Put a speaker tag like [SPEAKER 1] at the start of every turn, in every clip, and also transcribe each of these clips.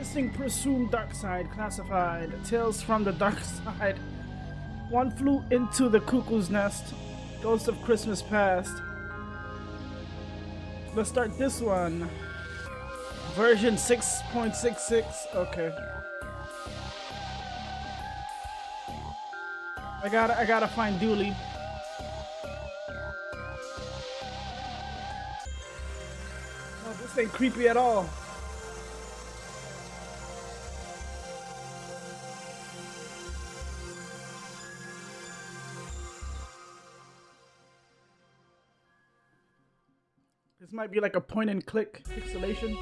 [SPEAKER 1] Missing presumed Darkside classified. Tales from the Darkside. One flew into the cuckoo's nest. Ghost of Christmas Past. Let's start this one. Version 6.66. Okay. I gotta find Dooley. Oh, this ain't creepy at all. This might be like a point and click pixelation.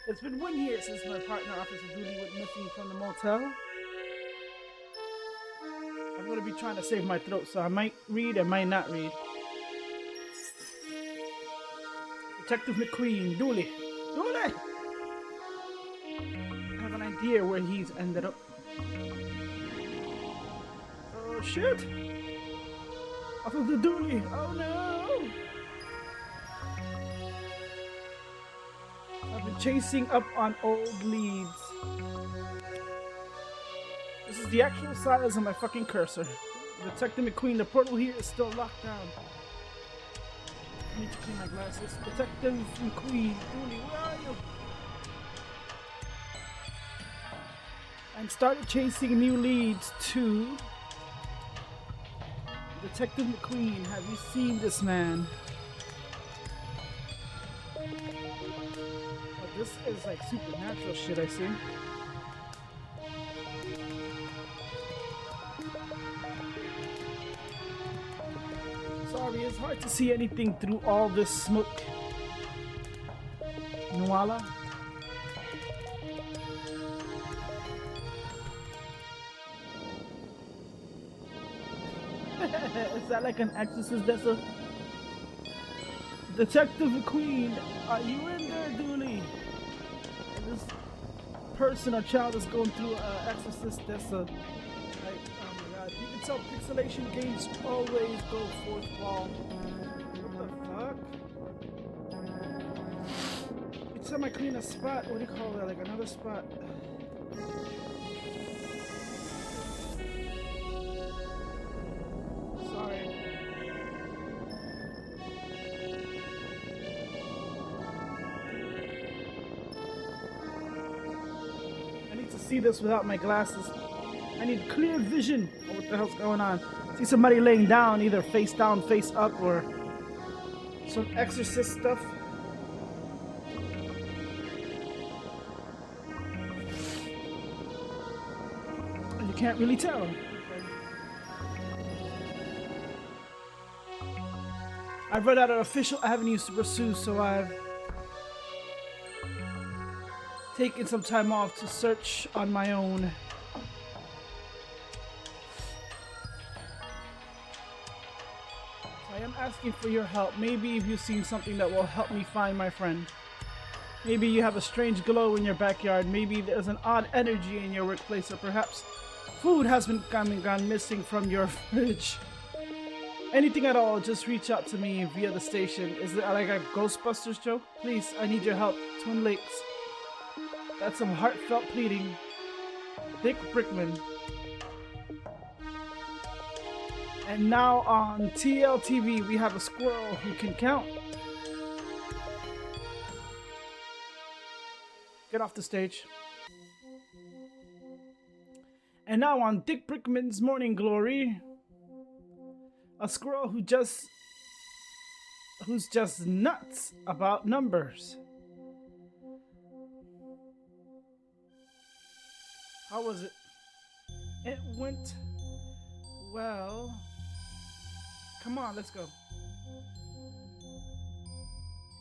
[SPEAKER 1] It's been 1 year since my partner, Officer Dooley, went missing from the motel. I'm gonna be trying to save my throat, so I might read, I might not read. Detective McQueen, Dooley! Dooley! I have an idea where he's ended up. Oh shit! Officer Dooley! Oh no! I've been chasing up on old leads. This is the actual size of my fucking cursor. Detective McQueen, the portal here is still locked down. I need to clean my glasses. Detective McQueen, Dooley, where are you? And started chasing new leads too. Detective McQueen, have you seen this man? Oh, this is like supernatural shit, I see. Sorry, it's hard to see anything through all this smoke. Nuala? Is that like an exorcist? That's a Detective McQueen. Are you in there, Dooley? This person or child is going through an exorcist. That's a like, oh my god! You can tell pixelation games always go fourth wall. What the fuck? Each time I clean a spot, what do you call that? Like another spot. See this without my glasses. I need clear vision of what the hell's going on. See somebody laying down, either face down, face up, or some exorcist stuff. You can't really tell. I've run out of official avenues to pursue, so I've taken some time off to search on my own. So I am asking for your help. Maybe if you've seen something that will help me find my friend. Maybe you have a strange glow in your backyard. Maybe there's an odd energy in your workplace, or perhaps food has been gone missing from your fridge. Anything at all, just reach out to me via the station. Is it like a Ghostbusters joke? Please, I need your help. Twin Lakes. That's some heartfelt pleading. Dick Brickman. And now on TLTV, we have a squirrel who can count. Get off the stage. And now on Dick Brickman's Morning Glory, a squirrel who's just nuts about numbers. How was it? It went well. Come on, let's go.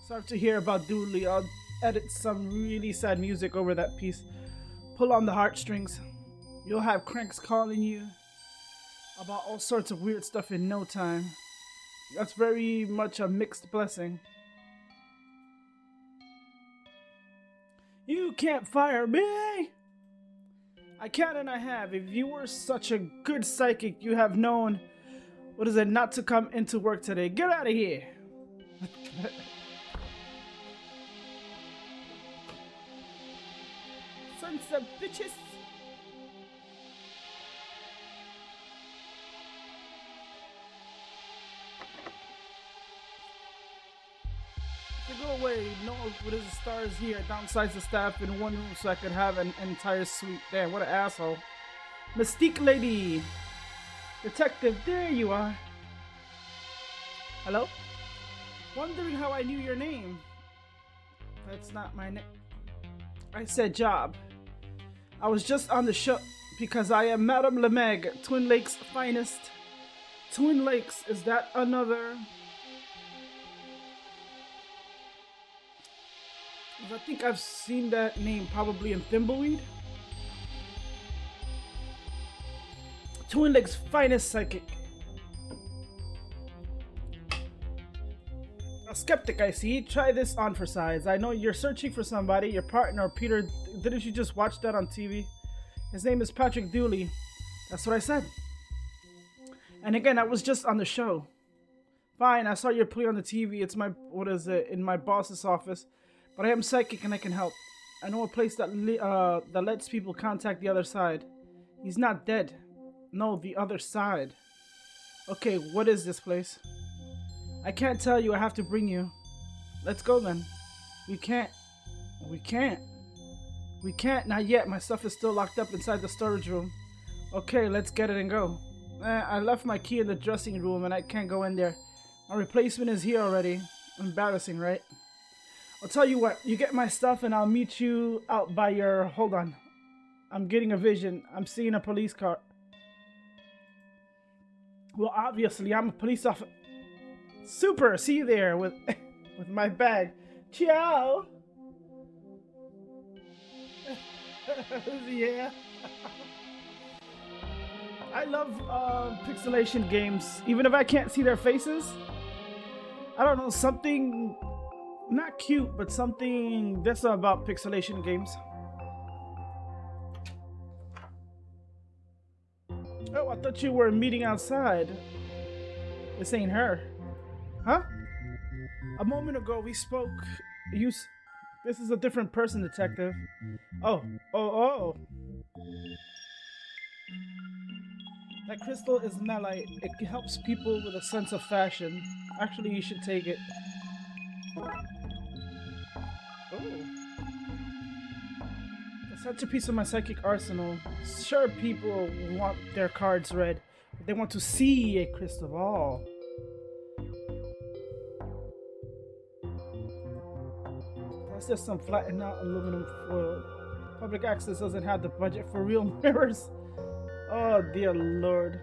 [SPEAKER 1] Sorry to hear about Dooley. I'll edit some really sad music over that piece. Pull on the heartstrings. You'll have cranks calling you about all sorts of weird stuff in no time. That's very much a mixed blessing. You can't fire me! I can and I have. If you were such a good psychic, you have known, what is it, not to come into work today. Get out of here. sons of bitches. To go away, no what is the stars here, downsize the staff in one room so I could have an entire suite. Damn, what an asshole. Mystique lady. Detective, there you are. Hello? Wondering how I knew your name. That's not my name. I said job. I was just on the show because I am Madame Lemeg, Twin Lakes' finest. Twin Lakes, is that another? I think I've seen that name probably in Thimbleweed. Twin Lakes' finest psychic. A skeptic, I see. Try this on for size. I know you're searching for somebody, your partner, Peter. Didn't you just watch that on TV? His name is Patrick Dooley. That's what I said. And again, I was just on the show. Fine, I saw your play on the TV. It's my, in my boss's office. But I am psychic and I can help. I know a place that lets people contact the other side. He's not dead. No, the other side. Okay, what is this place? I can't tell you, I have to bring you. Let's go then. We can't, not yet. My stuff is still locked up inside the storage room. Okay, let's get it and go. I left my key in the dressing room and I can't go in there. My replacement is here already. Embarrassing, right? I'll tell you what, you get my stuff and I'll meet you out by your... Hold on. I'm getting a vision. I'm seeing a police car. Well, obviously, I'm a police officer. Super! See you there with with my bag. Ciao! Yeah. I love pixelation games. Even if I can't see their faces. I don't know, something... Not cute, but something that's about pixelation games. Oh, I thought you were meeting outside. This ain't her. Huh? A moment ago we spoke. This is a different person, detective. Oh. That crystal is melite. It helps people with a sense of fashion. Actually, you should take it. Oh. The centerpiece of my psychic arsenal. Sure, people want their cards read, but they want to see a crystal ball. That's just some flattened out aluminum foil. Public access doesn't have the budget for real mirrors. Oh dear lord.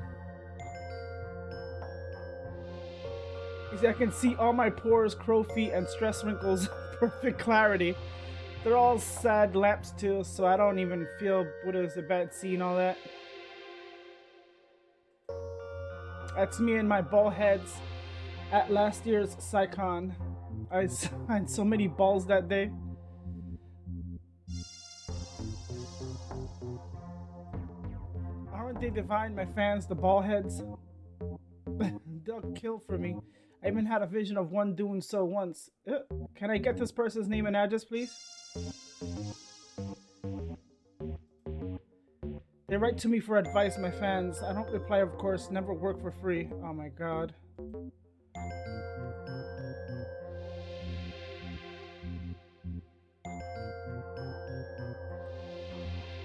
[SPEAKER 1] You see, I can see all my pores, crow feet, and stress wrinkles. Perfect clarity. They're all sad lamps too, so I don't even feel what is a bad seeing all that. That's me and my ball heads at last year's Psycon. I signed so many balls that day. Aren't they divine, my fans, the ball heads? They'll kill for me. I even had a vision of one doing so once. Can I get this person's name and address, please? They write to me for advice, my fans. I don't reply, of course. Never work for free. Oh my god.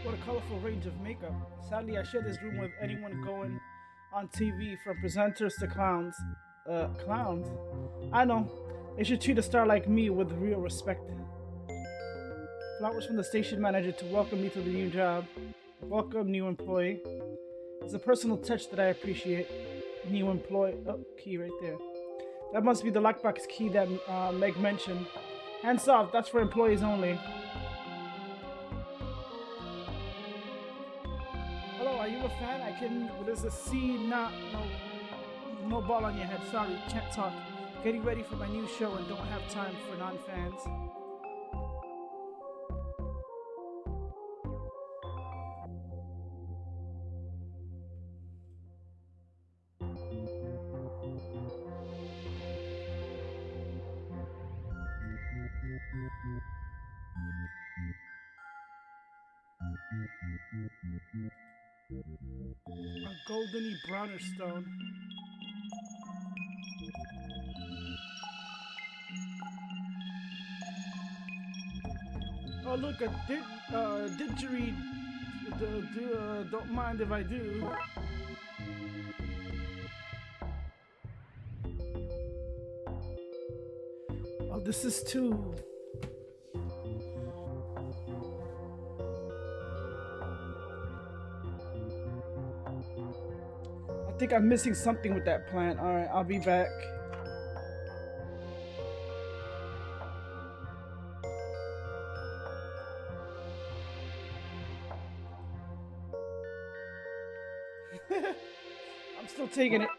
[SPEAKER 1] What a colorful range of makeup. Sadly, I share this room with anyone going on TV, from presenters to clowns. Clowns? I know. They should treat a star like me with real respect. Flowers from the station manager to welcome me to the new job. Welcome, new employee. It's a personal touch that I appreciate. New employee. Oh, key right there. That must be the lockbox key that Meg mentioned. Hands off, that's for employees only. Hello, are you a fan? I can... There's a C, no ball on your head. Sorry, can't talk. Getting ready for my new show and don't have time for non-fans. A goldeny brownish stone. Oh look, a didgeridoo. Don't mind if I do. Oh, this is too. I think I'm missing something with that plant. All right, I'll be back. I'm still taking it.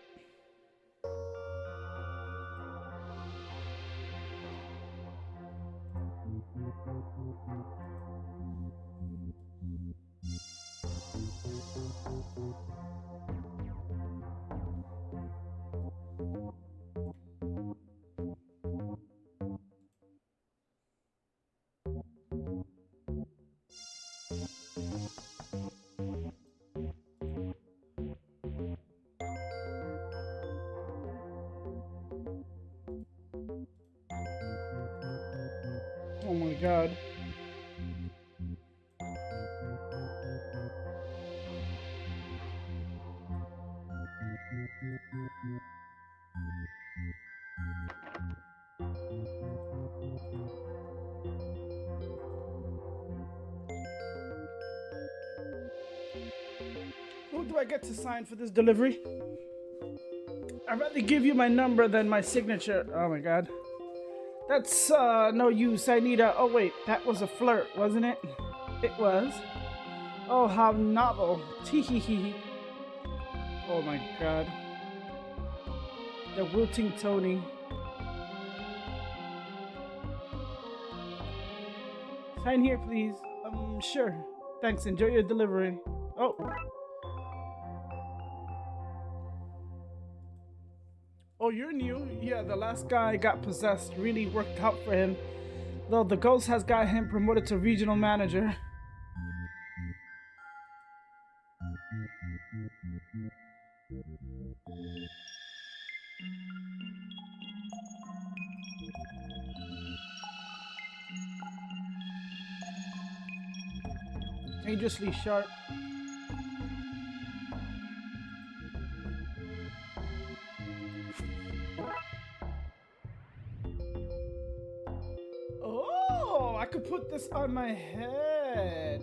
[SPEAKER 1] Oh my god. Who do I get to sign for this delivery? I'd rather give you my number than my signature. Oh my god. That's no use. I need a. Oh wait, that was a flirt, wasn't it? It was. Oh, how novel. Teehee. Oh my god. The wilting Tony. Sign here, please. Sure. Thanks. Enjoy your delivery. Oh. Oh, you're new? Yeah, the last guy got possessed. Really worked out for him. Though the ghost has got him promoted to regional manager. Dangerously sharp. Oh, I could put this on my head.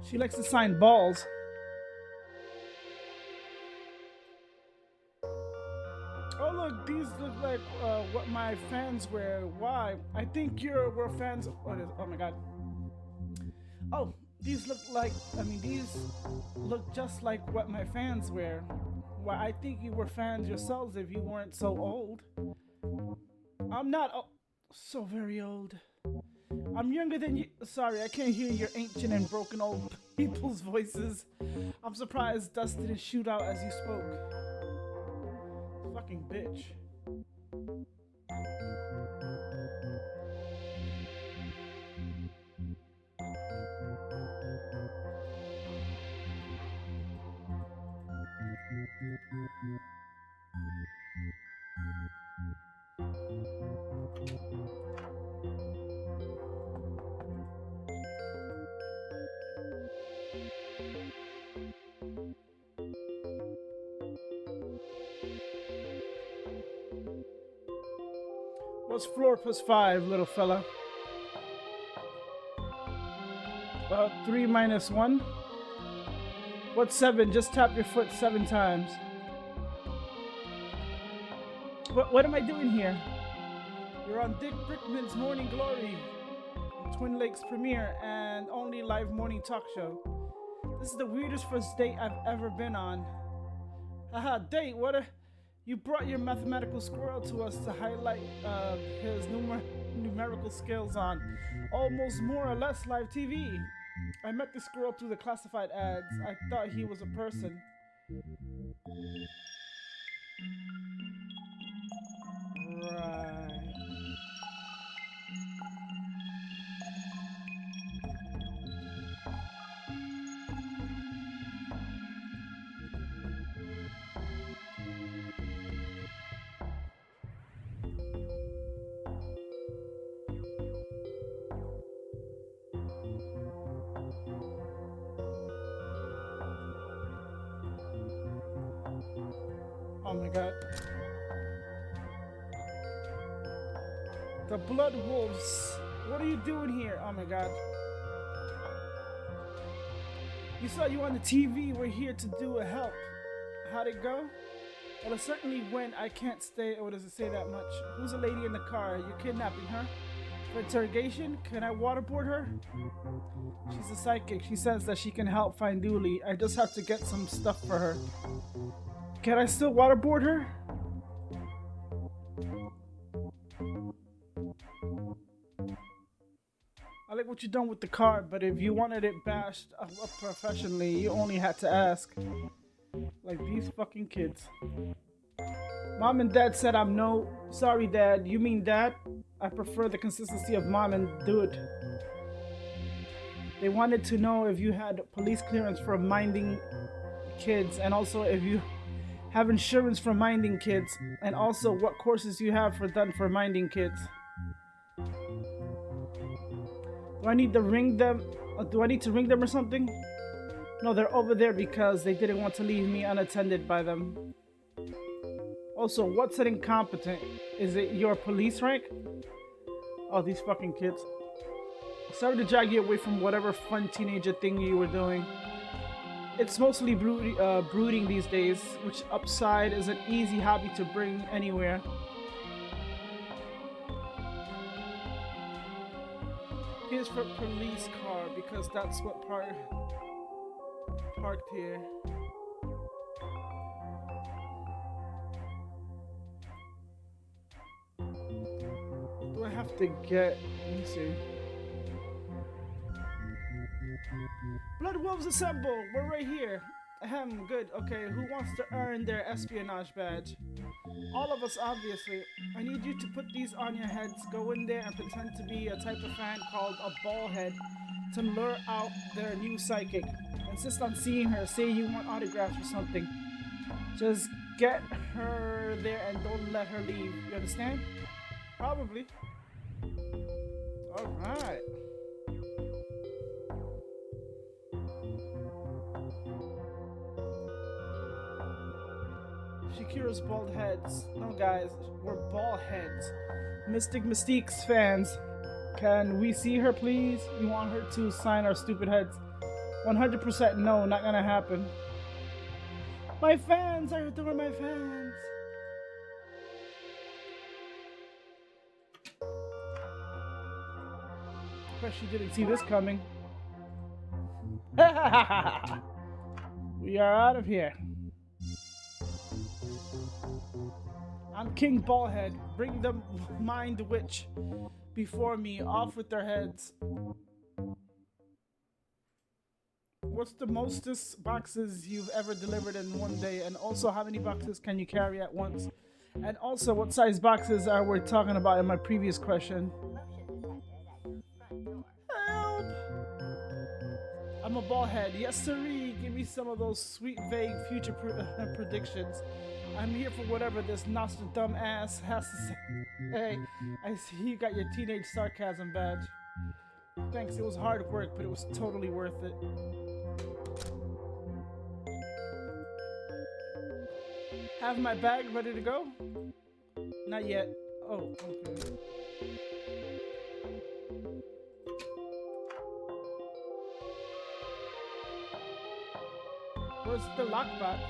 [SPEAKER 1] She likes to sign balls. Oh look, these look like what my fans wear. Why? I think we're fans. Oh my god. Oh, these look like. These look just like what my fans wear. Why? I think you were fans yourselves if you weren't so old. I'm not so very old. I'm younger than you. Sorry, I can't hear your ancient and broken old people's voices. I'm surprised Dust didn't shoot out as you spoke. Fucking bitch. What's floor plus 5, little fella? 3 minus 1? What's 7? Just tap your foot 7 times. What am I doing here? You're on Dick Brickman's Morning Glory, Twin Lakes premiere, and only live morning talk show. This is the weirdest first date I've ever been on. Haha, date? You brought your mathematical squirrel to us to highlight his numerical skills on almost more or less live TV. I met the squirrel through the classified ads. I thought he was a person. Right. Oh my god. The Blood Wolves. What are you doing here? Oh my god. You saw you on the TV. We're here to do a help. How'd it go? Well, it certainly went. I can't stay. Or does it say that much? Who's the lady in the car? You're kidnapping her? For interrogation? Can I waterboard her? She's a psychic. She says that she can help find Dooley. I just have to get some stuff for her. Can I still waterboard her? I like what you done with the car, but if you wanted it bashed up professionally, you only had to ask. Like these fucking kids. Mom and Dad said I'm no... Sorry, Dad. You mean Dad? I prefer the consistency of Mom and Dude. They wanted to know if you had police clearance for minding kids, and also if you have insurance for minding kids, and also what courses you have done for minding kids. Do I need to ring them? Do I need to ring them or something? No, they're over there because they didn't want to leave me unattended by them. Also, what's an incompetent? Is it your police rank? Oh, these fucking kids. Sorry to drag you away from whatever fun teenager thing you were doing. It's mostly brooding these days, which upside is an easy hobby to bring anywhere. Here's for police car because that's what parked here. What do I have to get? Let me see. Blood Wolves assemble! We're right here. Ahem, good. Okay, who wants to earn their espionage badge? All of us, obviously. I need you to put these on your heads, go in there and pretend to be a type of fan called a ball head to lure out their new psychic. Insist on seeing her, say you want autographs or something. Just get her there and don't let her leave. You understand? Probably. Alright. Shakira's bald heads. No, guys, we're bald heads. Mystic Mystique's fans. Can we see her, please? We want her to sign our stupid heads. 100% no, not gonna happen. My fans! I adore my fans! Bet she didn't see this coming. We are out of here. I'm King Ballhead. Bring the mind witch before me. Off with their heads. What's the mostest boxes you've ever delivered in one day? And also, how many boxes can you carry at once? And also, what size boxes are we talking about in my previous question? Help! I'm a ballhead. Yes, sirree. Give me some of those sweet, vague future predictions. I'm here for whatever this Nostradamus ass has to say. Hey, I see you got your teenage sarcasm badge. Thanks, it was hard work, but it was totally worth it. Have my bag ready to go? Not yet. Oh, okay. Where's the lockbox?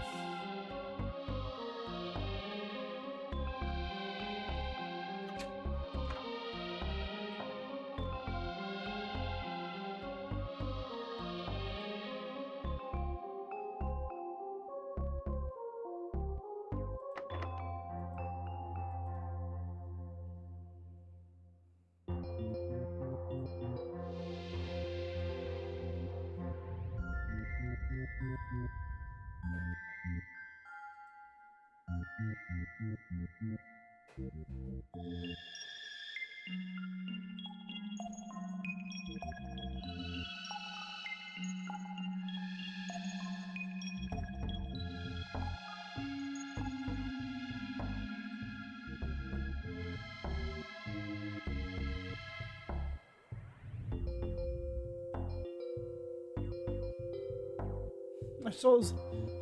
[SPEAKER 1] I suppose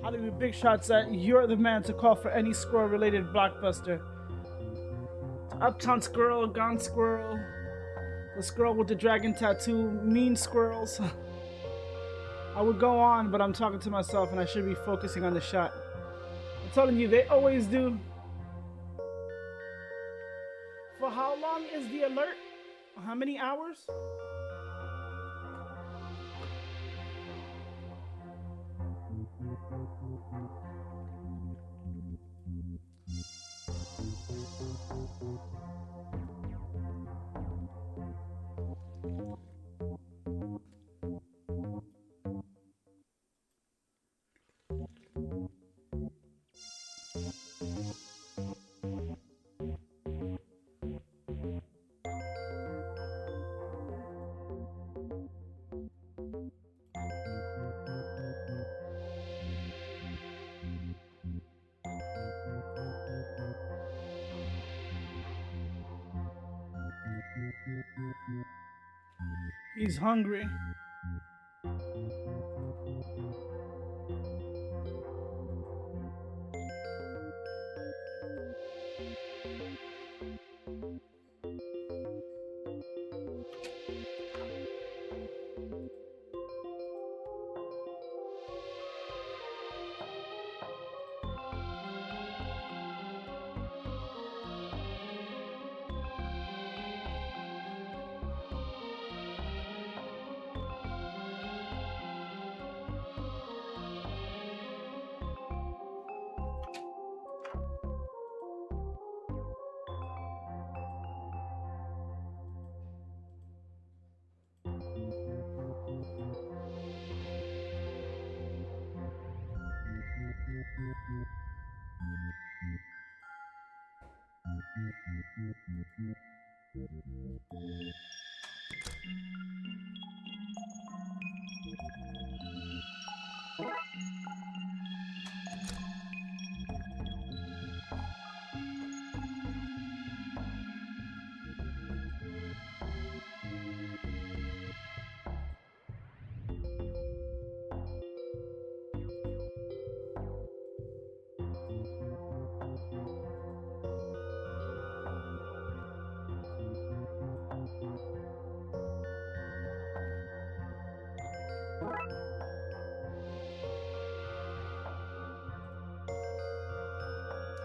[SPEAKER 1] Hollywood Big Shots that you're the man to call for any squirrel related blockbuster. Uptown Squirrel, Gone Squirrel, the squirrel with the dragon tattoo, Mean Squirrels. I would go on, but I'm talking to myself and I should be focusing on the shot. I'm telling you, they always do. For how long is the alert? How many hours? He's hungry.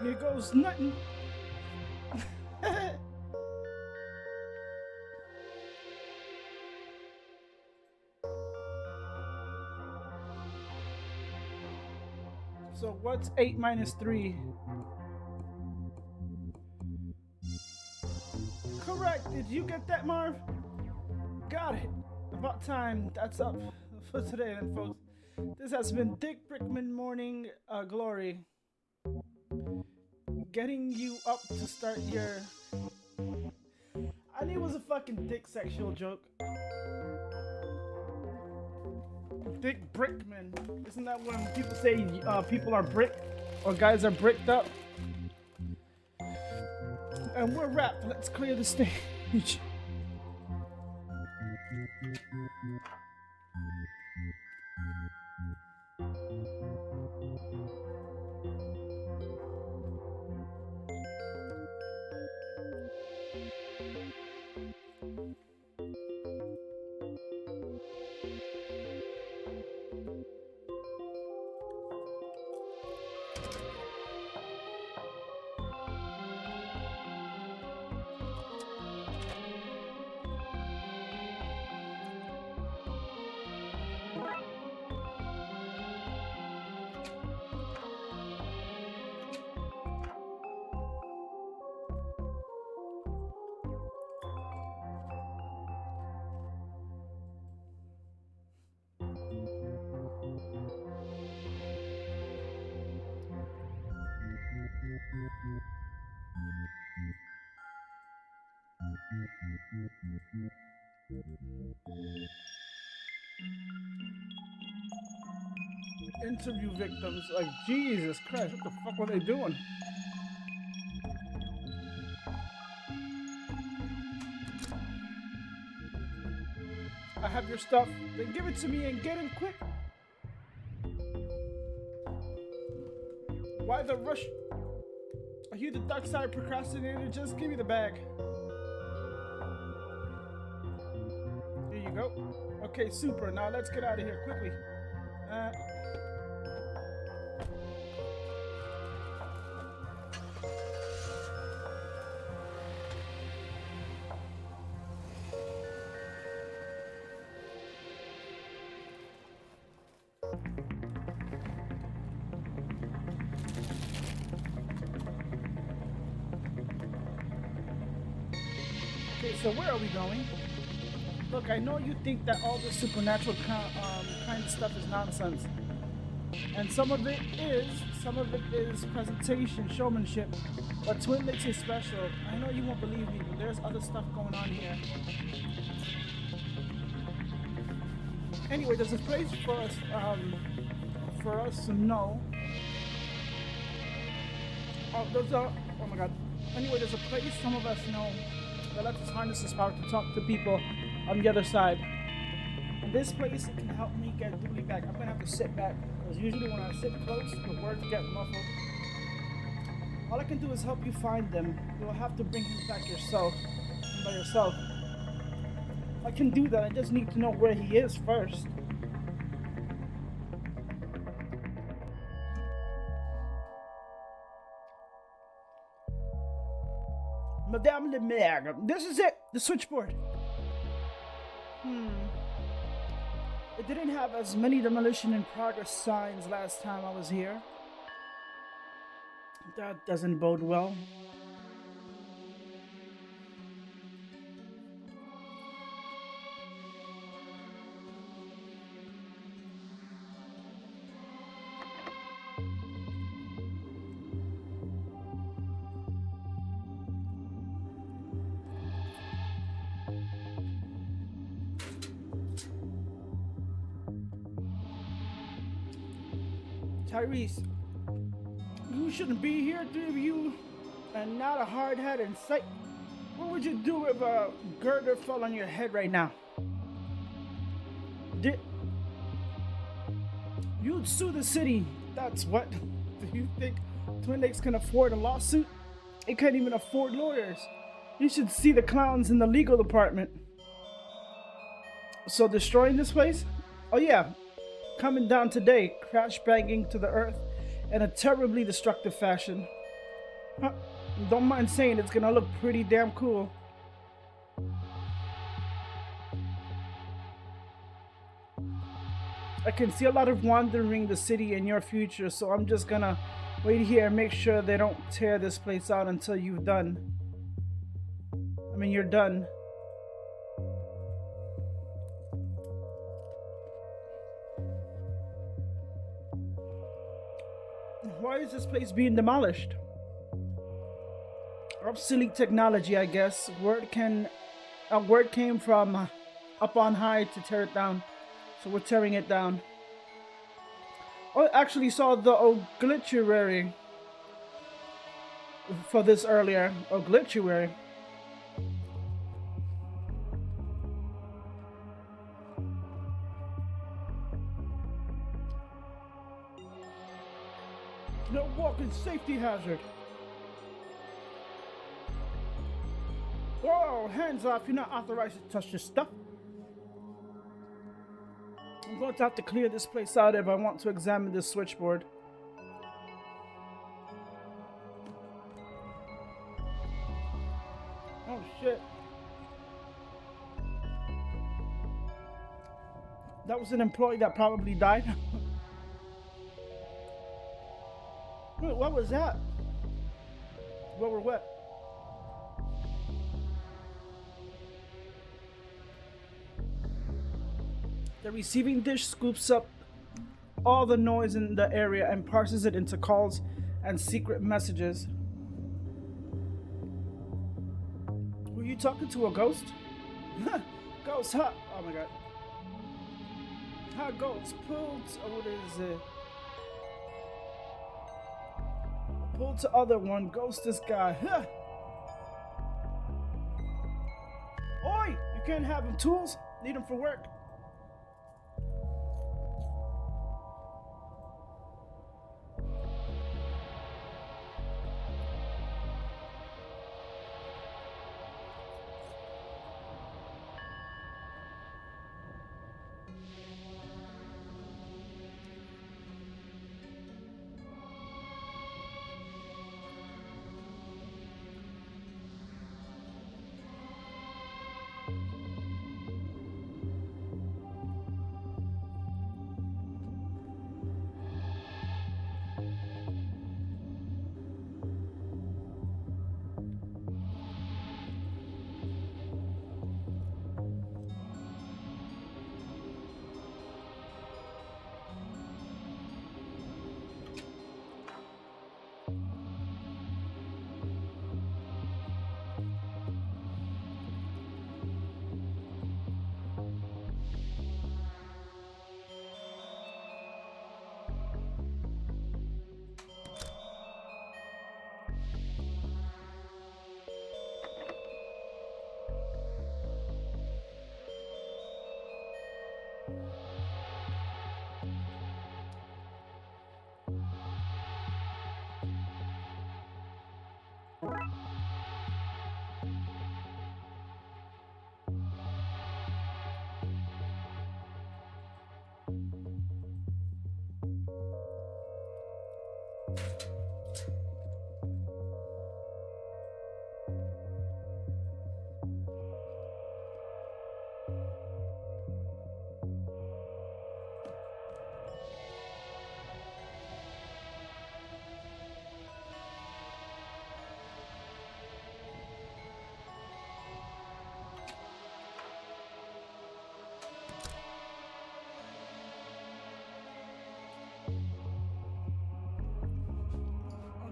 [SPEAKER 1] Here goes nothing. So what's 8 minus 3? Correct. Did you get that, Marv? Got it. About time. That's up for today then, folks. This has been Dick Brickman Morning Glory. Getting you up to start your... I knew it was a fucking dick sexual joke. Dick Brickman. Isn't that when people say people are bricked or guys are bricked up? And we're wrapped. Let's clear the stage. Interview victims. Like, Jesus Christ, what the fuck were they doing? I have your stuff. Then give it to me and get him quick. Why the rush? Are you the Darkside procrastinator? Just give me the bag. Here you go. Okay, super. Now let's get out of here quickly. Okay, so where are we going? Look, I know you think that all this supernatural kind of stuff is nonsense. And some of it is presentation, showmanship. But Twin Lakes is special. I know you won't believe me, but there's other stuff going on here. Anyway, there's a place for us to know. Oh my god. Anyway, there's a place some of us know that lets us harness this power to talk to people on the other side. And this place can help me get Dooley back. I'm gonna have to sit back, because usually when I sit close, the words get muffled. All I can do is help you find them. You'll have to bring him back yourself, by yourself. I can do that, I just need to know where he is first. Madame Le Maire, this is it, the switchboard. It didn't have as many demolition in progress signs last time I was here. That doesn't bode well. Tyrese, you shouldn't be here, do you? And not a hard hat in sight. What would you do if a girder fell on your head right now? You'd sue the city. That's what? Do you think Twin Lakes can afford a lawsuit? It can't even afford lawyers. You should see the clowns in the legal department. So destroying this place? Oh yeah. Coming down today, crash banging to the earth in a terribly destructive fashion. Don't mind saying it's gonna look pretty damn cool. I can see a lot of wandering the city in your future, so I'm just gonna wait here and make sure they don't tear this place out until you're done. You're done. Why is this place being demolished? Obsolete technology, I guess. Word came from up on high to tear it down, so we're tearing it down. I actually saw the obituary for this earlier. Obituary. No walking safety hazard. Whoa, hands off, you're not authorized to touch this stuff. I'm going to have to clear this place out if I want to examine this switchboard. Oh shit. That was an employee that probably died. Wait, what was that? Well, we're wet. The receiving dish scoops up all the noise in the area and parses it into calls and secret messages. Were you talking to a ghost? Ghost, huh? Oh my god. How ghosts pulled. What is it? Pull to other one. Ghost this guy. Huh. Oi! You can't have them tools. Need them for work.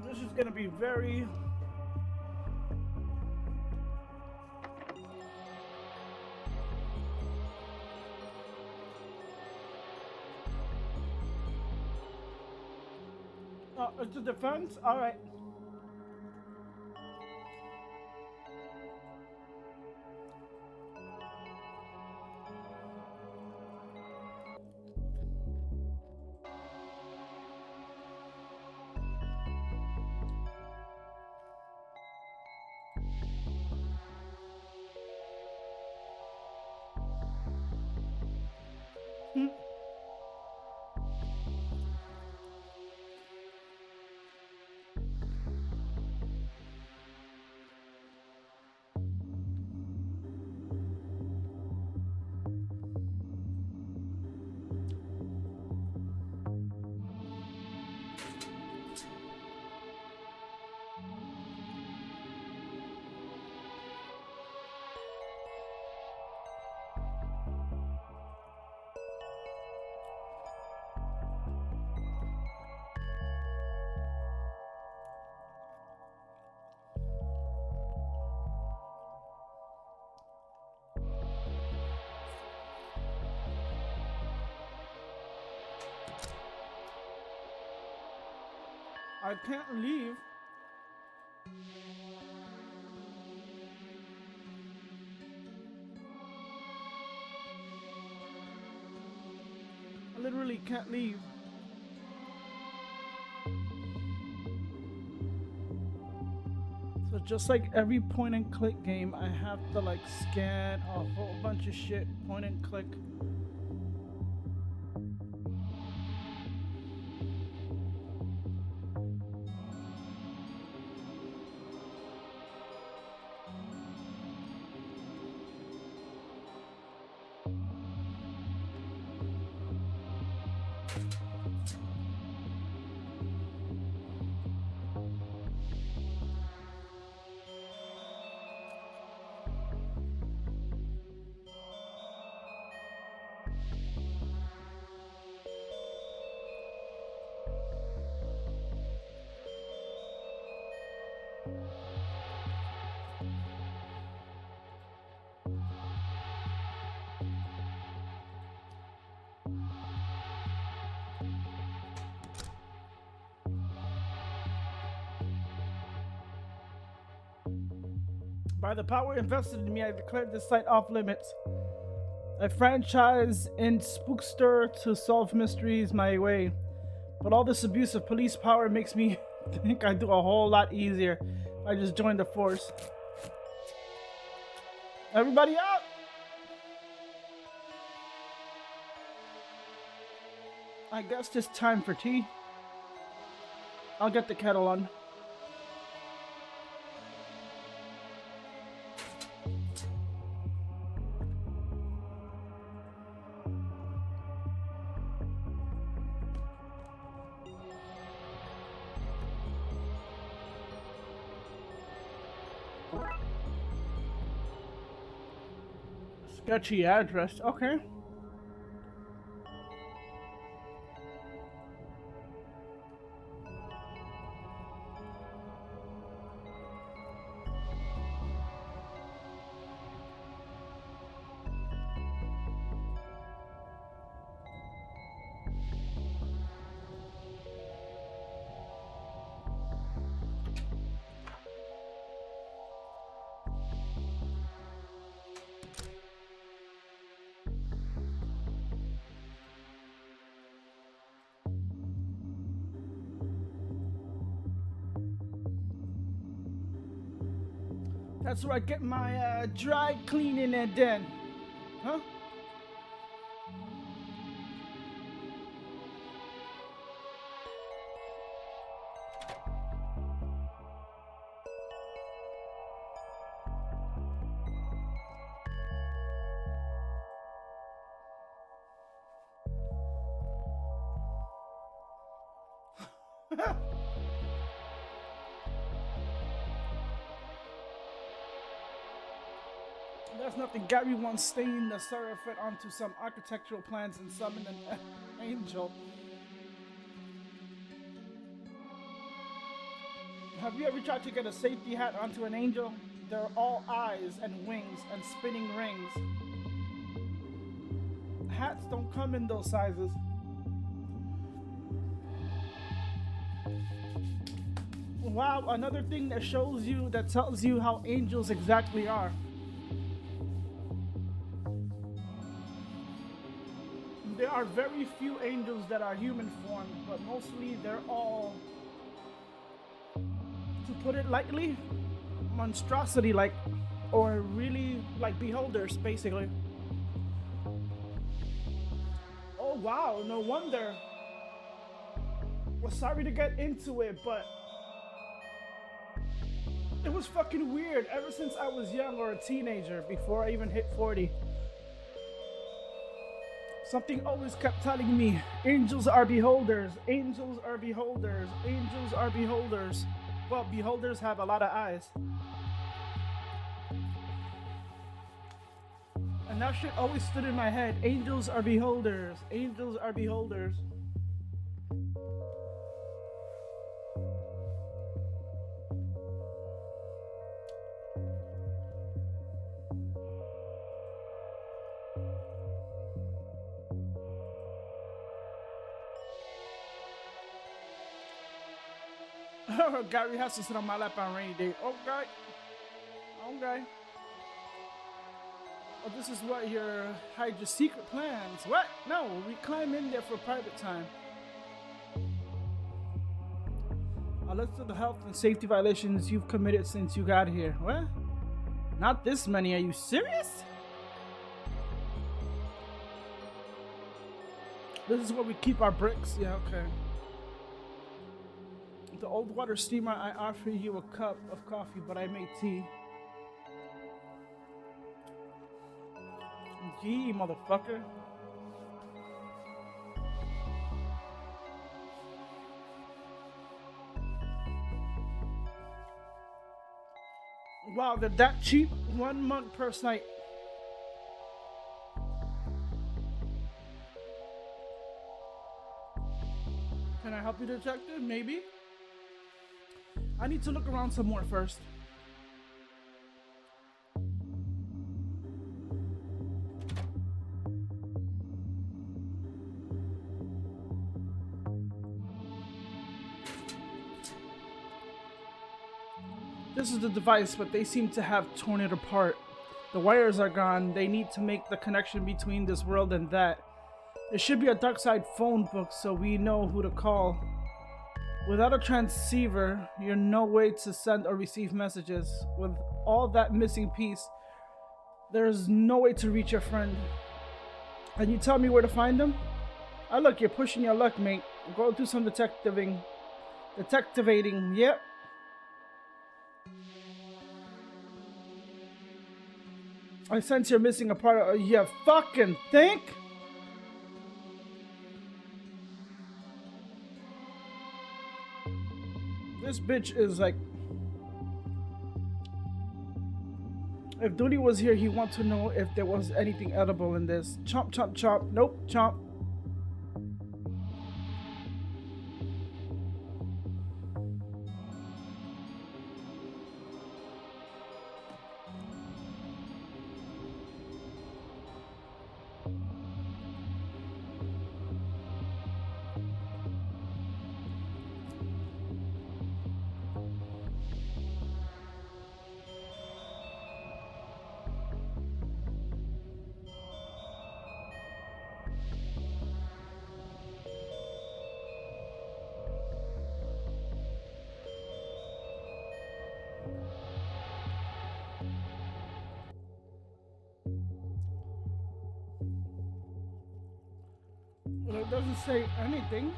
[SPEAKER 1] This is gonna be very... Oh, it's a defense? Alright. I can't leave. I literally can't leave. So just like every point and click game, I have to like scan a whole bunch of shit, point and click. By the power invested in me, I declared this site off limits. I franchise in Spookster to solve mysteries my way. But all this abuse of police power makes me think I do a whole lot easier. I just joined the force. Everybody out! I guess it's time for tea. I'll get the kettle on. Sketchy address, okay. That's where I get my dry cleaning and then, huh? That's nothing. Gary once stained the Seraphit onto some architectural plans and summoned an angel. Have you ever tried to get a safety hat onto an angel? They're all eyes and wings and spinning rings. Hats don't come in those sizes. Wow, another thing that shows you, that tells you how angels exactly are. There are very few angels that are human form, but mostly they're all, to put it lightly, monstrosity like, or really like beholders basically. Oh wow, no wonder. Well, sorry to get into it, but it was fucking weird ever since I was young or a teenager, before I even hit 40. Something always kept telling me, angels are beholders, angels are beholders, angels are beholders. Well, beholders have a lot of eyes. And that shit always stood in my head. Angels are beholders, angels are beholders. Gary has to sit on my lap on rainy day. Okay. Okay. Oh, this is what hide your secret plans. What? No, we climb in there for private time. A list of the health and safety violations you've committed since you got here. What? Not this many. Are you serious? This is where we keep our bricks. Yeah, okay. The old water steamer, I offer you a cup of coffee, but I made tea. Gee, motherfucker. Wow, they're that cheap? 1 mug per night. Can I help you, detective? Maybe? I need to look around some more first. This is the device, but they seem to have torn it apart. The wires are gone. They need to make the connection between this world and that. There should be a Darkside phone book so we know who to call. Without a transceiver, you're no way to send or receive messages. With all that missing piece, there's no way to reach your friend. Can you tell me where to find them? Ah, look, you're pushing your luck, mate. Go do some detectiving. Detectivating, yep. I sense you're missing a part of you fucking think? This bitch is like... If Duty was here, he wants to know if there was anything edible in this. Chomp, chomp, chomp. Nope, chomp. Well, it doesn't say anything.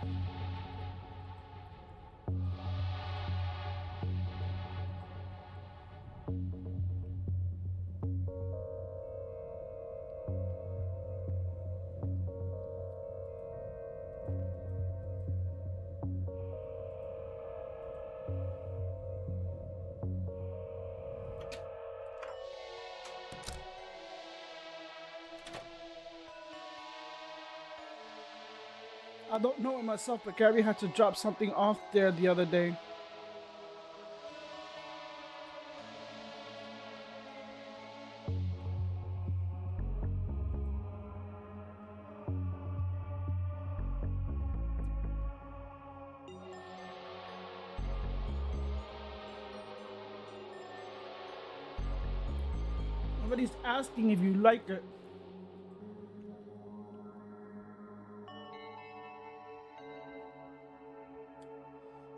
[SPEAKER 1] I don't know it myself, but Gary had to drop something off there the other day. Nobody's asking if you like it.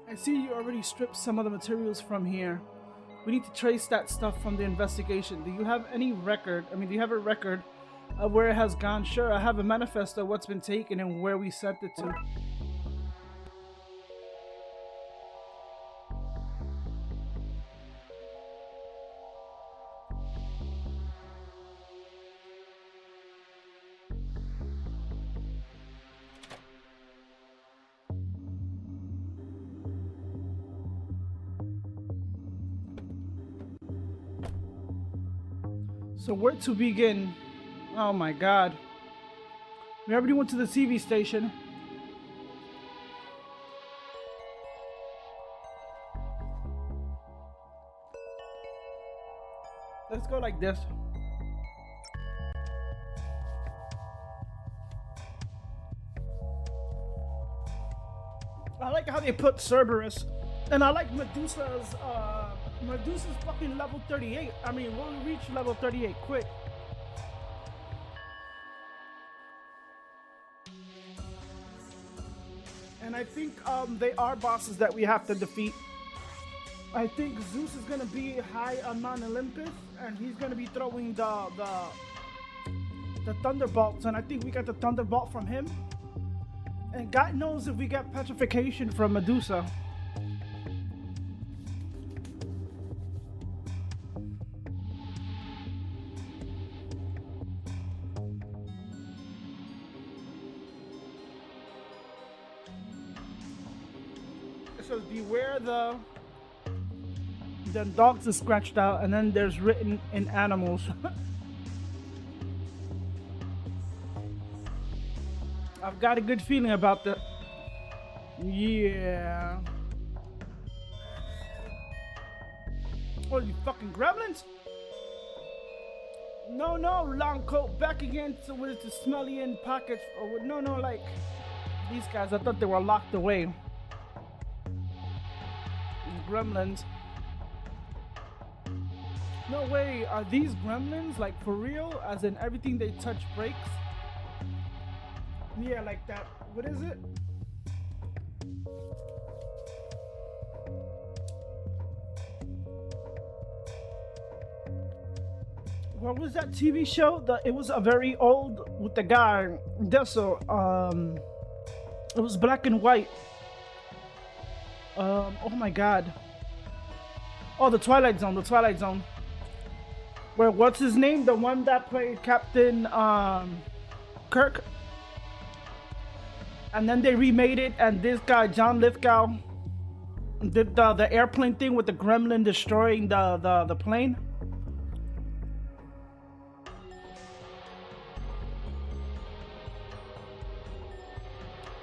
[SPEAKER 1] I see you already stripped some of the materials from here. We need to trace that stuff from the investigation. Do you have any record? Do you have a record of where it has gone? Sure, I have a manifest of what's been taken and where we sent it to. So where to begin? Oh my god. We already went to the TV station. Let's go like this. I like how they put Cerberus. And I like Medusa's fucking level 38. We'll reach level 38 quick. And I think they are bosses that we have to defeat. I think Zeus is gonna be high on Mount Olympus, and he's gonna be throwing the thunderbolts, and I think we got the thunderbolt from him. And God knows if we get petrification from Medusa. So beware the dogs is scratched out, and then there's written in animals. I've got a good feeling about that. Yeah. Oh, you fucking gremlins! No, long coat, back again to with the smelly in pockets. Or no, like these guys. I thought they were locked away. Gremlins. No way, are these gremlins like for real? As in everything they touch breaks? Yeah, like that. What is it? What was that TV show? It was a very old with the guy. Deso. It was black and white. Oh my god. Oh, the Twilight Zone. The Twilight Zone. Where what's his name? The one that played Captain Kirk. And then they remade it, and this guy John Lithgow did the airplane thing with the gremlin destroying the plane.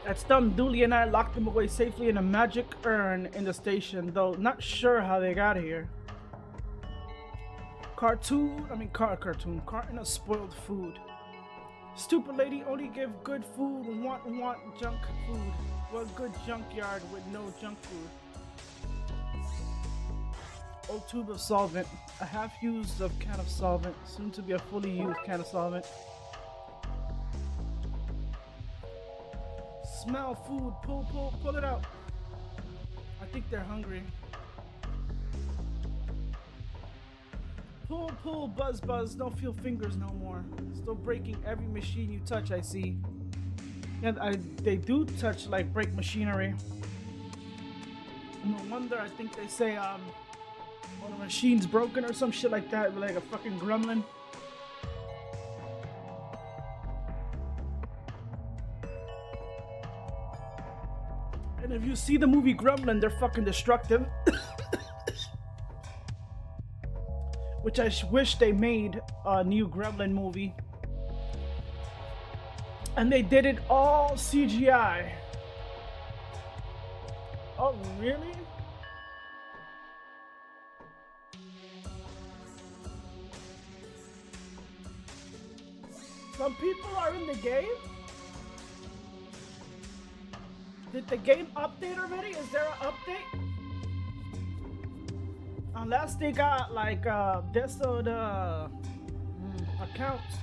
[SPEAKER 1] That's dumb. Dooley and I locked them away safely in a magic urn in the station, though not sure how they got here. Cartoon of spoiled food. Stupid lady only give good food, want junk food. Well, good junkyard with no junk food. Old tube of solvent. A half-used can of solvent, soon to be a fully used can of solvent. Smell food, pull it out. I think they're hungry. Pull, buzz, don't feel fingers no more. Still breaking every machine you touch, I see. Yeah, they do touch, like, break machinery. No wonder, I think they say, when a machine's broken or some shit like that, like a fucking gremlin. And if you see the movie Gremlin, they're fucking destructive. Which I wish they made a new Gremlin movie. And they did it all CGI. Oh, really? Some people are in the game? Did the game update already? Is there an update? Unless they got like this or the accounts.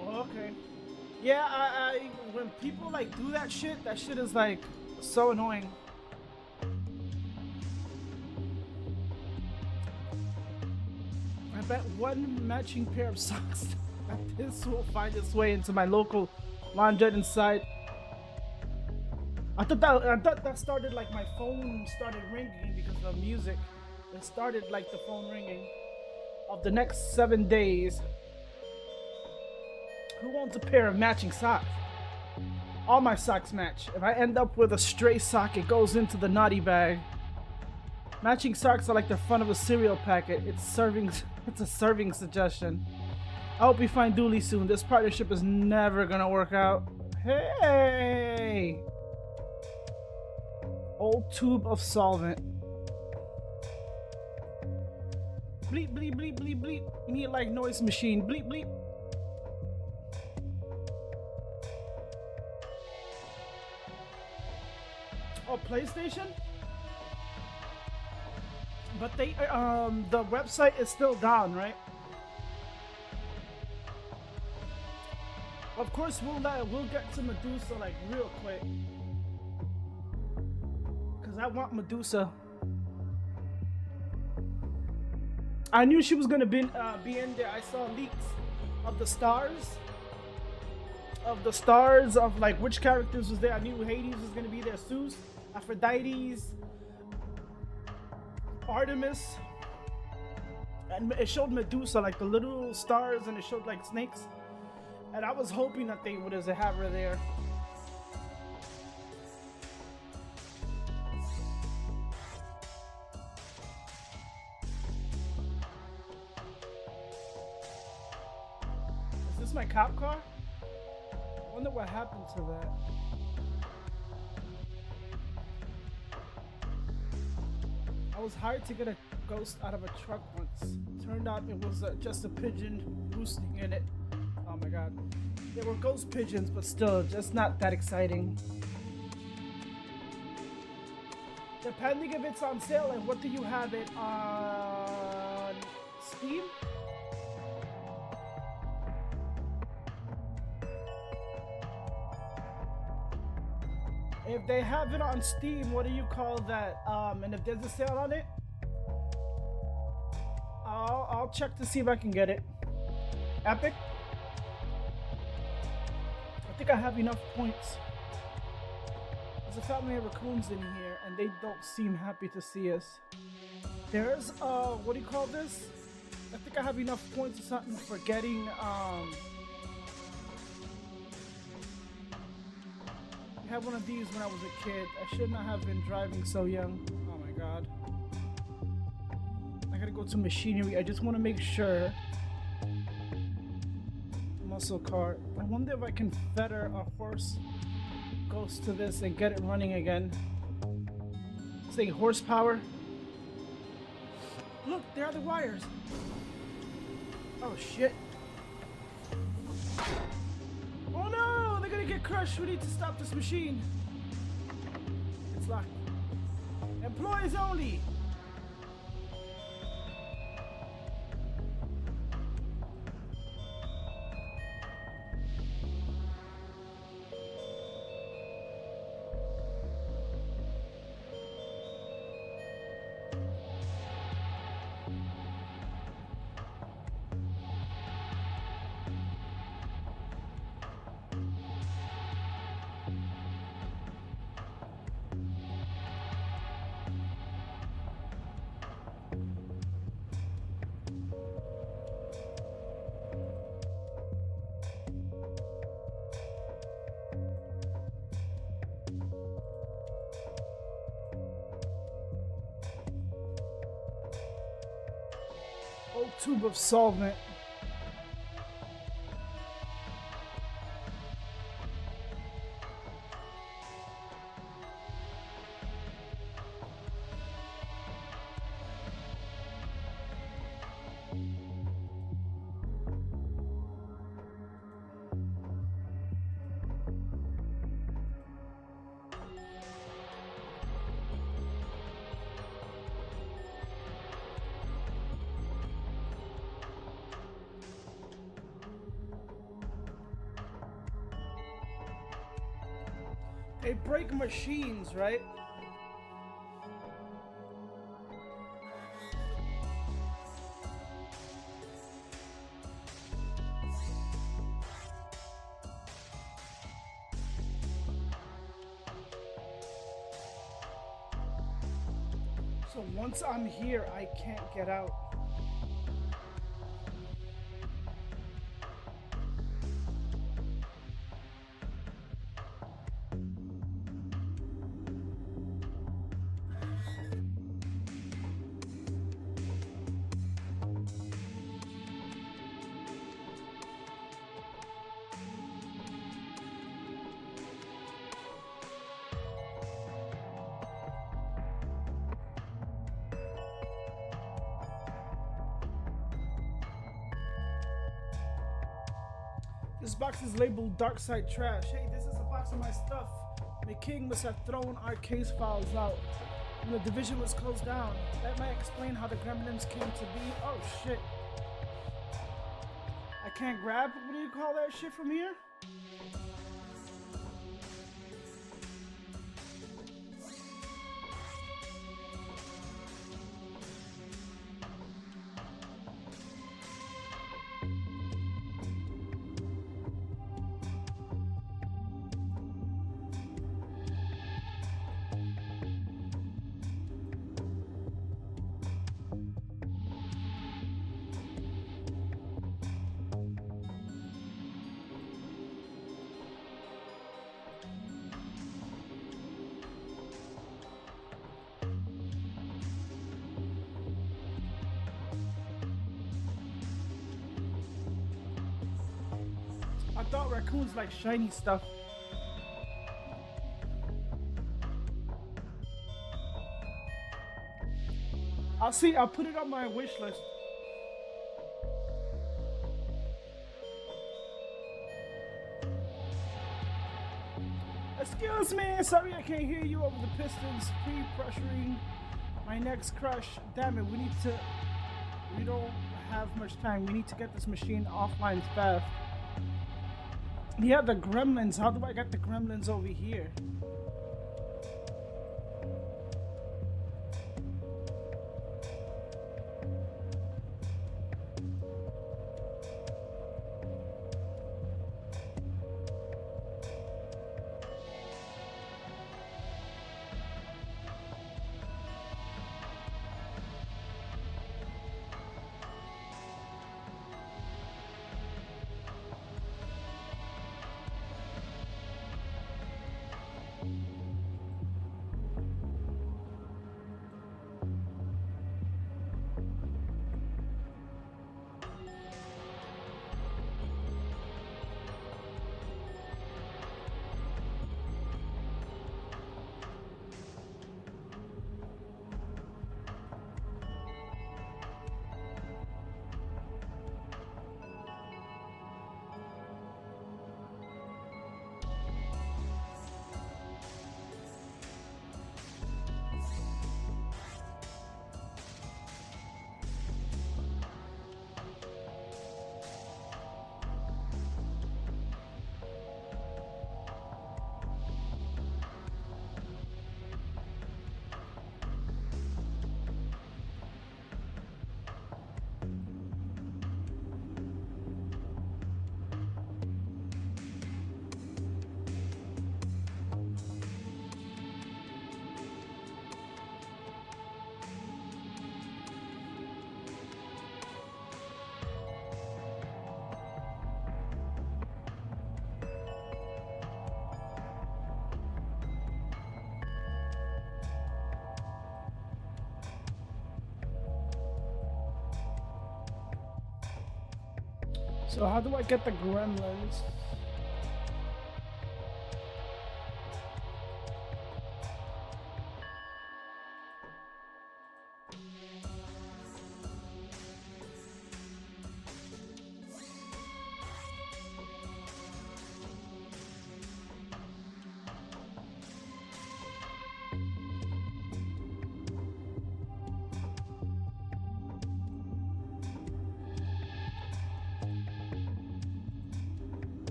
[SPEAKER 1] Oh, okay. Yeah, I when people like do that shit is like so annoying. I bet one matching pair of socks like this will find its way into my local laundrette site. I thought that started like my phone started ringing because of music. It started like the phone ringing. Of the next 7 days. Who wants a pair of matching socks? All my socks match. If I end up with a stray sock, it goes into the naughty bag. Matching socks are like the front of a cereal packet. It's a serving suggestion. I hope we find Dooley soon. This partnership is never gonna work out. Hey! Old tube of solvent. Bleep, bleep, bleep, bleep, bleep. Me like noise machine. Bleep, bleep. Oh, PlayStation? But they, the website is still down, right? Of course, we'll get to Medusa like real quick. Cause I want Medusa. I knew she was gonna be in there. I saw leaks of the stars. Of like which characters was there. I knew Hades was gonna be there. Zeus, Aphrodite's, Artemis, and it showed Medusa like the little stars, and it showed like snakes. And I was hoping that they would have her there. Is this my cop car? I wonder what happened to that. I was hired to get a ghost out of a truck once. Turned out it was just a pigeon roosting in it. Oh my god. They were ghost pigeons, but still, just not that exciting. Depending if it's on sale, and what do you have it on Steam? If they have it on Steam, what do you call that? And if there's a sale on it, I'll check to see if I can get it. Epic? I think I have enough points. There's a family of raccoons in here, and they don't seem happy to see us. There's, what do you call this? I think I have enough points or something for getting, I had one of these when I was a kid. I should not have been driving so young. Oh my god. I gotta go to machinery. I just want to make sure. Muscle car. I wonder if I can fetter a horse ghost to this and get it running again. Say horsepower. Look, there are the wires. Oh shit. Oh no, they're gonna get crushed. We need to stop this machine. It's locked. Employees only. Old tube of solvent. They break machines, right? So once I'm here, I can't get out. This box is labeled Darkside trash. Hey, this is a box of my stuff. The king must have thrown our case files out when the division was closed down. That might explain how the gremlins came to be. Oh shit. I can't grab, what do you call that shit from here? I thought raccoons like shiny stuff. I'll see, I'll put it on my wish list. Excuse me, sorry I can't hear you over the pistons pre-pressuring my next crush. Damn it, we don't have much time. We need to get this machine offline fast. Yeah, the gremlins. How do I get the gremlins over here? So how do I get the gremlins?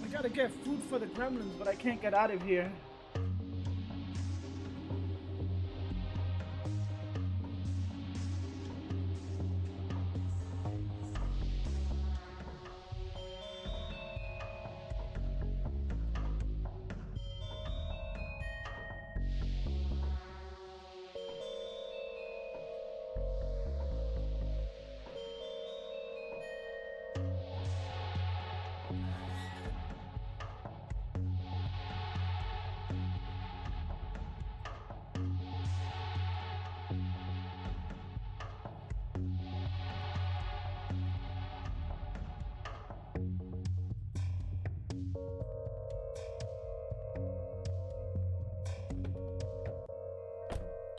[SPEAKER 1] I gotta get food for the gremlins, but I can't get out of here.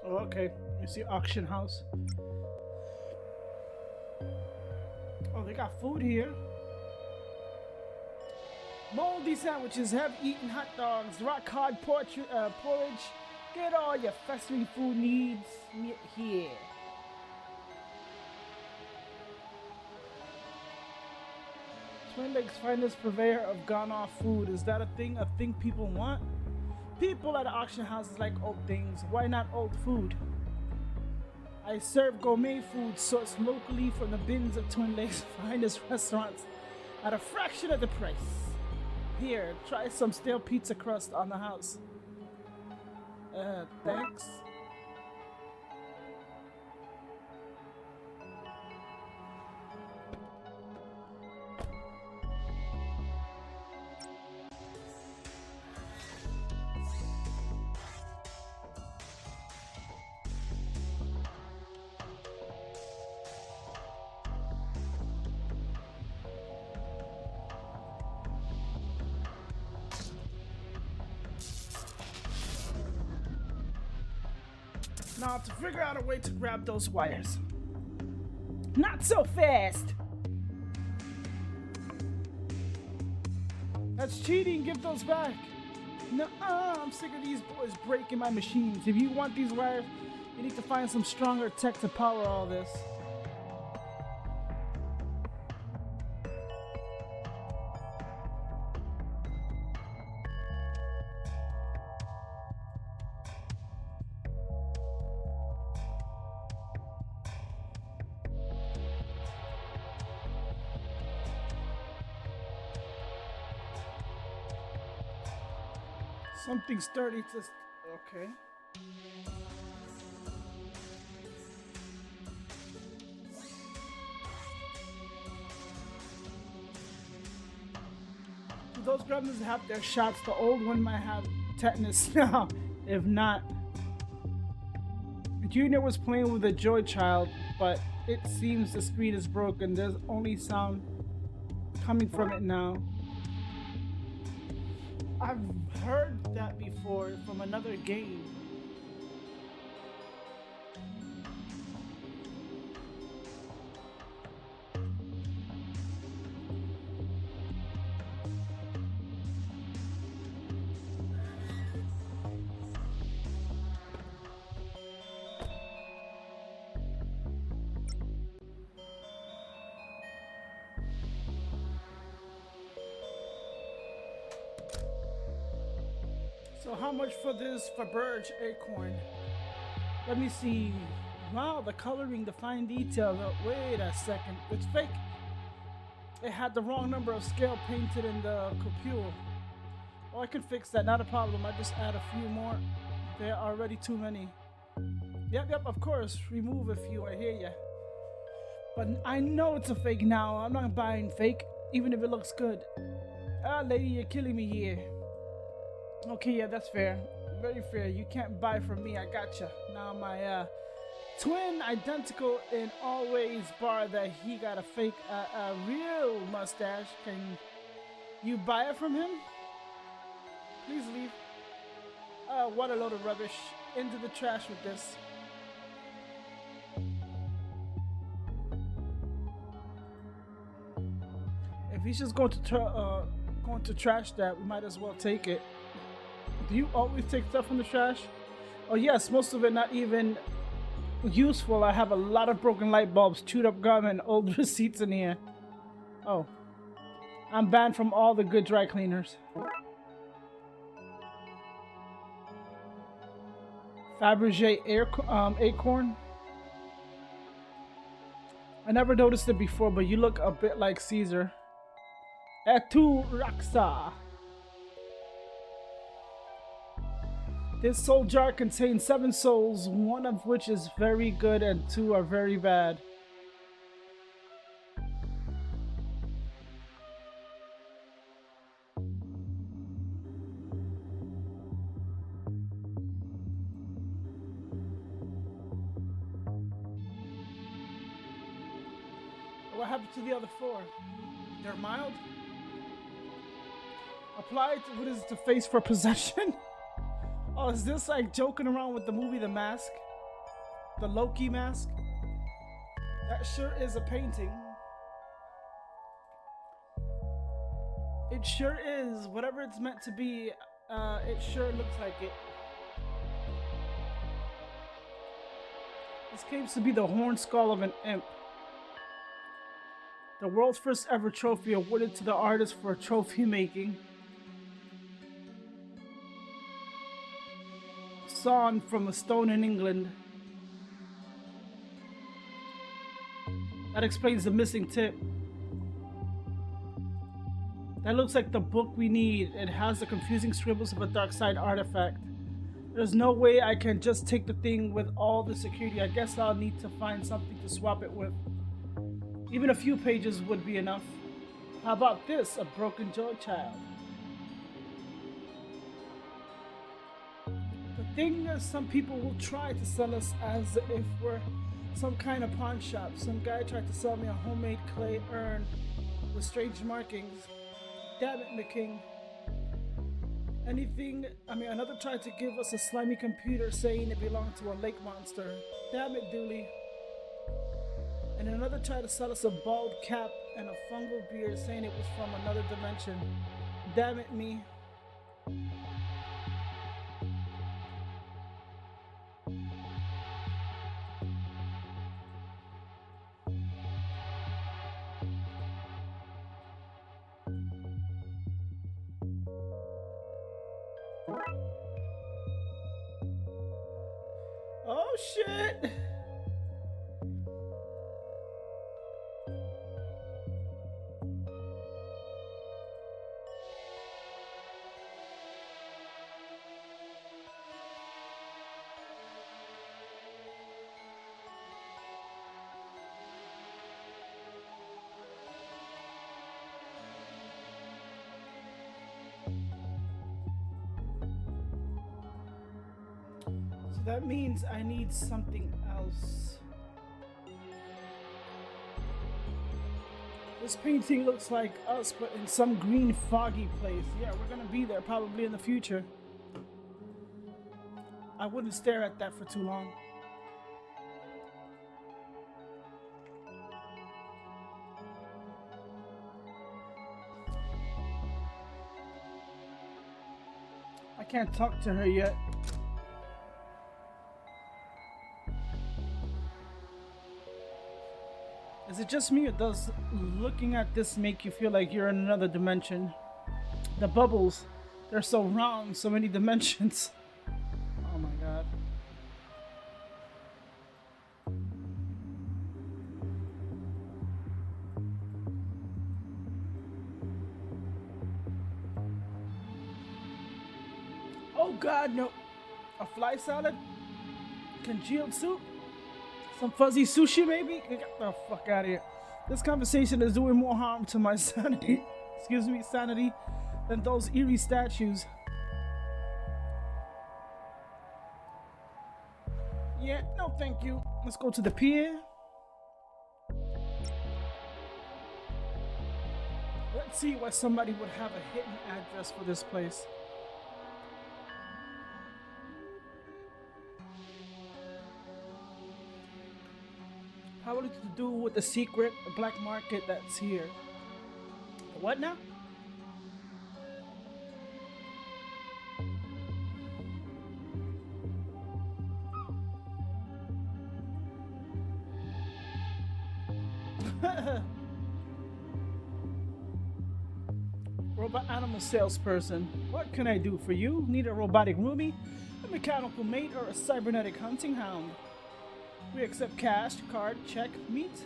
[SPEAKER 1] Oh, okay. You see auction house. Oh, they got food here. Moldy sandwiches, have-eaten hot dogs, rock hard porridge. Get all your festering food needs here. Twin Lakes' finest purveyor of gone-off food. Is that a thing people want? People at auction houses like old things. Why not old food? I serve gourmet food sourced locally from the bins of Twin Lakes' finest restaurants at a fraction of the price. Here, try some stale pizza crust on the house. Thanks. Now to figure out a way to grab those wires. Not so fast! That's cheating, give those back. Nuh-uh, I'm sick of these boys breaking my machines. If you want these wires, you need to find some stronger tech to power all this. Something sturdy to... Okay. Do those gremlins have their shots? The old one might have tetanus now. If not... Junior was playing with a Joy Child, but it seems the screen is broken. There's only sound coming from it now. I've heard that before from another game. So how much for this Faberge acorn? Let me see. Wow, the coloring, the fine detail. Wait a second. It's fake. It had the wrong number of scale painted in the copule. Oh, I can fix that. Not a problem. I just add a few more. There are already too many. Yep, of course. Remove a few. I hear ya. But I know it's a fake now. I'm not buying fake, even if it looks good. Ah, lady, you're killing me here. Okay, yeah, that's fair. Very fair. You can't buy from me. I gotcha. Now my twin identical in all ways, bar that he got a fake, real mustache. Can you buy it from him? Please leave. What a load of rubbish. Into the trash with this. If he's just going to trash that, we might as well take it. Do you always take stuff from the trash? Oh yes, most of it not even useful. I have a lot of broken light bulbs, chewed up gum, and old receipts in here. Oh. I'm banned from all the good dry cleaners. Fabergé acorn. I never noticed it before, but you look a bit like Caesar. Etu Raksa. This soul jar contains 7 souls, one of which is very good and 2 are very bad. What happened to the other 4? They're mild? Applied to, what is it, to face for possession? Oh, is this like joking around with the movie The Mask? The Loki mask? That sure is a painting. It sure is. Whatever it's meant to be, it sure looks like it. This claims to be the horn skull of an imp. The world's first ever trophy awarded to the artist for trophy making. Sawn from a stone in England. That explains the missing tip. That looks like the book we need. It has the confusing scribbles of a Darkside artifact. There's no way I can just take the thing with all the security. I guess I'll need to find something to swap it with. Even a few pages would be enough. How about this? A broken Joy Child. The thing is, some people will try to sell us as if we're some kind of pawn shop. Some guy tried to sell me a homemade clay urn with strange markings. Damn it, McKing. Another tried to give us a slimy computer saying it belonged to a lake monster. Damn it, Dooley. And another tried to sell us a bald cap and a fungal beard saying it was from another dimension. Damn it, me. Oh shit! So that means I need something else. This painting looks like us, but in some green foggy place. Yeah, we're gonna be there probably in the future. I wouldn't stare at that for too long. I can't talk to her yet. Is it just me, or does looking at this make you feel like you're in another dimension? The bubbles, they're so round, so many dimensions. Oh my god. Oh god, no. A fly salad? Congealed soup? Some fuzzy sushi, maybe? Get the fuck out of here. This conversation is doing more harm to my sanity, sanity, than those eerie statues. Yeah, no thank you. Let's go to the pier. Let's see why somebody would have a hidden address for this place. Probably to do with the secret black market that's here. What now? Robot animal salesperson. What can I do for you? Need a robotic roomie, a mechanical mate, or a cybernetic hunting hound? We accept cash, card, check, meat.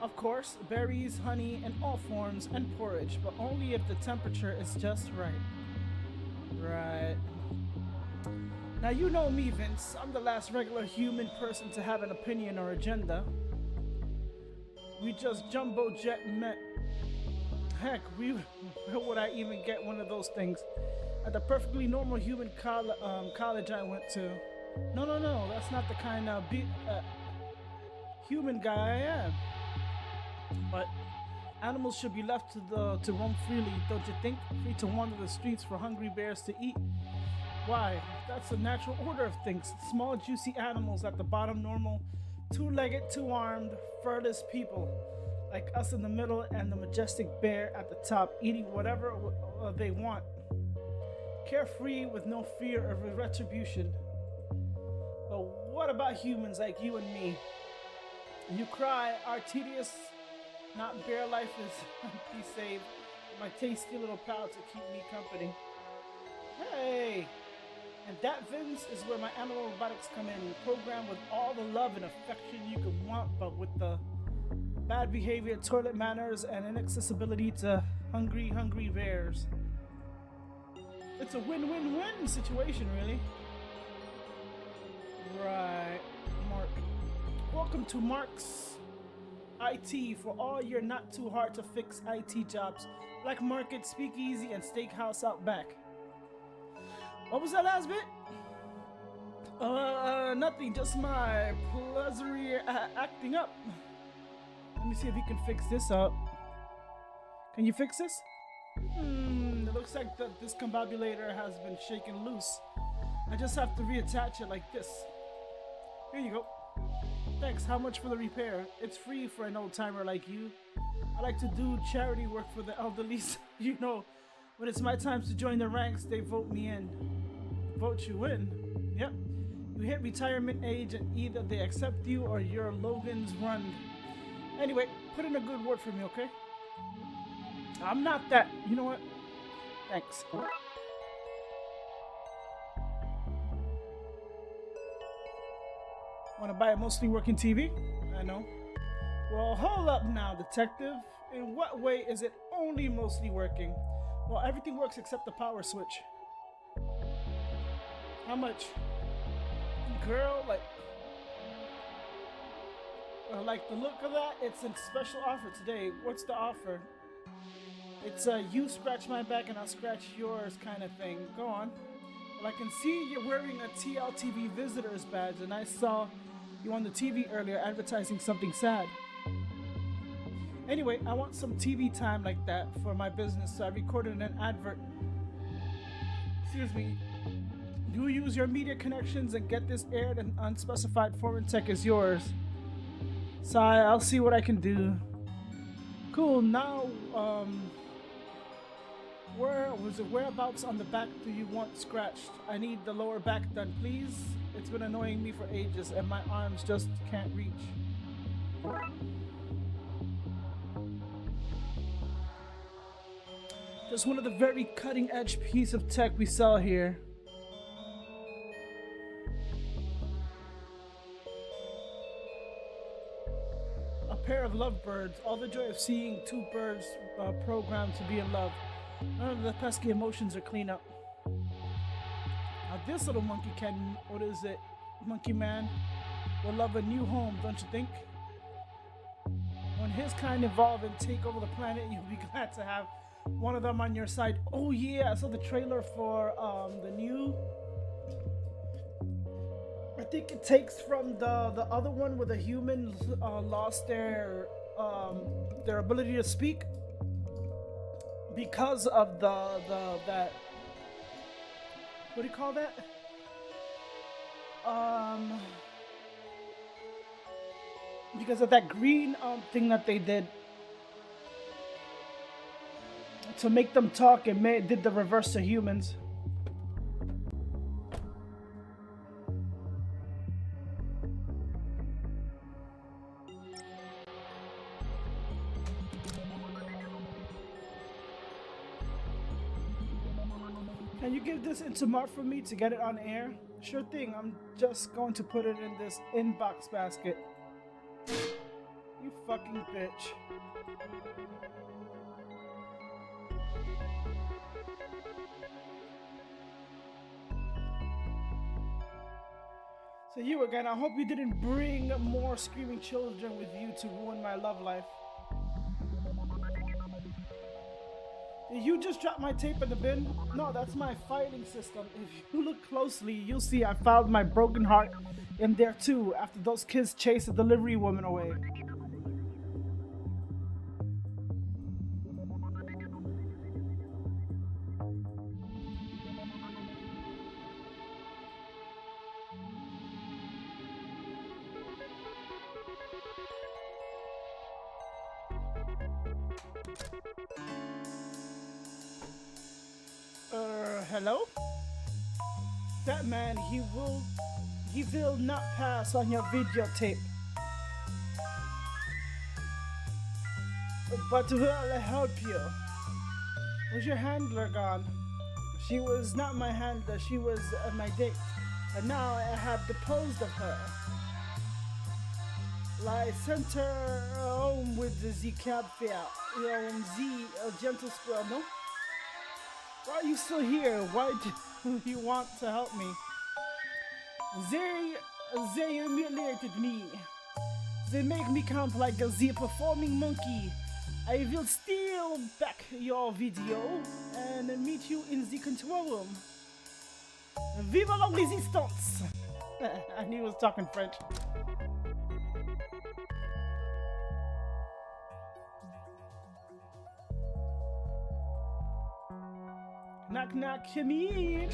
[SPEAKER 1] Of course, berries, honey, in all forms, and porridge, but only if the temperature is just right. Right. Now you know me, Vince. I'm the last regular human person to have an opinion or agenda. We just jumbo jet met. Heck, where would I even get one of those things? At the perfectly normal human college I went to. No, that's not the kind of human guy I am. But animals should be left to roam freely, don't you think? Free to wander the streets for hungry bears to eat. Why? That's the natural order of things. Small, juicy animals at the bottom, normal, two-legged, two-armed, furless people, like us in the middle, and the majestic bear at the top, eating whatever they want. Carefree with no fear of retribution. But what about humans like you and me? You cry, our tedious, not bare life is be saved. My tasty little pal to keep me company. Hey! And that, Vince, is where my animal robotics come in, programmed with all the love and affection you could want, but with the bad behavior, toilet manners, and inaccessibility to hungry bears. It's a win-win-win situation, really. Right, Mark. Welcome to Mark's IT for all your not too hard to fix IT jobs, like market, speakeasy, and steakhouse out back. What was that last bit? Nothing, just my pleasure acting up. Let me see if you can fix this up. Can you fix this? It looks looks like that this combobulator has been shaken loose. I just have to reattach it like this. Here you go. Thanks, how much for the repair? It's free for an old timer like you. I like to do charity work for the elderly. You know, when it's my time to join the ranks, they vote me in. Vote you in? Yep. You hit retirement age and either they accept you or you're Logan's run. Anyway, put in a good word for me, okay? I'm not that. You know what? Thanks. Want to buy a mostly working TV? I know. Well, hold up now, detective. In what way is it only mostly working? Well, everything works except the power switch. How much? Girl, like the look of that, it's a special offer today. What's the offer? It's a you scratch my back and I'll scratch yours kind of thing. Go on. Well, I can see you're wearing a TLTV visitor's badge and I saw you on the TV earlier advertising something sad. Anyway, I want some TV time like that for my business, so I recorded an advert. Excuse me. You use your media connections and get this aired, and unspecified foreign tech is yours. So I'll see what I can do. Cool, now, whereabouts on the back do you want scratched? I need the lower back done, please. It's been annoying me for ages and my arms just can't reach. Just one of the very cutting edge piece of tech we sell here. A pair of lovebirds, all the joy of seeing two birds programmed to be in love. None of the pesky emotions are clean up. Now this little monkey monkey man, will love a new home, don't you think? When his kind evolve and take over the planet, you'll be glad to have one of them on your side. Oh yeah, I saw the trailer for the new. I think it takes from the other one where the humans lost their ability to speak because of that. What do you call that? Because of that green thing that they did to make them talk, and did the reverse to humans. Can you give this into Mark for me to get it on air? Sure thing, I'm just going to put it in this inbox basket. You fucking bitch. So you again, I hope you didn't bring more screaming children with you to ruin my love life. Did you just drop my tape in the bin? No, that's my filing system. If you look closely, you'll see I filed my broken heart in there too after those kids chased the delivery woman away. Hello? That man, he will not pass on your videotape. But will I help you? Was your handler gone? She was not my handler, she was my date. And now I have disposed of her. I sent her home with the Z cab fare. A gentle squirrel, no? Why are you still here? Why do you want to help me? They humiliated me. They make me count like a Z performing monkey. I will steal back your video and meet you in the control room. Vive la résistance! I knew he was talking French. Knock knock, come in.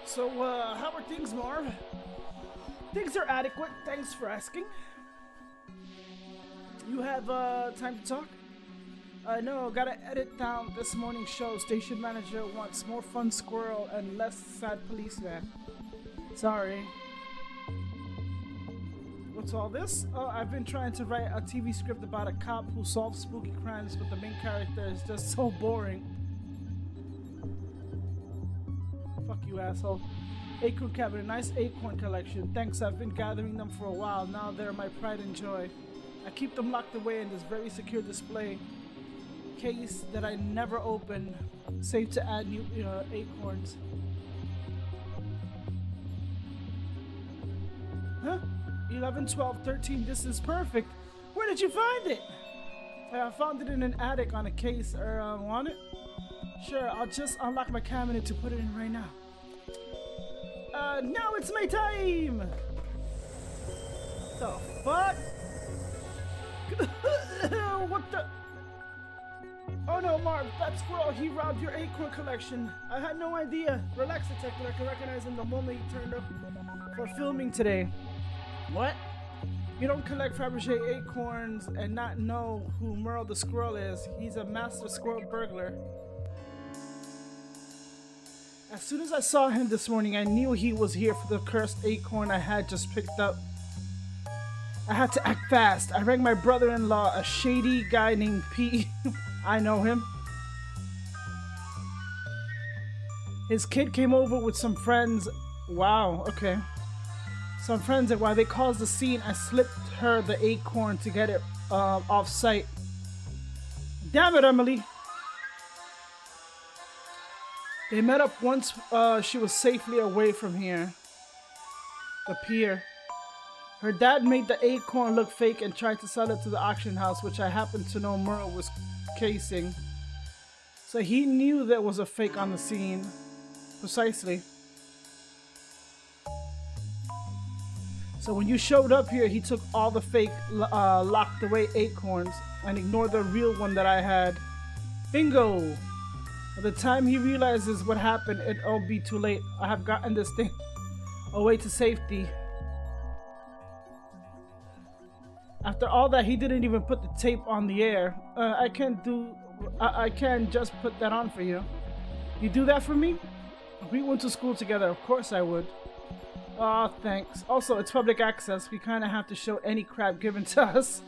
[SPEAKER 1] So, how are things, Marv? Things are adequate, thanks for asking. You have, time to talk? No, gotta edit down this morning's show. Station manager wants more fun squirrel and less sad policeman. Sorry. What's all this? Oh, I've been trying to write a TV script about a cop who solves spooky crimes, but the main character is just so boring. Fuck you, asshole. Acorn cabinet, nice acorn collection. Thanks, I've been gathering them for a while. Now they're my pride and joy. I keep them locked away in this very secure display case that I never open. Safe to add new acorns. Huh? 11, 12, 13, this is perfect. Where did you find it? I found it in an attic on a case. Want it? Sure, I'll just unlock my cabinet to put it in right now. Now it's my time! The fuck? What the? Oh no, Marv, that squirrel, he robbed your acorn collection. I had no idea. Relax, detective, I can recognize him the moment he turned up for filming today. What? You don't collect Fabergé acorns and not know who Merle the squirrel is. He's a master squirrel burglar. As soon as I saw him this morning, I knew he was here for the cursed acorn I had just picked up. I had to act fast. I rang my brother-in-law, a shady guy named Pete. I know him. His kid came over with some friends. Wow, okay. Some friends, and while they caused the scene, I slipped her the acorn to get it off site. Damn it, Emily. They met up once she was safely away from here. The pier. Her dad made the acorn look fake and tried to sell it to the auction house, which I happened to know Merle was casing. So he knew there was a fake on the scene. Precisely. So when you showed up here, he took all the fake locked away acorns and ignored the real one that I had. Bingo! By the time he realizes what happened, it'll be too late. I have gotten this thing away to safety. After all that, he didn't even put the tape on the air. I can't just put that on for you. You do that for me? We went to school together. Of course I would. Aw, thanks. Also, it's public access. We kind of have to show any crap given to us.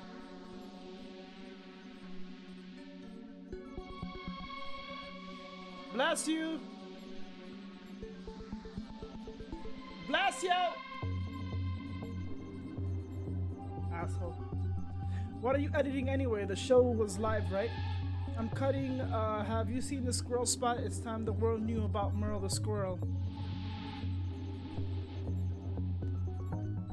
[SPEAKER 1] Bless you! Bless you! Asshole. What are you editing anyway? The show was live, right? I'm cutting, have you seen the squirrel spot? It's time the world knew about Merle the squirrel.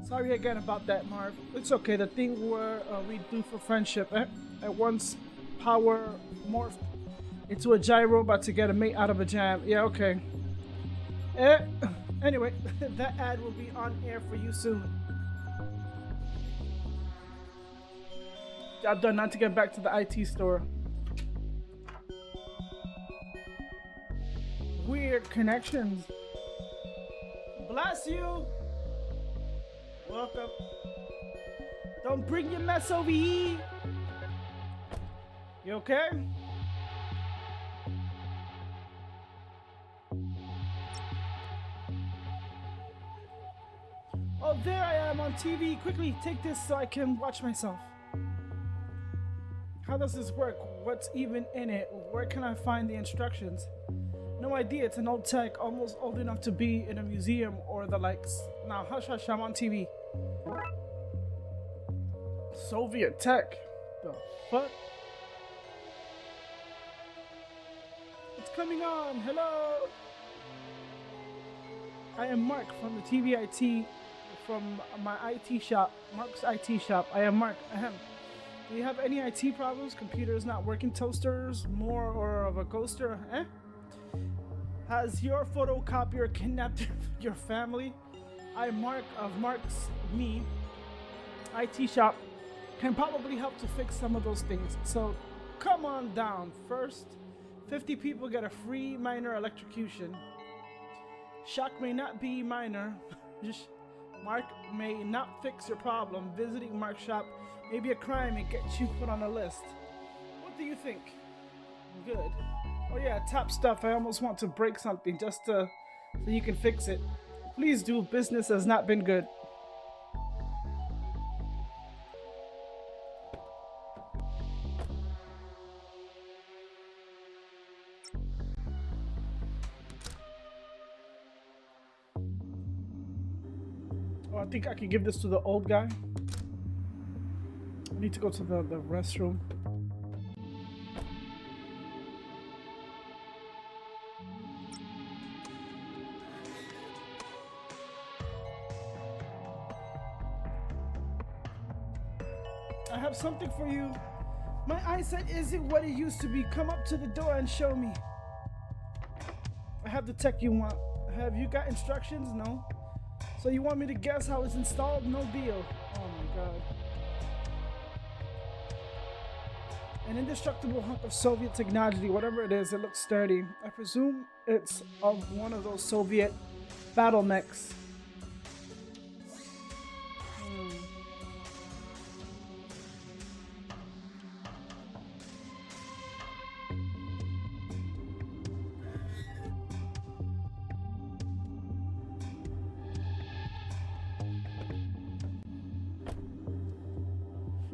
[SPEAKER 1] Sorry again about that, Marv. It's okay, the thing where we do for friendship, eh? At once, power morphed into a giant robot to get a mate out of a jam. Yeah, okay. Anyway, that ad will be on air for you soon. Job done, not to get back to the IT store. Weird connections. Bless you! Welcome. Don't bring your mess over here. You okay? Oh, there I am on TV. Quickly, take this so I can watch myself. How does this work? What's even in it? Where can I find the instructions? No idea. It's an old tech, almost old enough to be in a museum or the likes. Now, hush, hush, I'm on TV. Soviet tech. The fuck? It's coming on. Hello. I am Mark from the TV IT, from my IT shop, Mark's IT shop. I am Mark. Ahem. Do you have any IT problems? Computers not working, toasters, more or of a ghoster? Eh? Has your photocopier kidnapped your family? I am Mark of Mark's Me IT shop. Can probably help to fix some of those things. So Come on down. First, 50 people get a free minor electrocution. Shock may not be minor. Just Mark may not fix your problem. Visiting Mark's shop may be a crime and get you put on a list. What do you think? Good. Oh yeah, top stuff. I almost want to break something just so you can fix it. Please do. Business has not been good. Oh, I think I can give this to the old guy. I need to go to the restroom. I have something for you. My eyesight isn't what it used to be. Come up to the door and show me. I have the tech you want. Have you got instructions? No. So you want me to guess how it's installed? No deal. Oh my god. An indestructible hunk of Soviet technology, whatever it is, it looks sturdy. I presume it's of one of those Soviet battle mechs.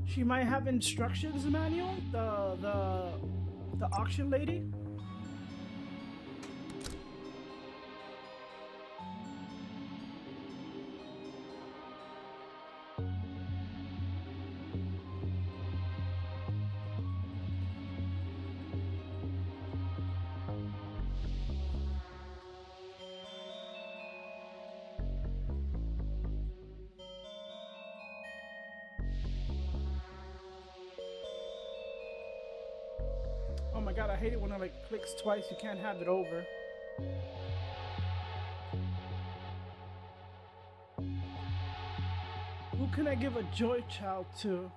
[SPEAKER 1] She might have instructions manual, the auction lady. Oh my god, I hate it when it like clicks twice, you can't have it over. Who can I give a joy child to?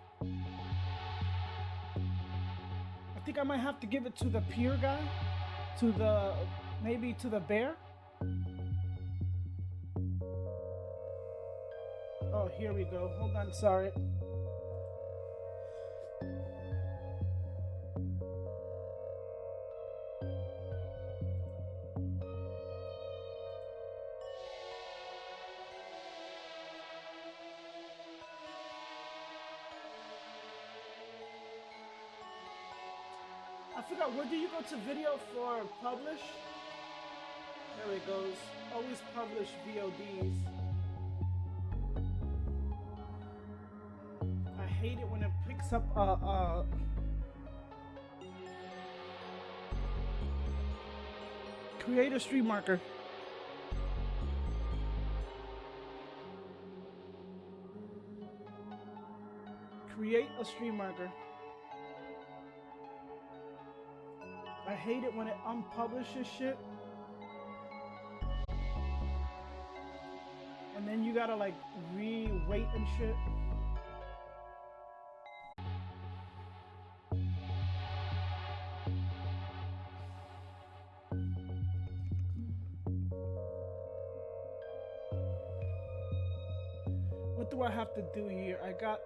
[SPEAKER 1] I think I might have to give it to the pier guy. Maybe to the bear? Oh, here we go. Hold on, sorry. I forgot, where do you go to video for publish? There it goes. Always publish VODs. I hate it when it picks up create a stream marker. Create a stream marker. I hate it when it unpublishes shit. And then you gotta like re-wait and shit. What do I have to do here? I got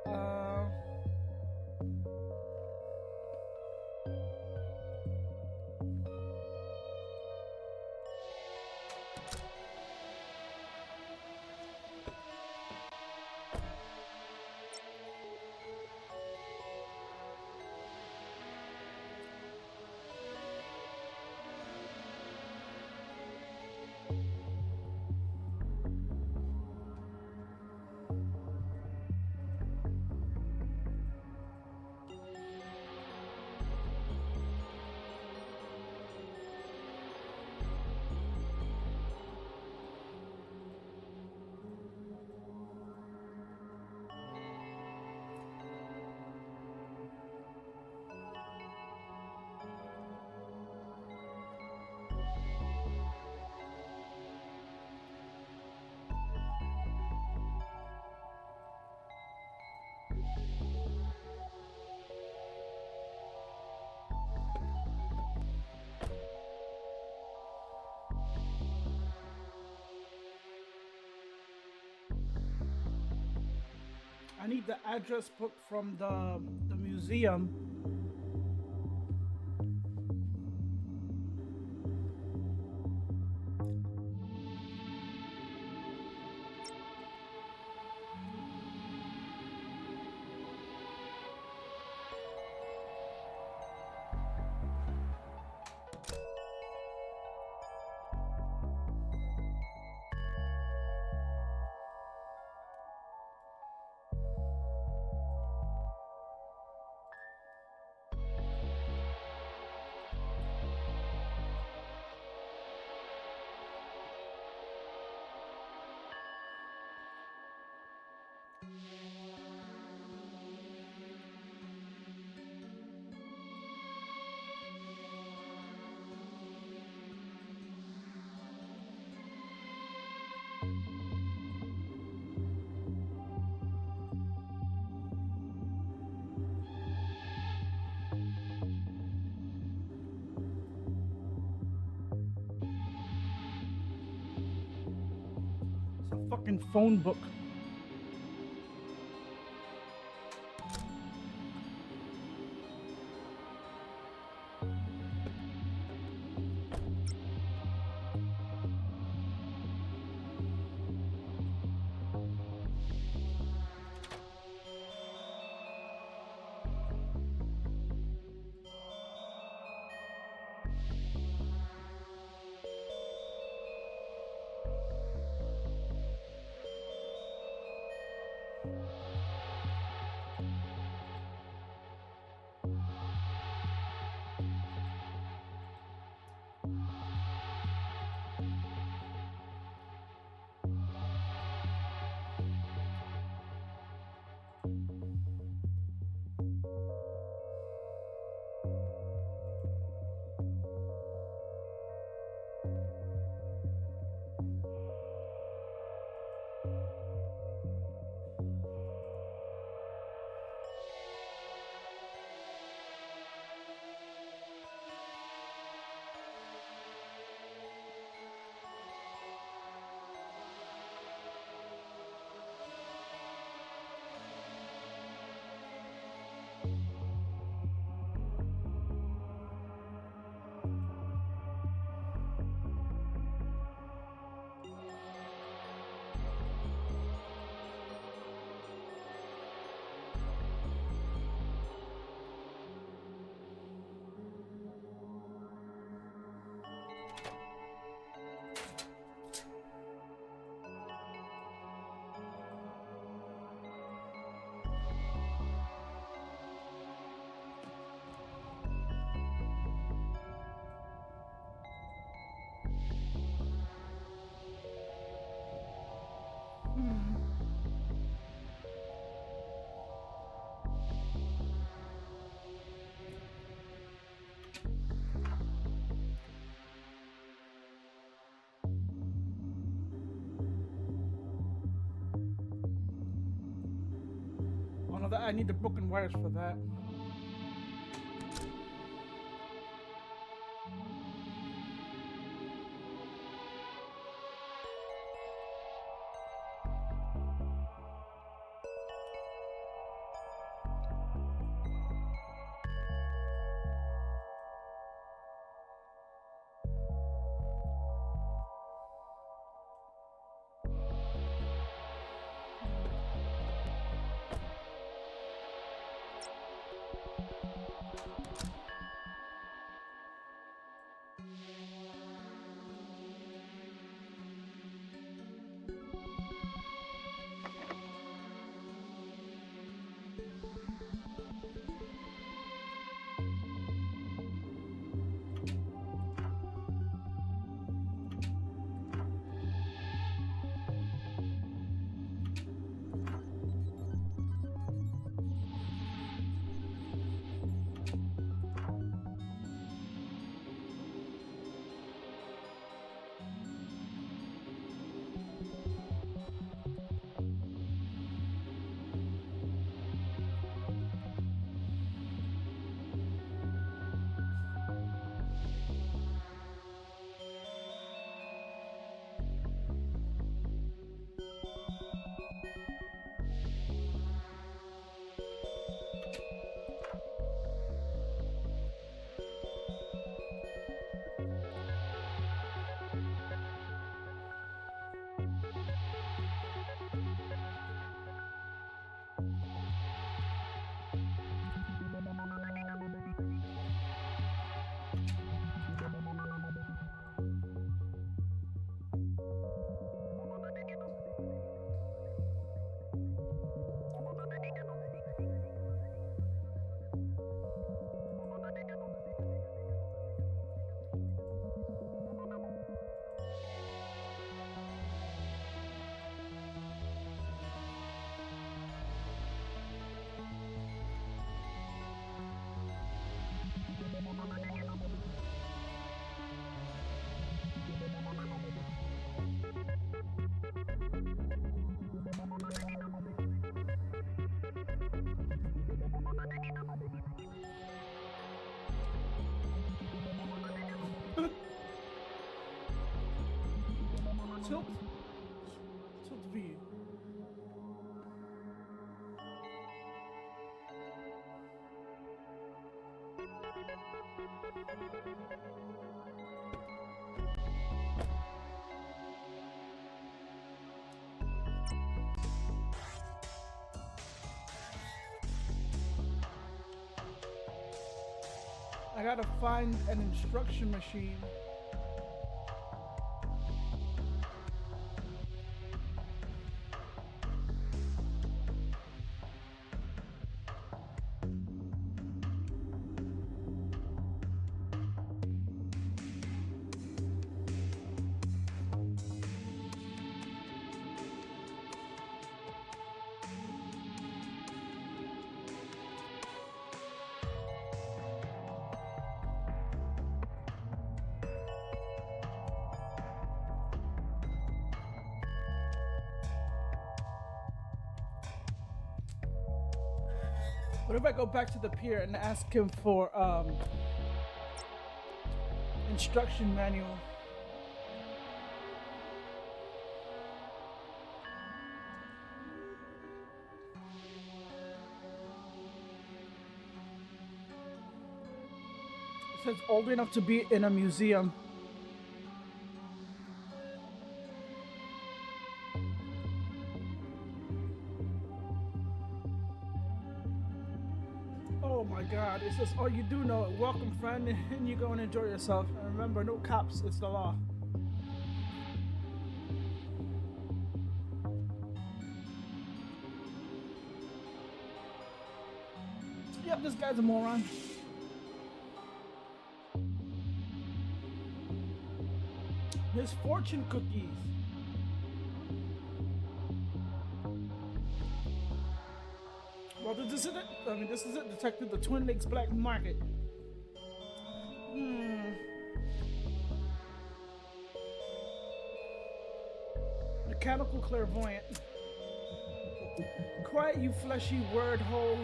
[SPEAKER 1] I need the address book from the museum. It's a fucking phone book. Oh no, I need the broken wires for that. Tilt. Tilt V. I gotta find an instruction machine. What if I go back to the pier and ask him for instruction manual? It says old enough to be in a museum. Oh my god, it says, oh, you do know it. Welcome, friend, and you go and enjoy yourself. And remember, no cops, it's the law. Yep, this guy's a moron. His fortune cookies. Well, this is it. I mean, this is it, Detective. The Twin Lakes Black Market. Mechanical clairvoyant. Quiet, you fleshy word hole.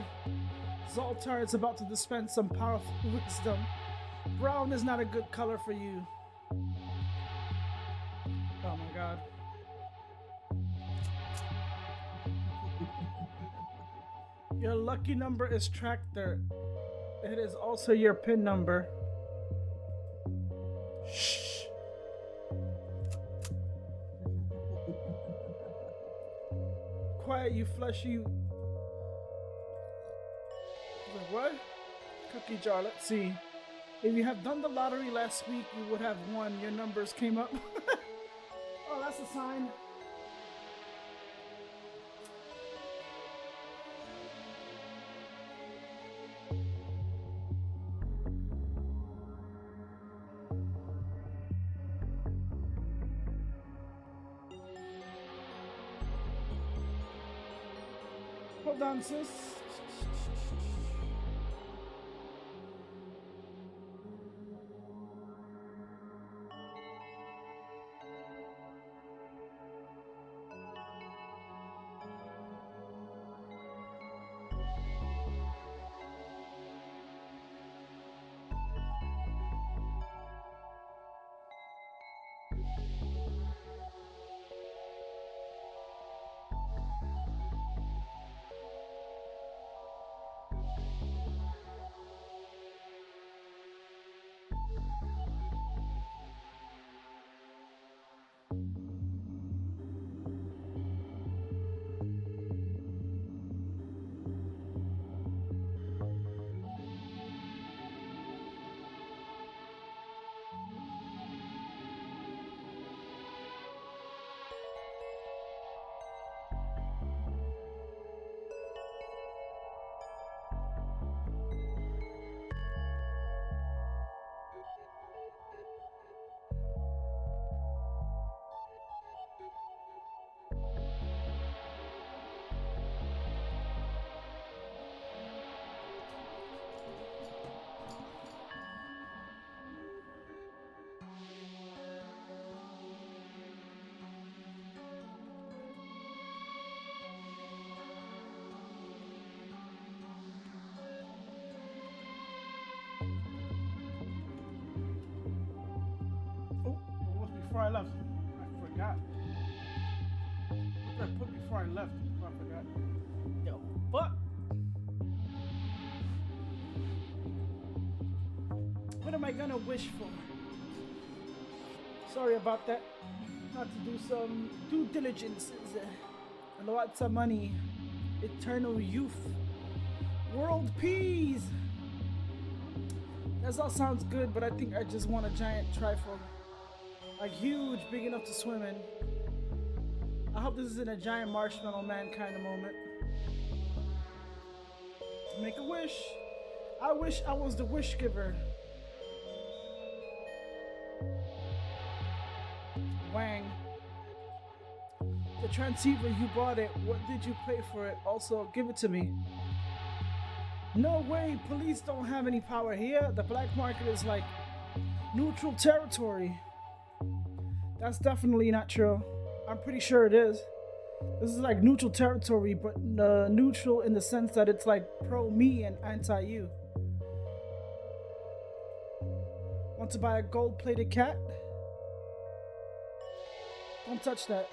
[SPEAKER 1] Zoltar is about to dispense some powerful wisdom. Brown is not a good color for you. Oh my god. Your lucky number is Tractor. It is also your PIN number. Shh. Quiet, you fleshy. Wait, what? Cookie jar, let's see. If you have done the lottery last week, you would have won. Your numbers came up. Oh, that's a sign. Hold on, sis. Before I left, I forgot. I put before I left. Before I forgot. Yo, fuck. What am I gonna wish for? Sorry about that. Have to do some due diligence. Lots of money. Eternal youth. World peace. That all sounds good, but I think I just want a giant trifle. Like huge, big enough to swim in. I hope this isn't a giant marshmallow man kind of moment. Make a wish. I wish I was the wish giver. Wang. The transceiver, you bought it. What did you pay for it? Also, give it to me. No way, police don't have any power here. The black market is like neutral territory. That's definitely not true. I'm pretty sure it is. This is like neutral territory, but neutral in the sense that it's like pro me and anti you. Want to buy a gold-plated cat? Don't touch that.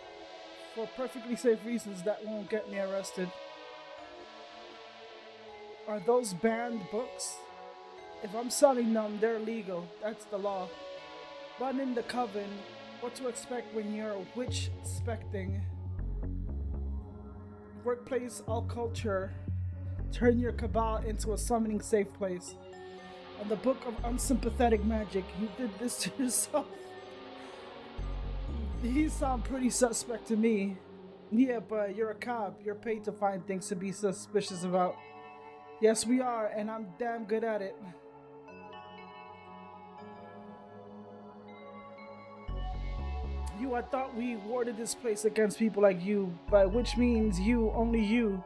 [SPEAKER 1] For perfectly safe reasons, that won't get me arrested. Are those banned books? If I'm selling them, they're legal. That's the law. But in the coven, what to expect when you're witch-specting? Workplace, all culture. Turn your cabal into a summoning safe place. And the book of unsympathetic magic. You did this to yourself. These sound pretty suspect to me. Yeah, but you're a cop. You're paid to find things to be suspicious about. Yes, we are, and I'm damn good at it. I thought we warded this place against people like you, by which means you, only you.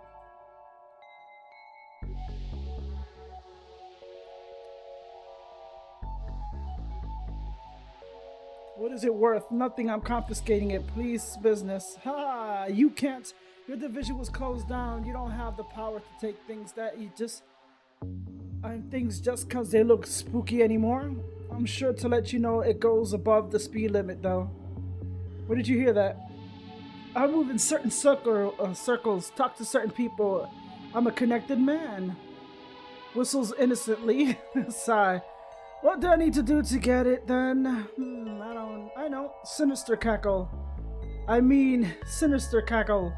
[SPEAKER 1] What is it worth? Nothing, I'm confiscating it. Please, business. Ha! You can't. Your division was closed down. You don't have the power to take things that you just... things just because they look spooky anymore. I'm sure to let you know it goes above the speed limit, though. Where did you hear that? I move in certain circles, talk to certain people. I'm a connected man. Whistles innocently. Sigh. What do I need to do to get it then? I know. Sinister cackle. Sinister cackle.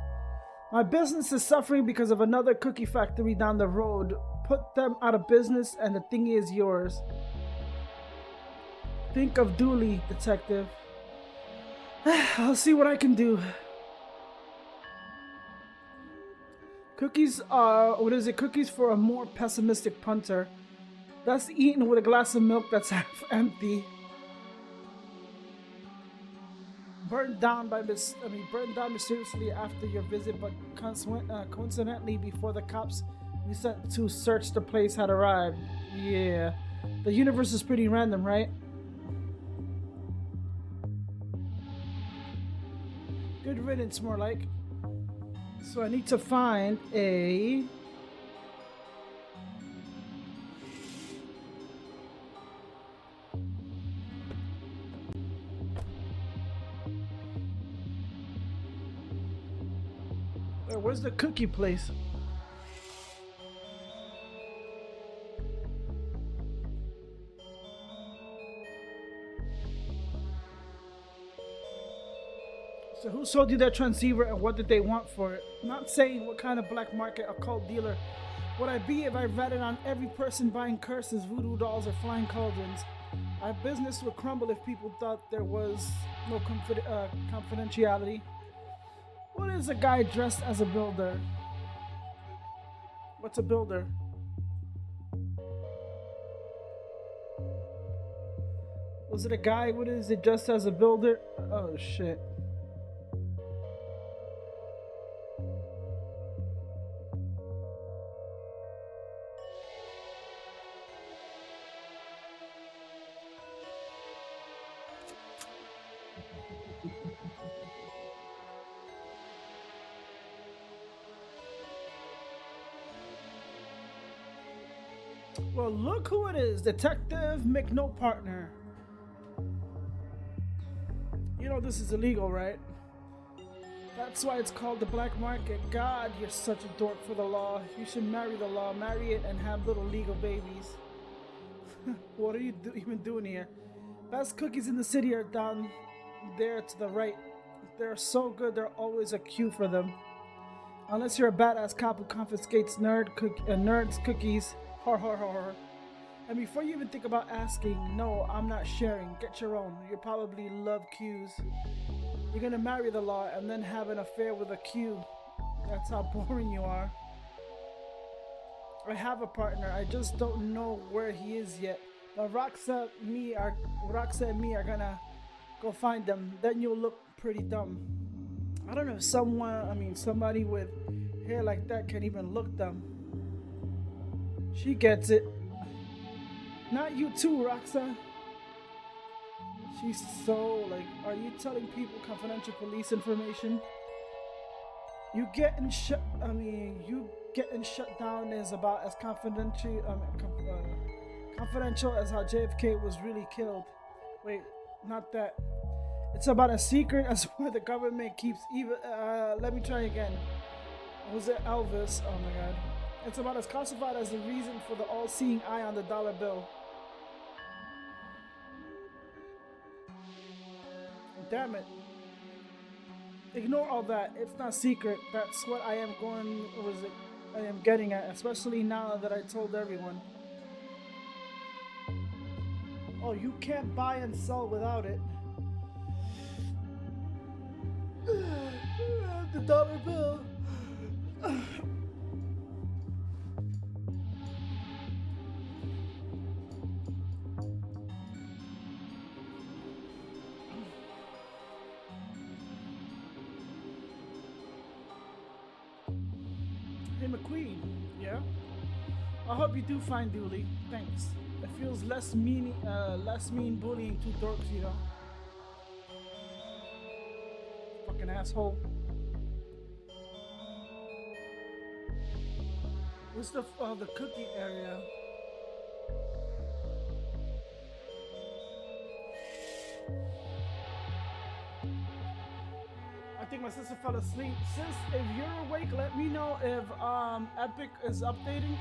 [SPEAKER 1] My business is suffering because of another cookie factory down the road. Put them out of business and the thing is yours. Think of Dooley, detective. I'll see what I can do. Cookies are, cookies for a more pessimistic punter. That's eaten with a glass of milk that's half empty. Burned down mysteriously after your visit, but coincidentally before the cops we sent to search the place had arrived. Yeah. The universe is pretty random, right? Good riddance, more like. So I need to find a... Where's the cookie place? So who sold you that transceiver and what did they want for it? Not saying what kind of black market occult dealer would I be if I read it on every person buying curses, voodoo dolls, or flying cauldrons. Our business would crumble if people thought there was no confidentiality. What is a guy dressed as a builder? What's a builder? Was it a guy? What is it dressed as a builder? Oh shit. Well, look who it is. Detective McNoPartner. know this is illegal, right? That's why it's called the black market. God, you're such a dork for the law. You should marry the law, marry it, and have little legal babies. What are you even doing here? Best cookies in the city are down there to the right. They're so good, there's always a queue for them. Unless you're a badass cop who confiscates nerds' cookies. Har har har har. And before you even think about asking, no, I'm not sharing. Get your own. You probably love queues. You're gonna marry the law and then have an affair with a queue. That's how boring you are. I have a partner. I just don't know where he is yet. But Roxa and me are gonna go find them. Then you'll look pretty dumb. I don't know if somebody with hair like that can even look dumb. She gets it. Not you too, Roxa. She's so are you telling people confidential police information? You getting shut down is about as confidential as how JFK was really killed. Wait, not that. It's about as secret as where the government keeps even. Let me try again. Was it Elvis? Oh my god. It's about as classified as the reason for the all-seeing eye on the dollar bill. Damn it. Ignore all that. It's not secret. That's what I am getting at, especially now that I told everyone. Oh, you can't buy and sell without it. The dollar bill. Hey, McQueen. Yeah? I hope you do find Dooley. Thanks. It feels less mean bullying two dorks, you know? Fucking asshole. What's the cookie area? I think my sister fell asleep. Sis, if you're awake, let me know if Epic is updating.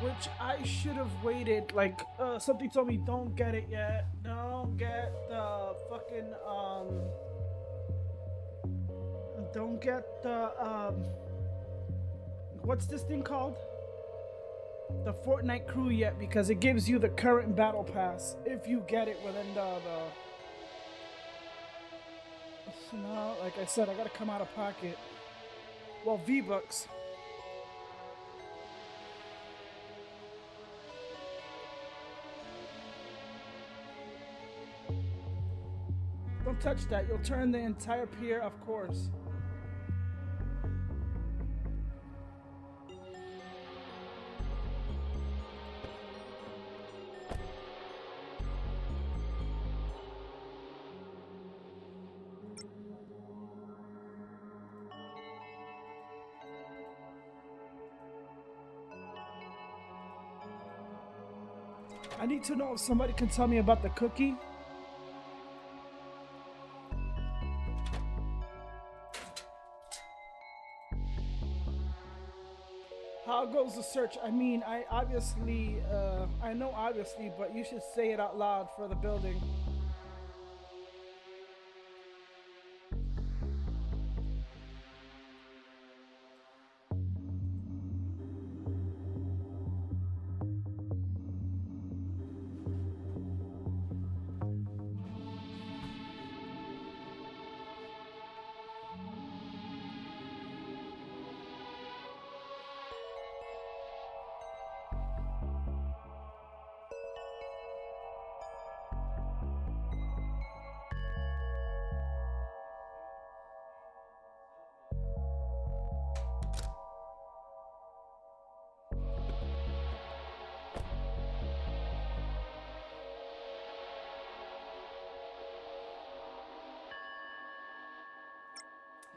[SPEAKER 1] Which I should have waited. Something told me don't get it yet. Don't get the fucking Don't get the what's this thing called? The Fortnite crew yet, because it gives you the current battle pass if you get it within the so now, like I said, I gotta come out of pocket. Well, V-Bucks. Don't touch that, you'll turn the entire pier, of course. I need to know if somebody can tell me about the cookie. How goes the search? I mean, I know obviously, but you should say it out loud for the building.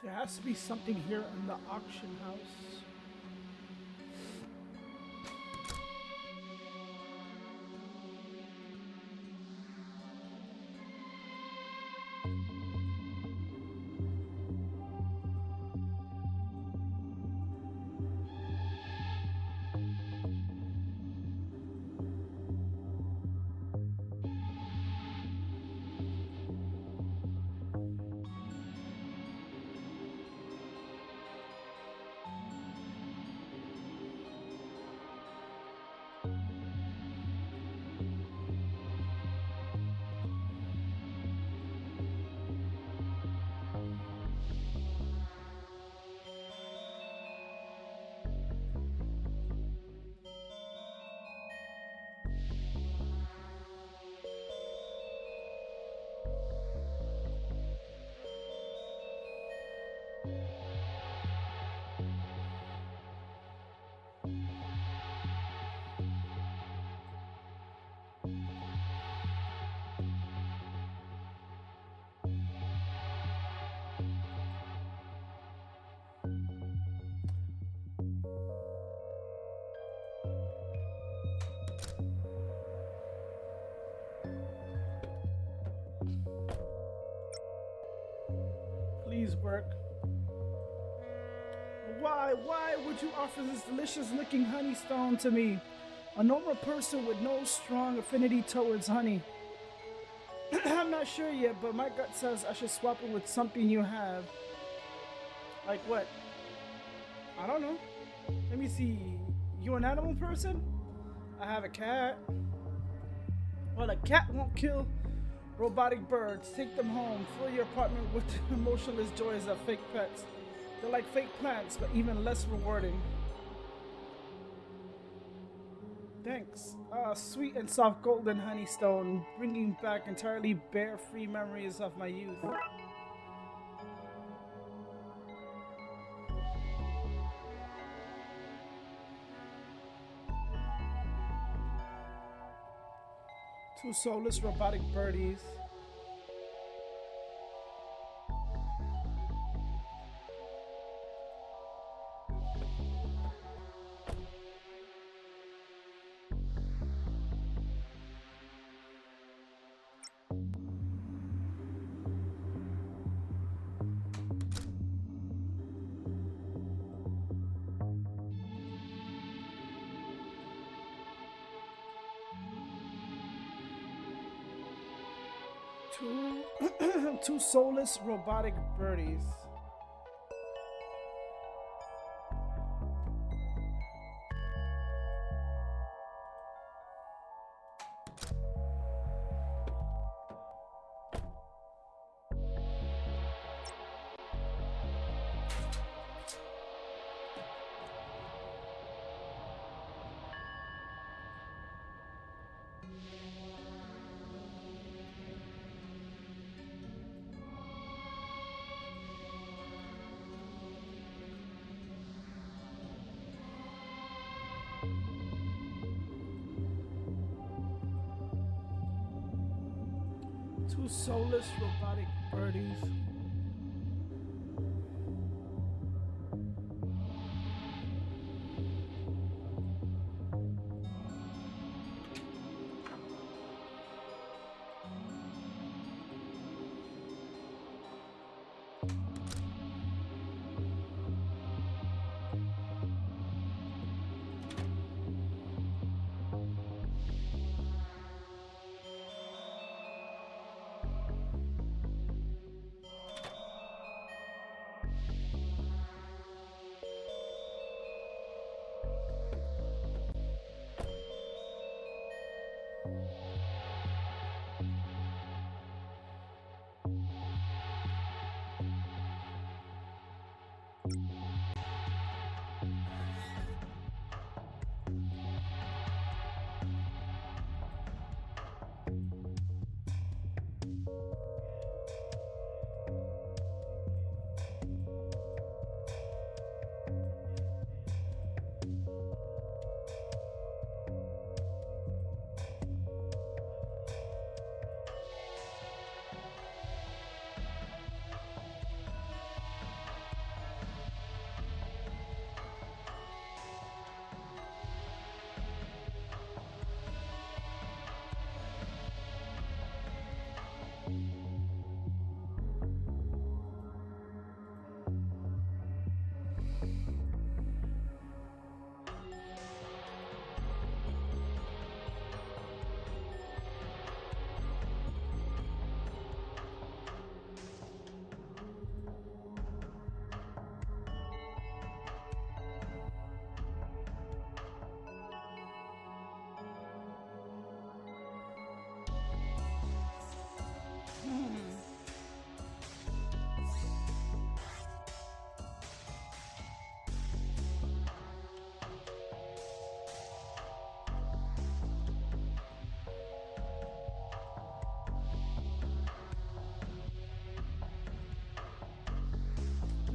[SPEAKER 1] There has to be something here in the auction house. please work. Why would you offer this delicious looking honey stone to me? A normal person with no strong affinity towards honey. I'm not sure yet, but my gut says I should swap it with something you have. Like what? I don't know. Let me see. You an animal person? I have a cat. Well, a cat won't kill robotic birds. Take them home. Fill your apartment with the emotionless joys of fake pets. They're like fake plants, but even less rewarding. Thanks. Sweet and soft golden honeystone, bringing back entirely bear-free memories of my youth. Two soulless robotic birdies. Two soulless robotic birdies. Two soulless robotic birdies.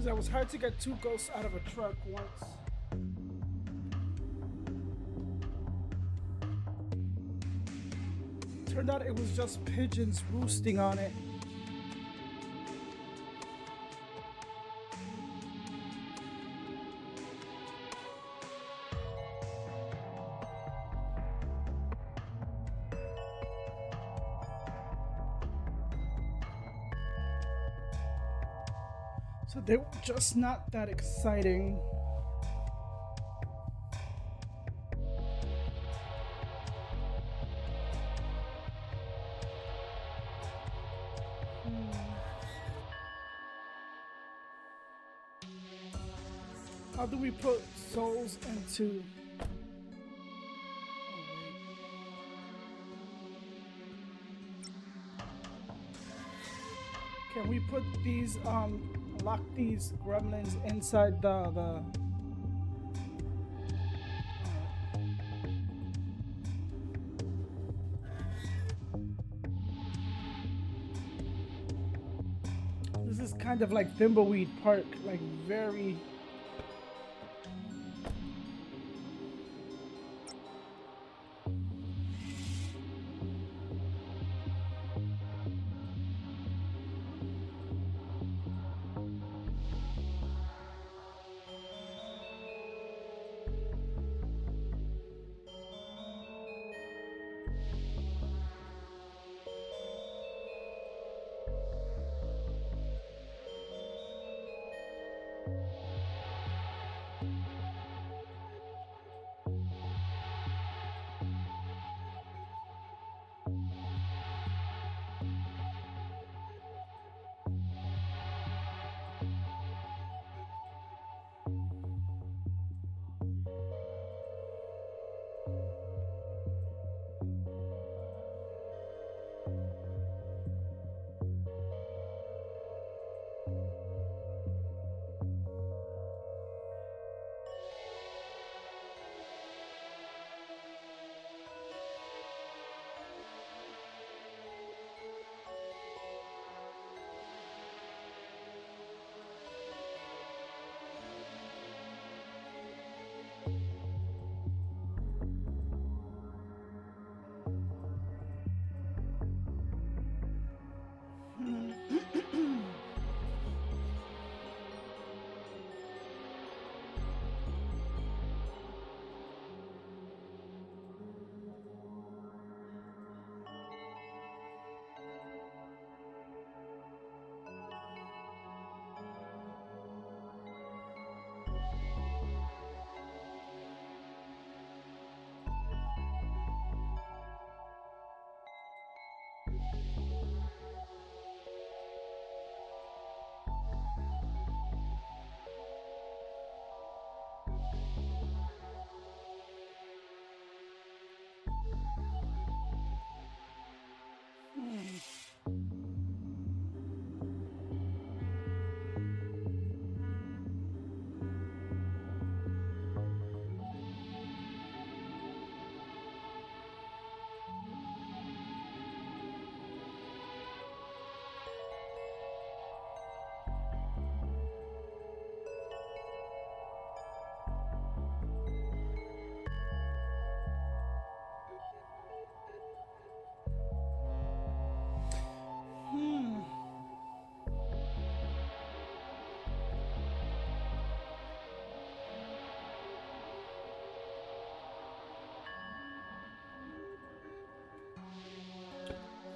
[SPEAKER 1] It was hard to get two ghosts out of a truck once. Turned out it was just pigeons roosting on it. So they're just not that exciting. How do we put souls into... Can we put these, lock these gremlins inside the... This is kind of like Thimbleweed Park, like very...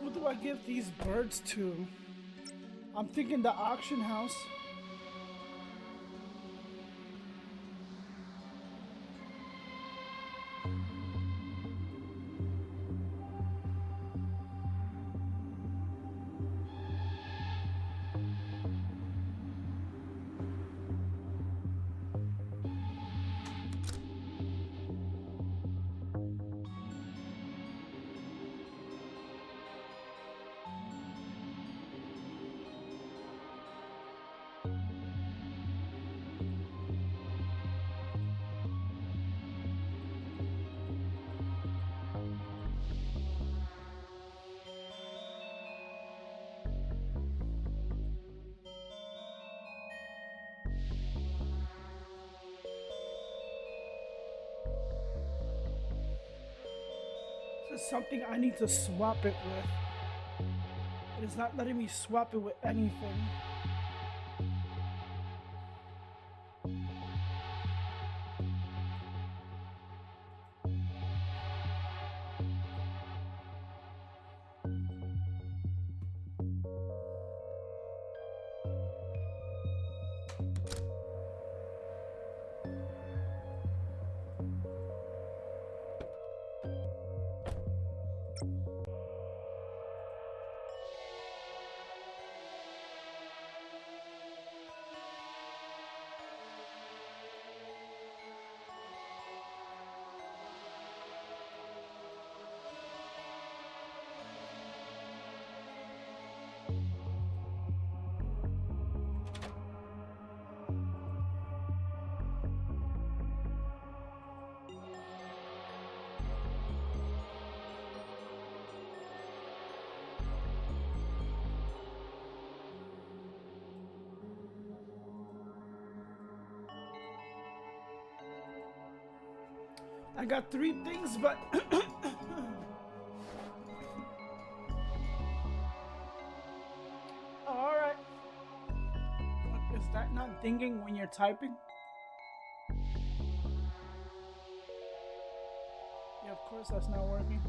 [SPEAKER 1] Who do I give these birds to? I'm thinking the auction house. This is something I need to swap it with. It is not letting me swap it with anything. I got 3 things, but all right. Is that not dinging when you're typing? Yeah, of course that's not working.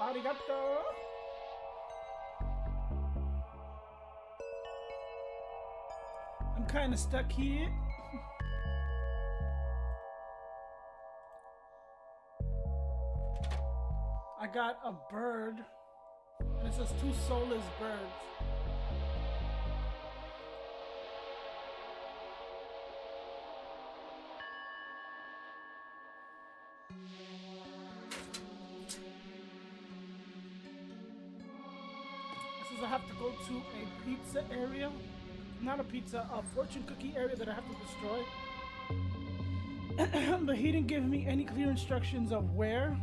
[SPEAKER 1] Arigato. I'm kind of stuck here. I got a bird, and it says 2 soulless birds. It says I have to go to a pizza area. Not a pizza, a fortune cookie area that I have to destroy. But he didn't give me any clear instructions of where.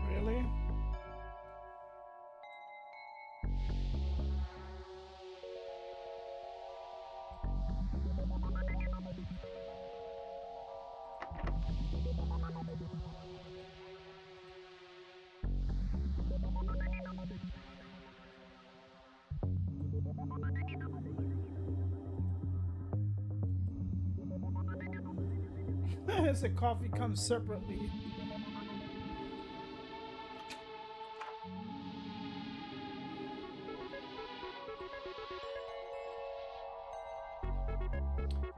[SPEAKER 1] Really? It said coffee comes separately.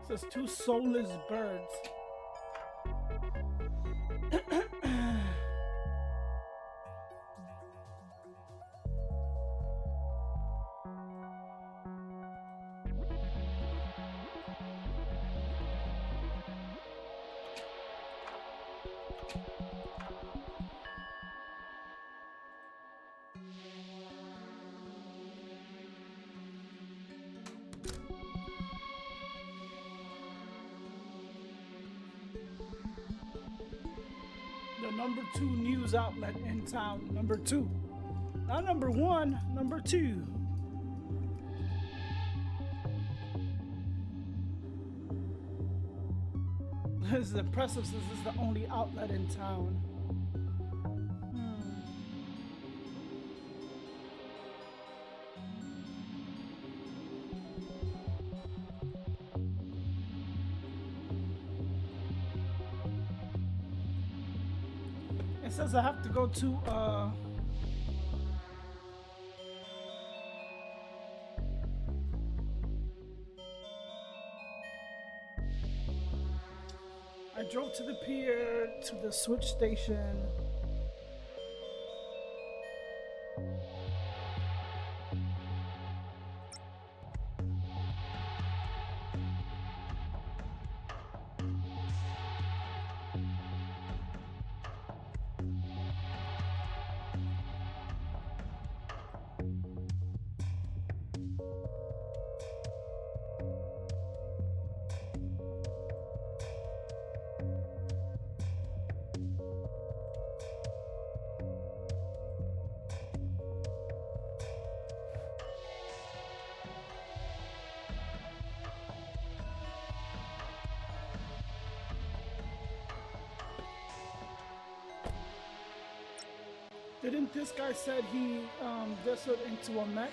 [SPEAKER 1] It says two soulless birds. The number 2 news outlet in town. Number 2. Not number 1, number 2. This is impressive since this is the only outlet in town. It says I have to go to I drove to the pier, to the switch station. Didn't this guy said he descended into a mech?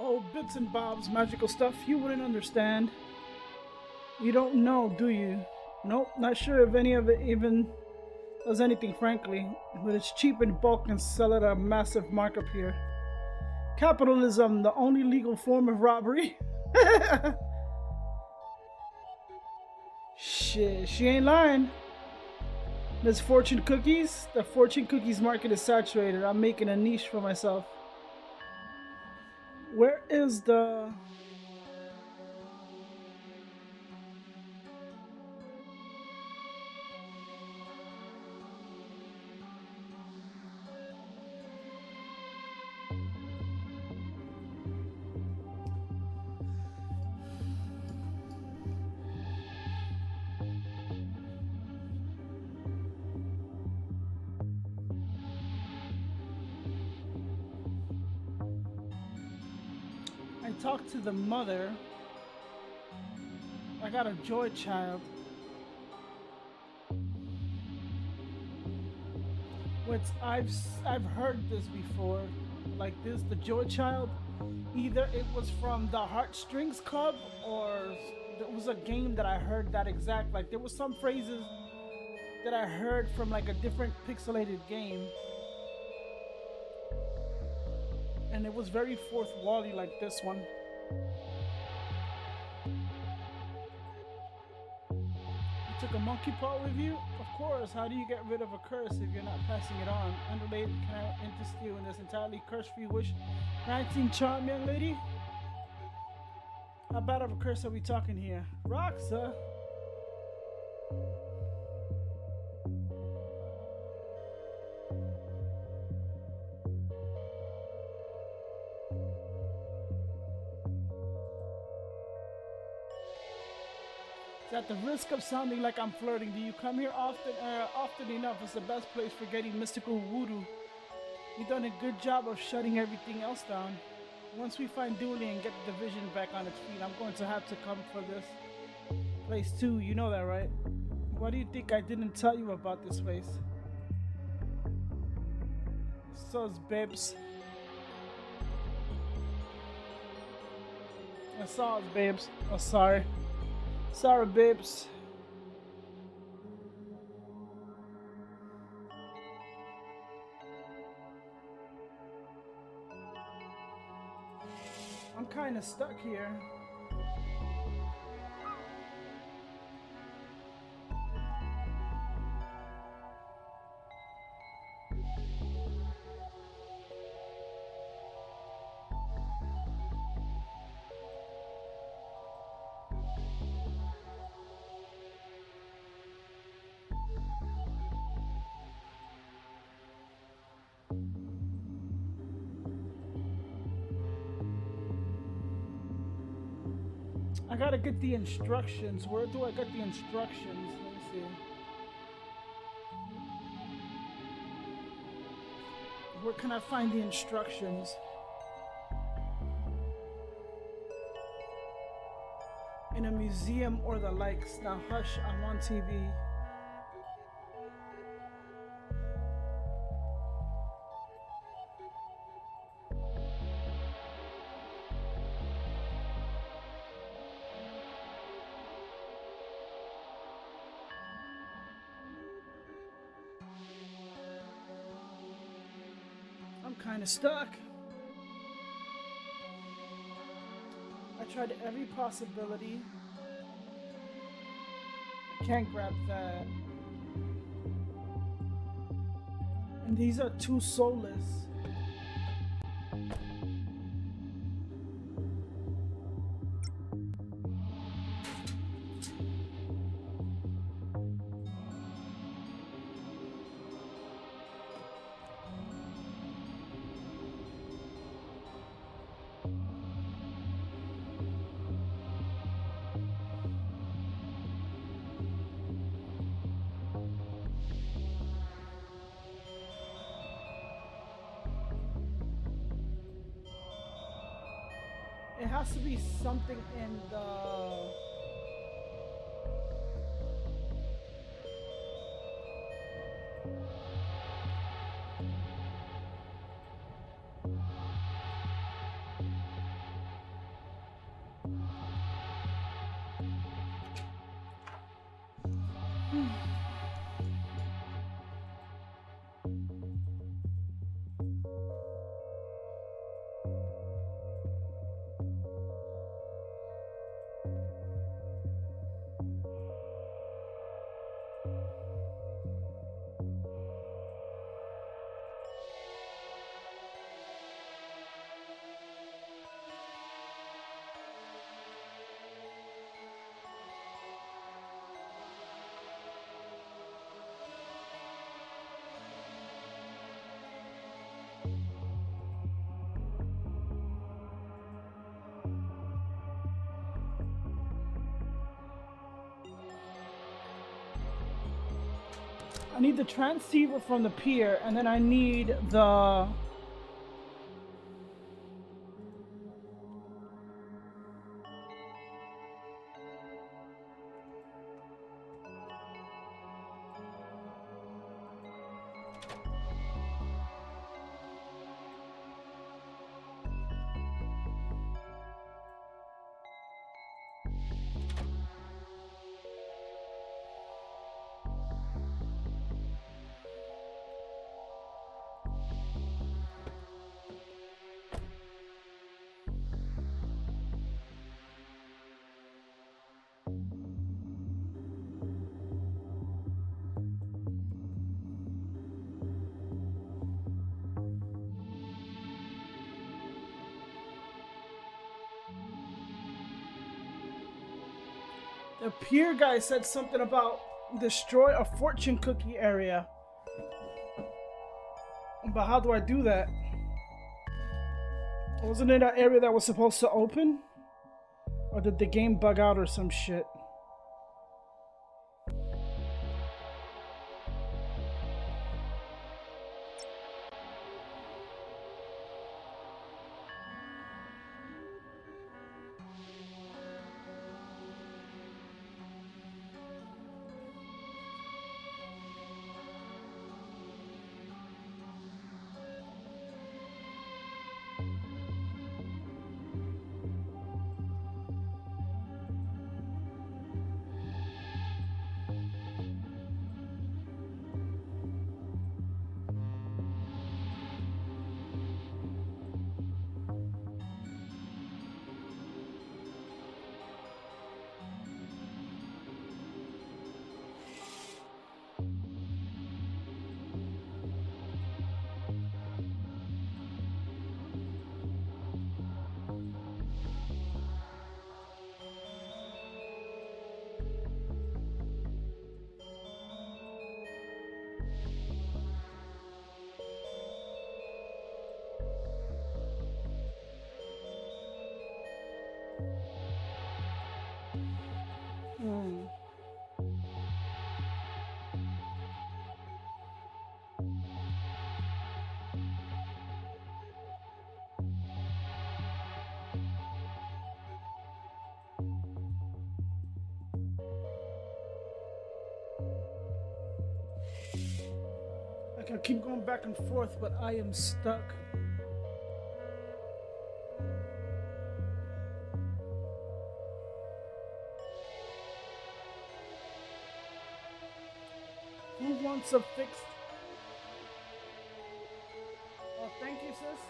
[SPEAKER 1] Oh, bits and bobs, magical stuff you wouldn't understand. You don't know, do you? Nope, not sure if any of it even does anything, frankly. But it's cheap in bulk and sell at a massive markup here. Capitalism, the only legal form of robbery. Shit, she ain't lying. There's fortune cookies. The fortune cookies market is saturated. I'm making a niche for myself. Where is the... Talk to the mother. I got a joy child. Which I've heard this before. Like this, the joy child. Either it was from the Heartstrings Club or it was a game that I heard that exact. Like there was some phrases that I heard from like a different pixelated game. And it was very fourth wall-y like this one. We took take a monkey paw with you? Of course. How do you get rid of a curse if you're not passing it on? Unrelated, can I interest you in this entirely curse-free wish granting charm, young lady? How bad of a curse are we talking here? Roxa? At the risk of sounding like I'm flirting, do you come here often? Often enough. It's the best place for getting mystical voodoo. You've done a good job of shutting everything else down. Once we find Dooley and get the division back on its feet, I'm going to have to come for this place too. You know that, right? Why do you think I didn't tell you about this place? So's babes. I saw it, babes. Oh, sorry. Sorry, babes. I'm kind of stuck here. I gotta get the instructions. Where do I get the instructions? Let me see. Where can I find the instructions? In a museum or the likes. Now hush, I'm on TV. I'm kind of stuck. I tried every possibility. I can't grab that. And these are too soulless. It has to be something in the... I need the transceiver from the pier, and then I need the... The pier guy said something about destroy a fortune cookie area. But how do I do that? Wasn't it an area that was supposed to open? Or did the game bug out or some shit? Like I keep going back and forth, but I am stuck. Who wants a fixed? Oh, thank you, sis.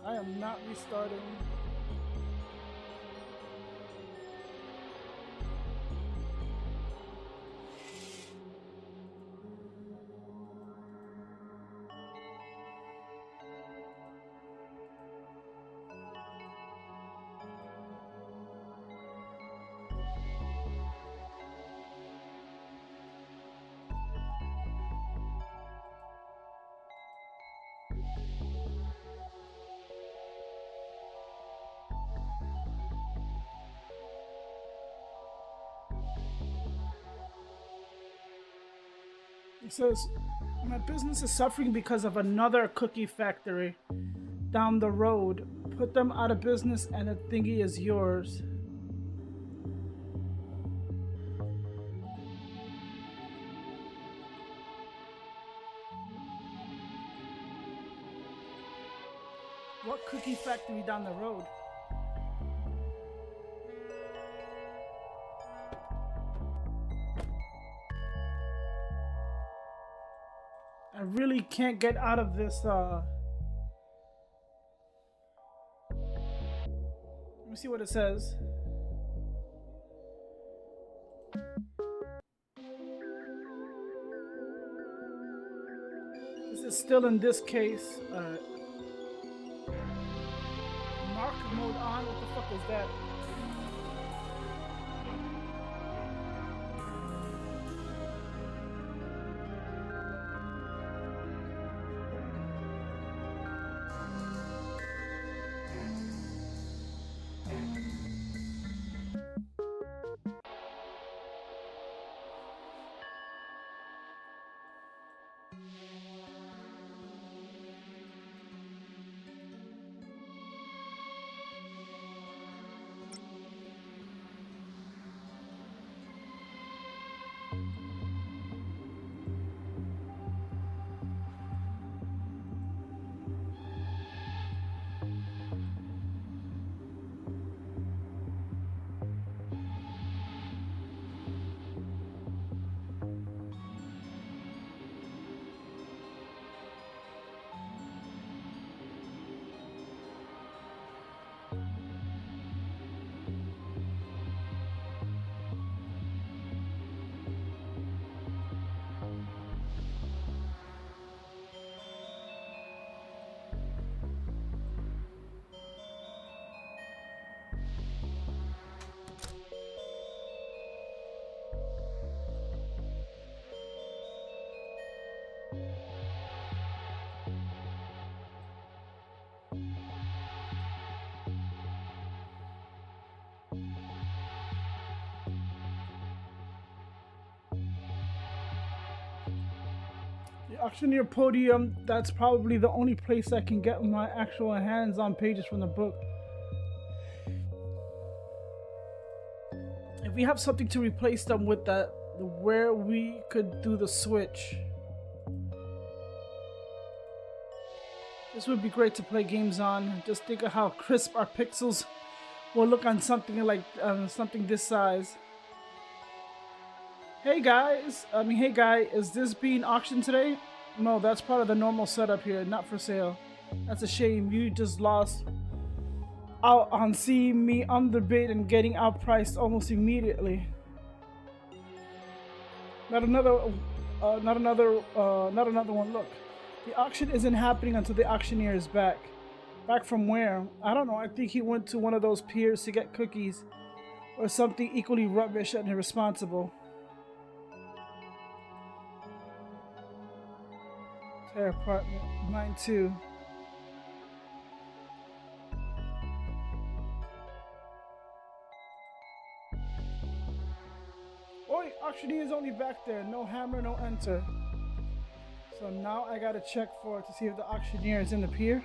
[SPEAKER 1] I am not restarting. It says, my business is suffering because of another cookie factory down the road. Put them out of business and the thingy is yours. What cookie factory down the road? I really can't get out of this, let me see what it says. This is still in this case. Mark mode on, what the fuck is that? Auctioneer Podium, that's probably the only place I can get my actual hands on pages from the book. If we have something to replace them with that, where we could do the switch. This would be great to play games on. Just think of how crisp our pixels will look on something like something this size. Hey guys, hey guy, is this being auctioned today? No, that's part of the normal setup here, not for sale. That's a shame. You just lost out on seeing me underbid and getting outpriced almost immediately. Not another one. Look, the auction isn't happening until the auctioneer is back. Back from where? I don't know. I think he went to one of those piers to get cookies, or something equally rubbish and irresponsible. Their apartment, mine too. Oi, auctioneer is only back there. No hammer, no enter. So now I gotta check for it to see if the auctioneer is in the pier.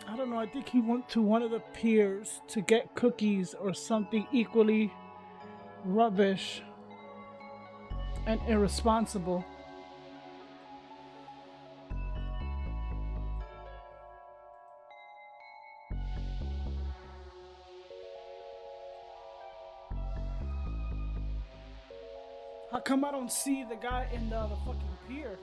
[SPEAKER 1] I don't know. I think he went to one of the piers to get cookies or something equally rubbish and irresponsible. How come I don't see the guy in the fucking pier?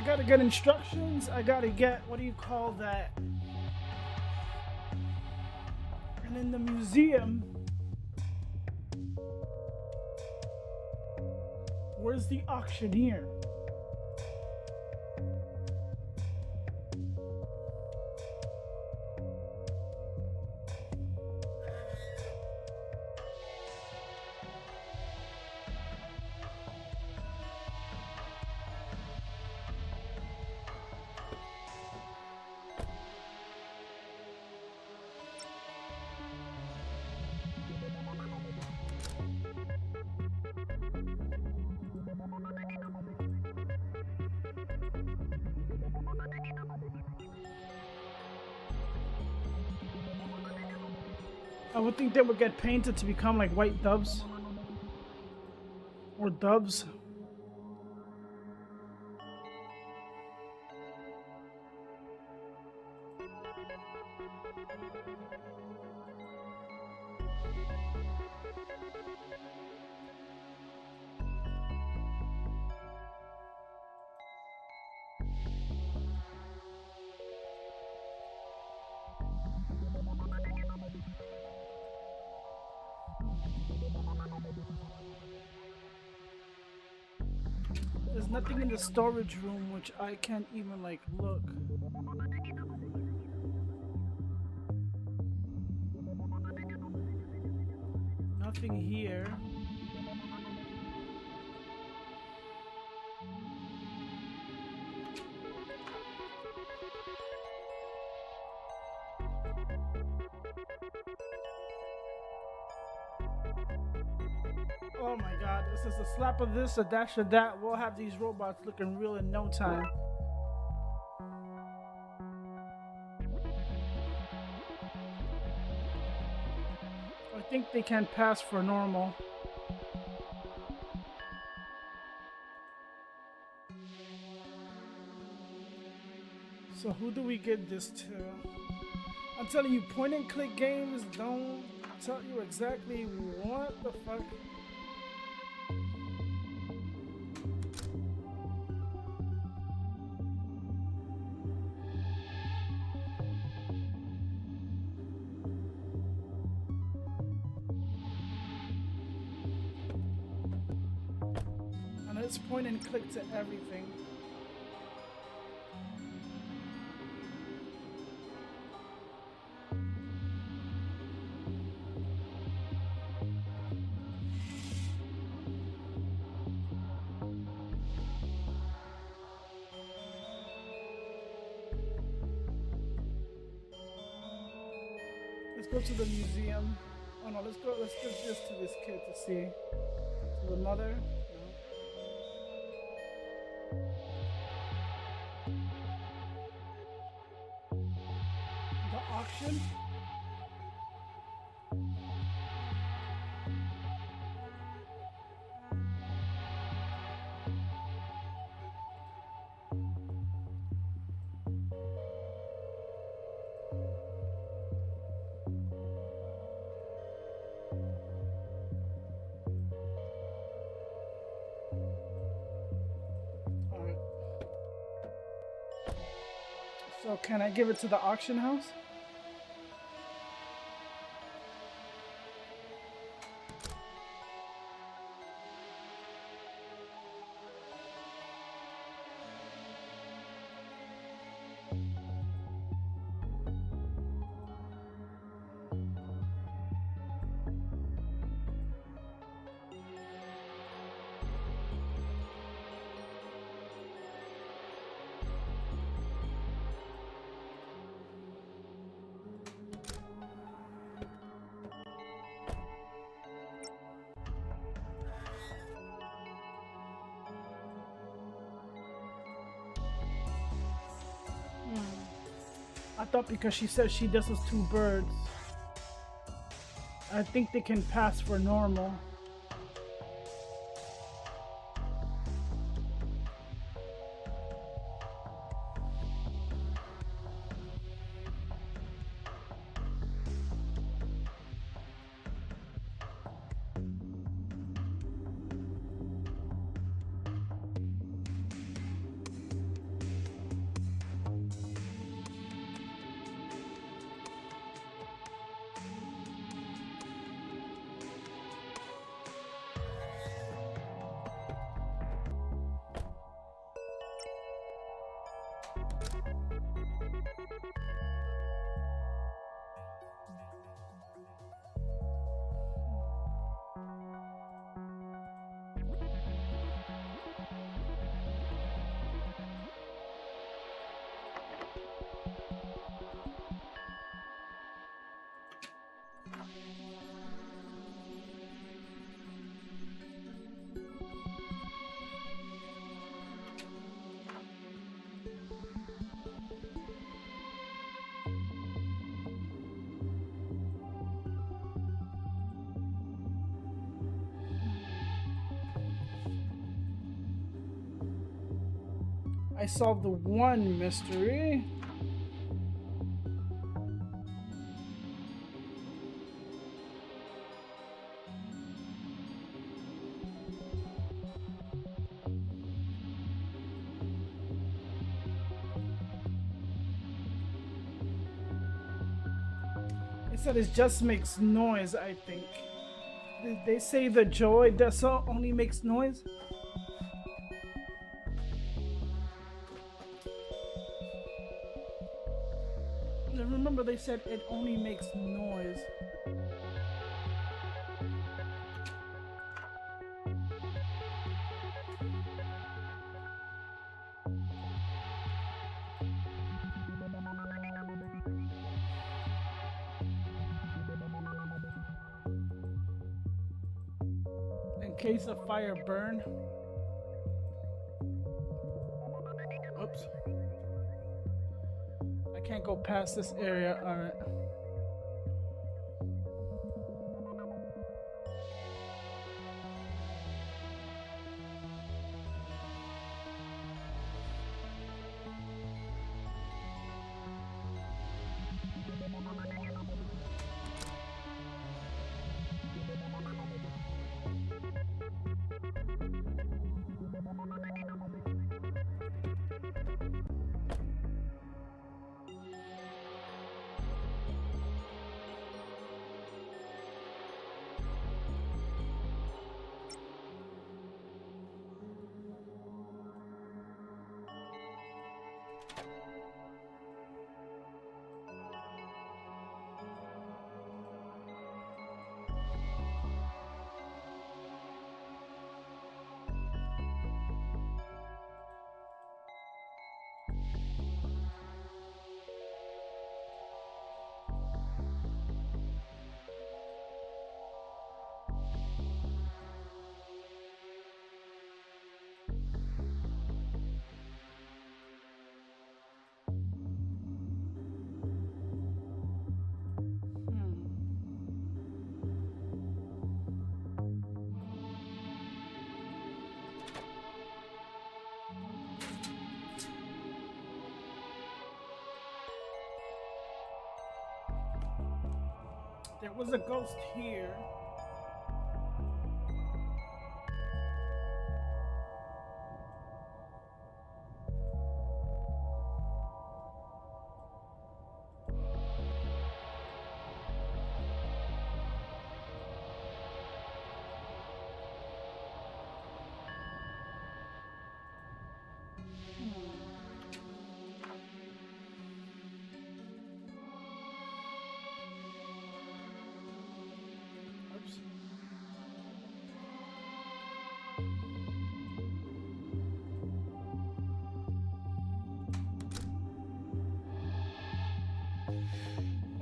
[SPEAKER 1] gotta get instructions. I gotta get, what do you call that? And in the museum, where's the auctioneer? I would think they would get painted to become like white doves. Or doves. There's nothing in the storage room which I can't even like look. Nothing here. Oh my god, this is a slap of this, a dash of that. We'll have these robots looking real in no time. I think they can pass for normal. So who do we get this to? I'm telling you, point and click games don't tell you exactly what the fuck. And it's point and click to everything. Let's go to the museum. Oh no, let's give this to this kid to see. To the mother. No. The auction. So can I give it to the auction house? I thought because she said she does those two birds, I think they can pass for normal. I solved the one mystery. They said it just makes noise, I think. Did they say the joy does only makes noise? Remember they said it only makes noise. In case of fire burn. Oops. I can't go past this area. Alright. There was a ghost here.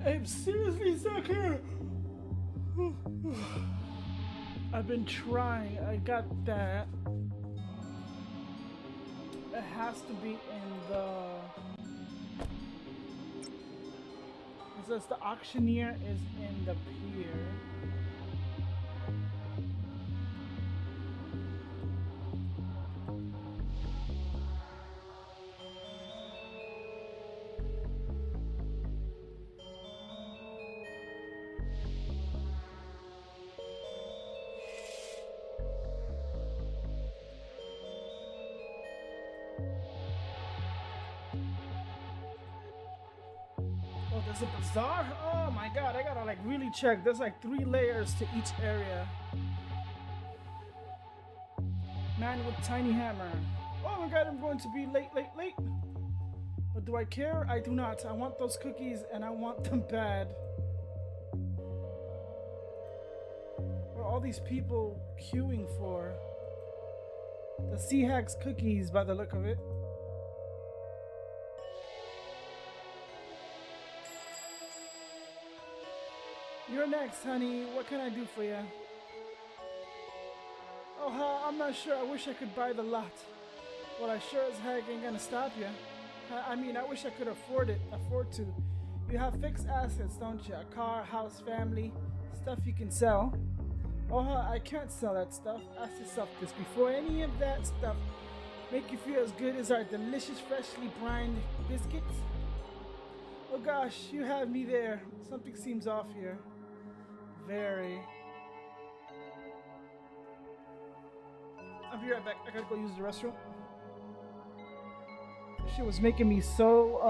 [SPEAKER 1] I'm seriously stuck here. I've been trying. I got that. It has to be in the... It says the auctioneer is in the pier. There's a bazaar? Oh my god, I gotta like really check. There's like 3 layers to each area. Man with tiny hammer. Oh my god, I'm going to be late. But do I care? I do not. I want those cookies and I want them bad. What are all these people queuing for? The Sea Hag's cookies by the look of it. You're next, honey. What can I do for you? Oh, I'm not sure. I wish I could buy the lot. Well, I sure as heck ain't gonna stop you. I mean, I wish I could afford to. You have fixed assets, don't you? A car, house, family, stuff you can sell. Oh, I can't sell that stuff. Ask yourself this. Before any of that stuff Make you feel as good as our delicious freshly brined biscuits? Oh gosh, you have me there. Something seems off here. Very. I'll be right back. I gotta go use the restroom. Shit was making me so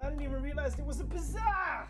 [SPEAKER 1] I didn't even realize there was a bazaar!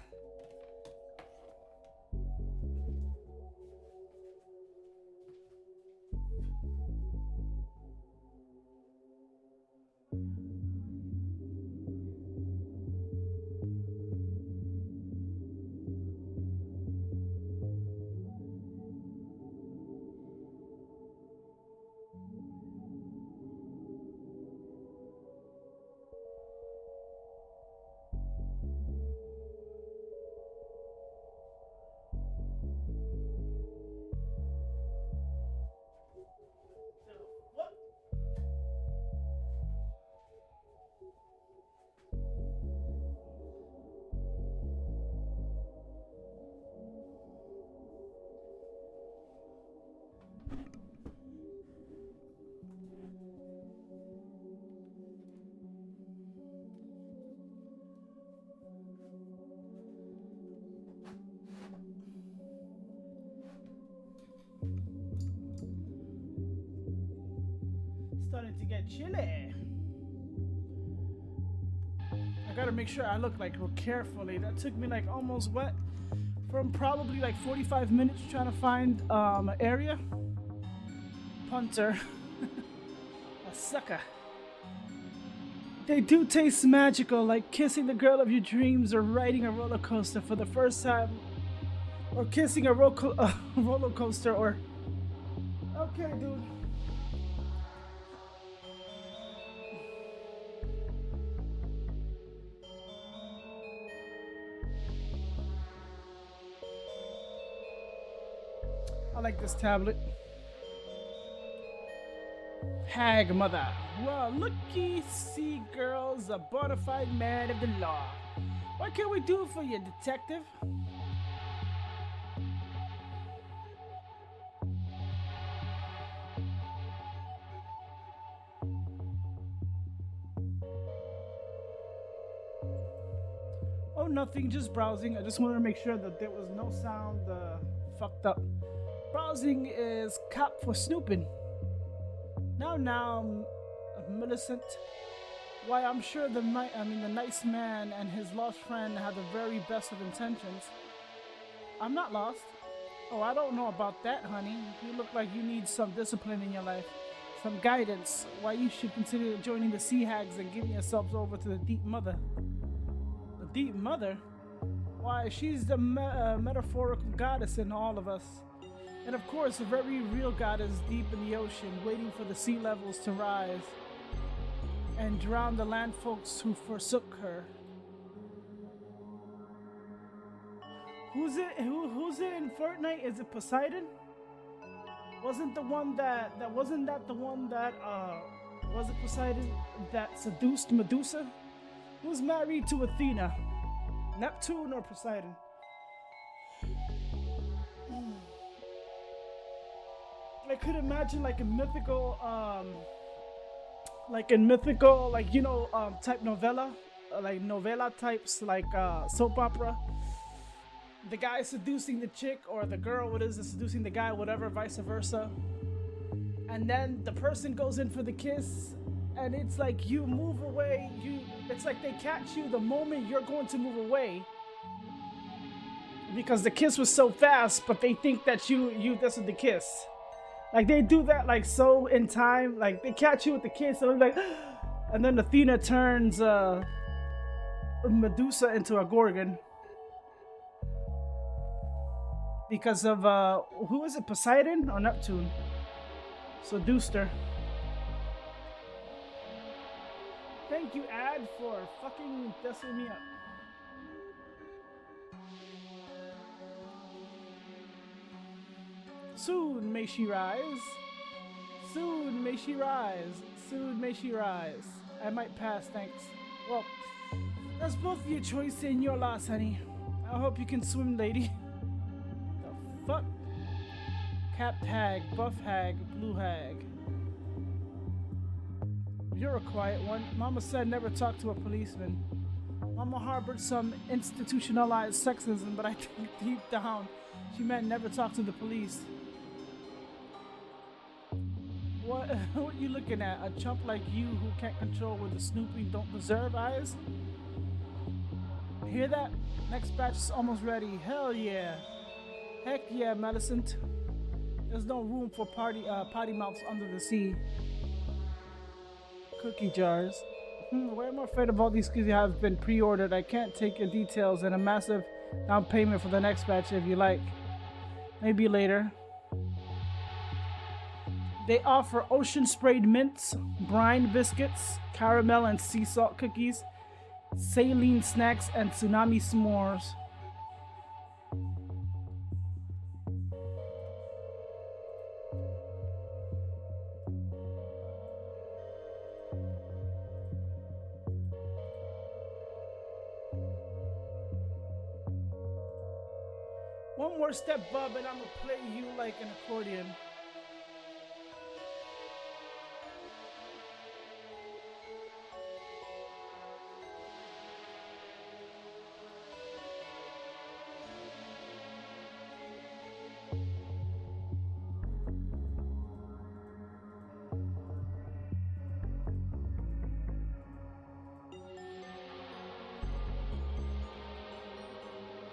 [SPEAKER 1] Starting to get chilly. I gotta make sure I look like real carefully. That took me like almost what? From probably like 45 minutes trying to find an area. Punter. A sucker. They do taste magical, like kissing the girl of your dreams or riding a roller coaster for the first time. Or kissing a roller coaster or... Okay, dude. I like this tablet. Hag mother. Well, looky, see, girl's a bona fide man of the law. What can we do for you, detective? Oh, nothing, just browsing. I just wanted to make sure that there was no sound fucked up. Browsing is cop for snooping. Now, Millicent. Why, I'm sure the nice man and his lost friend had the very best of intentions. I'm not lost. Oh, I don't know about that, honey. You look like you need some discipline in your life, some guidance. Why, you should consider joining the Sea Hags and giving yourselves over to the Deep Mother. The Deep Mother? Why, she's the metaphorical goddess in all of us. And of course, a very real goddess deep in the ocean, waiting for the sea levels to rise and drown the land folks who forsook her. Who's it in Fortnite? Is it Poseidon? Wasn't the one that was it Poseidon that seduced Medusa? Who's married to Athena? Neptune or Poseidon? I could imagine like a mythical, type novella, like novella types, like soap opera. The guy seducing the chick, or the girl, seducing the guy, whatever, vice versa. And then the person goes in for the kiss, and it's like you move away. It's like they catch you the moment you're going to move away. Because the kiss was so fast, but they think that this is the kiss. Like they do that like so in time, like they catch you with the kiss and they're like, and then Athena turns Medusa into a Gorgon. Because of who is it, Poseidon or Neptune? Seduced her. Thank you, Ad, for fucking dissing me up. Soon may she rise. Soon may she rise. Soon may she rise. I might pass, thanks. Well, That's both your choice and your loss, honey. I hope you can swim, lady. The fuck? Capped hag, buff hag, blue hag. You're a quiet one. Mama said never talk to a policeman. Mama harbored some institutionalized sexism, but I think deep down she meant never talk to the police. What you looking at? A chump like you who can't control where the snooping don't deserve eyes? Hear that? Next batch is almost ready. Hell yeah. Heck yeah, Millicent. There's no room for potty mouths under the sea. Cookie jars. Why am I afraid of all these cookies have been pre-ordered? I can't take your details and a massive down payment for the next batch if you like. Maybe later. They offer ocean sprayed mints, brine biscuits, caramel and sea salt cookies, saline snacks, and tsunami s'mores. One more step, bub, and I'm gonna play you like an accordion.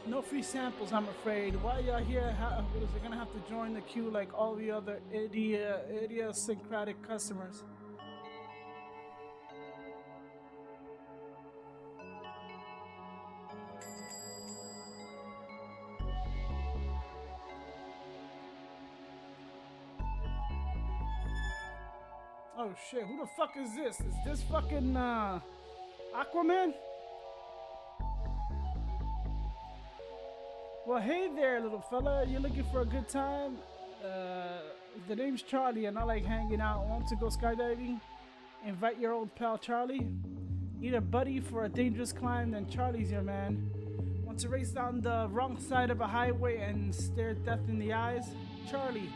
[SPEAKER 1] No free samples, I'm afraid. While y'all here, is it gonna have to join the queue like all the other idiosyncratic customers? Oh shit, who the fuck is this? Is this fucking Aquaman? Well, hey there, little fella. You looking for a good time? The name's Charlie, and I like hanging out. Want to go skydiving? Invite your old pal Charlie. Need a buddy for a dangerous climb? Then Charlie's your man. Want to race down the wrong side of a highway and stare death in the eyes? Charlie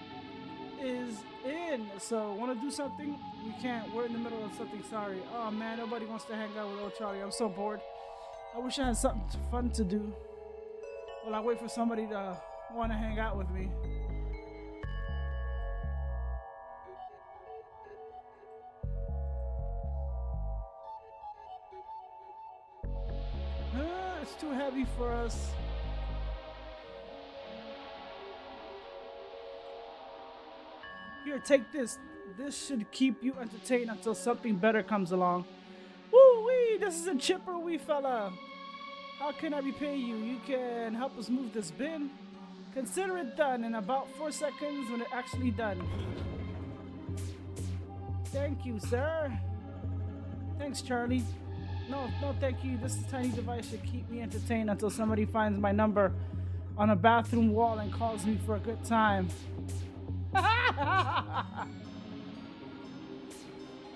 [SPEAKER 1] is in. So, want to do something? We can't. We're in the middle of something. Sorry. Oh man, nobody wants to hang out with old Charlie. I'm so bored. I wish I had something fun to do. Well, I wait for somebody to want to hang out with me. It's too heavy for us. Here, take this. This should keep you entertained until something better comes along. Woo-wee! This is a chipper wee fella. How can I repay you? You can help us move this bin. Consider it done in about 4 seconds when it's actually done. Thank you, sir. Thanks, Charlie. No, thank you. This tiny device should keep me entertained until somebody finds my number on a bathroom wall and calls me for a good time.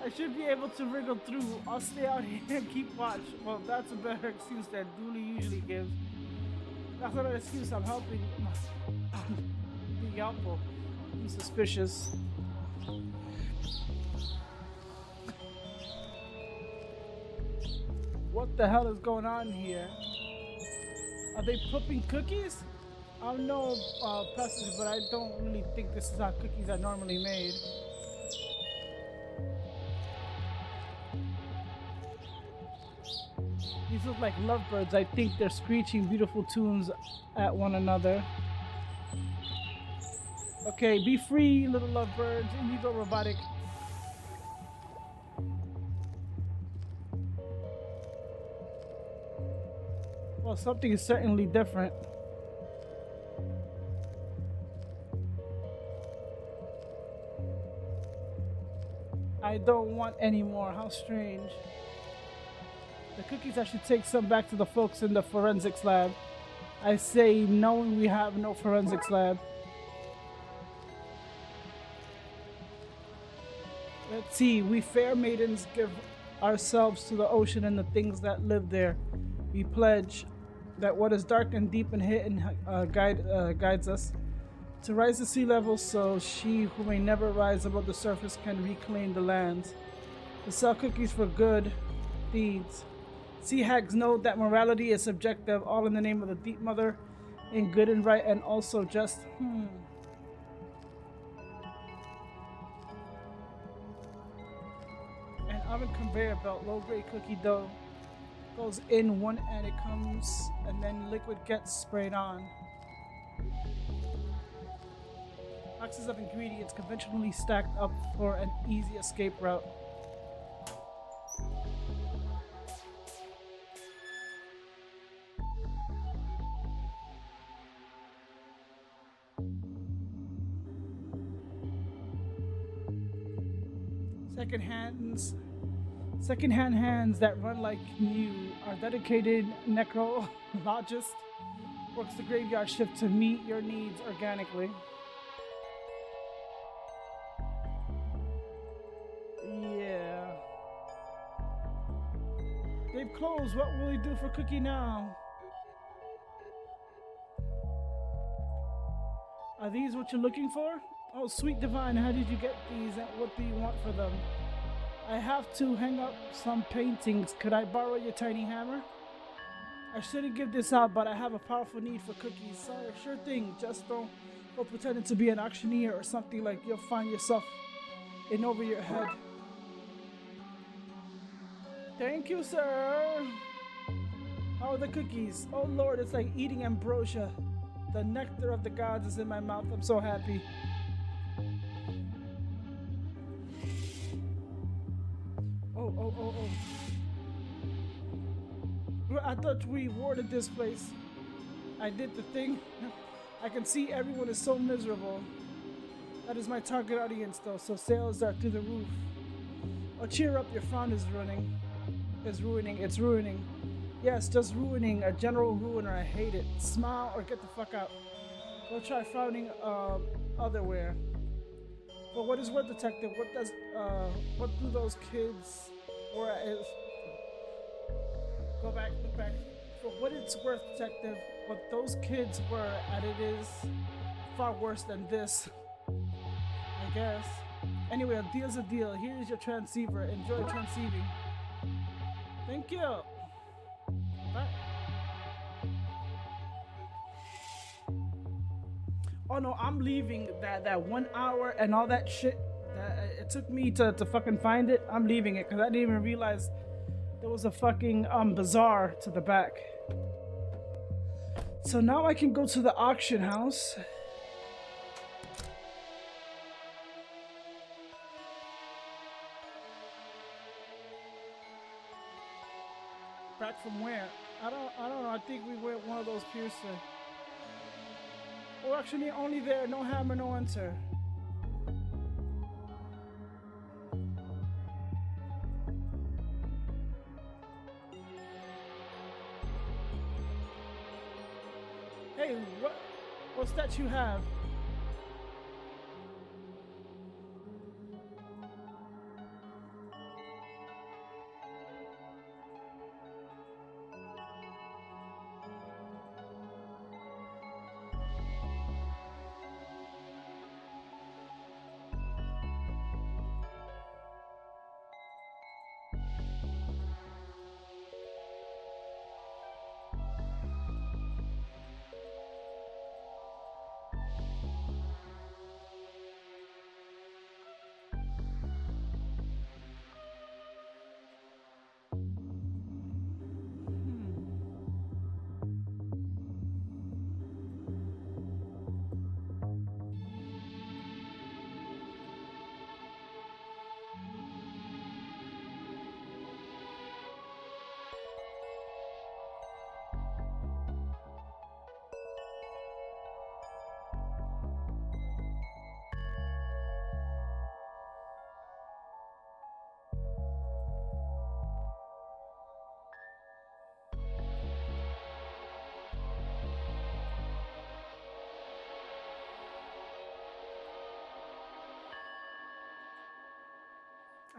[SPEAKER 1] I should be able to wriggle through. I'll stay out here and keep watch. Well, that's a better excuse than Dooley usually gives. That's not an excuse. I'm helping. Being helpful. I'm suspicious. What the hell is going on here? Are they pooping cookies? I know passage, but I don't really think this is how cookies are normally made. These look like lovebirds. I think they're screeching beautiful tunes at one another. Okay, be free, little lovebirds. And you go, robotic. Well, something is certainly different. I don't want any more. How strange. The cookies, I should take some back to the folks in the forensics lab. I say, knowing we have no forensics lab. Let's see, we fair maidens give ourselves to the ocean and the things that live there. We pledge that what is dark and deep and hidden guides us to rise to sea level so she who may never rise above the surface can reclaim the lands. To sell cookies for good deeds. Sea hags know that morality is subjective, all in the name of the deep mother in good and right and also just An oven conveyor belt, low grade cookie dough goes in one and it comes and then liquid gets sprayed on. Boxes of ingredients conventionally stacked up for an easy escape route. Second-hand hands that run like new. Our dedicated necrologist works the graveyard shift to meet your needs organically. Yeah. They've closed. What will we do for Cookie now? Are these what you're looking for? Oh, sweet divine, how did you get these and what do you want for them? I have to hang up some paintings. Could I borrow your tiny hammer? I shouldn't give this out, but I have a powerful need for cookies. Sorry, sure thing. Just don't go pretending to be an auctioneer or something like you'll find yourself in over your head. Thank you, sir. How are the cookies? Oh Lord, it's like eating ambrosia. The nectar of the gods is in my mouth. I'm so happy. Oh. I thought we warded this place. I did the thing. I can see everyone is so miserable. That is my target audience though, so sales are through the roof. Oh, cheer up, your frown is ruining. It's ruining. Yes, just ruining, a general ruiner, I hate it. Smile or get the fuck out. Go try frowning otherwhere. For what is worth, detective, what do those kids, or if, go back, look back. For what it's worth, detective, what those kids were, and it is far worse than this, I guess. Anyway, a deal's a deal. Here's your transceiver. Enjoy transceiving. Thank you. Bye. Oh no, I'm leaving that 1 hour and all that shit that it took me to fucking find it. I'm leaving it because I didn't even realize there was a fucking bazaar to the back. So now I can go to the auction house. Back from where? I don't know. I think we went one of those piers. Oh, actually, only there. No hammer, no enter. Hey, what's that you have?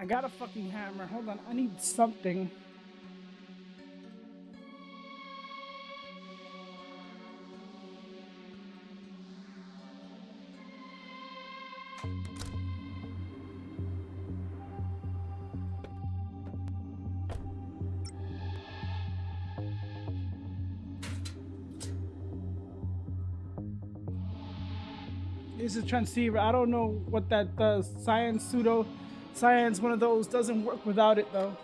[SPEAKER 1] I got a fucking hammer. Hold on, I need something. This is a transceiver. I don't know what that does. Science, pseudo science, one of those doesn't work without it though.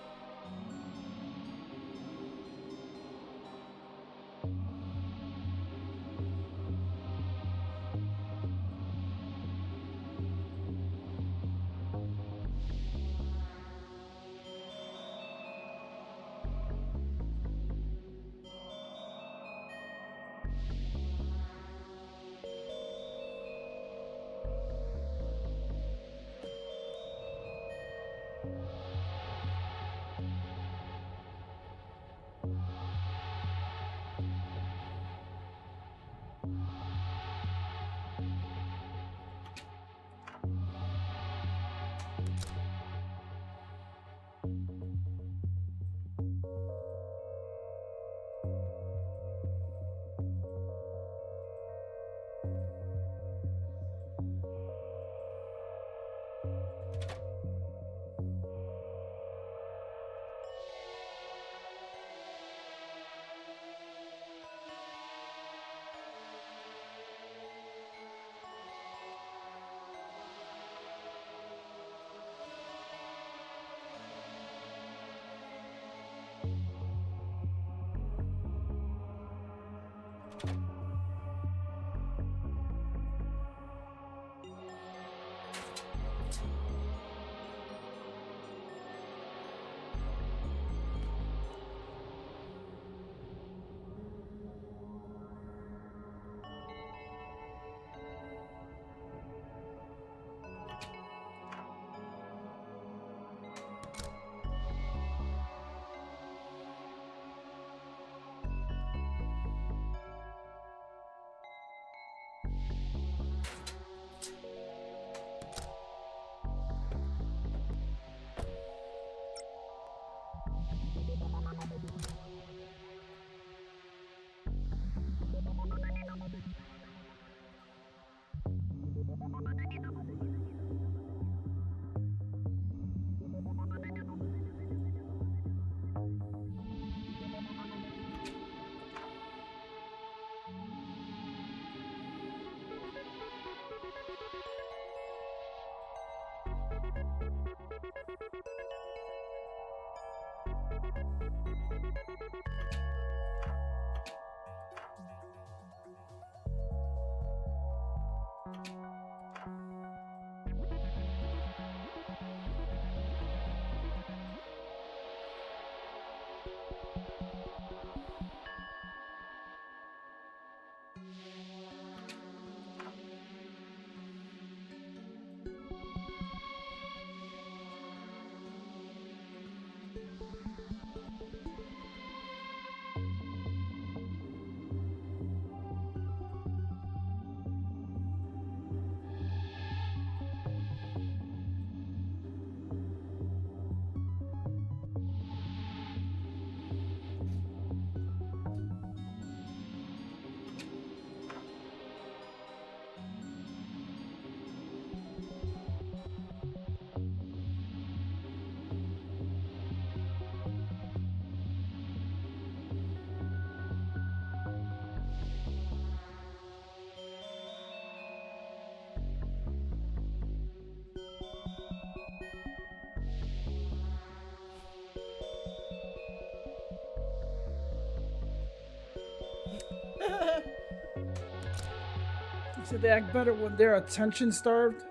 [SPEAKER 1] You said they act better when they're attention starved.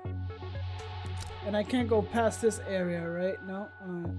[SPEAKER 1] And I can't go past this area, right? No? Alright.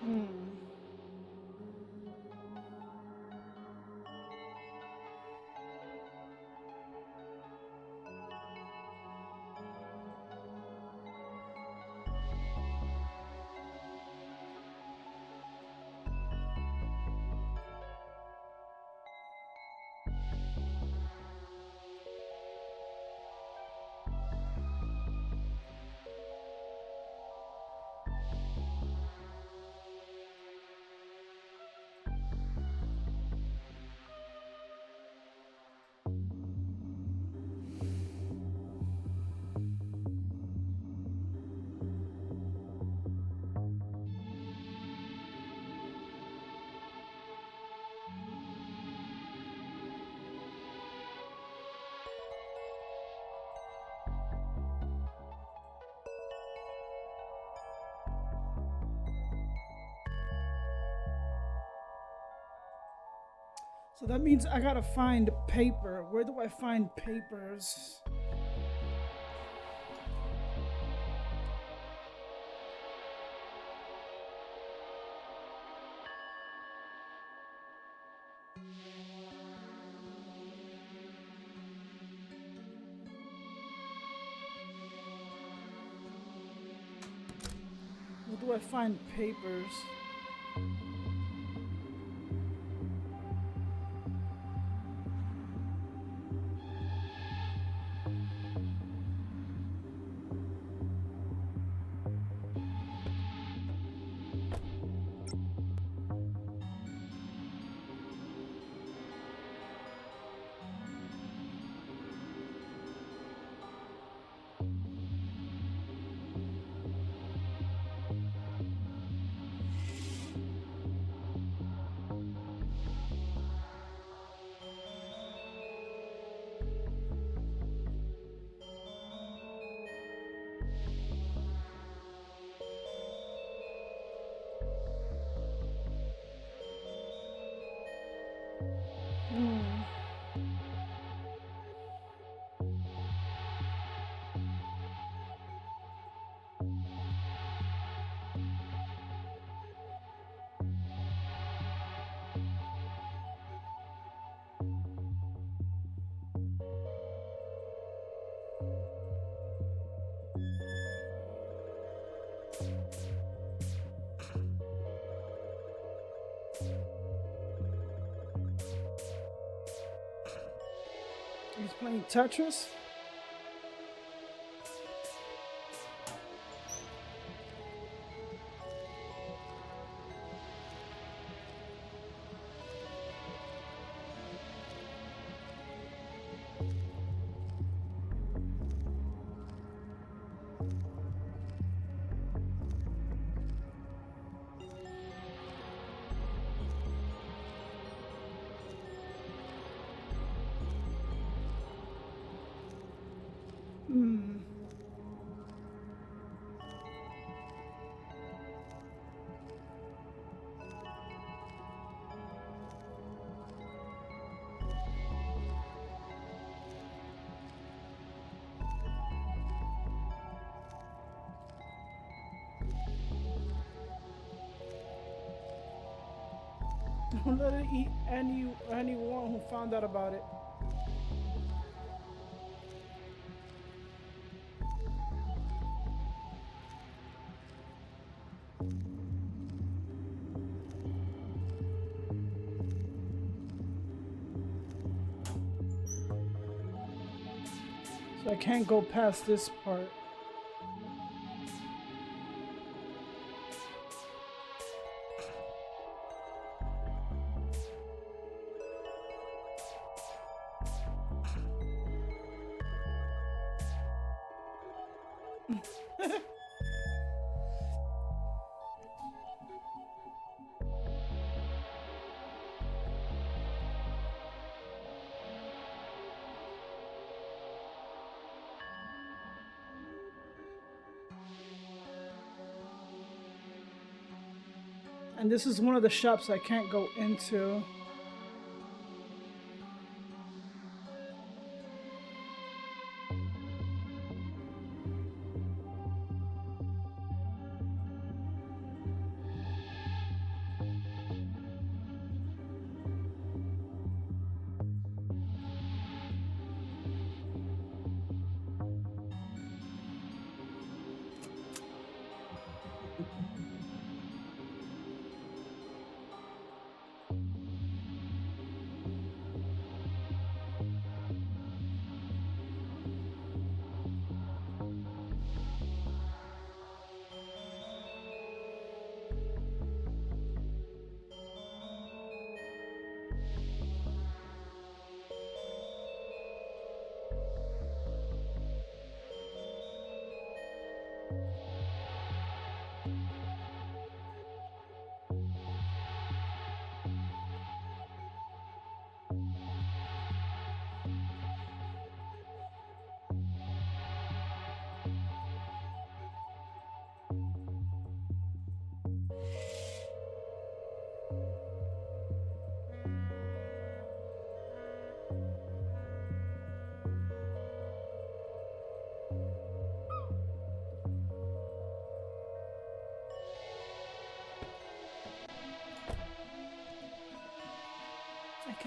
[SPEAKER 1] Hmm. So that means I gotta find paper. Where do I find papers? Where do I find papers? Hmm. He's playing Tetris? Hmm. Don't let it eat anyone who found out about it. So I can't go past this part. And this is one of the shops I can't go into.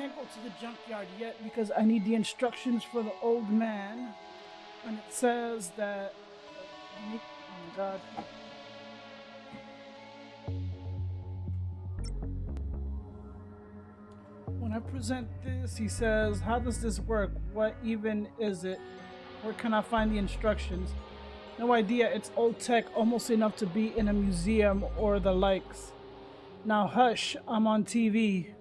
[SPEAKER 1] can't go to the junkyard yet because I need the instructions for the old man. And it says that. Oh my god. When I present this, he says, "How does this work? What even is it? Where can I find the instructions?" No idea. It's old tech, almost enough to be in a museum or the likes. Now hush, I'm on TV.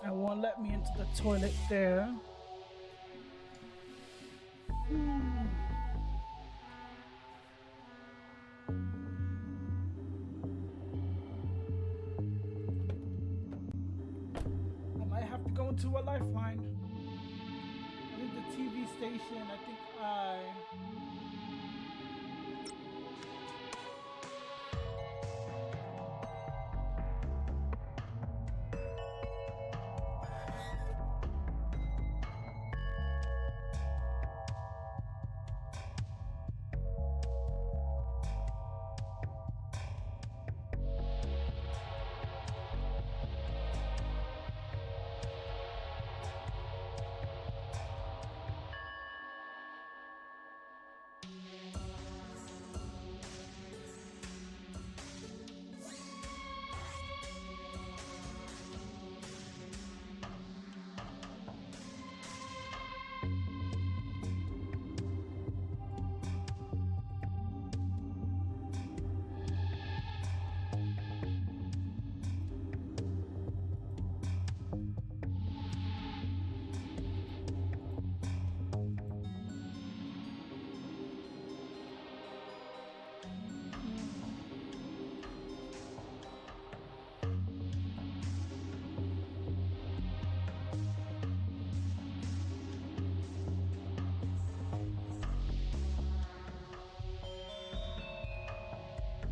[SPEAKER 1] It won't let me into the toilet there. I might have to go into a lifeline. I think the TV station, I think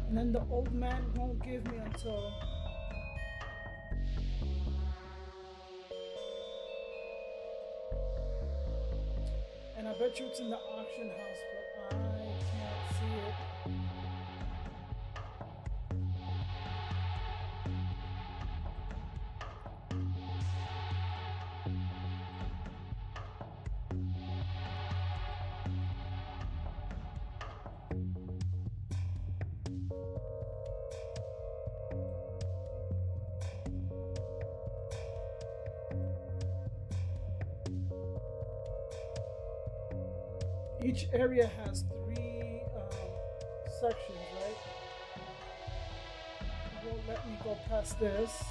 [SPEAKER 1] and then the old man won't give me until. And I bet you it's in the auction house, but I can't see it. Each area has three sections, right? It won't let me go past this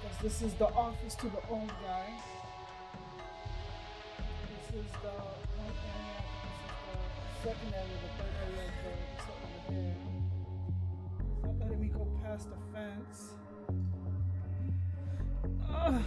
[SPEAKER 1] because this is the office to the old guy. This is the one area. This is the second area. The third area is over here. It's not letting me go past the fence. Ugh.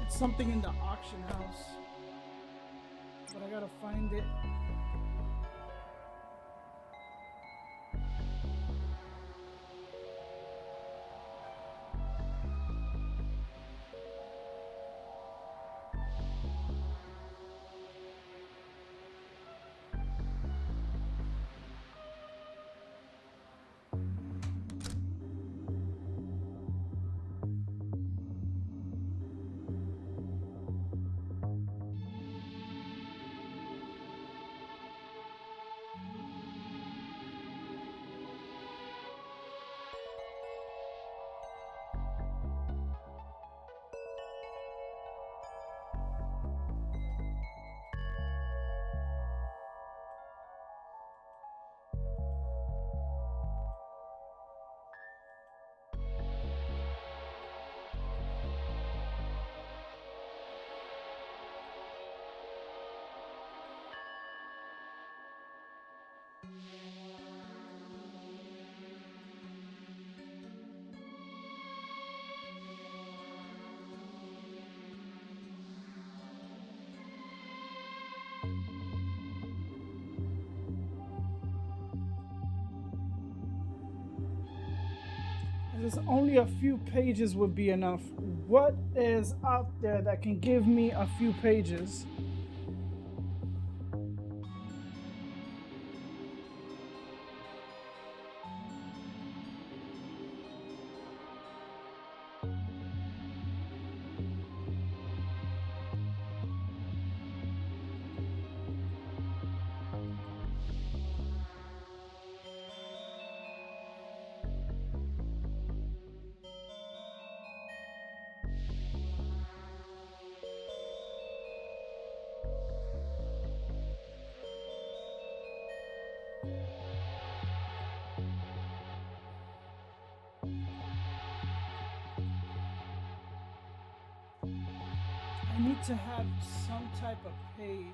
[SPEAKER 1] It's something in the auction house, but I gotta find it. Just only a few pages would be enough. What is out there that can give me a few pages? I need to have some type of page.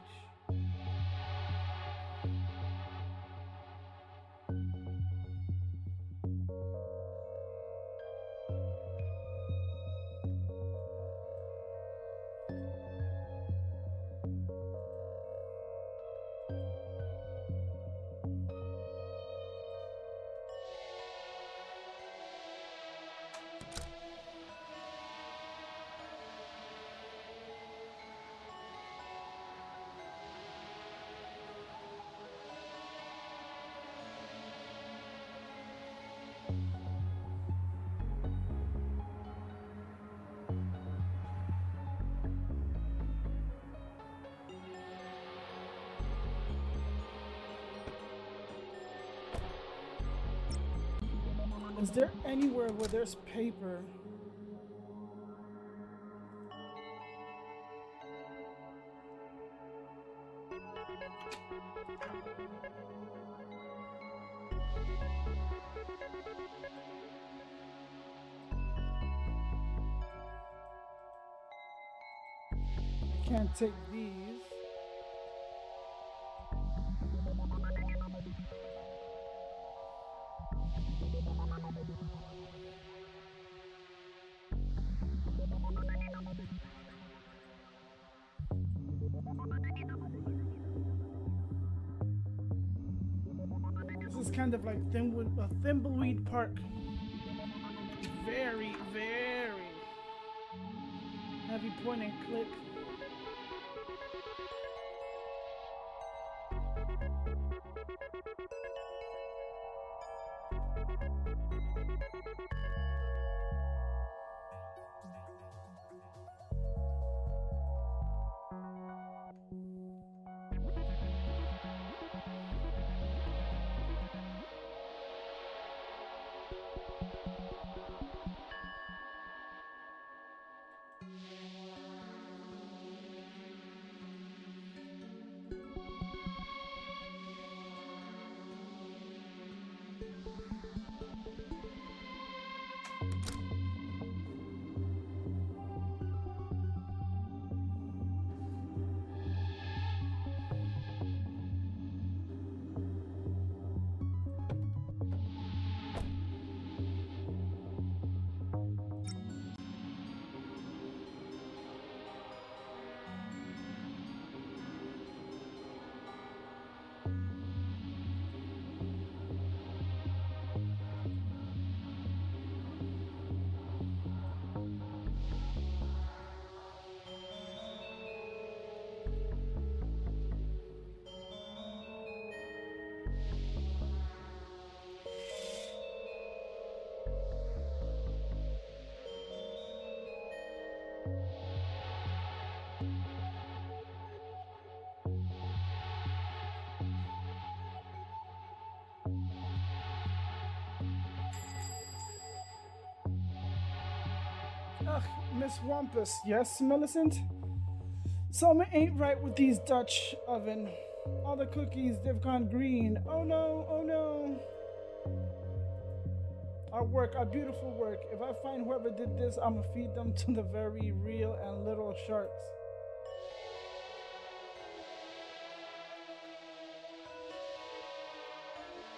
[SPEAKER 1] Is there anywhere where there's paper? I can't take these. This is kind of like Thimbleweed Park. Very, very heavy point and click. Ugh, Miss Wampus. Yes, Millicent? Something ain't right with these Dutch oven. All the cookies, they've gone green. Oh no, oh no. Our work, our beautiful work. If I find whoever did this, I'ma feed them to the very real and little sharks.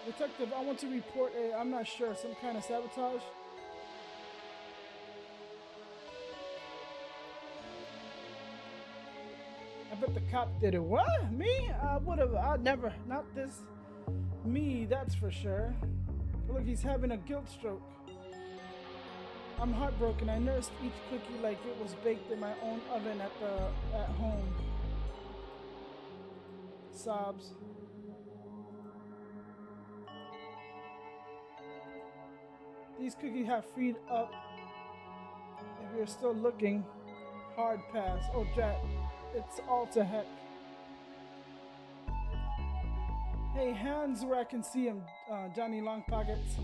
[SPEAKER 1] Detective, I want to report I'm not sure, some kind of sabotage. I bet the cop did it. What? Me? I'd never, not this. Me, that's for sure. Look, he's having a guilt stroke. I'm heartbroken. I nursed each cookie like it was baked in my own oven at home. Sobs. These cookies have freed up. If you're still looking, hard pass. Oh, Jack, it's all to heck. Hey, hands where I can see him, Johnny Long Pockets.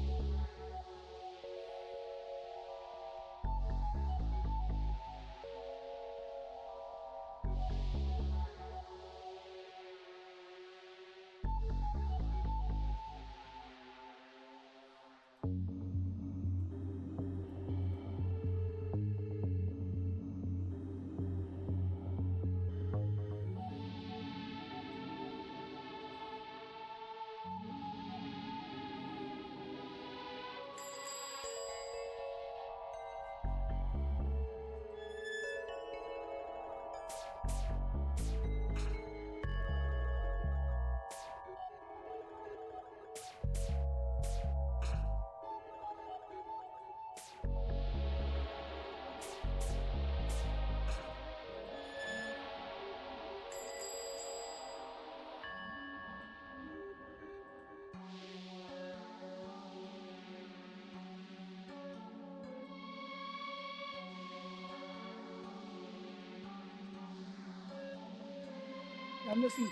[SPEAKER 1] I'm missing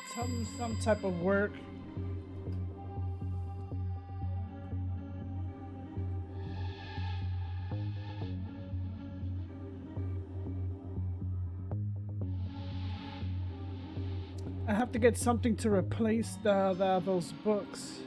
[SPEAKER 1] some type of work. I have to get something to replace those books.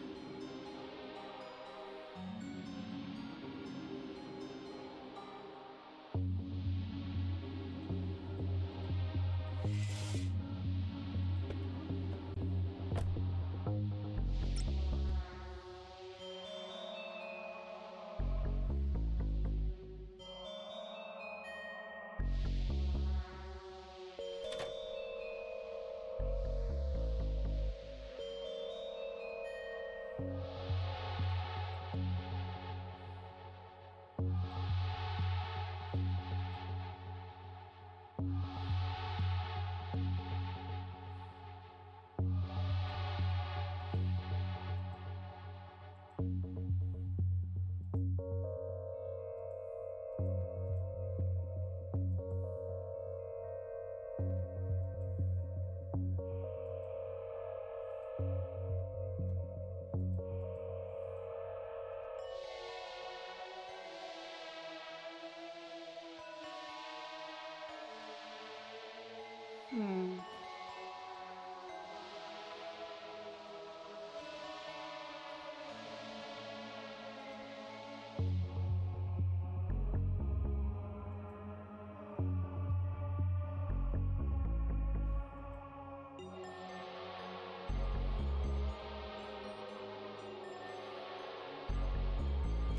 [SPEAKER 1] Hmm.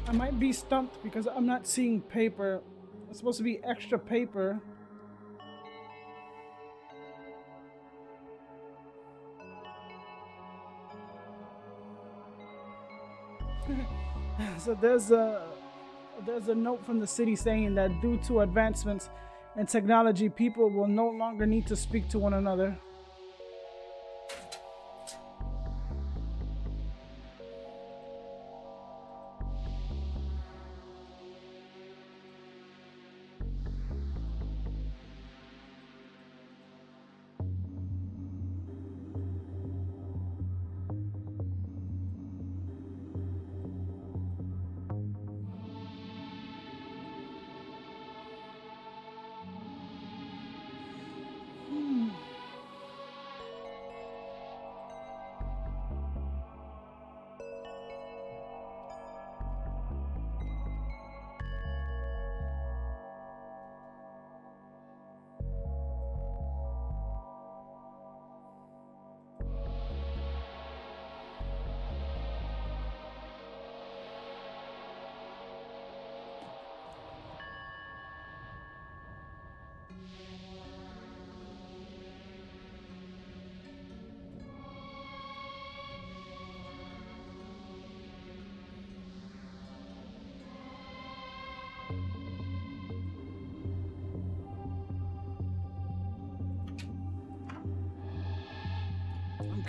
[SPEAKER 1] I might be stumped because I'm not seeing paper. It's supposed to be extra paper. So there's a note from the city saying that due to advancements in technology, people will no longer need to speak to one another.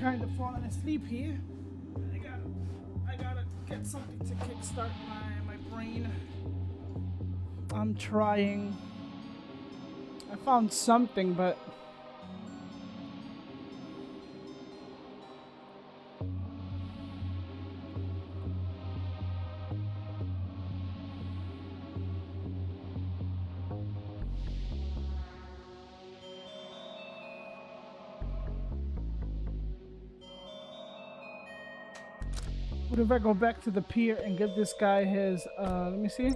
[SPEAKER 1] kind of falling asleep here. I gotta get something to kickstart my brain. I'm trying. I found something, but what if I go back to the pier and give this guy his, let me see.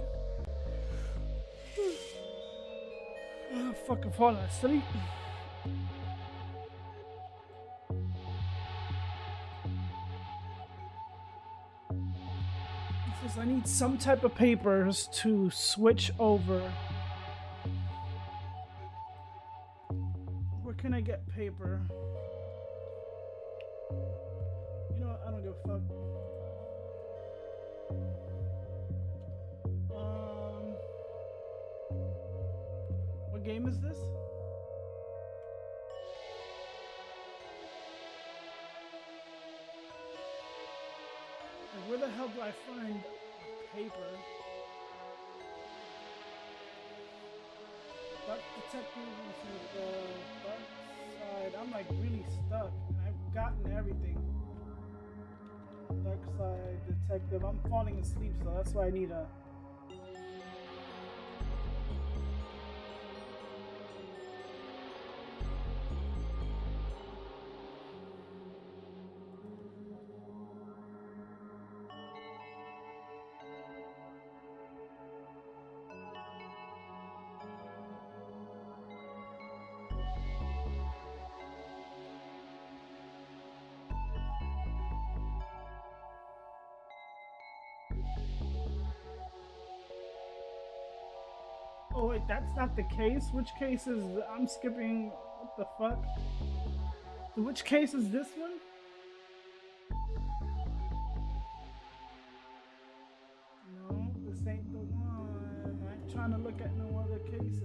[SPEAKER 1] I'm fucking falling asleep. It says I need some type of papers to switch over. Where can I get paper? You know what? I don't give a fuck. What game is this? Like, where the hell do I find paper? Dark Detective is the Darkside. I'm like really stuck. And I've gotten everything. Darkside Detective. I'm falling asleep, so that's why I need a. Oh wait, that's not the case. Which case is I'm skipping? What the fuck? Which case is this one? No, this ain't the one. I ain't trying to look at no other cases.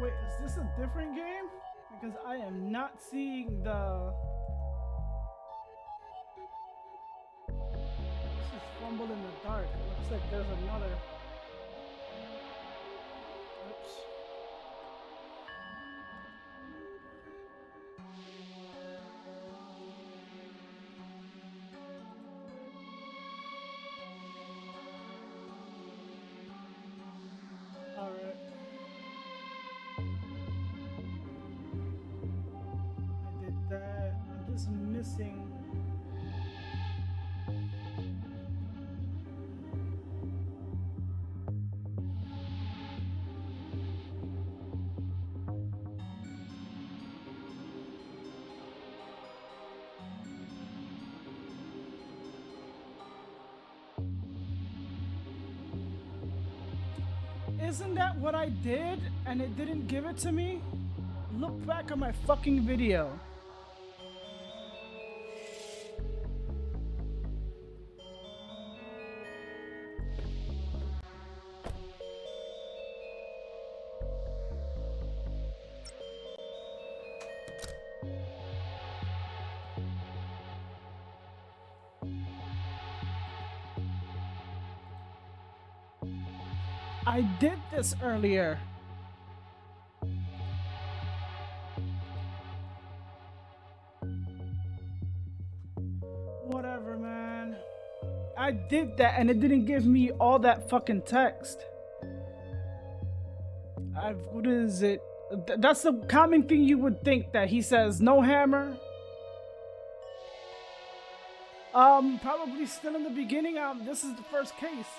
[SPEAKER 1] Wait, is this a different game? Because I am not seeing the... This is Fumble in the Dark. It looks like there's another... Oops. Alright. That I'm just missing. Isn't that what I did and it didn't give it to me? Look back at my fucking video. I did this earlier. Whatever, man. I did that and it didn't give me all that fucking text. What is it? That's the common thing you would think, that he says no hammer. Probably still in the beginning. This is the first case.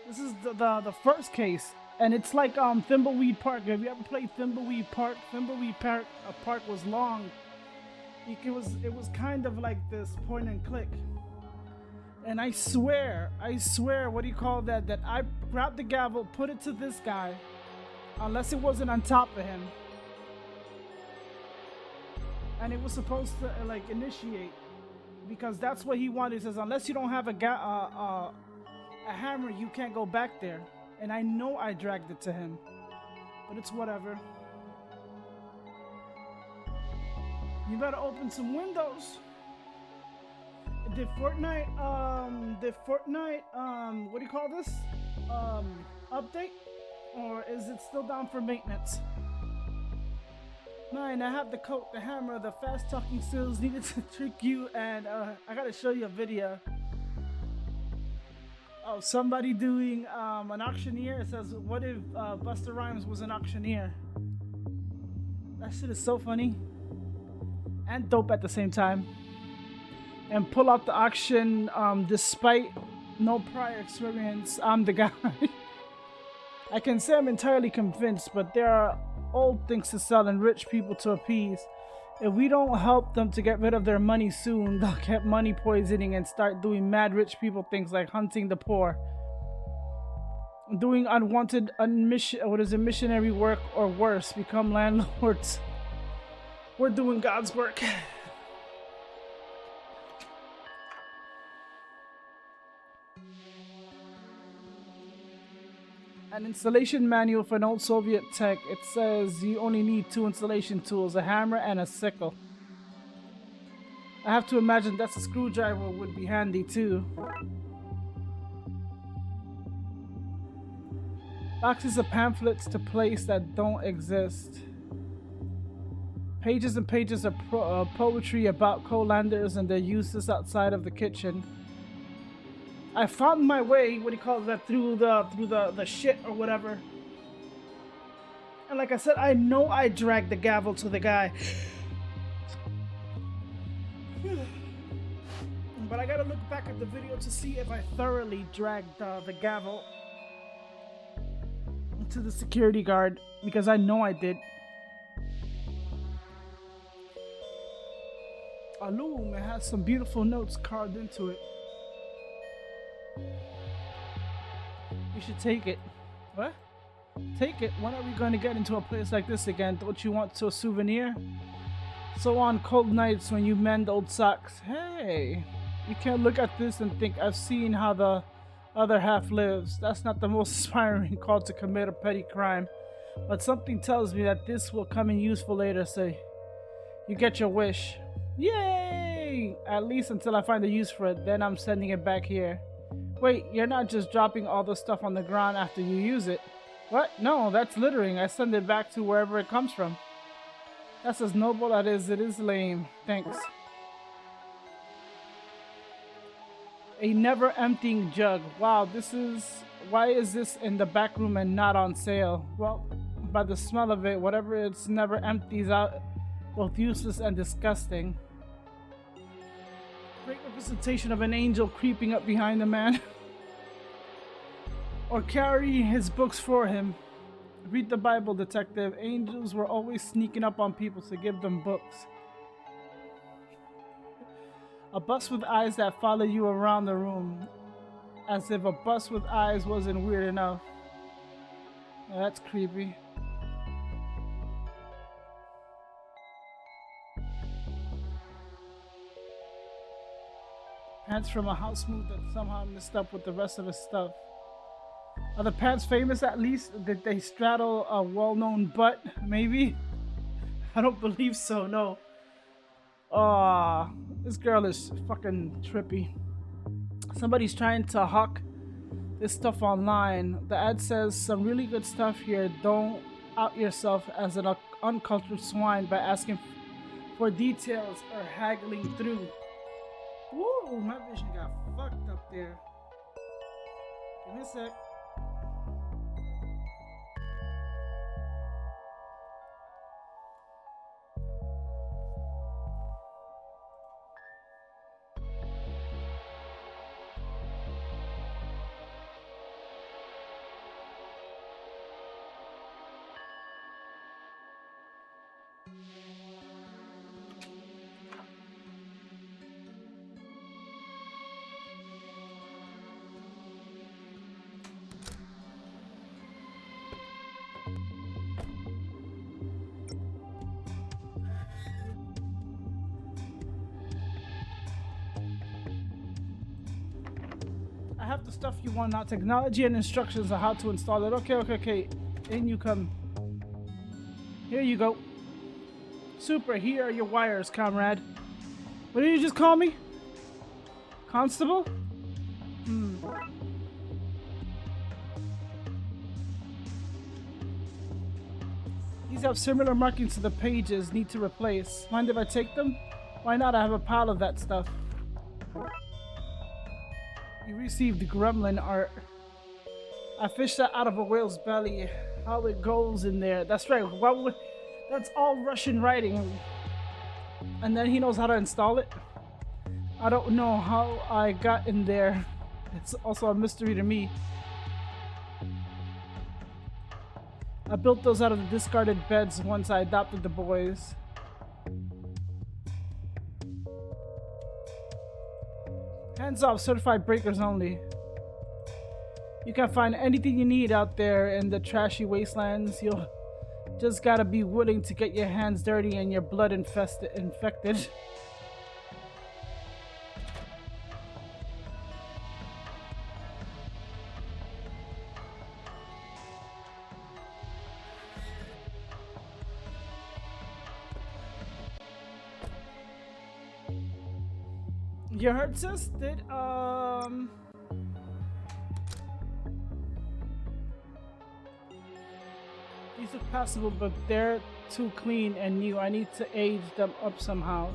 [SPEAKER 1] This is the first case, and it's like Thimbleweed Park. Have you ever played Thimbleweed Park? Thimbleweed Park was long. It was kind of like this point and click. And I swear, what do you call that? That I grabbed the gavel, put it to this guy, Unless it wasn't on top of him. And it was supposed to like initiate. Because that's what he wanted. He says, unless you don't have a hammer, you can't go back there. And I know I dragged it to him. But it's whatever. You better open some windows. Did Fortnite, what do you call this? Update? Or is it still down for maintenance? 9, I have the coat, the hammer, the fast talking skills needed to trick you, and I gotta show you a video. Oh, somebody doing an auctioneer. It says, what if Busta Rhymes was an auctioneer? That shit is so funny. And dope at the same time. And pull out the auction despite no prior experience. I'm the guy. I can say I'm entirely convinced, but there are old things to sell and rich people to appease. If we don't help them to get rid of their money soon, they'll get money poisoning and start doing mad rich people things like hunting the poor, doing unwanted missionary work, or worse, become landlords. We're doing God's work. An installation manual for an old Soviet tech. It says you only need 2 installation tools, a hammer and a sickle. I have to imagine that's a screwdriver would be handy too. Boxes of pamphlets to place that don't exist. Pages and pages of poetry about colanders and their uses outside of the kitchen. I found my way, what do you call that, through the shit or whatever. And like I said, I know I dragged the gavel to the guy. But I gotta look back at the video to see if I thoroughly dragged the gavel to the security guard, because I know I did. A loom, it has some beautiful notes carved into it. You should take it. What? Take it? When are we going to get into a place like this again? Don't you want a souvenir? So on cold nights when you mend old socks. Hey, you can't look at this and think, I've seen how the other half lives. That's not the most inspiring call to commit a petty crime. But something tells me that this will come in useful later, so you get your wish. Yay! At least until I find a use for it, then I'm sending it back here. Wait, you're not just dropping all the stuff on the ground after you use it. What? No, that's littering. I send it back to wherever it comes from. That's as noble as it is lame. Thanks. A never emptying jug. Wow, why is this in the back room and not on sale? Well, by the smell of it, whatever it's never empties out, both useless and disgusting. Great representation of an angel creeping up behind a man. Or carrying his books for him. Read the Bible, detective. Angels were always sneaking up on people to give them books. A bus with eyes that follow you around the room. As if a bus with eyes wasn't weird enough. Oh, that's creepy. Pants from a house move that somehow messed up with the rest of his stuff. Are the pants famous at least? Did they straddle a well-known butt? Maybe? I don't believe so, no. This girl is fucking trippy. Somebody's trying to hawk this stuff online. The ad says some really good stuff here. Don't out yourself as an uncultured swine by asking for details or haggling through. Woo, my vision got fucked up there. Give me a sec. the stuff you want, not technology and instructions on how to install it. Okay. In you come. Here you go. Super, here are your wires, comrade. What did you just call me? Constable? These have similar markings to the pages. Need to replace. Mind if I take them? Why not? I have a pile of that stuff. You received gremlin art. I fished that out of a whale's belly. How it goes in there. That's right. That's all Russian writing. And then he knows how to install it. I don't know how I got in there. It's also a mystery to me. I built those out of the discarded beds once I adopted the boys. Hands off, certified breakers only. You can find anything you need out there in the trashy wastelands. You'll just gotta be willing to get your hands dirty and your blood infected. You heard, sis? These are passable, but they're too clean and new. I need to age them up somehow.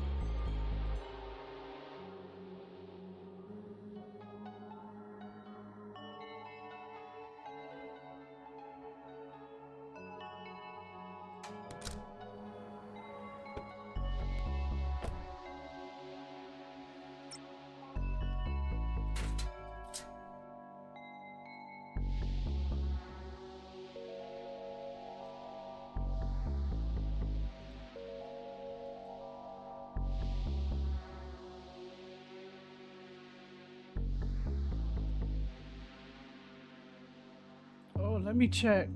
[SPEAKER 1] Oh, let me check.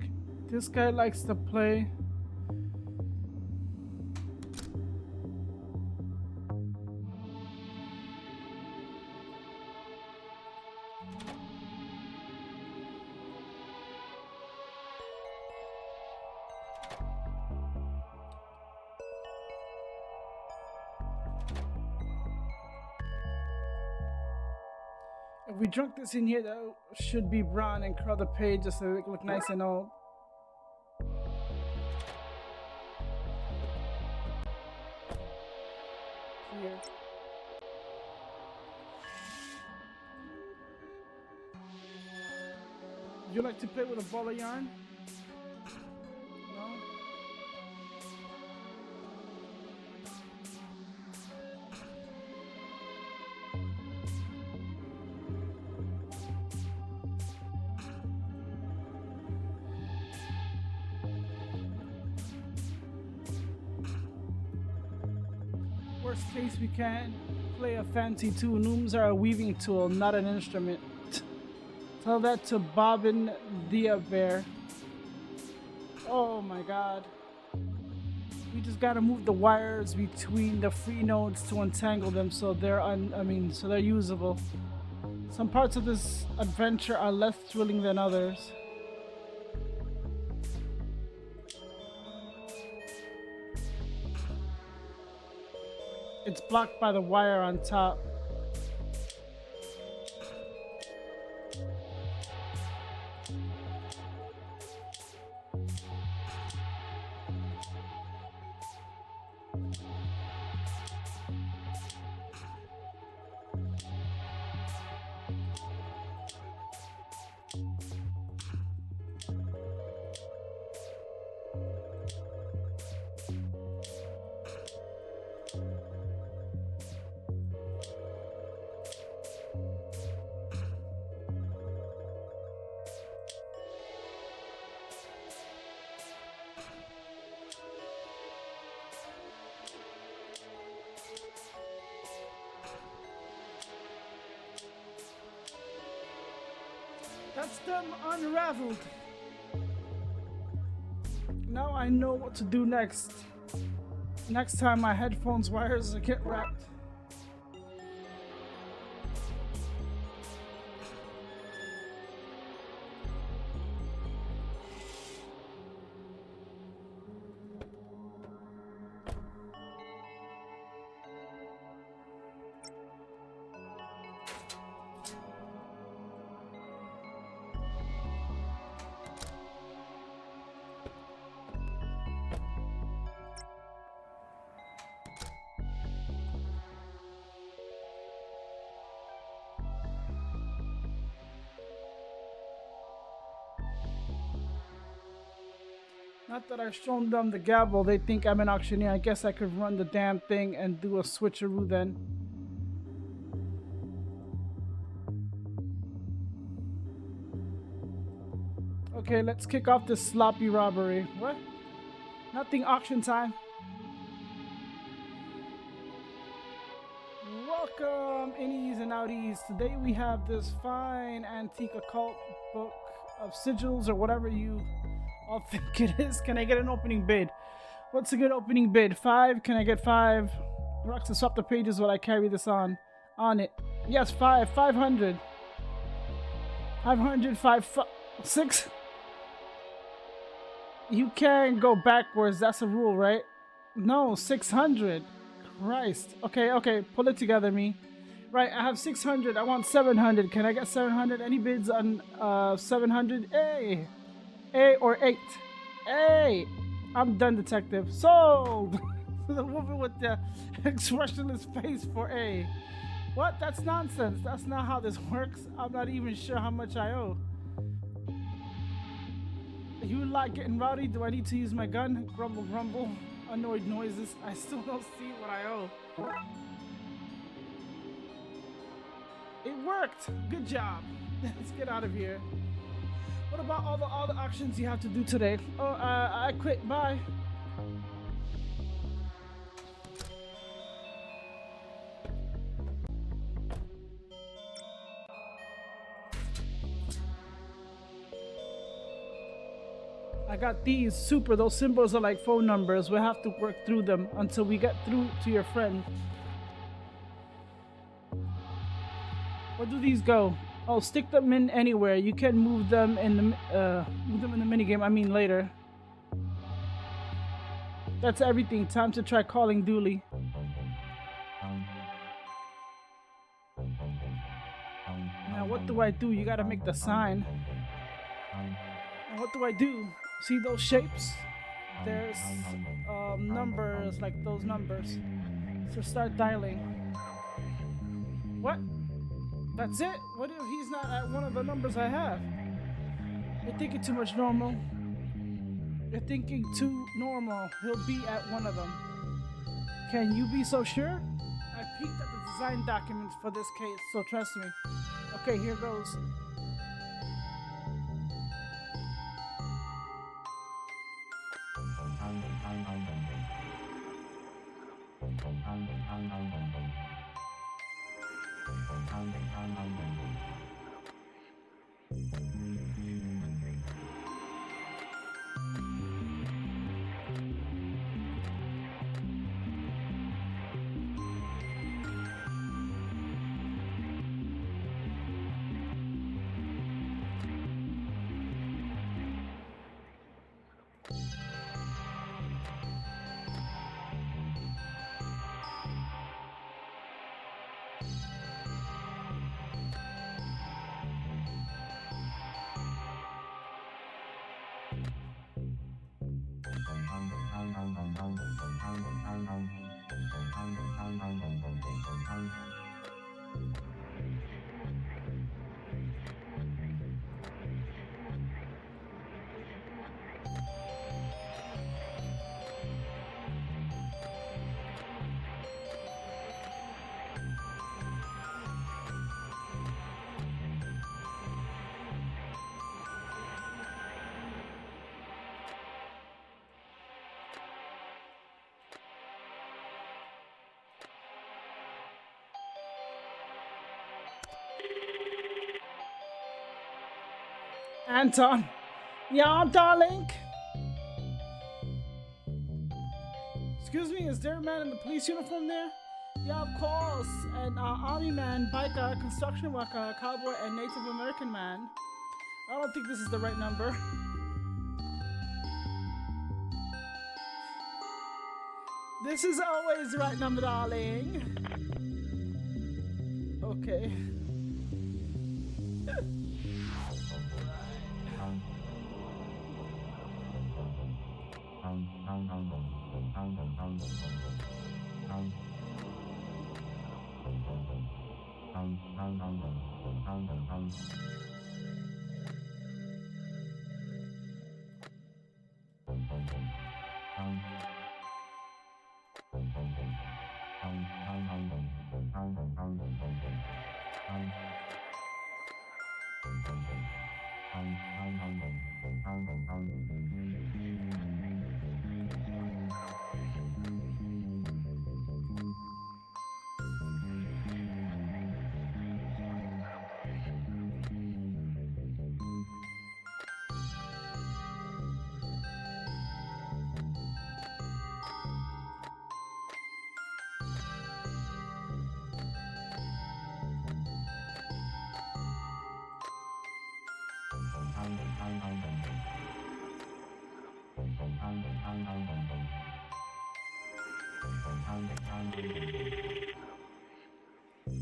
[SPEAKER 1] This guy likes to play. If we drunk this in here, that should be brown and curl the page just so it look nice and old. Here. Would you like to play with a ball of yarn? No? Worst case, we can play a fancy tune. Looms are a weaving tool, not an instrument. Tell that to Bobbin the Bear. Oh my god. We just gotta move the wires between the free nodes to untangle them so they're so they're usable. Some parts of this adventure are less thrilling than others. It's blocked by the wire on top. That's them unraveled. Now I know what to do next. Next time my headphones wires get wrapped. Not that I've shown them the gavel, they think I'm an auctioneer. I guess I could run the damn thing and do a switcheroo then. Okay, let's kick off this sloppy robbery. What? Nothing auction time. Welcome, innies and outies. Today we have this fine antique occult book of sigils or whatever you all think it is. Can I get an opening bid? What's a good opening bid? 5? Can I get 5? Rocks and swap the pages while I carry this on it. Yes, 5. 500. 500. 6. You can't go backwards. That's a rule, right? No, 600. Christ. Okay. Pull it together, me. Right, I have 600. I want 700. Can I get 700? Any bids on 700? A or 8. A. I'm done, detective. Sold. The woman with the expressionless face for A. What? That's nonsense. That's not how this works. I'm not even sure how much I owe. You like getting rowdy? Do I need to use my gun? Grumble, grumble. Annoyed noises. I still don't see what I owe. It worked. Good job. Let's get out of here. What about all the auctions you have to do today? Oh, I quit. Bye. I got these. Super. Those symbols are like phone numbers. We'll have to work through them until we get through to your friend. Where do these go? Oh, stick them in anywhere. You can move them in the minigame. I mean later. That's everything. Time to try calling Dooley. Now what do I do? You gotta make the sign. And what do I do? See those shapes? There's numbers, like those numbers. So start dialing. What? That's it? What if he's not at one of the numbers I have? You're thinking too much, normal. You're thinking too normal. He'll be at one of them. Can you be so sure? I peeked at the design documents for this case, so trust me. Okay, here goes. Anton. Yeah, darling. Excuse me, is there a man in the police uniform there? Yeah, of course. An army man, biker, construction worker, cowboy, and Native American man. I don't think this is the right number. This is always the right number, darling. Okay.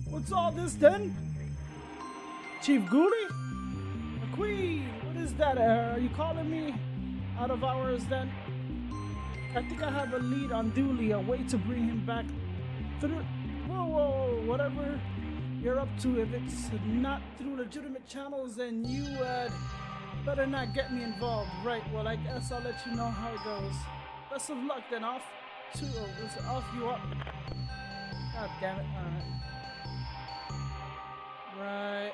[SPEAKER 1] What's all this then? Chief Ghoulie? McQueen, what is that? Are you calling me out of hours then? I think I have a lead on Dooley, a way to bring him back through. Whoa, whatever you're up to. If it's not through legitimate channels, then you better not get me involved. Right, well, I guess I'll let you know how it goes. Best of luck then, off you up. God damn it, alright. Right.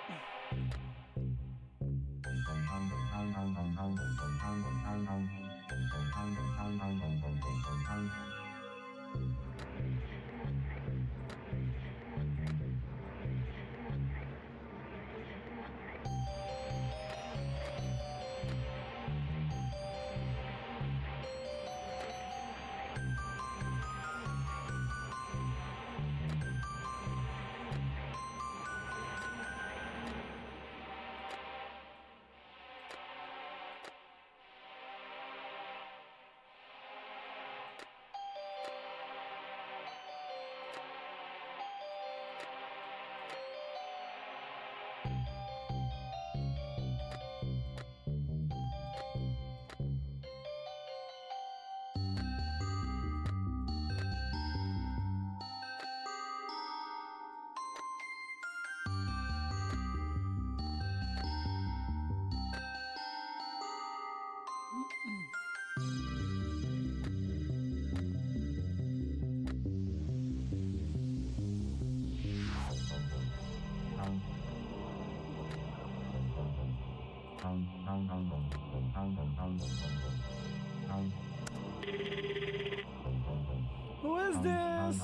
[SPEAKER 1] Who is this?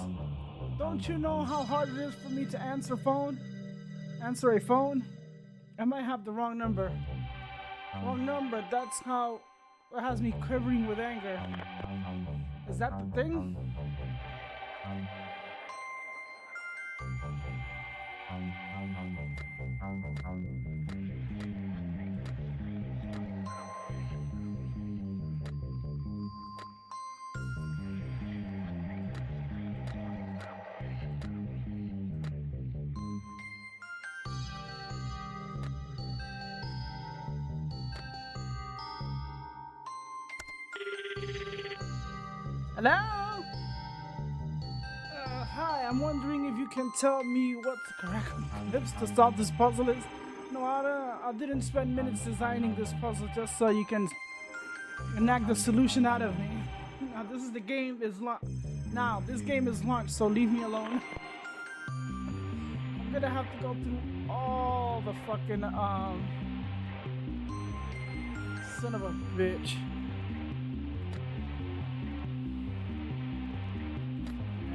[SPEAKER 1] Don't you know how hard it is for me to answer a phone? I might have the wrong number. Wrong number, that's how it has me quivering with anger. Is that the thing? Hello? Hi, I'm wondering if you can tell me what the correct lips to solve this puzzle is. No, I didn't spend minutes designing this puzzle just so you can enact the solution out of me. Now this game is launched, so leave me alone. I'm gonna have to go through all the fucking son of a bitch.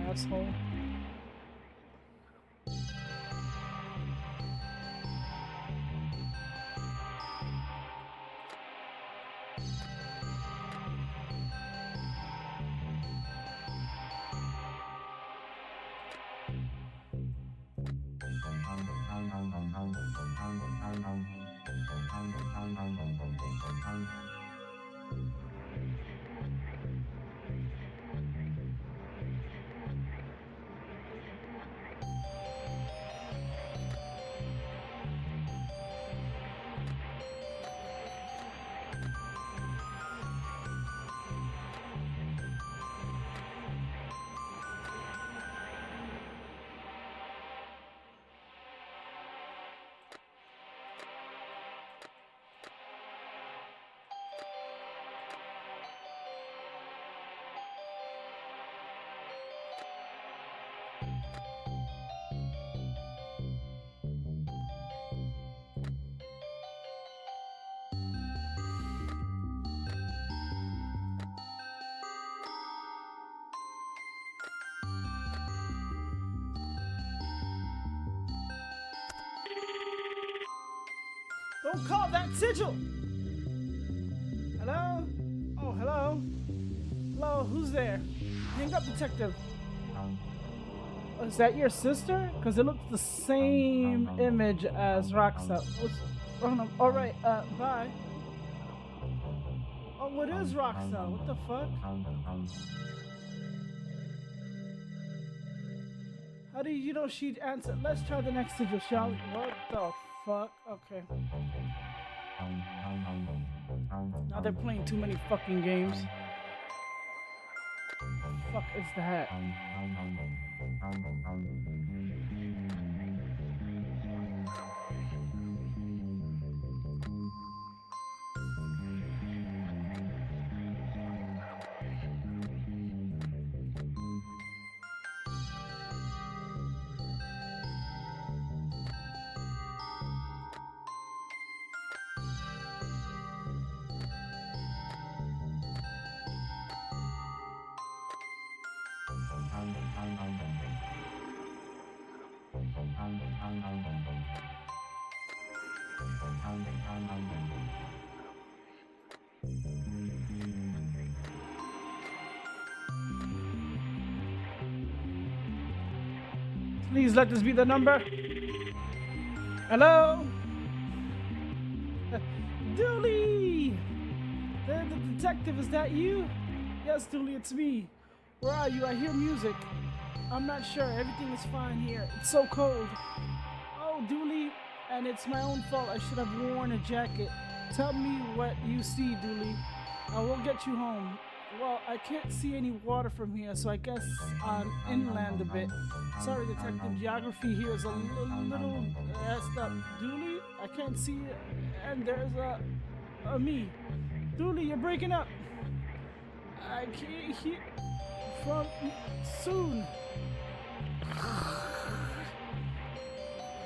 [SPEAKER 1] Asshole. Don't call that sigil! Hello? Oh, hello? Hello, who's there? Hang up, detective. Oh, is that your sister? Because it looks the same image as Roxa. Alright, bye. Oh, what is Roxa? What the fuck? How do you know she'd answer? Let's try the next sigil, shall we? What the fuck? Okay. Now they're playing too many fucking games. Fuck is that? Please let this be the number. Hello? Dooley! The detective, is that you? Yes, Dooley, it's me. Where are you? I hear music. I'm not sure. Everything is fine here. It's so cold. Oh, Dooley, and it's my own fault. I should have worn a jacket. Tell me what you see, Dooley. I will get you home. Well, I can't see any water from here, so I guess I'm inland a bit. Sorry, detective. Geography here is a little messed up. Dooley, I can't see it, and there's a me. Dooley, you're breaking up. I can't hear from soon.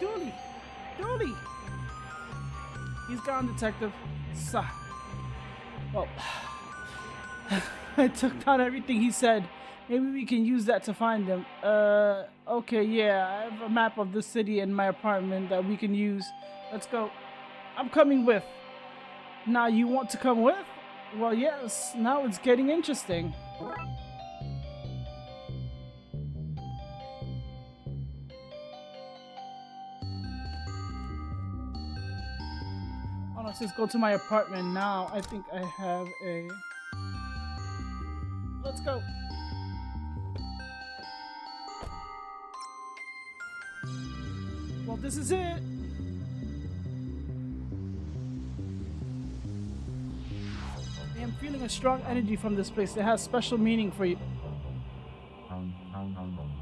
[SPEAKER 1] Dooley, Dooley. He's gone, detective. Well. I took down everything he said. Maybe we can use that to find him. Okay, yeah, I have a map of the city in my apartment that we can use. Let's go. I'm coming with. Now you want to come with? Well, yes, now it's getting interesting. Oh no, it says go to my apartment now. I think I have a... Let's go. Well, this is it. I am feeling a strong energy from this place. It has special meaning for you.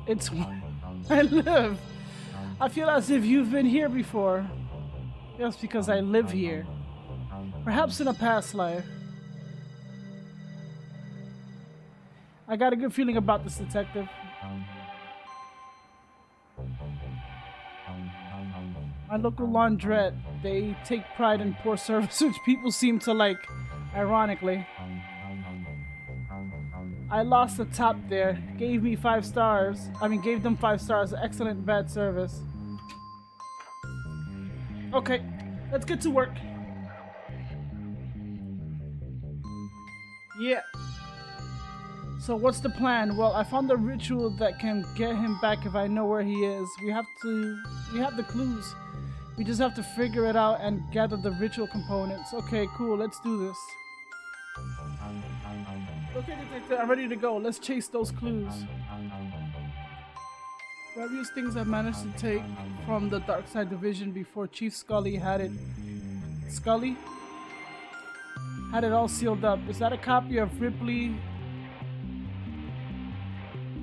[SPEAKER 1] It's where I live. I feel as if you've been here before. Yes, because I live here. Perhaps in a past life. I got a good feeling about this, detective. My local laundrette, they take pride in poor service, which people seem to like, ironically. I lost the top there, gave me 5 stars. Gave them 5 stars, excellent bad service. Okay, let's get to work. Yeah. So what's the plan? Well, I found the ritual that can get him back if I know where he is. We have the clues. We just have to figure it out and gather the ritual components. Okay, cool, let's do this. Okay, detective, I'm ready to go. Let's chase those clues. Various things I managed to take from the Darkside division before Chief Scully had it. Scully? Had it all sealed up. Is that a copy of Ripley?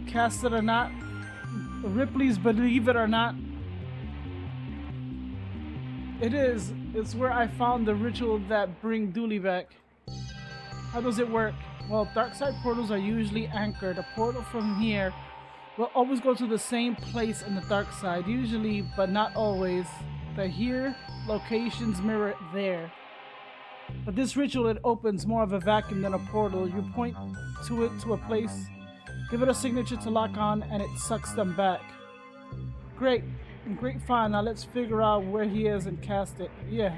[SPEAKER 1] Cast it or not, Ripley's Believe It or Not. It is. It's where I found the ritual that bring Dooley back. How does it work? Well, Darkside portals are usually anchored. A portal from here will always go to the same place in the Darkside, usually, but not always. The here locations mirror there. But this ritual, it opens more of a vacuum than a portal. You point to it to a place, give it a signature to lock on, and it sucks them back. Great fun. Now let's figure out where he is and cast it. Yeah.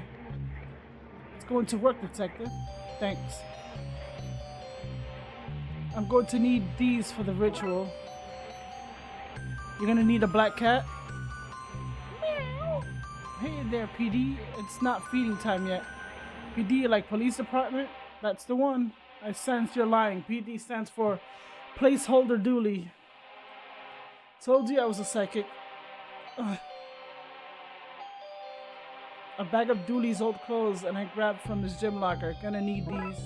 [SPEAKER 1] going to work, detective. Thanks. I'm going to need these for the ritual. You're gonna need a black cat? Meow. Hey there, PD. It's not feeding time yet. PD, like police department? That's the one. I sense you're lying. PD stands for placeholder Dooley. Told you I was a psychic. Ugh. A bag of Dooley's old clothes and I grabbed from his gym locker. Gonna need these.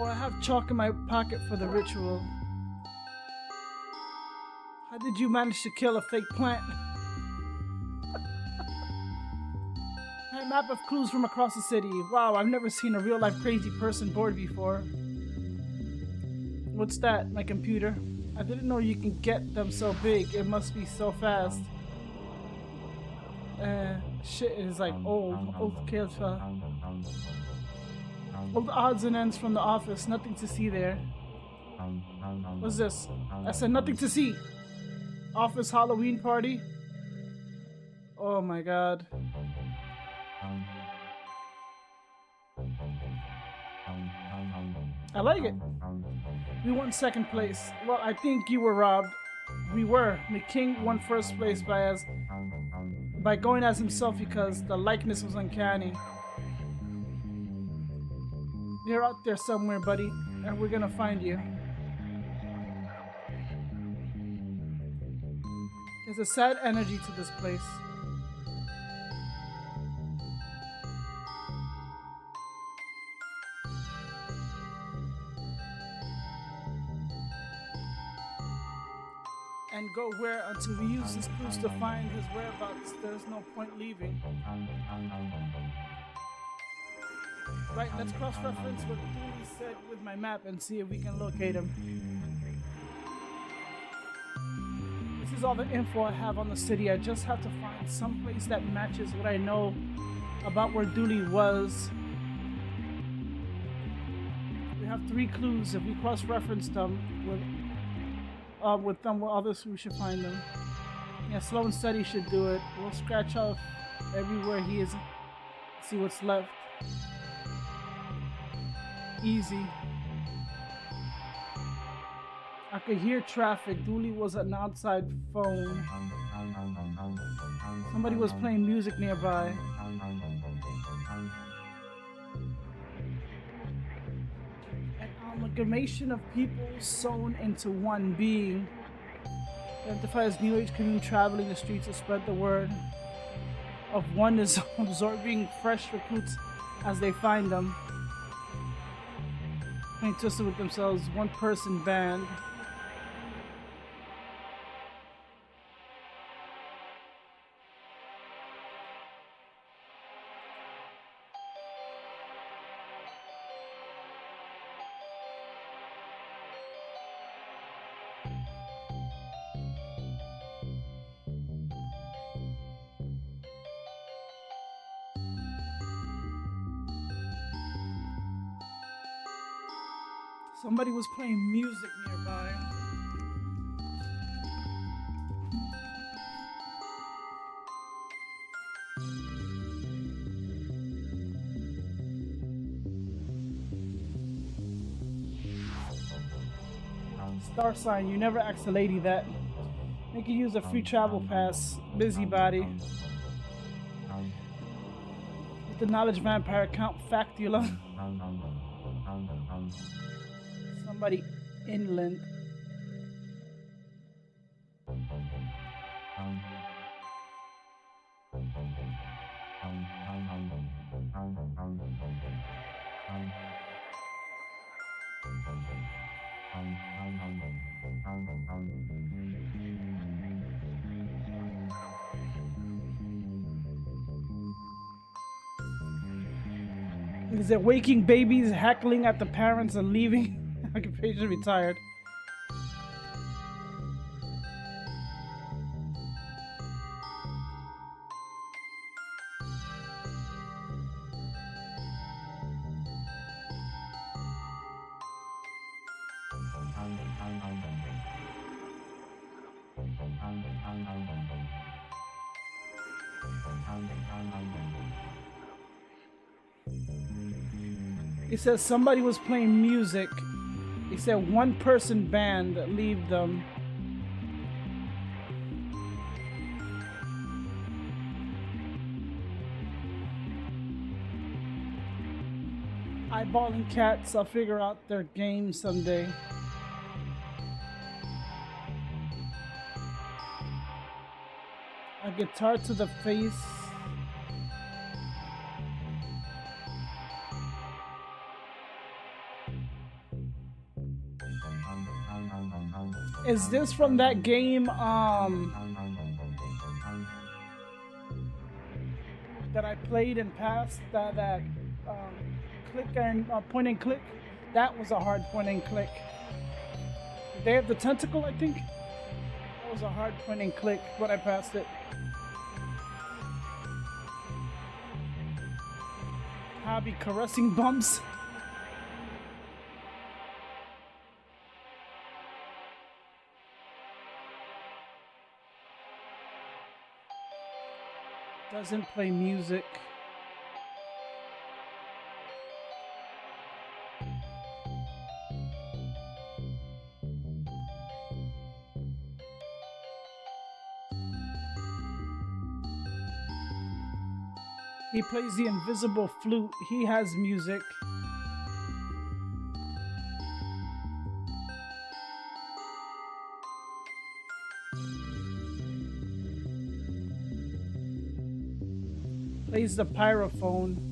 [SPEAKER 1] Oh, I have chalk in my pocket for the ritual. How did you manage to kill a fake plant? A map of clues from across the city. Wow, I've never seen a real life crazy person board before. What's that? My computer. I didn't know you can get them so big. It must be so fast. Shit is like old kills. Old odds and ends from the office. Nothing to see there. What's this? I said nothing to see. Office Halloween party. Oh my god. I like it. We won second place. Well, I think you were robbed. We were. The king won first place by going as himself because the likeness was uncanny. You're out there somewhere, buddy, and we're gonna find you. There's a sad energy to this place. And go where until we use this clues to find his whereabouts. There's no point leaving. Right, let's cross-reference what Dooley said with my map and see if we can locate him. This is all the info I have on the city. I just have to find some place that matches what I know about where Dooley was. We have 3 clues. If we cross-reference them with them with others, we should find them. Yeah, slow and steady should do it. We'll scratch off everywhere he is. See what's left. Easy. I could hear traffic. Dooley was an outside phone. Somebody was playing music nearby. An amalgamation of people sewn into one being. Identifies New Age commune traveling the streets to spread the word of one is absorbing fresh recruits as they find them. Playing twisted with themselves, one person band. Somebody was playing music nearby. Star sign, you never asked a lady that. Make you use a free travel pass. Busybody. With the knowledge vampire count factula. Somebody inland. Is it waking babies heckling at the parents and leaving? Occupation retired. He says somebody was playing music. He said one person band, leave them. Eyeballing cats, I'll figure out their game someday. A guitar to the face. Is this from that game that I played and passed? That click and point and click? That was a hard point and click. Did they have the tentacle, I think? That was a hard point and click, but I passed it. Hobby caressing bumps. Doesn't play music. He plays the invisible flute. He has music. Plays the pyrophone.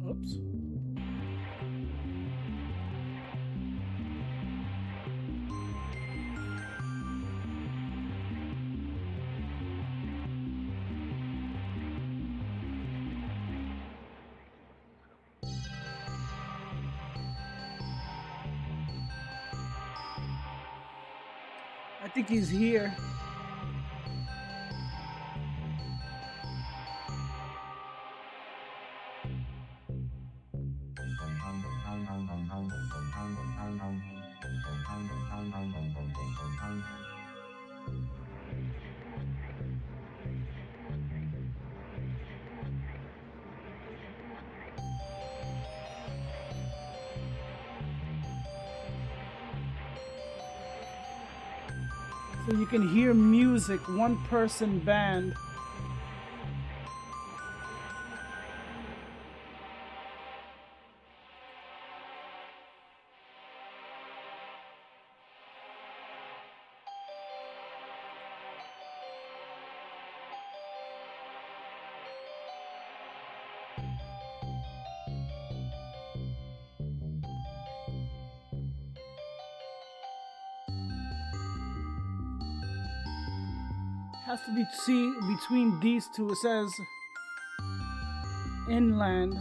[SPEAKER 1] Oops. I think he's here. So you can hear music, one person band. Has to be between these two. It says inland.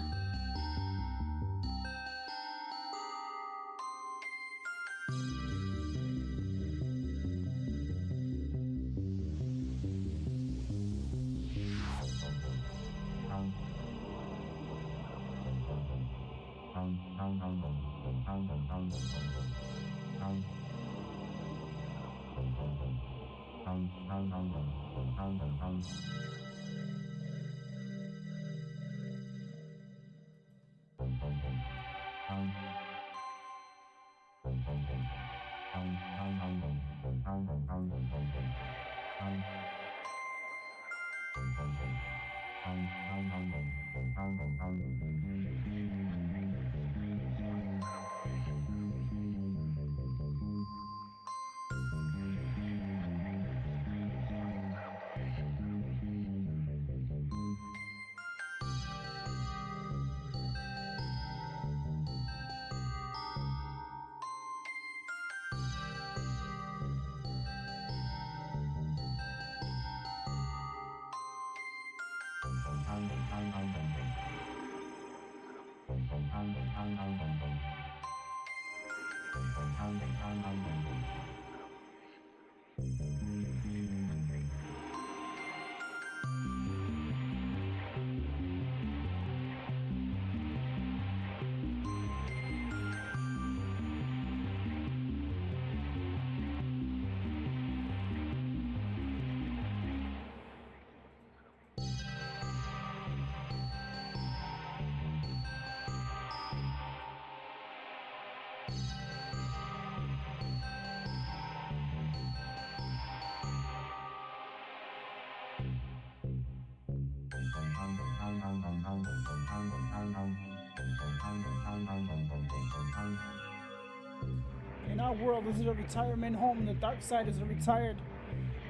[SPEAKER 1] In our world, this is a retirement home. The dark side is a retired.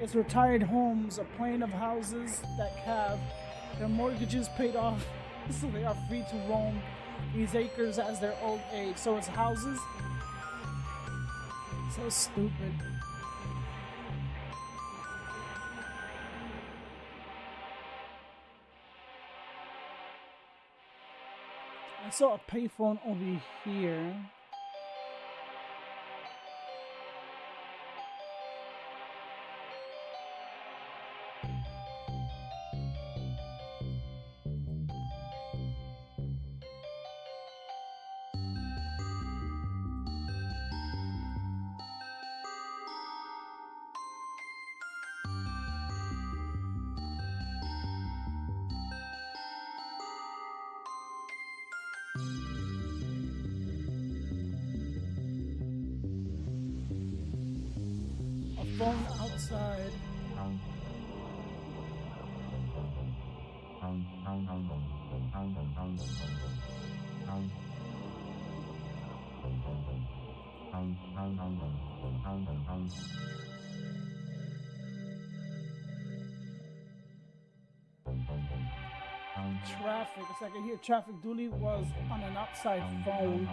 [SPEAKER 1] It's retired homes, a plane of houses that have their mortgages paid off, so they are free to roam these acres as their old age. So it's houses. So stupid. I saw a payphone over here. Phone outside. Traffic. It's like I hear traffic. Dooley was on an outside phone.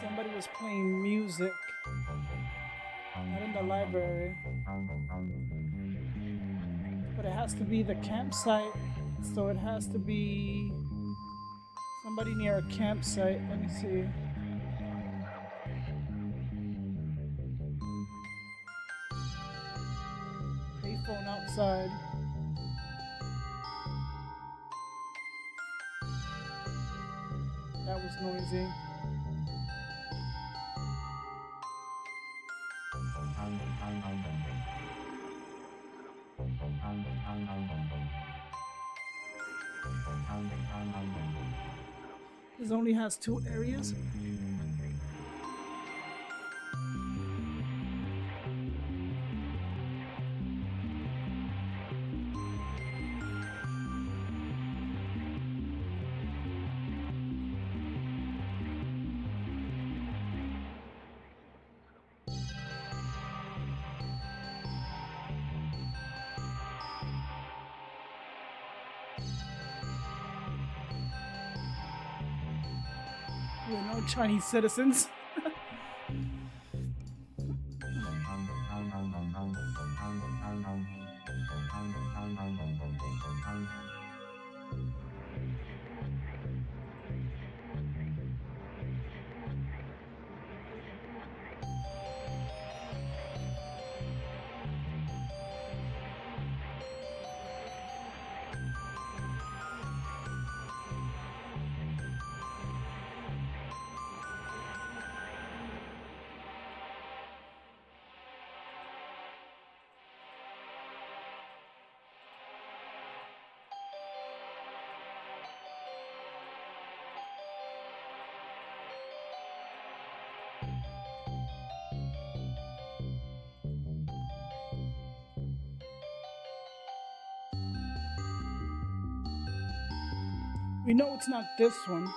[SPEAKER 1] Somebody was playing music. Not in the library. But it has to be the campsite. So it has to be somebody near a campsite. Let me see. Payphone outside. That was noisy. This only has 2 areas. We're no Chinese citizens. We know it's not this one.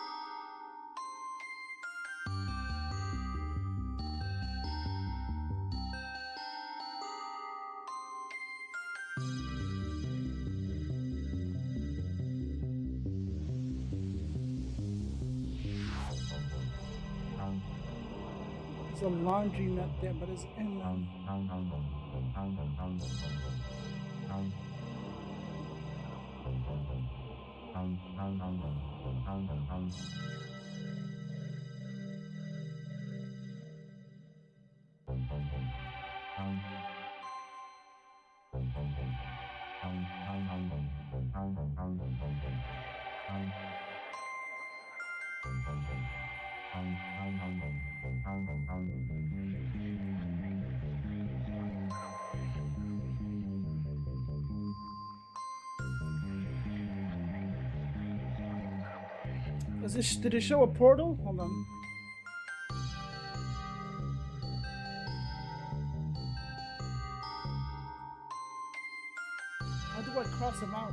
[SPEAKER 1] There's a laundromat there, but it's inland. Did it show a portal? Hold on. How do I cross them out?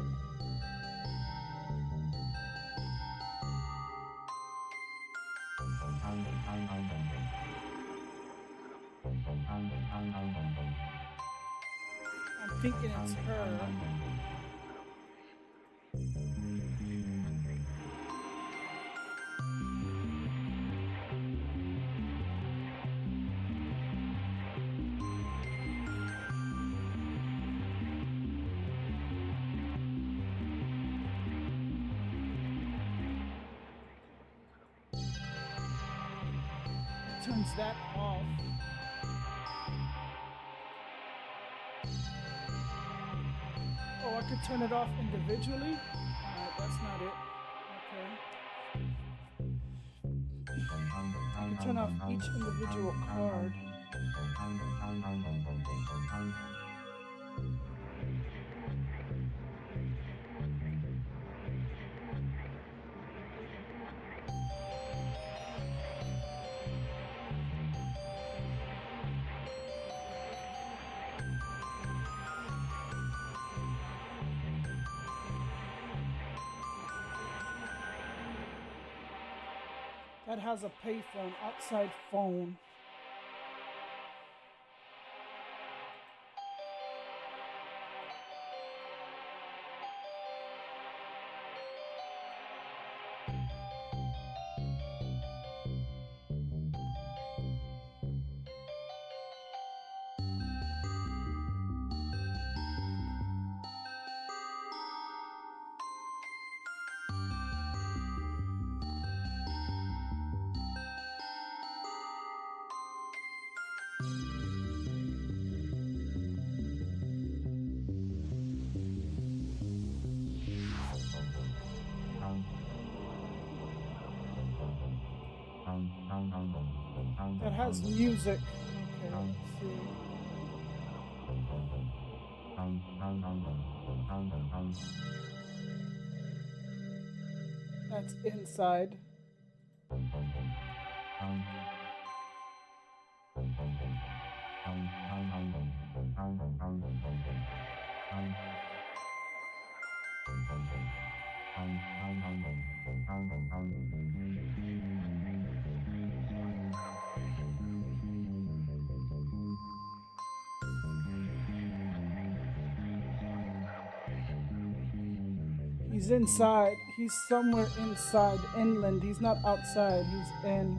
[SPEAKER 1] I'm thinking it's her. Turns that off. Oh, I could turn it off individually? Alright, that's not it. Okay. I can turn off each individual card. That has a payphone, outside phone. That has music. Okay, let's see. That's inside. He's inside. He's somewhere inside, inland. He's not outside. He's in.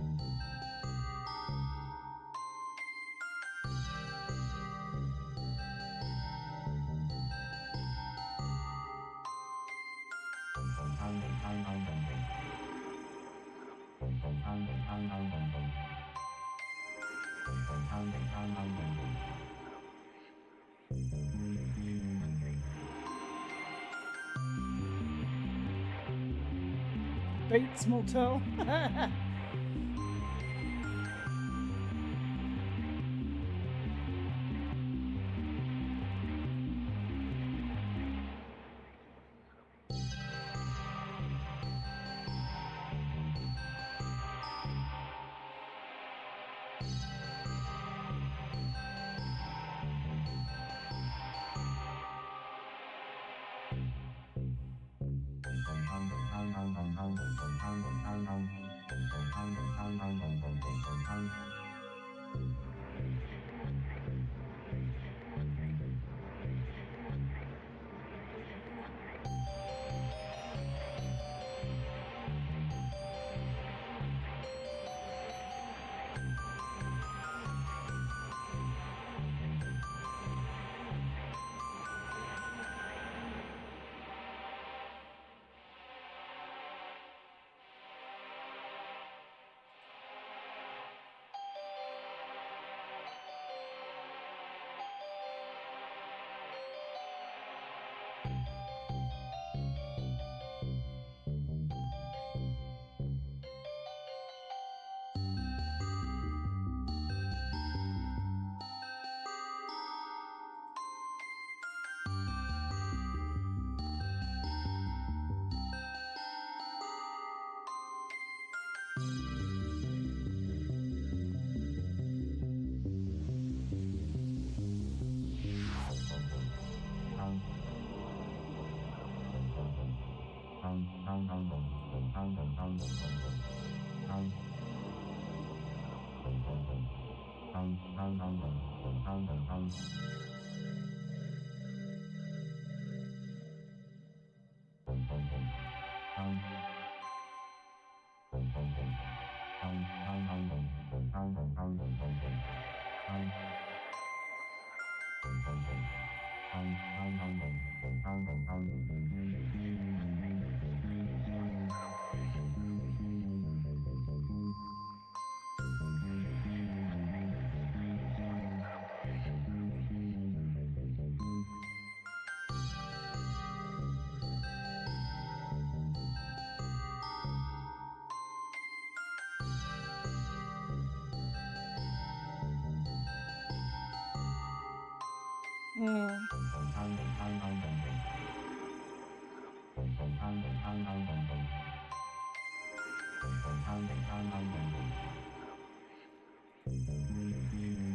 [SPEAKER 1] Bates Motel.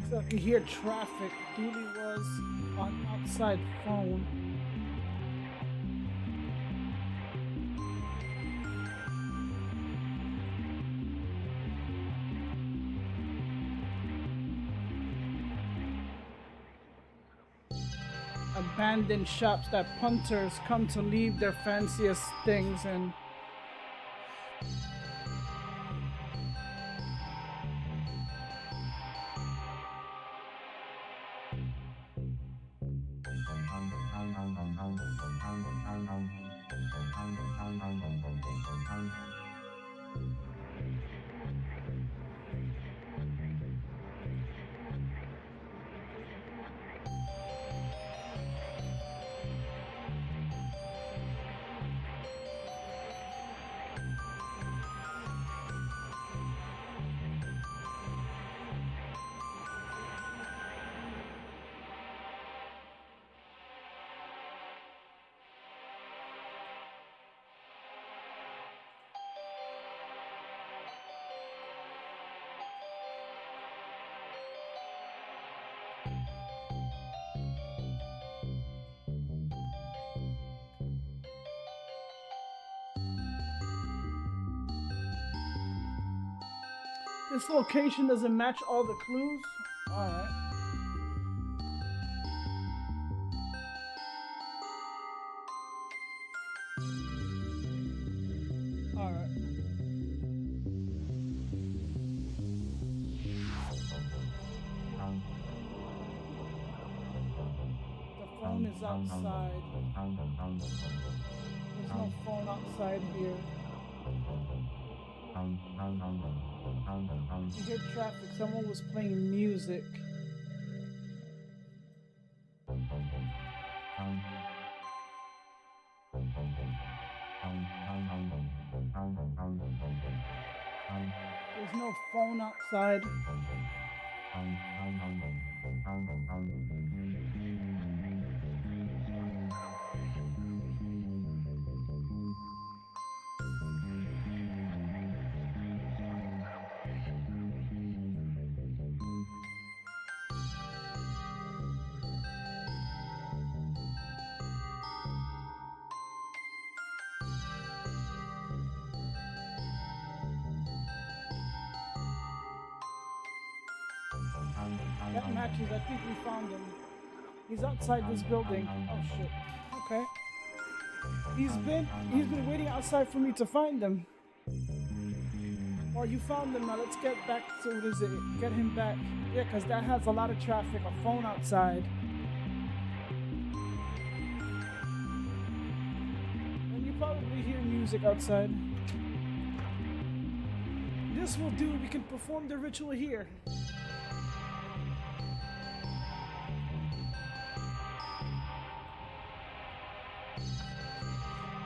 [SPEAKER 1] So you hear traffic. Dooley was on outside phone. Abandoned shops that punters come to leave their fanciest things and this location doesn't match all the clues. Alright. Alright. The phone is outside. There's no phone outside here. You hear traffic. Someone was playing music. There's no phone outside. That matches. I think we found him. He's outside this building. Oh shit. Okay. He's been waiting outside for me to find him. Well, you found him. Now let's get back to what is it? Get him back. Yeah, because that has a lot of traffic. A phone outside. And you probably hear music outside. This will do. We can perform the ritual here.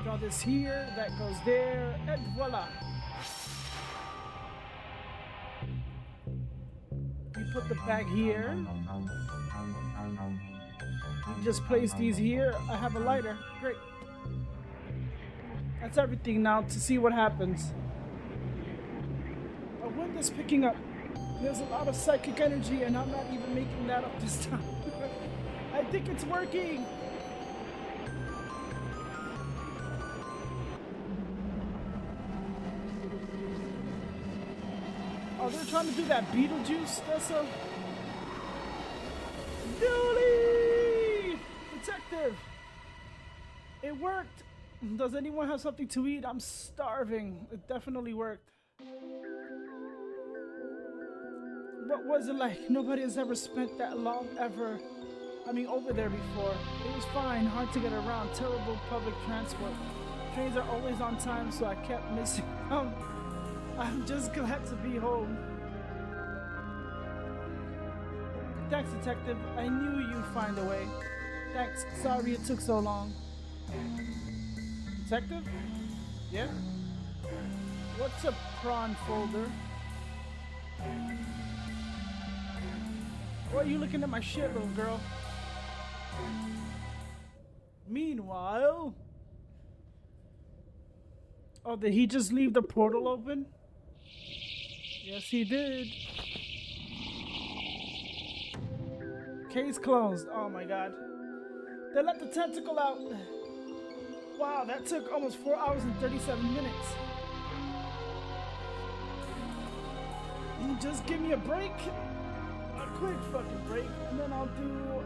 [SPEAKER 1] Draw this here, that goes there, and voila. You put the bag here. You just place these here. I have a lighter. Great. That's everything now to see what happens. Our wind is picking up. There's a lot of psychic energy and I'm not even making that up this time. I think it's working. Oh, they're trying to do that Beetlejuice. That's a... Dooley! Detective! It worked! Does anyone have something to eat? I'm starving. It definitely worked. What was it like? Nobody has ever spent that long ever. Over there before. It was fine, hard to get around, terrible public transport. Trains are always on time, so I kept missing them. I'm just glad to be home. Thanks, Detective. I knew you'd find a way. Thanks. Sorry it took so long. Detective? Yeah? What's a prawn folder? Why are you looking at my shit, little girl? Meanwhile... Oh, did he just leave the portal open? Yes, he did. Case closed. Oh my god. They let the tentacle out. Wow, that took almost 4 hours and 37 minutes. Just give me a break. A quick fucking break. And then I'll do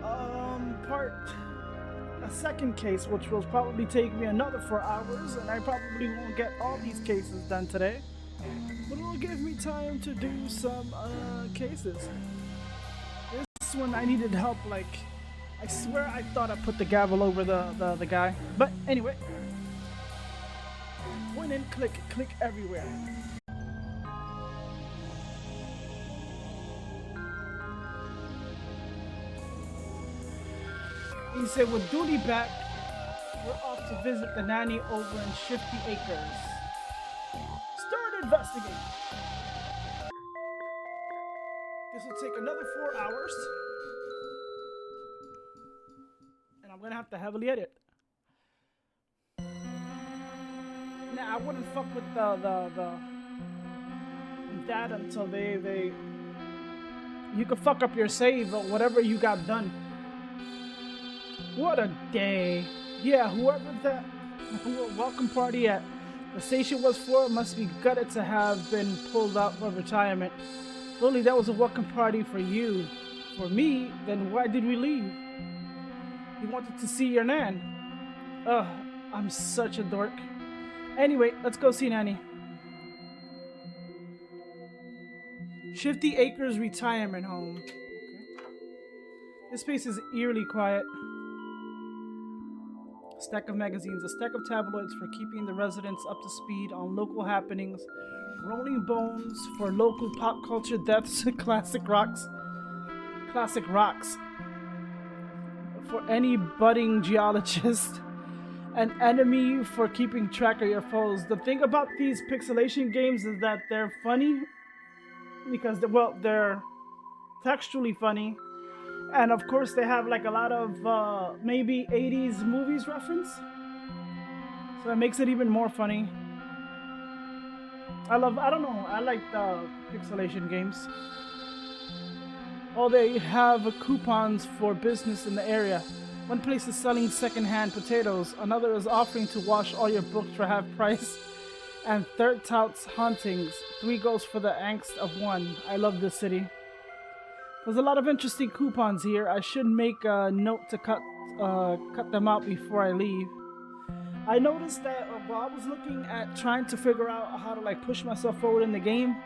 [SPEAKER 1] a second case, which will probably take me another 4 hours. And I probably won't get all these cases done today. But it'll give me time to do some cases. This one I needed help, like, I swear I thought I put the gavel over the guy. But anyway. Went in, click everywhere. He said, with duty back, we're off to visit the nanny over in Shifty Acres. Start investigating. This will take another 4 hours. And I'm gonna have to heavily edit. Nah, I wouldn't fuck with that until they you could fuck up your save or whatever you got done. What a day. Yeah, whoever that welcome party at the station was for must be gutted to have been pulled out for retirement. Lily, that was a welcome party for you. For me, then why did we leave? You wanted to see your nan. Ugh, I'm such a dork. Anyway, let's go see Nanny. Shifty Acres Retirement Home. Okay. This place is eerily quiet. A stack of magazines, a stack of tabloids for keeping the residents up to speed on local happenings, Rolling Bones for local pop culture deaths, classic rocks for any budding geologist, an enemy for keeping track of your foes. The thing about these pixelation games is that they're funny because they're textually funny. And of course they have like a lot of maybe 80s movies reference. So it makes it even more funny. I like the pixelation games. Oh, they have coupons for business in the area. One place is selling second-hand potatoes. Another is offering to wash all your books for half price. And third touts hauntings. 3 goes for the angst of 1. I love this city. There's a lot of interesting coupons here. I should make a note to cut them out before I leave. I noticed that while I was looking at trying to figure out how to like push myself forward in the game,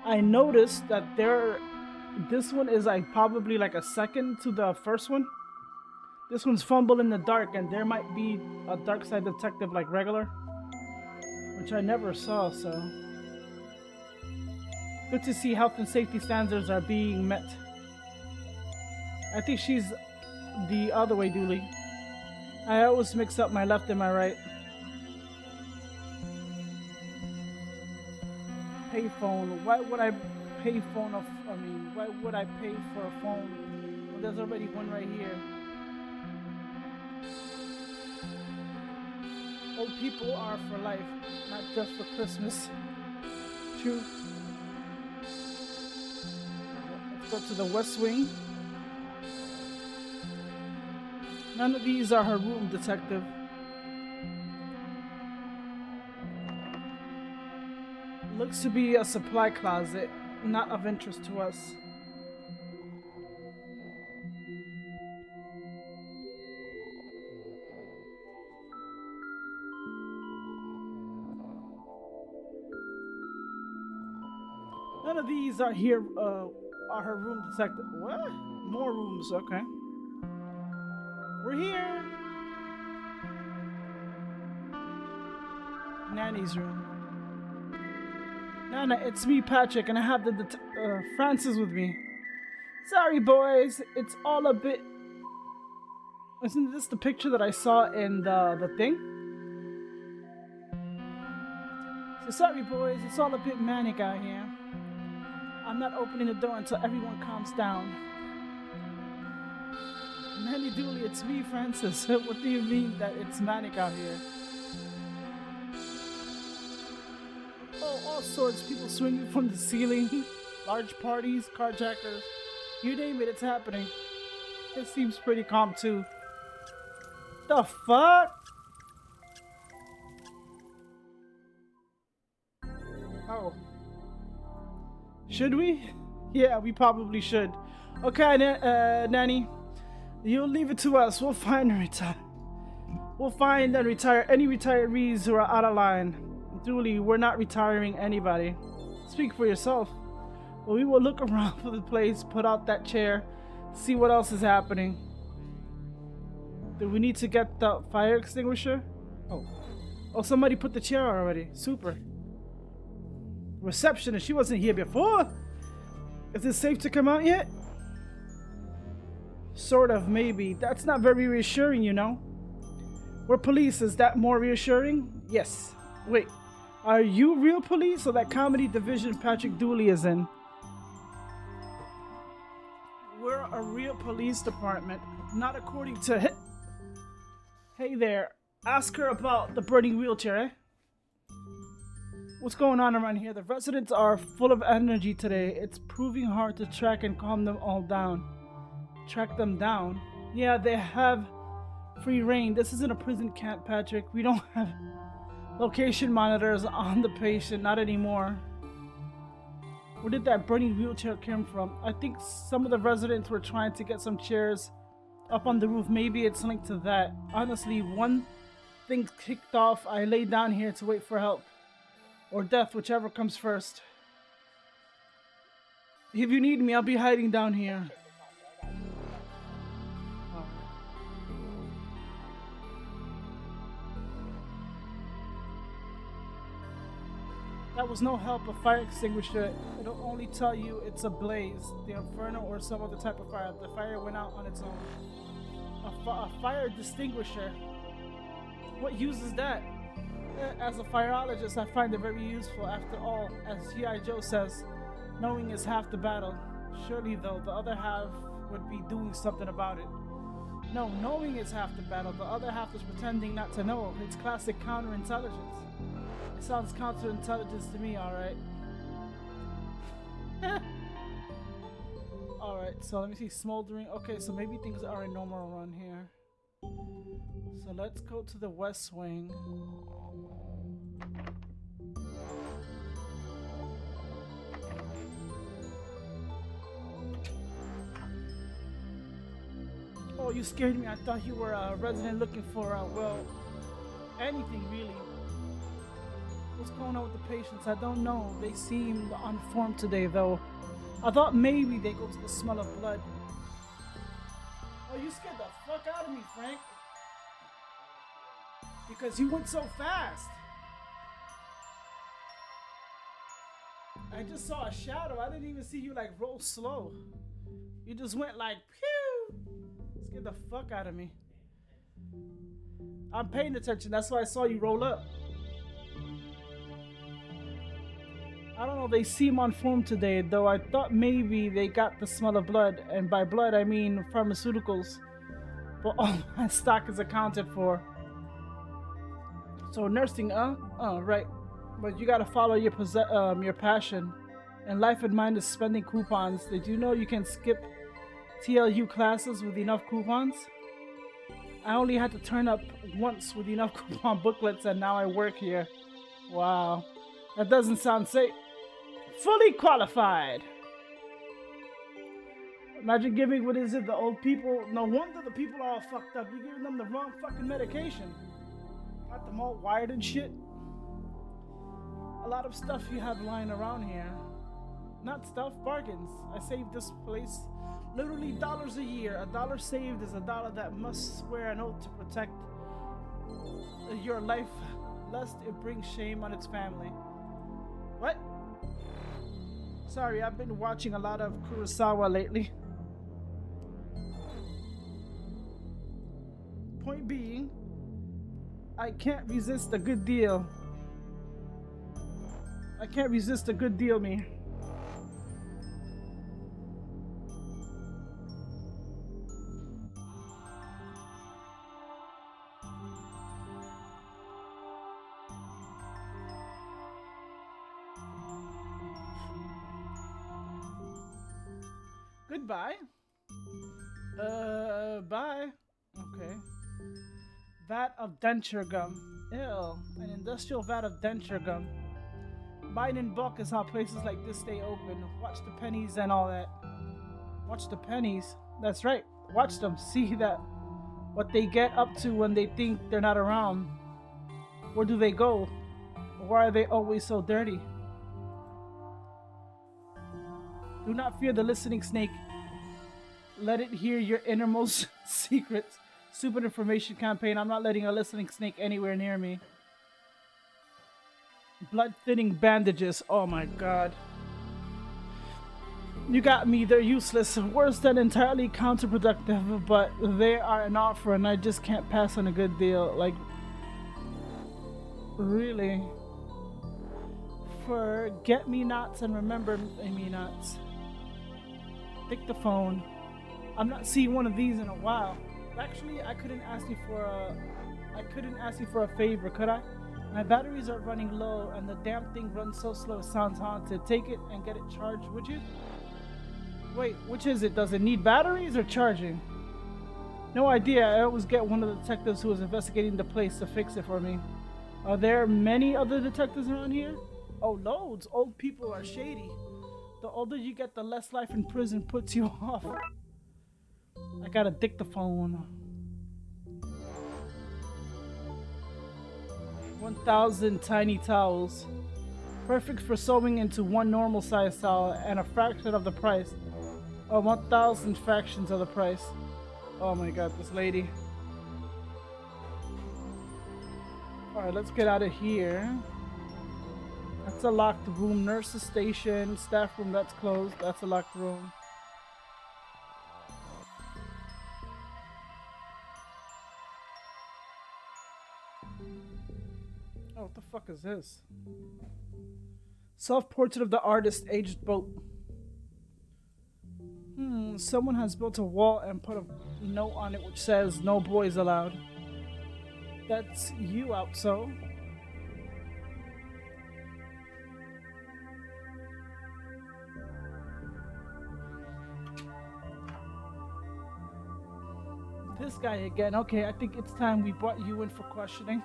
[SPEAKER 1] I noticed that this one is like probably like a second to the first one. This one's Fumble in the Dark, and there might be a Darkside detective like regular, which I never saw, so good to see health and safety standards are being met. I think she's the other way, Dooley. I always mix up my left and my right. Payphone. Why would I pay phone off? I mean, why would I pay for a phone when there's already one right here? Old people are for life, not just for Christmas. True. Let's go to the West Wing. None of these are her room, detective. Looks to be a supply closet, not of interest to us. None of these are here, are her room, detective. What? More rooms, okay. We're here! Nanny's room. Nana, it's me, Patrick, and I have the Francis with me. Sorry, boys, it's all a bit... Isn't this the picture that I saw in the thing? So sorry, boys, it's all a bit manic out here. I'm not opening the door until everyone calms down. Nanny Dooley, it's me, Francis. What do you mean that it's manic out here? Oh, all sorts. People swinging from the ceiling. Large parties, carjackers. You name it, it's happening. It seems pretty calm, too. The fuck? Oh. Should we? Yeah, we probably should. Okay, Nanny. You'll leave it to us. We'll find and retire. We'll find and retire any retirees who are out of line. Dooley, we're not retiring anybody. Speak for yourself. Well, we will look around for the place, put out that chair, see what else is happening. Do we need to get the fire extinguisher? Oh, somebody put the chair out already. Super. Receptionist, she wasn't here before. Is it safe to come out yet? Sort of, maybe. That's not very reassuring, you know. We're police. Is that more reassuring? Yes. Wait. Are you real police or that comedy division Patrick Dooley is in? We're a real police department. Not according to... Hey there. Ask her about the burning wheelchair, eh? What's going on around here? The residents are full of energy today. It's proving hard to track and calm them all down. Track them down? Yeah, they have free reign. This isn't a prison camp, Patrick. We don't have location monitors on the patient. Not anymore. Where did that burning wheelchair come from? I think some of the residents were trying to get some chairs up on the roof. Maybe it's linked to that. Honestly, one thing kicked off. I lay down here to wait for help. Or death, whichever comes first. If you need me, I'll be hiding down here. That was no help. A fire extinguisher. It'll only tell you it's a blaze, the inferno, or some other type of fire. The fire went out on its own. A fire extinguisher. What use is that? As a fireologist, I find it very useful. After all, as G.I. Joe says, knowing is half the battle. Surely, though, the other half would be doing something about it. No, knowing is half the battle. The other half is pretending not to know. It's classic counterintelligence. It sounds counterintelligence to me, alright. Alright, so let me see. Smoldering. Okay, so maybe things are normal around here. So let's go to the West Wing. you scared me. I thought you were a resident looking for, well, anything really. What's going on with the patients? I don't know. They seem unformed today, though. I thought maybe they go to the smell of blood. Oh, you scared the fuck out of me, Frank. Because you went so fast. I just saw a shadow. I didn't even see you like roll slow. You just went like pew. Scared the fuck out of me. I'm paying attention. That's why I saw you roll up. I don't know. They seem unformed today, though. I thought maybe they got the smell of blood, and by blood I mean pharmaceuticals. But all my stock is accounted for. So nursing, right. But you gotta follow your passion. And life in mind is spending coupons. Did you know you can skip TLU classes with enough coupons? I only had to turn up once with enough coupon booklets and now I work here. Wow. That doesn't sound safe. Fully qualified! Imagine giving, what is it, the old people? No wonder the people are all fucked up. You're giving them the wrong fucking medication. Got them all wired and shit. A lot of stuff you have lying around here. Not stuff, bargains. I saved this place literally dollars a year. A dollar saved is a dollar that must swear an oath to protect your life, lest it brings shame on its family. What? Sorry, I've been watching a lot of Kurosawa lately. Point being, I can't resist a good deal. I can't resist a good deal, me. Goodbye. Bye. Okay. Vat of denture gum. Ew. An industrial vat of denture gum. Buying in bulk is how places like this stay open. Watch the pennies and all that. Watch the pennies. That's right. Watch them. See that what they get up to when they think they're not around. Where do they go? Why are they always so dirty? Do not fear the listening snake. Let it hear your innermost secrets. Stupid information campaign. I'm not letting a listening snake anywhere near me. Blood thinning bandages. Oh my god. You got me. They're useless. Worse than entirely counterproductive, but they are an offer and I just can't pass on a good deal. Like, really? Forget me nots and remember me nots. Take the phone. I'm not seeing one of these in a while. Actually, I couldn't ask you for a favor, could I? My batteries are running low and the damn thing runs so slow it sounds haunted. Take it and get it charged, would you? Wait, which is it? Does it need batteries or charging? No idea. I always get one of the detectives who is investigating the place to fix it for me. Are there many other detectives around here? Oh, loads. Old people are shady. The older you get, the less life in prison puts you off. I got a dictaphone. 1,000 tiny towels. Perfect for sewing into one normal size towel and a fraction of the price. Or 1,000 fractions of the price. Oh my god, this lady. Alright, let's get out of here. That's a locked room. Nurse's station. Staff room, that's closed. That's a locked room. Oh, what the fuck is this? Self-portrait of the artist, aged boat. Someone has built a wall and put a note on it which says, "No boys allowed." That's you out, so. This guy again. Okay, I think it's time we brought you in for questioning.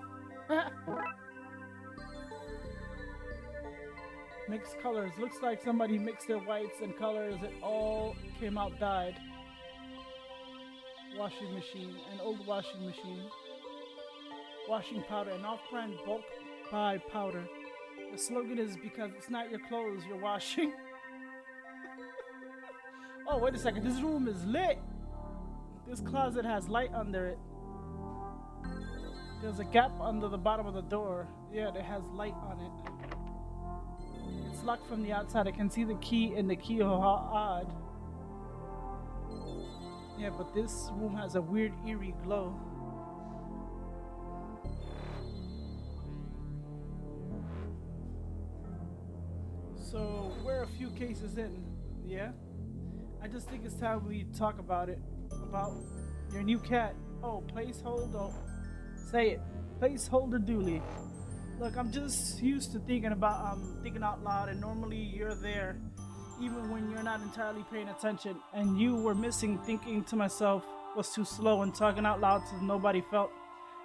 [SPEAKER 1] Mixed colors. Looks like somebody mixed their whites and colors. It all came out dyed. washing machine, an old washing machine, washing powder, an off-brand bulk buy powder. The slogan is because it's not your clothes you're washing. Oh, wait a second. This room is lit. This closet has light under it. There's a gap under the bottom of the door. Yeah, it has light on it. It's locked from the outside. I can see the key in the keyhole. How odd. Yeah, but this room has a weird, eerie glow. So, we're a few cases in, yeah? I just think it's time we talk about it. About your new cat. Oh, placeholder. Say it. Placeholder Dooley. Look, I'm just used to thinking out loud, and normally you're there even when you're not entirely paying attention, and you were missing. Thinking to myself was too slow, and talking out loud so nobody felt.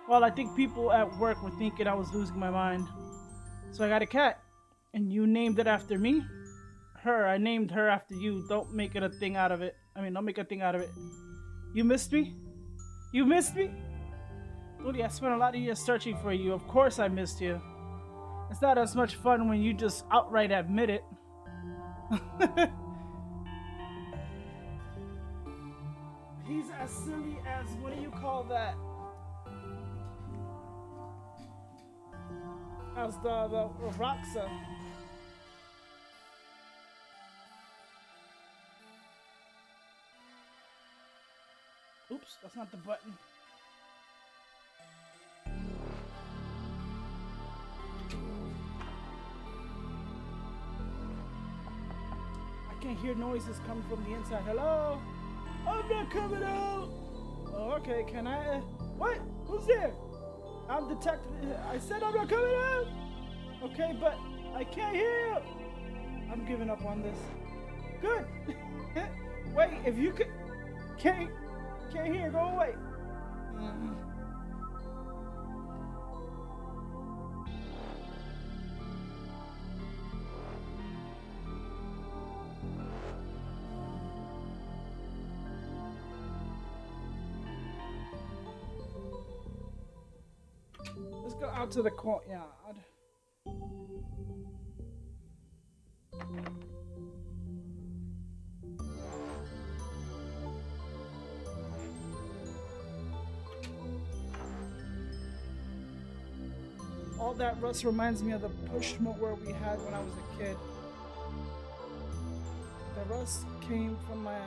[SPEAKER 1] Well, I think people at work were thinking I was losing my mind. So I got a cat, and you named it after me? Her, I named her after you. Don't make it a thing out of it. Don't make a thing out of it. You missed me? You missed me? Dooley, I spent a lot of years searching for you. Of course I missed you. It's not as much fun when you just outright admit it. He's as silly as, what do you call that? As the Roxa. Oops, that's not the button. I can't hear noises coming from the inside. Hello? I'm not coming out! Oh, okay, can I? What? Who's there? I'm detective. I said I'm not coming out! Okay, but I can't hear you! I'm giving up on this. Good! Wait, if you could. Can't hear, go away. Let's go out to the courtyard. All that rust reminds me of the push mower we had when I was a kid. The rust came from my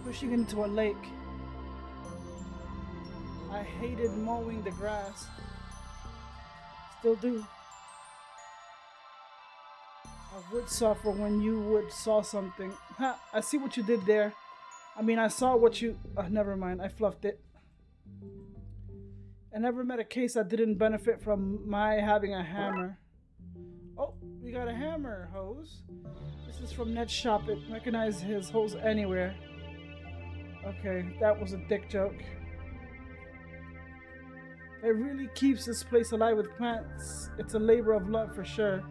[SPEAKER 1] pushing into a lake. I hated mowing the grass. Still do. I would saw for when you would saw something. Ha! I see what you did there. I saw what you... never mind. I fluffed it. I never met a case that didn't benefit from my having a hammer. Oh, we got a hammer hose. This is from Ned's shop. It recognizes his hose anywhere. Okay, that was a dick joke. It really keeps this place alive with plants. It's a labor of love for sure.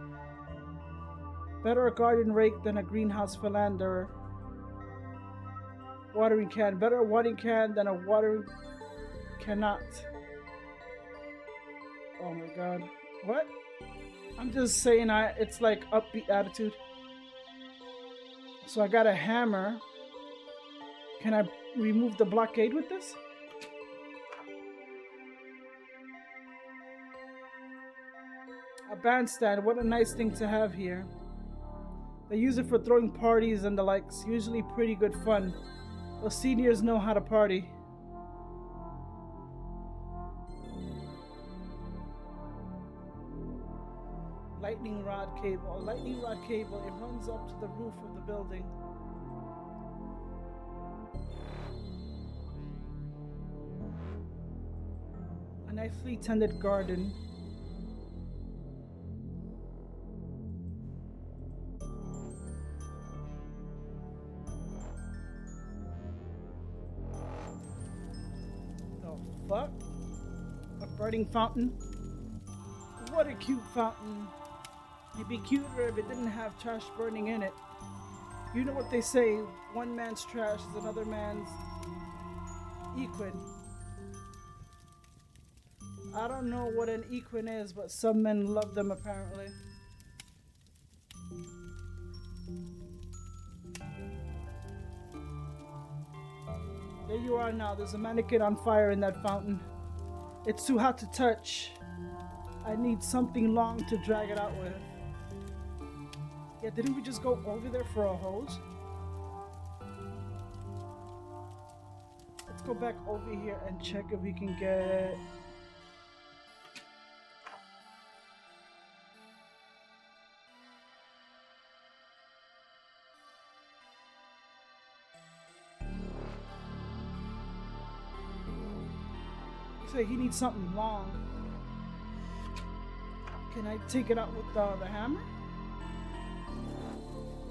[SPEAKER 1] Better a garden rake than a greenhouse philanderer. Watering can. Better a watering can than a watering cannot. Oh my god. What? I'm just saying it's like upbeat attitude. So I got a hammer. Can I remove the blockade with this? A bandstand, what a nice thing to have here. They use it for throwing parties and the likes. Usually pretty good fun. Those seniors know how to party. Lightning rod cable. A lightning rod cable. It runs up to the roof of the building. A nicely tended garden. Fuck? A burning fountain? What a cute fountain. It'd be cuter if it didn't have trash burning in it. You know what they say, one man's trash is another man's equine. I don't know what an equine is, but some men love them apparently. There you are now. There's a mannequin on fire in that fountain. It's too hot to touch. I need something long to drag it out with. Yeah, didn't we just go over there for a hose? Let's go back over here and check if we can get... Say he needs something long. Can I take it out with the hammer?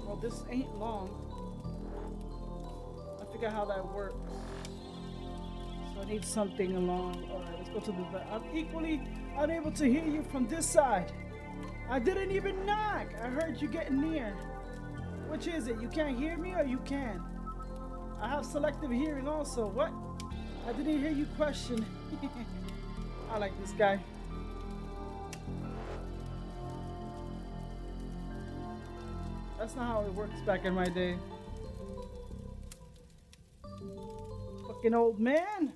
[SPEAKER 1] Well, this ain't long. I forget how that works. So I need something long. Alright, let's go to the back. I'm equally unable to hear you from this side. I didn't even knock. I heard you getting near. Which is it? You can't hear me or you can? I have selective hearing also. What? I didn't hear you question. I like this guy. That's not how it works back in my day. Fucking old man.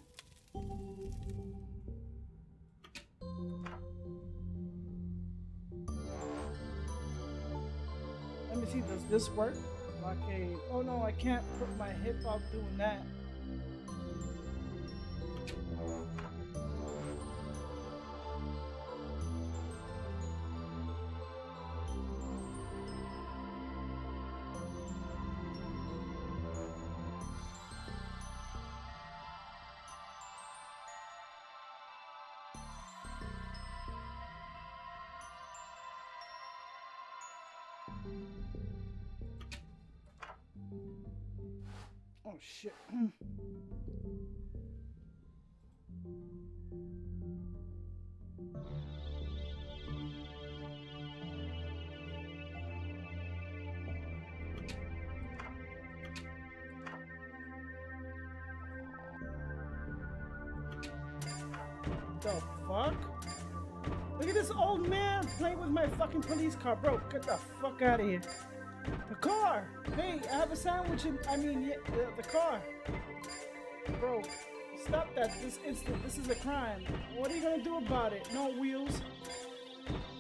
[SPEAKER 1] Let me see, does this work? Blockade. Oh no, I can't put my hip out doing that. Oh shit. The fuck? Look at this old man playing with my fucking police car, bro. Get the fuck out of here. The car! Hey, I have a sandwich in, the car. Bro, stop that this instant. This is a crime. What are you gonna do about it? No wheels.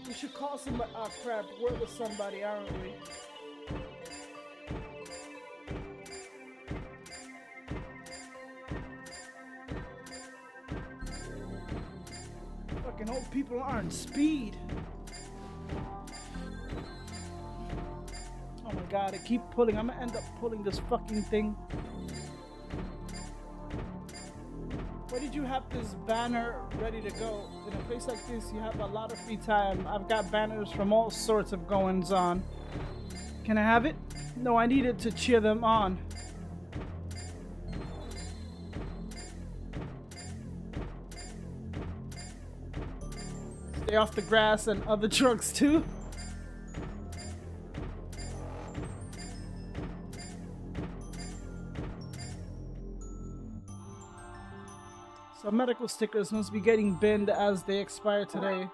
[SPEAKER 1] We should call somebody. Oh crap, we're with somebody, aren't we? Fucking old people aren't speed. Oh my god, I keep pulling. I'm gonna end up pulling this fucking thing. Why did you have this banner ready to go? In a place like this, you have a lot of free time. I've got banners from all sorts of goings on. Can I have it? No, I needed to cheer them on. Stay off the grass and other trucks too. So medical stickers must be getting binned as they expire today.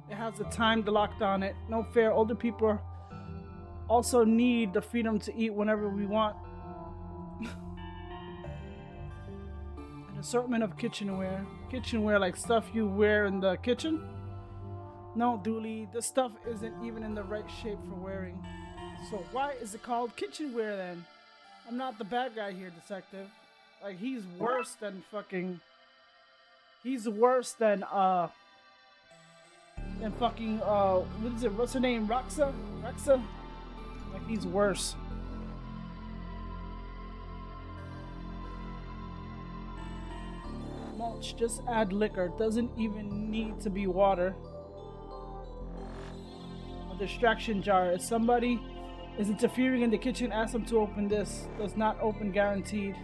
[SPEAKER 1] It has a time locked on it. No fair. Older people also need the freedom to eat whenever we want. Assortment of kitchenware. Kitchenware like stuff you wear in the kitchen? No, Dooley, this stuff isn't even in the right shape for wearing. So why is it called kitchenware then? I'm not the bad guy here, detective. Like, he's worse than fucking... He's worse than fucking, what is it? What's her name? Roxa? Roxa? Like, he's worse. Mulch, just add liquor. Doesn't even need to be water. A distraction jar. Is somebody Is interfering in the kitchen. Ask them to open this. Does not open guaranteed.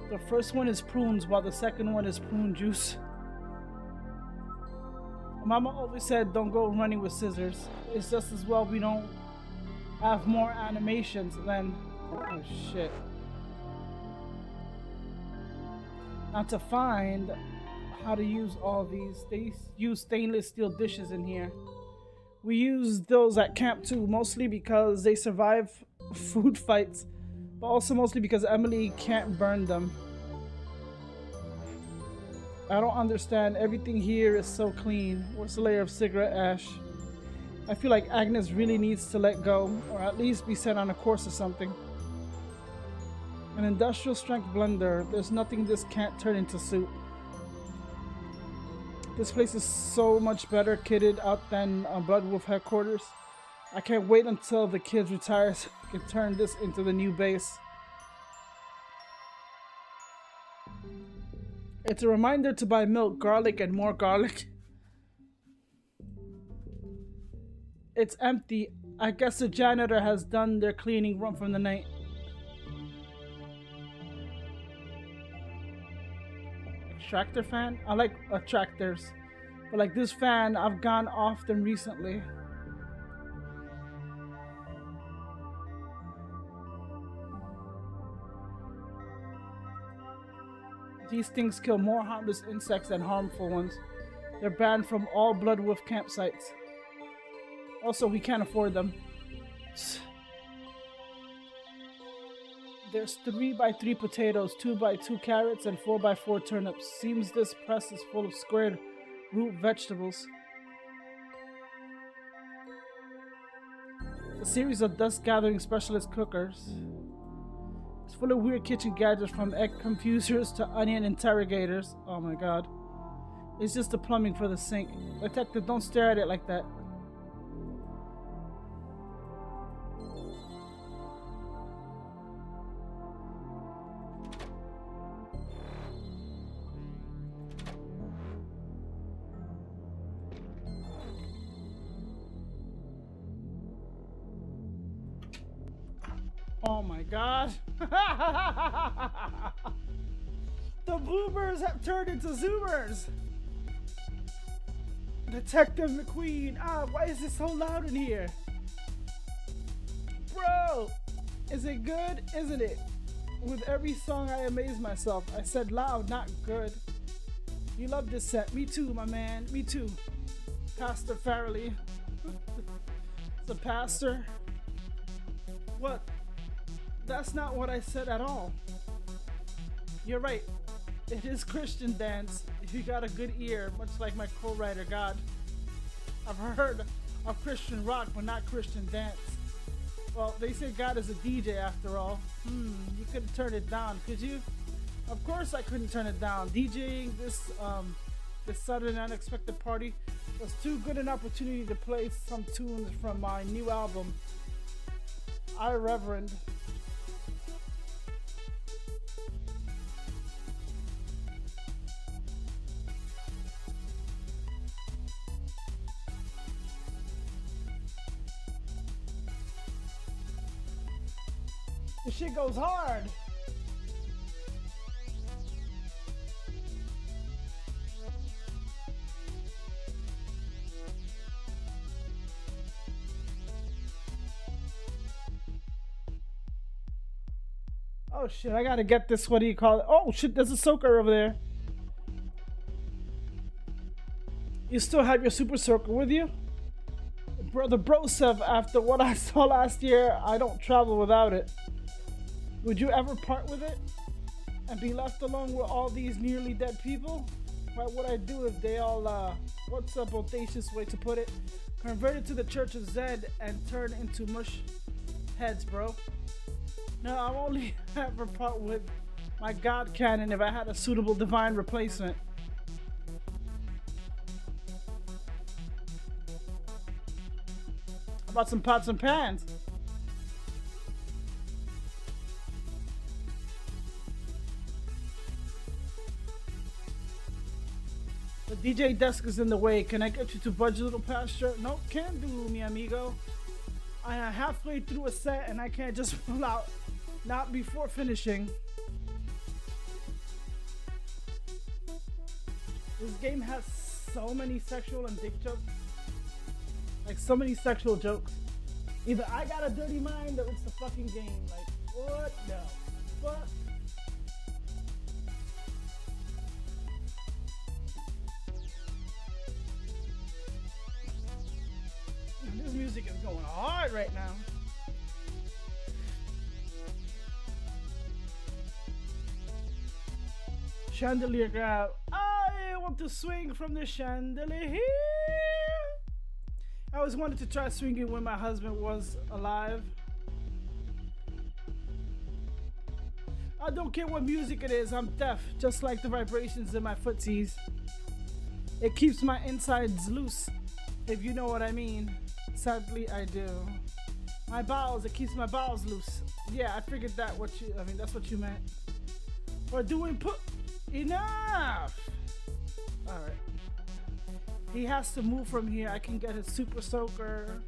[SPEAKER 1] The first one is prunes, while the second one is prune juice. Mama always said don't go running with scissors. It's just as well we don't have more animations than... Oh shit. Now to find how to use all these, they use stainless steel dishes in here. We use those at camp too, mostly because they survive food fights, but also mostly because Emily can't burn them. I don't understand. Everything here is so clean. What's the layer of cigarette ash? I feel like Agnes really needs to let go, or at least be sent on a course or something. An industrial strength blender. There's nothing this can't turn into soup. This place is so much better kitted out than Blood Wolf headquarters. I can't wait until the kids retire so I can turn this into the new base. It's a reminder to buy milk, garlic, and more garlic. It's empty. I guess the janitor has done their cleaning run from the night. Extractor fan? I like attractors, but like this fan, I've gone off them recently. These things kill more harmless insects than harmful ones. They're banned from all Blood Wolf campsites. Also, we can't afford them. There's 3x3 potatoes, 2x2 carrots, and 4x4 turnips. Seems this press is full of squared root vegetables. A series of dust gathering specialist cookers. It's full of weird kitchen gadgets from egg confusers to onion interrogators. Oh my god. It's just the plumbing for the sink. Detective, don't stare at it like that. Oh my god. The bloopers have turned into zoomers. Detective McQueen. Why is it so loud in here? Bro, is it good? Isn't it? With every song I amaze myself. I said loud, not good. You love this set. Me too, my man. Me too. Pastor Farrelly. The pastor. What? That's not what I said at all. You're right. It is Christian dance if you got a good ear, much like my co-writer God. I've heard of Christian rock, but not Christian dance. Well, they say God is a DJ after all. You couldn't turn it down, could you? Of course I couldn't turn it down. DJing this sudden unexpected party was too good an opportunity to play some tunes from my new album, I Reverend. This shit goes hard. Oh shit, I gotta get this, what do you call it? Oh shit, there's a soaker over there. You still have your super soaker with you? Brother Brosev, after what I saw last year, I don't travel without it. Would you ever part with it? And be left alone with all these nearly dead people? What would I do if they all, what's a bodacious way to put it? Converted to the Church of Zed and turned into mush heads, bro. No, I'll only ever part with my God cannon if I had a suitable divine replacement. How about some pots and pans? The DJ desk is in the way. Can I get you to budge a little pasture? Nope, can't do, mi amigo. I'm halfway through a set and I can't just pull out, not before finishing. This game has so many sexual and dick jokes. Like, so many sexual jokes. Either I got a dirty mind or it's the fucking game. Like, what the fuck? This music is going hard right now. Chandelier grab. I want to swing from the chandelier. I always wanted to try swinging when my husband was alive. I don't care what music it is, I'm deaf, just like the vibrations in my footsies. It keeps my insides loose, if you know what I mean. Sadly, I do. My bowels, it keeps my bowels loose. Yeah, I figured that's what you meant. We're doing enough! Alright. He has to move from here. I can get his super soaker.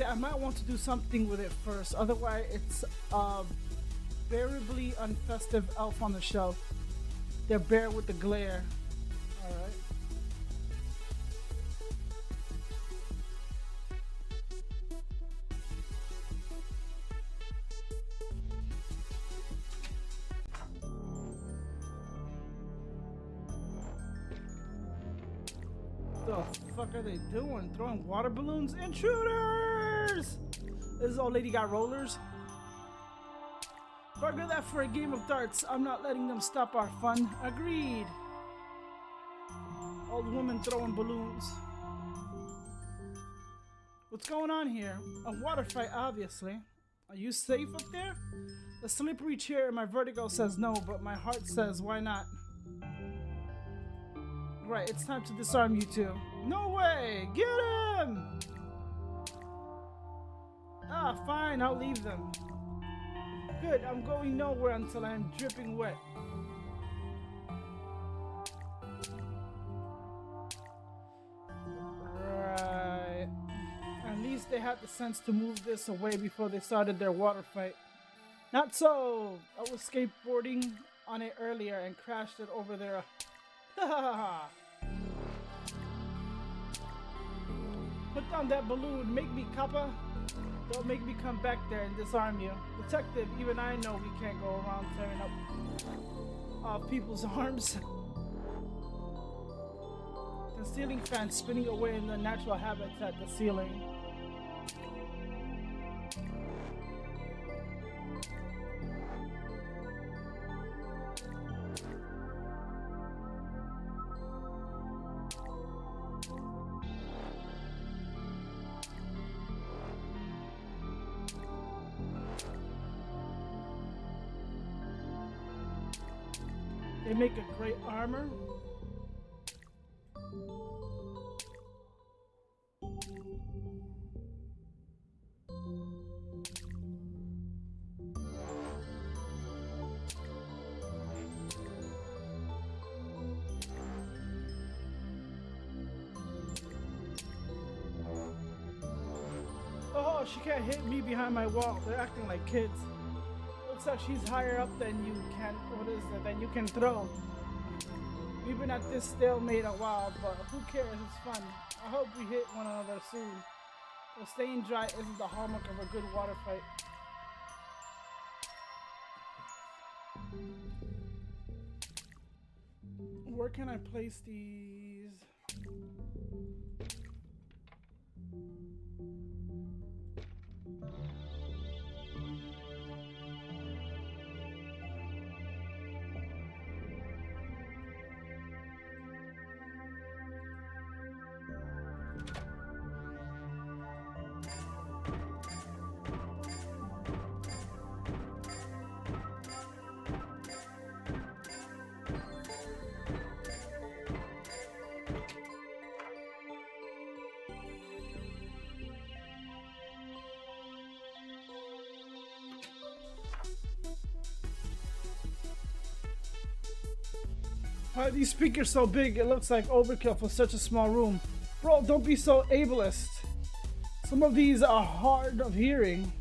[SPEAKER 1] I might want to do something with it first. Otherwise, it's a variably unfestive elf on the shelf. They're bare with the glare. Alright. What the fuck are they doing? Throwing water balloons? Intruders! This old lady got rollers. Burger that for a game of darts. I'm not letting them stop our fun. Agreed. Old woman throwing balloons. What's going on here? A water fight, obviously. Are you safe up there? The slippery chair in my vertigo says no, but my heart says why not? Right, it's time to disarm you two. No way! Get him! Ah, fine, I'll leave them. Good, I'm going nowhere until I'm dripping wet. Right. At least they had the sense to move this away before they started their water fight. Not so! I was skateboarding on it earlier and crashed it over there. Put down that balloon, make me kappa. Don't make me come back there and disarm you. Detective, even I know we can't go around tearing up people's arms. The ceiling fan spinning away in the natural habitat, the ceiling. They make a great armor. Oh, she can't hit me behind my wall. They're acting like kids. Looks like she's higher up than you can. What is that? Than you can throw. We've been at this stalemate a while, but who cares? It's fun. I hope we hit one another soon. But staying dry isn't the hallmark of a good water fight. Where can I place these? Why are these speakers so big? It looks like overkill for such a small room. Bro, don't be so ableist. Some of these are hard of hearing.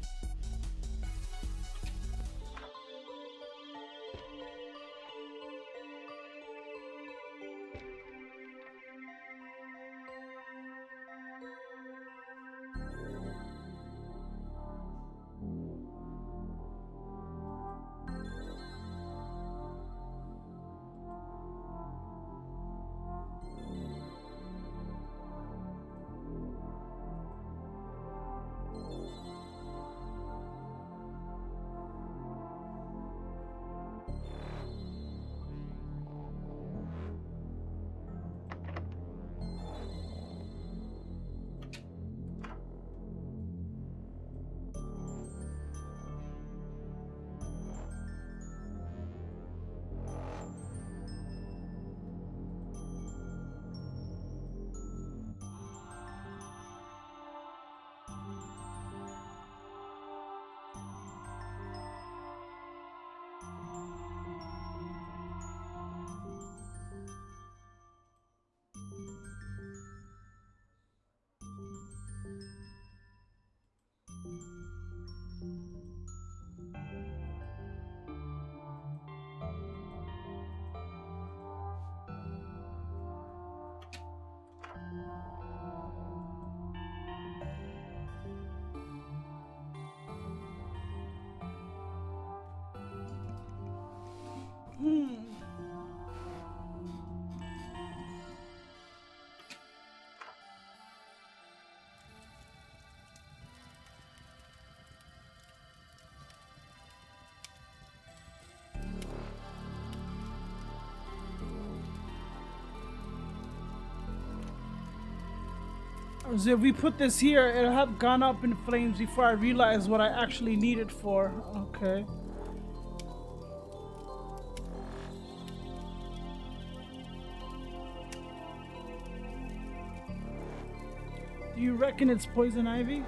[SPEAKER 1] So if we put this here, it'll have gone up in flames before I realize what I actually need it for. Okay. Do you reckon it's poison ivy?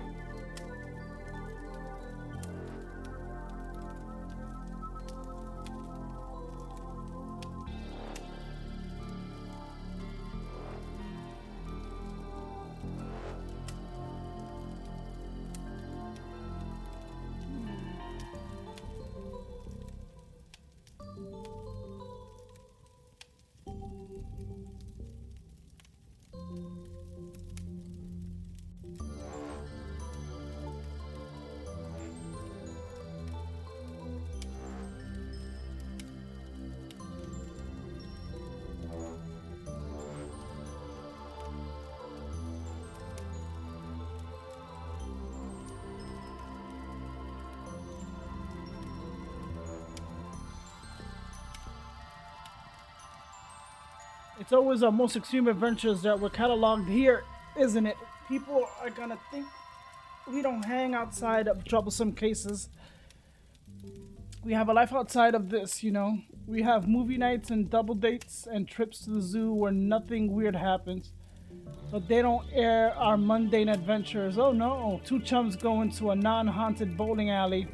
[SPEAKER 1] It's always our most extreme adventures that were cataloged here, isn't it? People are gonna think we don't hang outside of troublesome cases. We have a life outside of this, you know. We have movie nights and double dates and trips to the zoo where nothing weird happens. But they don't air our mundane adventures. Oh no, two chums go into a non-haunted bowling alley.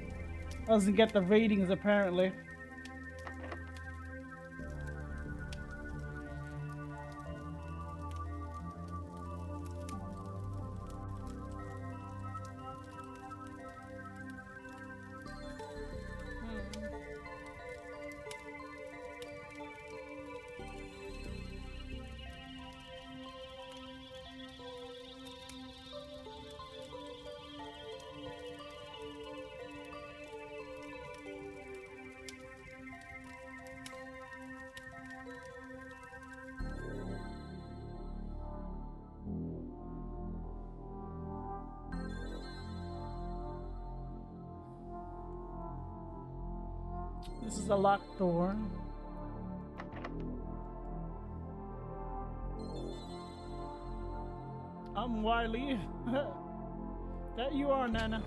[SPEAKER 1] Doesn't get the ratings apparently. This is a locked door. I'm Wiley. That you are, Nana.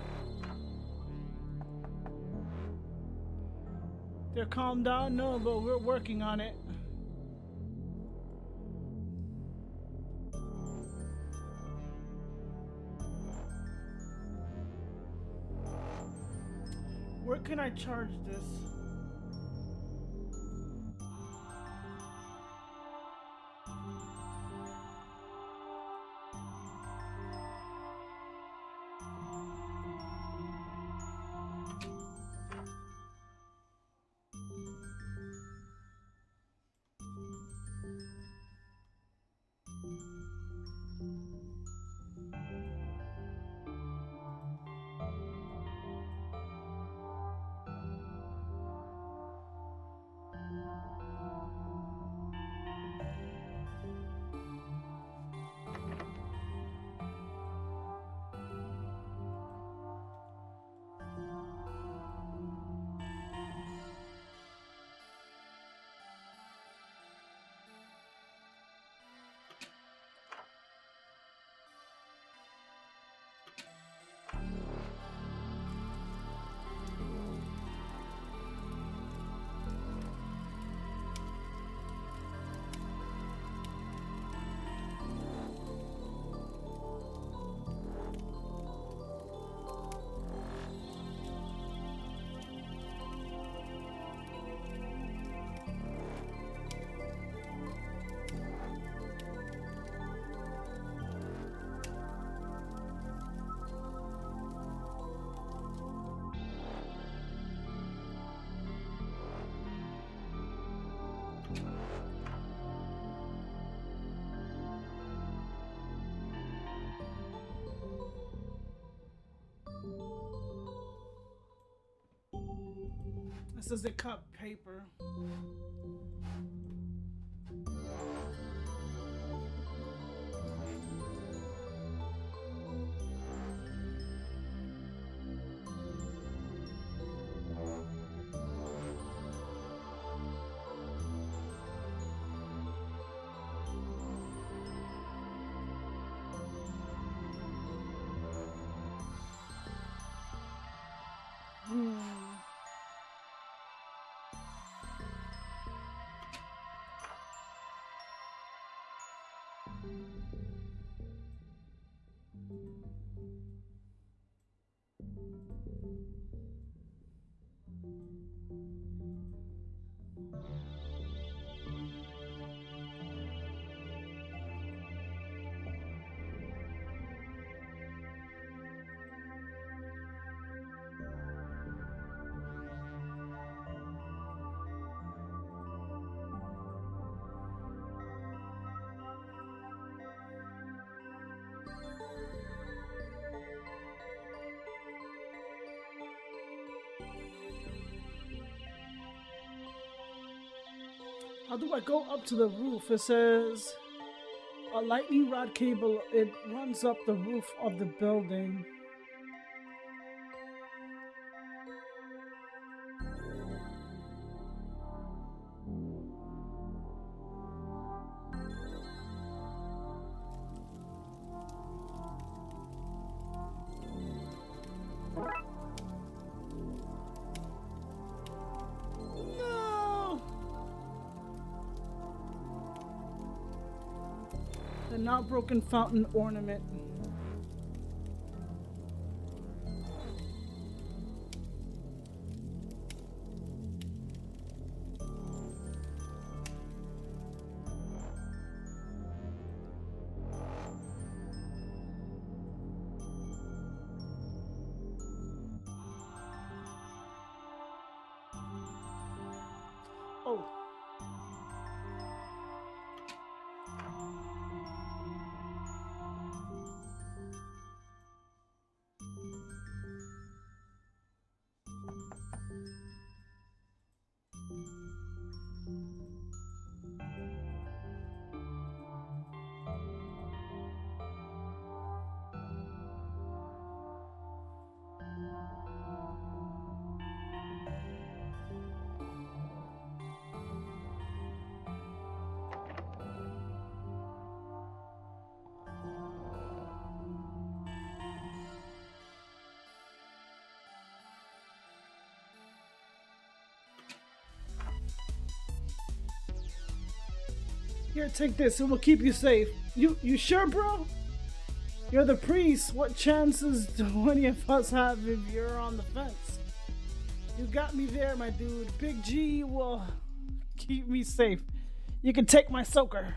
[SPEAKER 1] They're calmed down? No, but we're working on it. Where can I charge this? This is the cut paper. How do I go up to the roof? It says a lightning rod cable. It runs up the roof of the building. The not broken fountain ornament. Oh. Here, take this. It will keep you safe. You sure, bro? You're the priest. What chances do any of us have if you're on the fence? You got me there, my dude. Big G will keep me safe. You can take my soaker.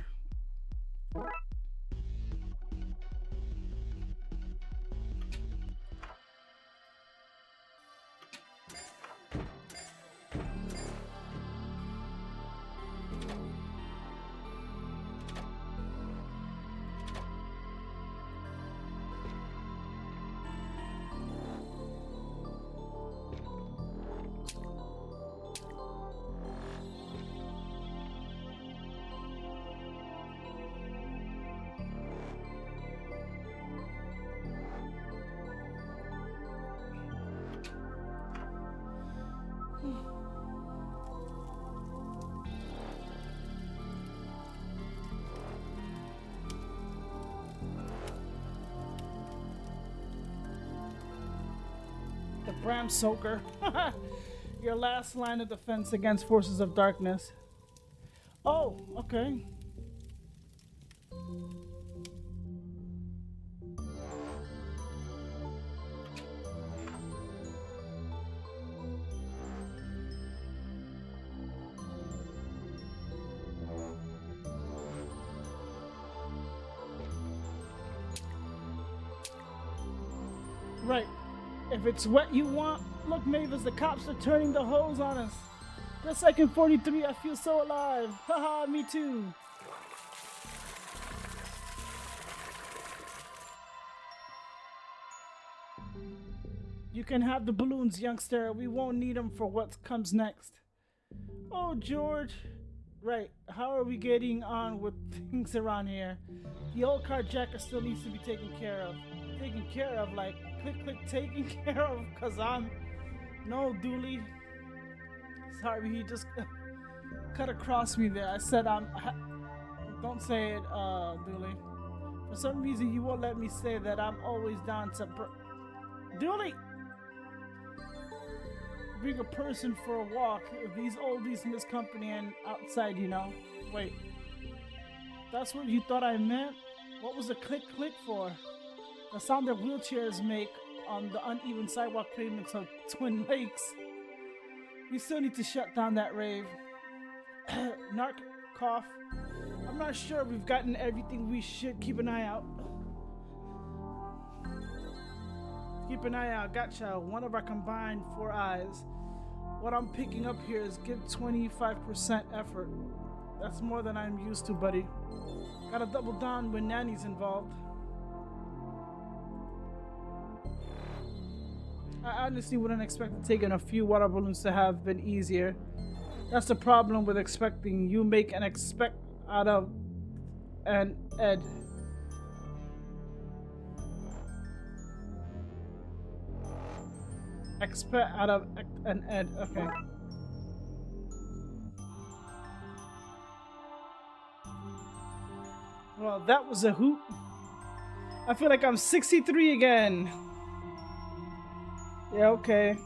[SPEAKER 1] The Bram Soaker. Your last line of defense against forces of darkness. Oh, okay. Right. If it's what you want, look, Mavis, the cops are turning the hose on us. Just like in 43, I feel so alive. Haha, me too. You You can have the balloons, youngster. We won't need them for what comes next. Oh, George. Right. How are we getting on with things around here? The old carjacker still needs to be taken care of. Taken care of? Like, click, taken care of? Because I'm... No, Dooley. Sorry, he just cut across me there. I said don't say it, Dooley. For some reason, you won't let me say that I'm always down to... Dooley! Bring a person for a walk. These oldies miss company and outside, you know. Wait. That's what you thought I meant? What was the click for? The sound that wheelchairs make on the uneven sidewalk pavements of Twin Lakes. We still need to shut down that rave. Narc cough. I'm not sure we've gotten everything. We should keep an eye out. Keep an eye out. Gotcha. One of our combined 4 eyes. What I'm picking up here is give 25% effort. That's more than I'm used to, buddy. Gotta double down when Nanny's involved. I honestly wouldn't expect taking a few water balloons to have been easier. That's the problem with expecting. You make an expect out of an ed. Expect out of an ed. Okay. Well, that was a hoot. I feel like I'm 63 again. Yeah, okay.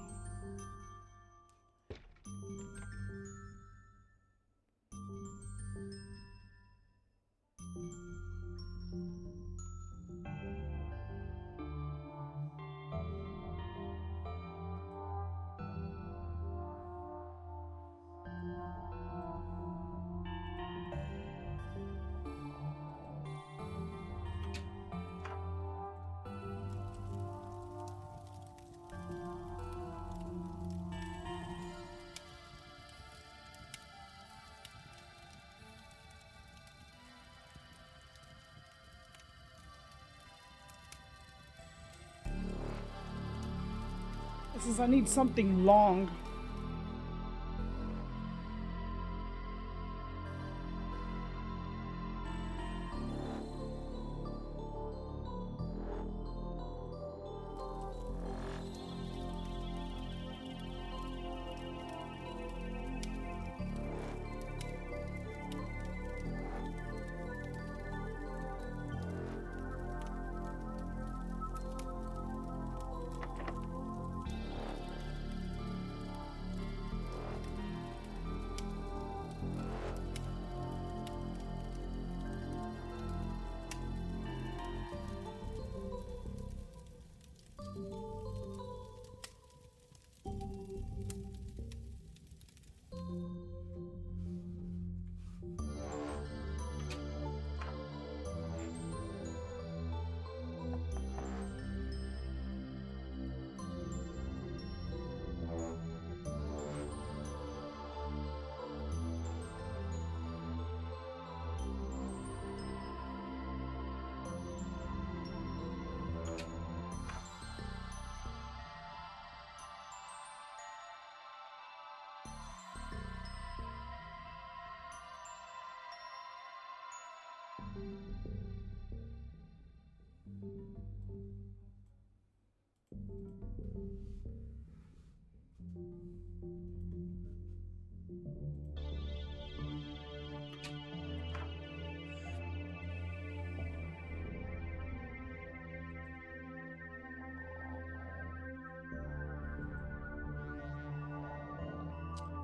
[SPEAKER 1] This is, I need something long.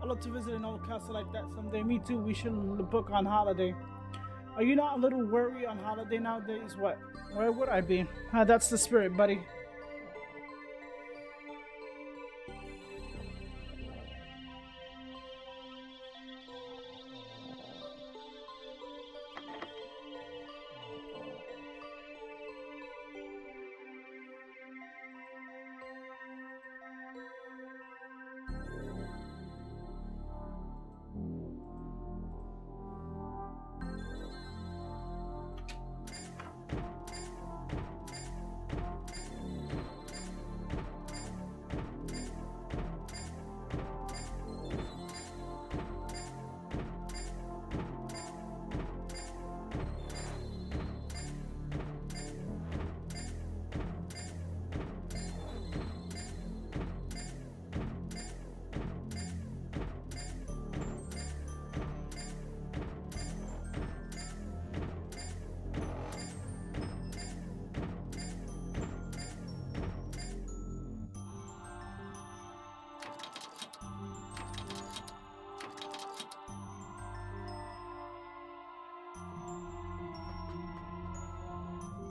[SPEAKER 1] I'd love to visit an old castle like that someday. Me too. We should book on holiday. Are you not a little worried on holiday nowadays? What? Where would I be? That's the spirit, buddy.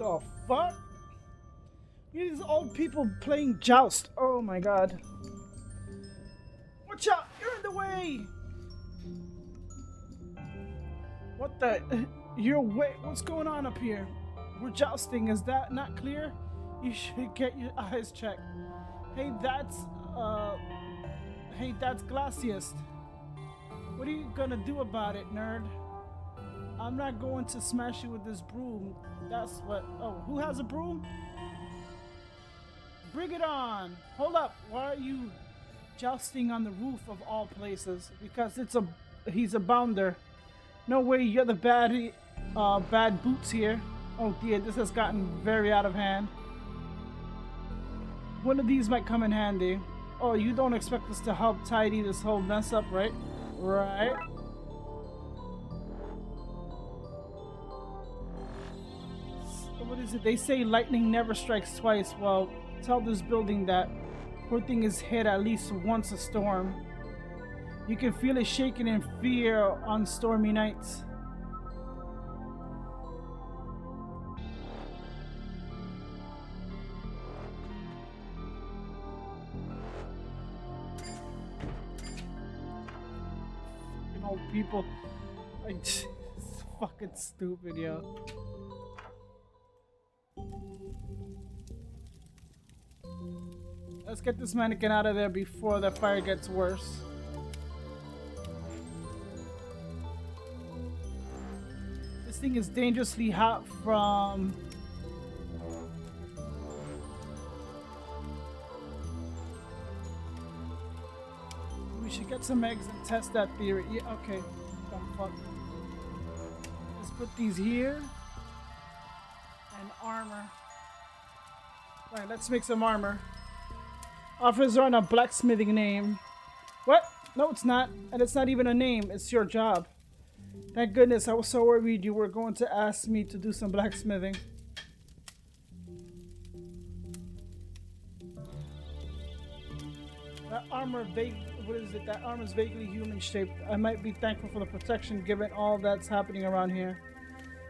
[SPEAKER 1] The fuck? These old people playing joust. Oh my god. Watch out! You're in the way! What the? You're way. What's going on up here? We're jousting. Is that not clear? You should get your eyes checked. Hey, that's Glaciest. What are you gonna do about it, nerd? I'm not going to smash you with this broom. That's what. Oh, who has a broom? Bring it on! Hold up! Why are you jousting on the roof of all places? Because he's a bounder. No way, you're the bad boots here. Oh dear, this has gotten very out of hand. One of these might come in handy. Oh, you don't expect us to help tidy this whole mess up, right? Right. What is it? They say lightning never strikes twice. Well, tell this building that poor thing is hit at least once a storm. You can feel it shaking in fear on stormy nights. Fucking old people. It's fucking stupid, yo. Let's get this mannequin out of there before the fire gets worse. This thing is dangerously hot from... We should get some eggs and test that theory. Yeah, okay. Dumb fuck. Let's put these here. And armor. Alright, let's make some armor. Offers on a blacksmithing name. What? No, it's not. And it's not even a name. It's your job. Thank goodness, I was so worried you were going to ask me to do some blacksmithing. That armor what is it? That armor is vaguely human shaped. I might be thankful for the protection given all that's happening around here.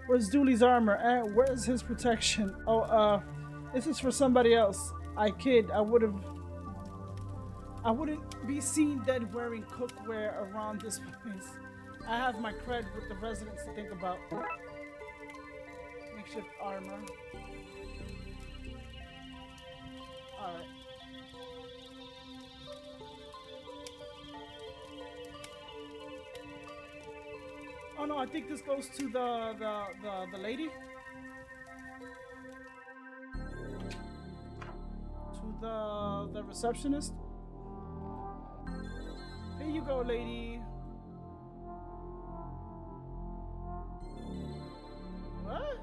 [SPEAKER 1] Where's Dooley's armor? Where's his protection? Oh, this is for somebody else. I kid. I wouldn't be seen dead wearing cookware around this place. I have my cred with the residents to think about. Makeshift armor. Alright. Oh no, I think this goes to the lady. To the receptionist. Here you go, lady. What?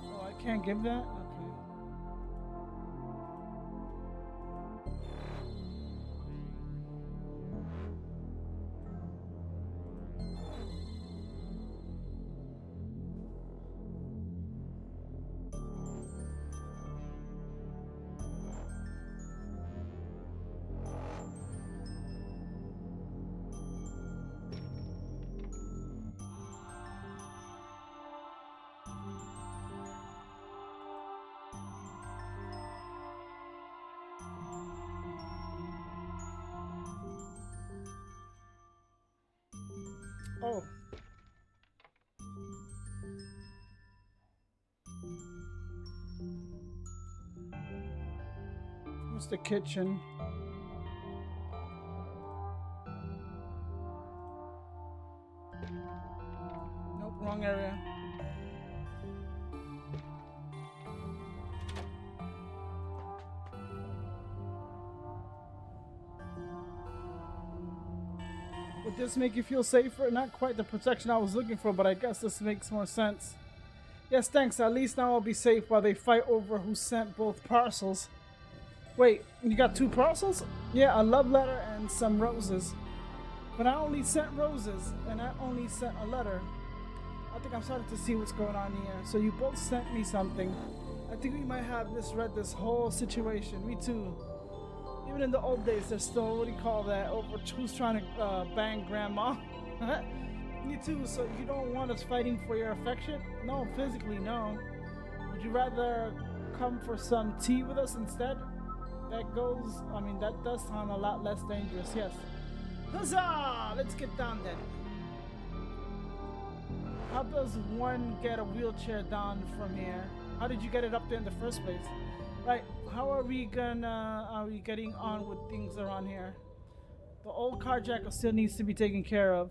[SPEAKER 1] Oh, I can't give that? Okay. Oh. What's the kitchen? Nope, wrong area. Would this make you feel safer? Not quite the protection I was looking for, but I guess this makes more sense. Yes, thanks. At least now I'll be safe while they fight over who sent both parcels. Wait, you got 2 parcels? Yeah, a love letter and some roses. But I only sent roses, and I only sent a letter. I think I'm starting to see what's going on here. So you both sent me something. I think we might have misread this whole situation. Me too. Even in the old days, there's still, what do you call that, over who's trying to bang grandma. Me too, so you don't want us fighting for your affection? No, physically, no. Would you rather come for some tea with us instead? That does sound a lot less dangerous, yes. Huzzah! Let's get down then. How does one get a wheelchair down from here? How did you get it up there in the first place? Right, how are we getting on with things around here? The old carjacker still needs to be taken care of.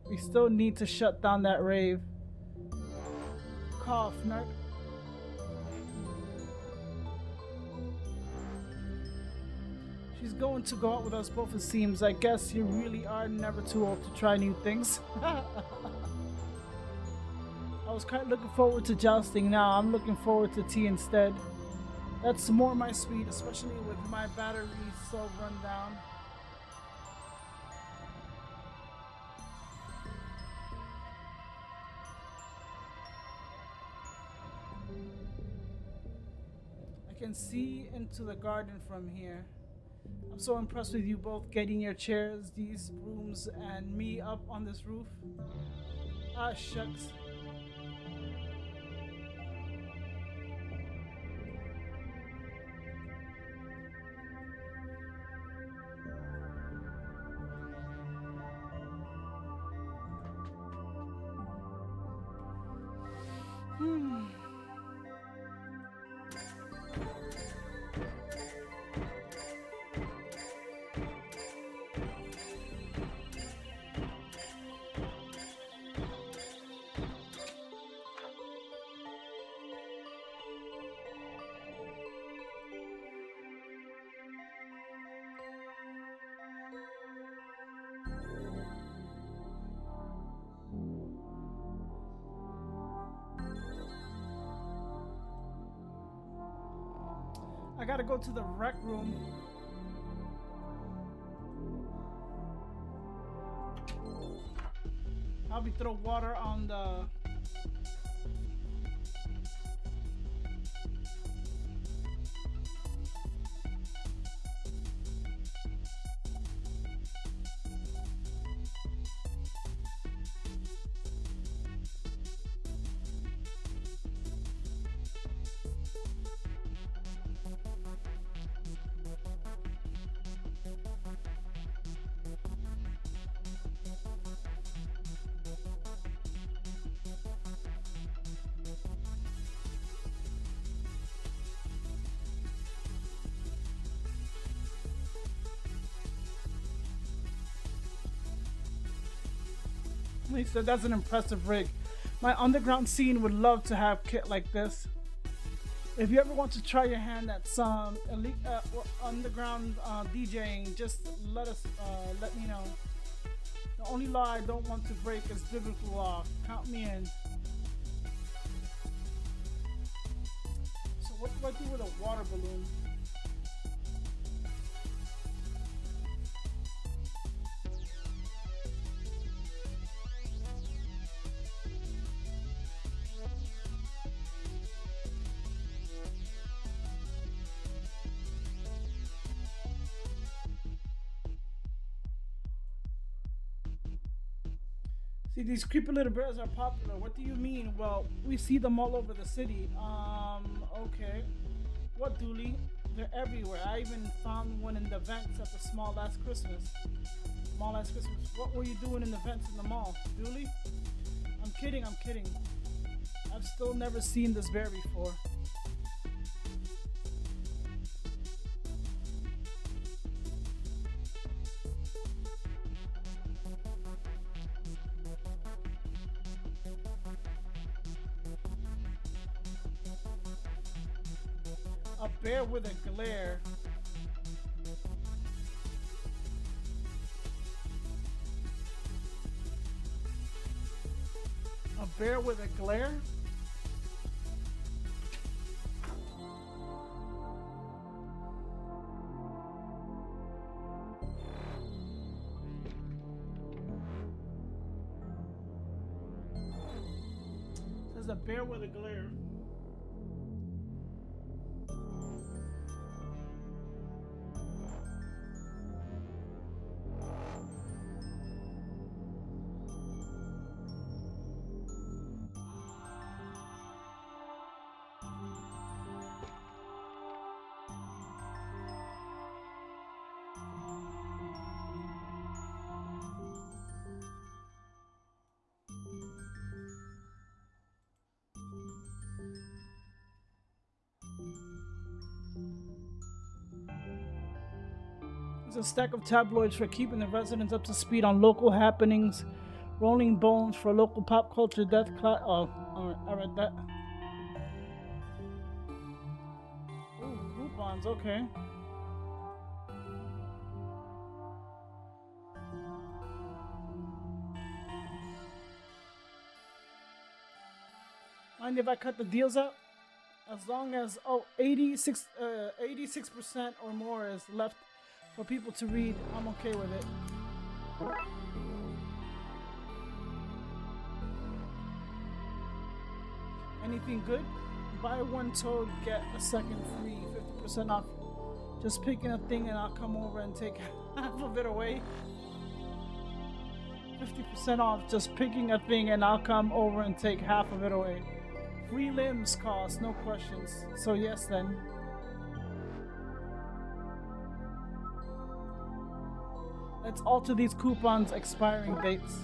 [SPEAKER 1] We still need to shut down that rave. Cough, nerd. She's going to go out with us both, it seems. I guess you really are never too old to try new things. I was kind of looking forward to jousting. Now I'm looking forward to tea instead. That's more my speed, especially with my battery so run down. I can see into the garden from here. I'm so impressed with you both getting your chairs, these brooms, and me up on this roof. Ah, shucks. I gotta go to the rec room. I'll be throw water on the... He said, that's an impressive rig. My underground scene would love to have kit like this. If you ever want to try your hand at some elite underground DJing, just let me know. The only law I don't want to break is biblical law. Count me in. So what do I do with a water balloon? See, these creepy little bears are popular. What do you mean? Well, we see them all over the city. Okay. What, Dooley? They're everywhere. I even found one in the vents at the small last Christmas. What were you doing in the vents in the mall, Dooley? I'm kidding. I've still never seen this bear before. A bear with a glare. A bear with a glare? Says a bear with a glare. a stack of tabloids for keeping the residents up to speed on local happenings. Rolling Bones for local pop culture death class. Oh, alright, I read that. Ooh, coupons, okay. Mind if I cut the deals out? As long as 86% or more is left for people to read, I'm okay with it. Anything good? Buy one toad, get a second free, 50% off. Just picking a thing and I'll come over and take half of it away. 50% off, just picking a thing and I'll come over and take half of it away. Free limbs cost, no questions. So yes then. Let's alter these coupons' expiring dates.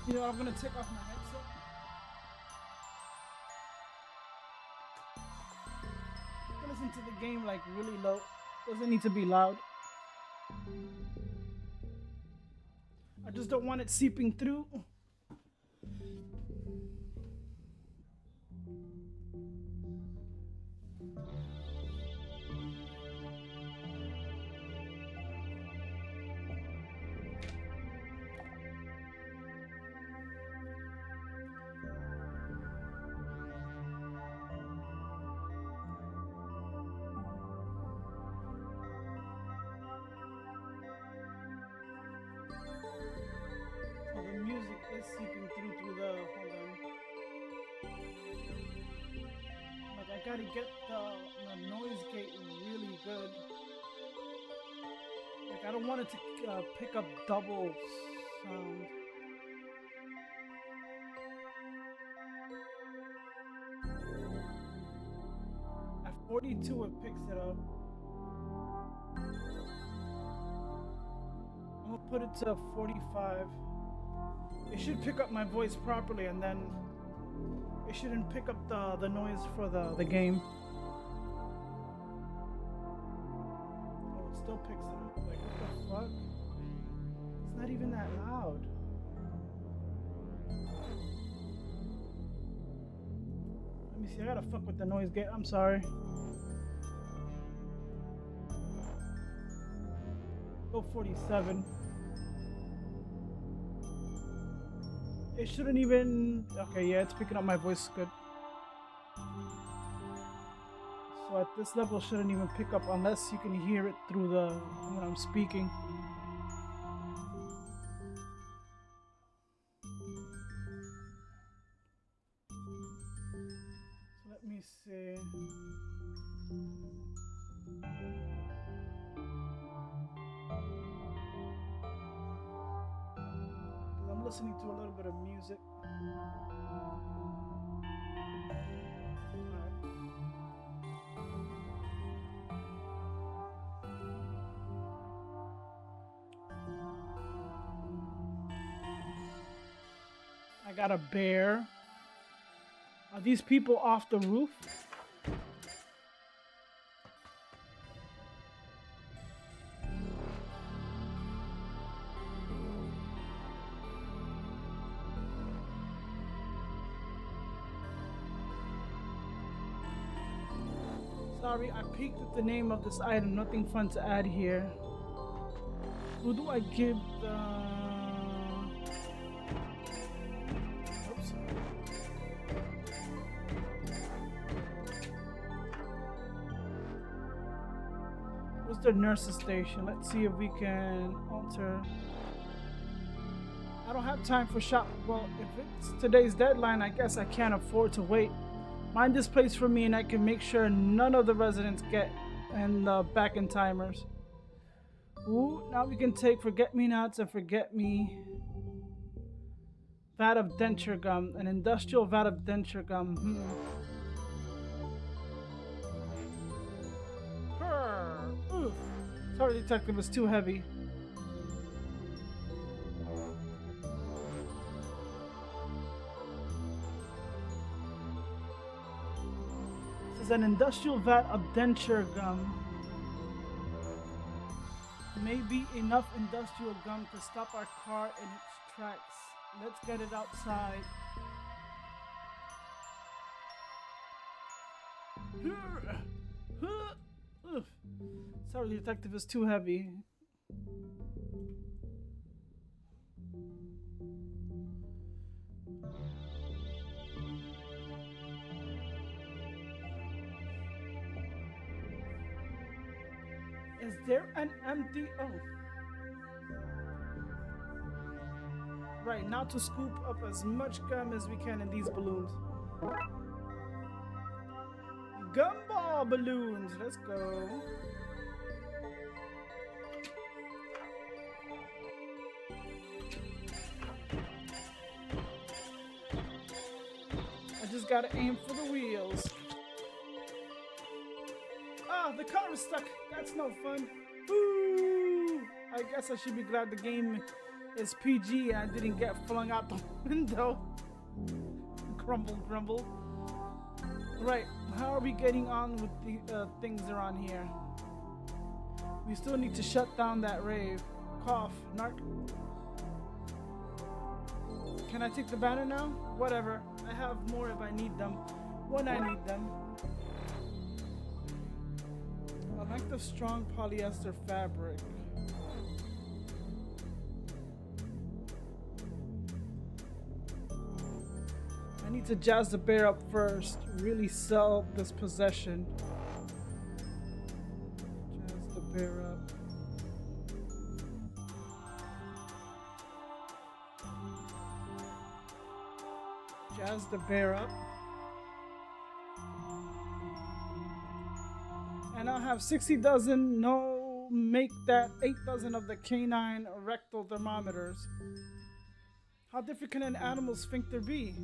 [SPEAKER 1] You know, I'm gonna take off my headset. I can listen to the game like really low. Doesn't need to be loud. I just don't want it seeping through. Seeping through the, hold on. Like I gotta get the noise gate really good. Like I don't want it to pick up double sound. At 42 it picks it up. I'm gonna put it to 45. It should pick up my voice properly and then it shouldn't pick up the noise for the game. Oh, it still picks it up. Like, what the fuck? It's not even that loud. Let me see, I gotta fuck with the noise gate. I'm sorry. Go 47. It shouldn't even... Okay, yeah, it's picking up my voice good. So at this level, it shouldn't even pick up unless you can hear it through the... when I'm speaking. So let me see... Listening to a little bit of music. I got a bear. Are these people off the roof? Sorry, I peeked at the name of this item. Nothing fun to add here. Who do I give the... Oops. Where's the nurse's station? Let's see if we can alter... I don't have time for shop. Well, if it's today's deadline, I guess I can't afford to wait. Mind this place for me and I can make sure none of the residents get and back in timers. Ooh, now we can take forget-me-nots and forget-me vat of denture gum. An industrial vat of denture gum. Oof. Sorry, detective, it's too heavy. This is an industrial vat of denture gum. Maybe enough industrial gum to stop our car in its tracks. Let's get it outside. Sorry, detective, is too heavy. Is there an empty... Oh. Right, now to scoop up as much gum as we can in these balloons. Gumball balloons, let's go. I just gotta aim for the wheels. Ah, the car is stuck. That's no fun. Ooh, I guess I should be glad the game is PG and I didn't get flung out the window. Crumble, crumble. Right, how are we getting on with the things around here? We still need to shut down that rave. Cough, narc. Can I take the banner now? Whatever. I have more if I need them. When I need them. A length of strong polyester fabric. I need to jazz the bear up first. Really sell this possession. Jazz the bear up. Jazz the bear up. And I'll have 60 dozen, no, make that 8 dozen of the canine rectal thermometers. How different can an animal sphincter be?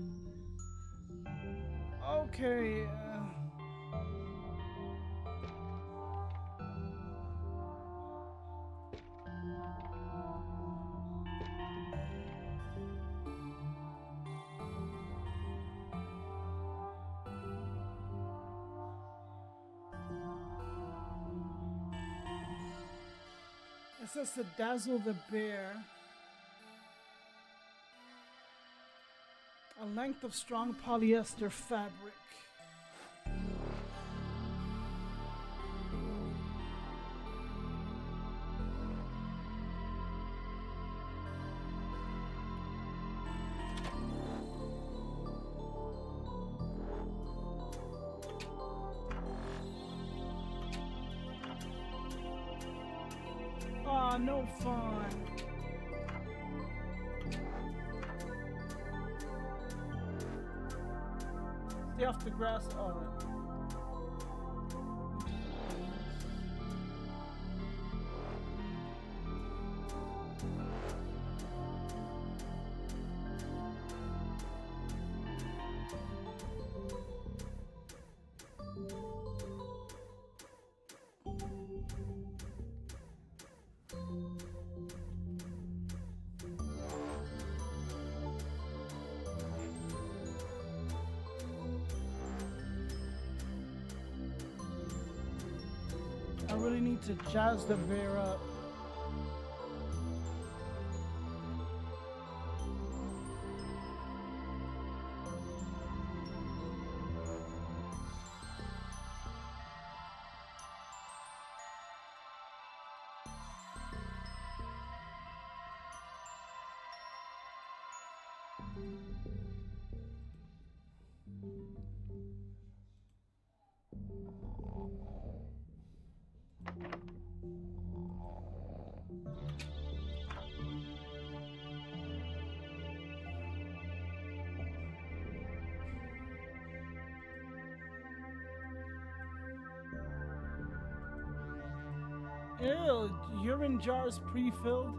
[SPEAKER 1] Okay. It says to dazzle the bear. A length of strong polyester fabric. Aw, no fun. Stay off the grass. All right. I really need to jazz the bear up. Ew, urine jars pre-filled.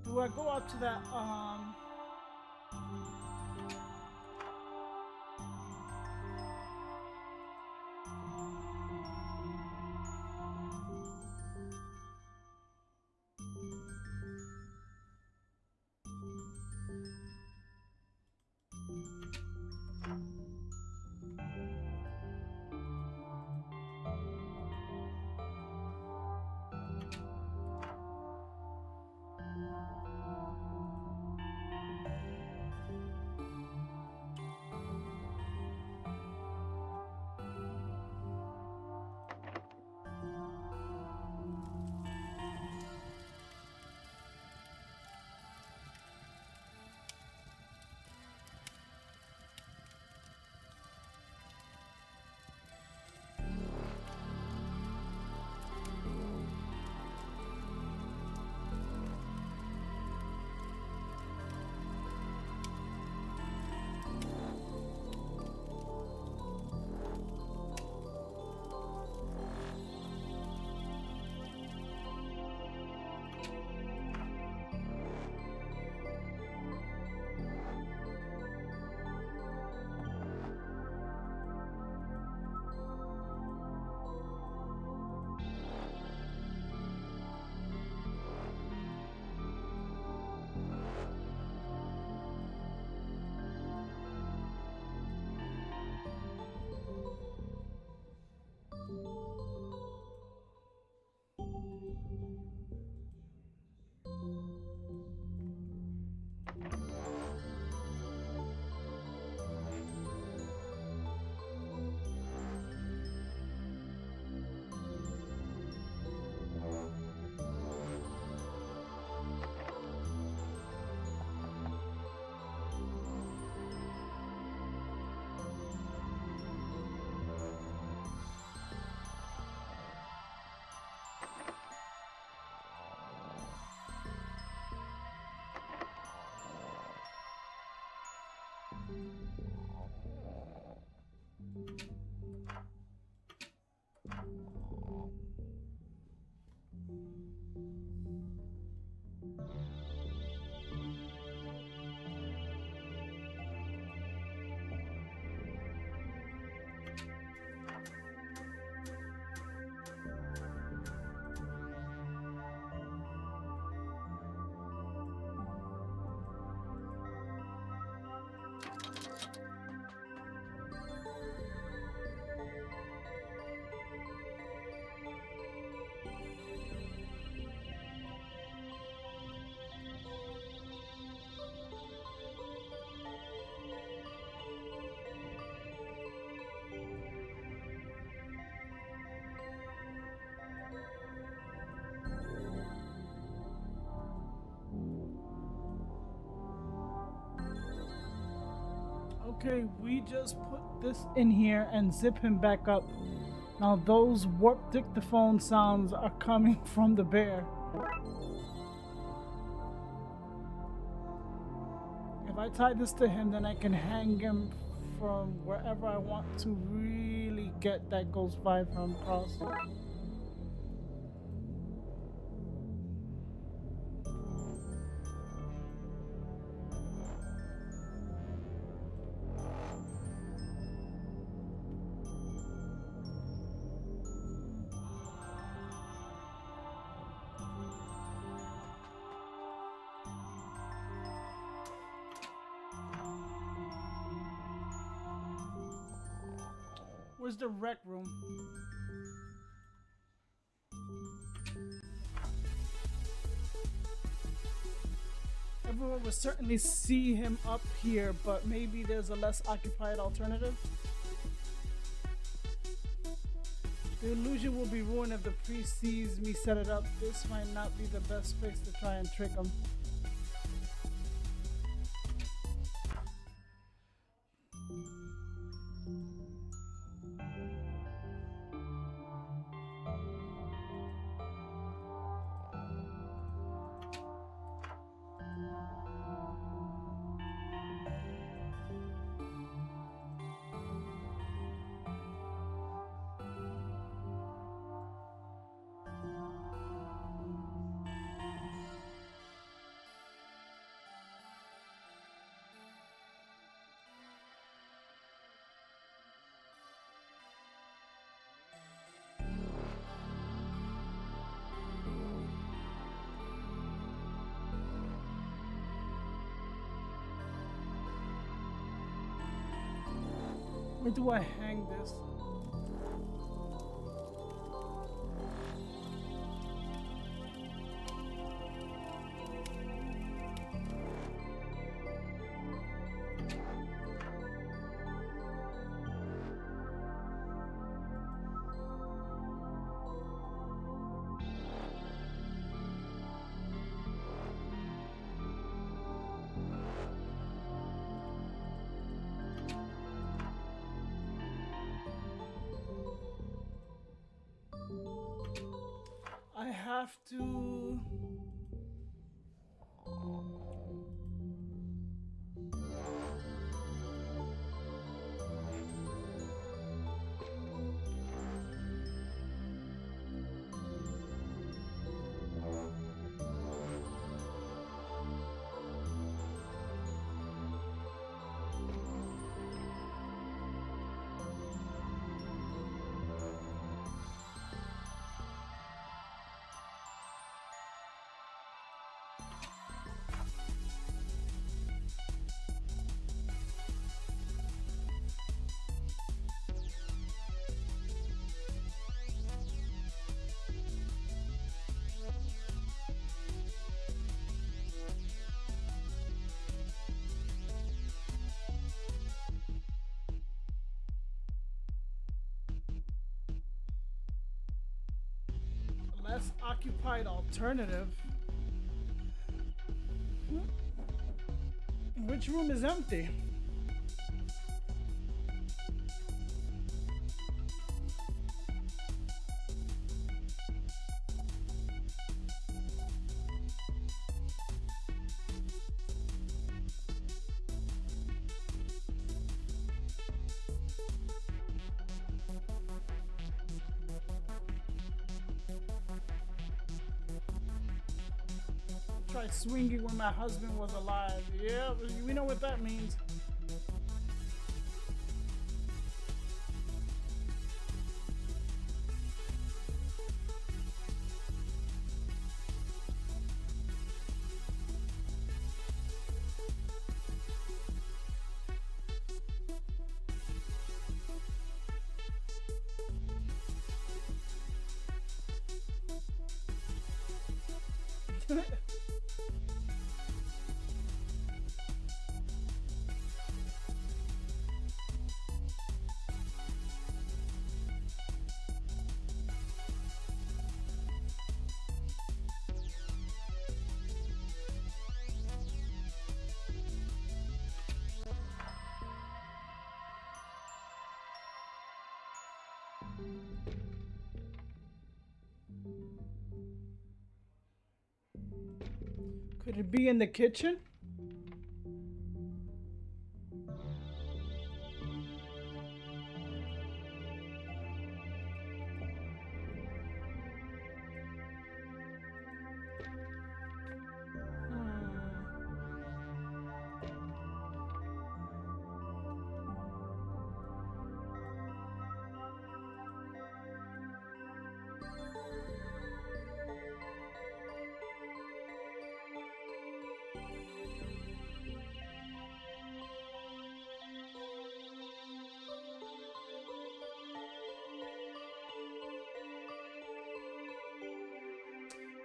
[SPEAKER 1] Do I go up to that, okay, we just put this in here and zip him back up. Now those warp dictaphone sounds are coming from the bear. If I tie this to him, then I can hang him from wherever I want to really get that ghost vibe from across. Where's the rec room? Everyone would certainly see him up here, but maybe there's a less occupied alternative. The illusion will be ruined if the priest sees me set it up. This might not be the best place to try and trick him. Where do I hang this? I have to... less occupied alternative. Which room is empty? Tried swinging when my husband was alive. Yeah, we know what that means. Could it be in the kitchen?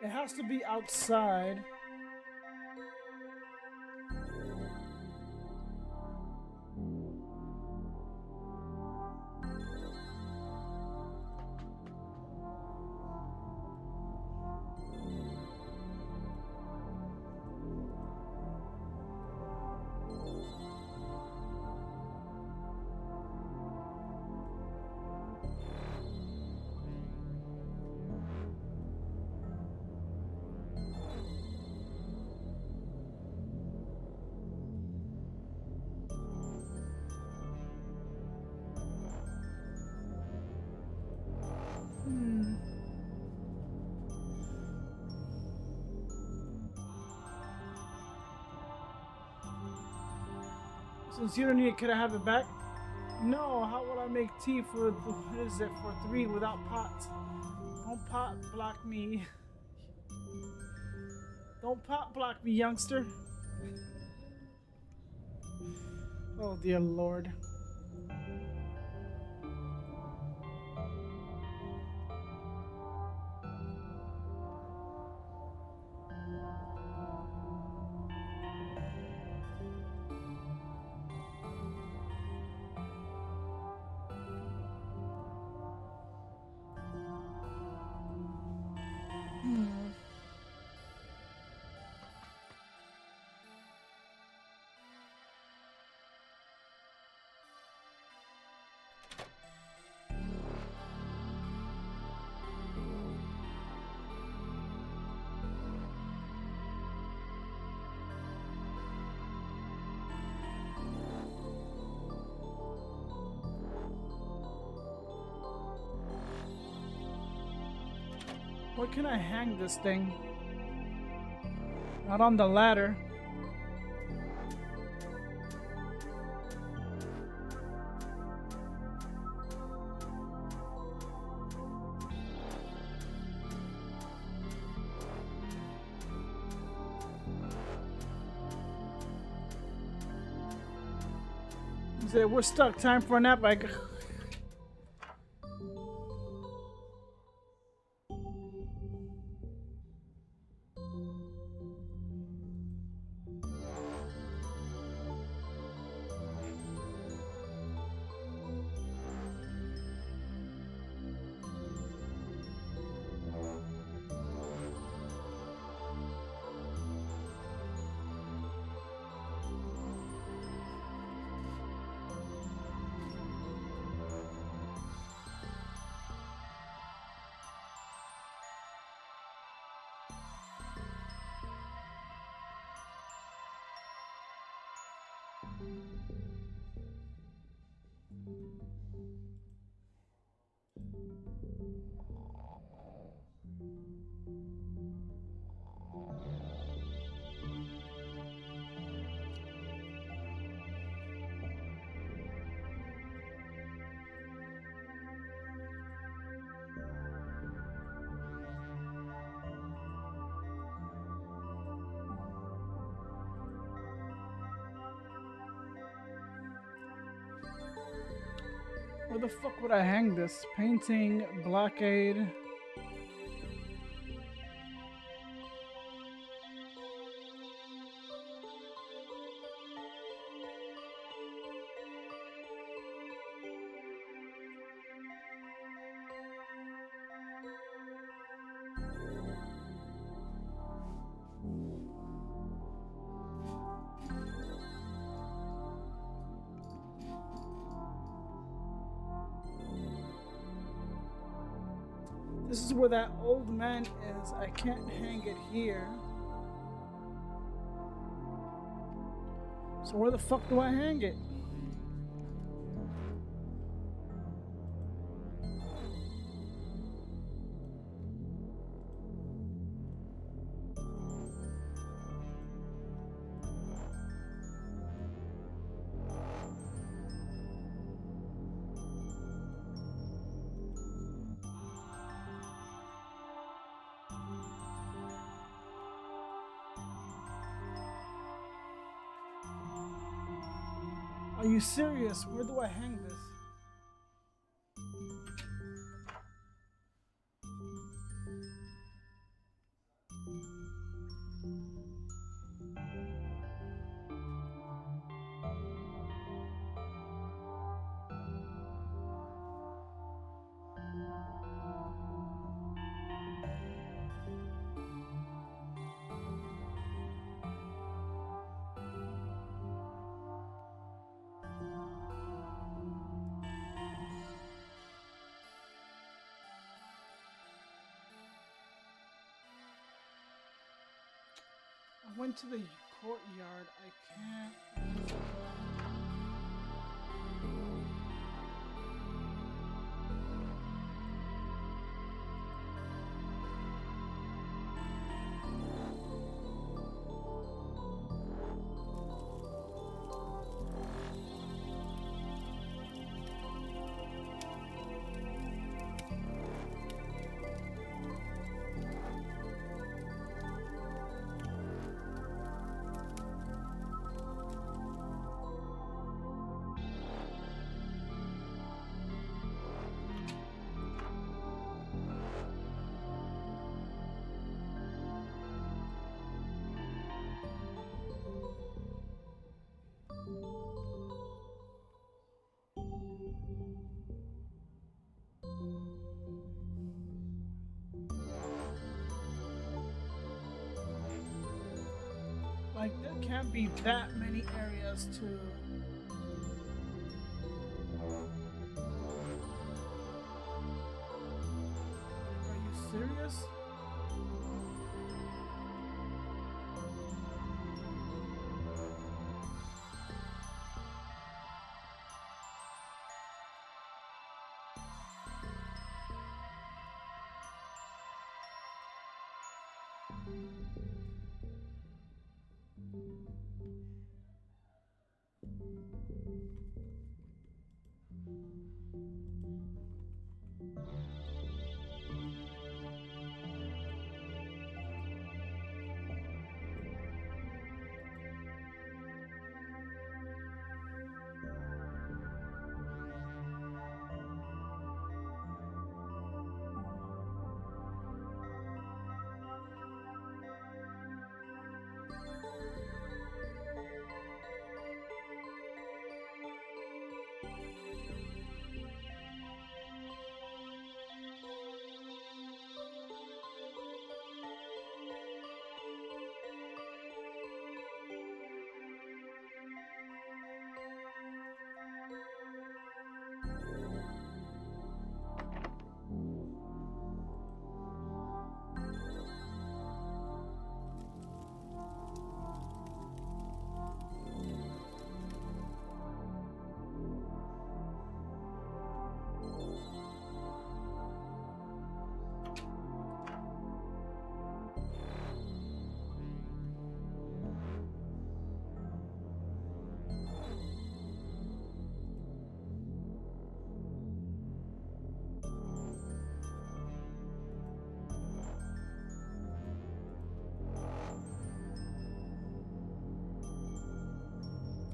[SPEAKER 1] It has to be outside. Since you don't need it, can I have it back? No, how will I make tea for, what is it, for 3 without pots? Don't pot block me. Don't pot block me, youngster. Oh, dear Lord. Where can I hang this thing? Not on the ladder. We're stuck. Time for a nap. Where the fuck would I hang this? Painting, blockade. This is where that old man is. I can't hang it here. So where the fuck do I hang it? Are you serious? Where do I hang this? I went to the courtyard. I can't. Like, there can't be that many areas to... Are you serious?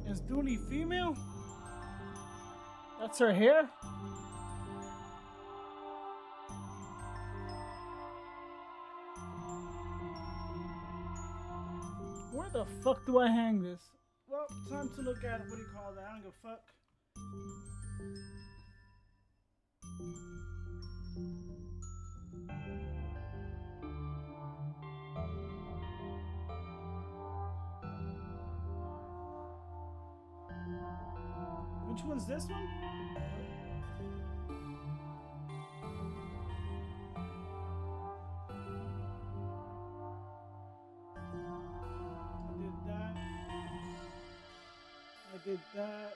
[SPEAKER 1] Is Dooley female? That's her hair? Where the fuck do I hang this? Well, time to look at it. What do you call that? I don't give a fuck. Which one's this one? I did that.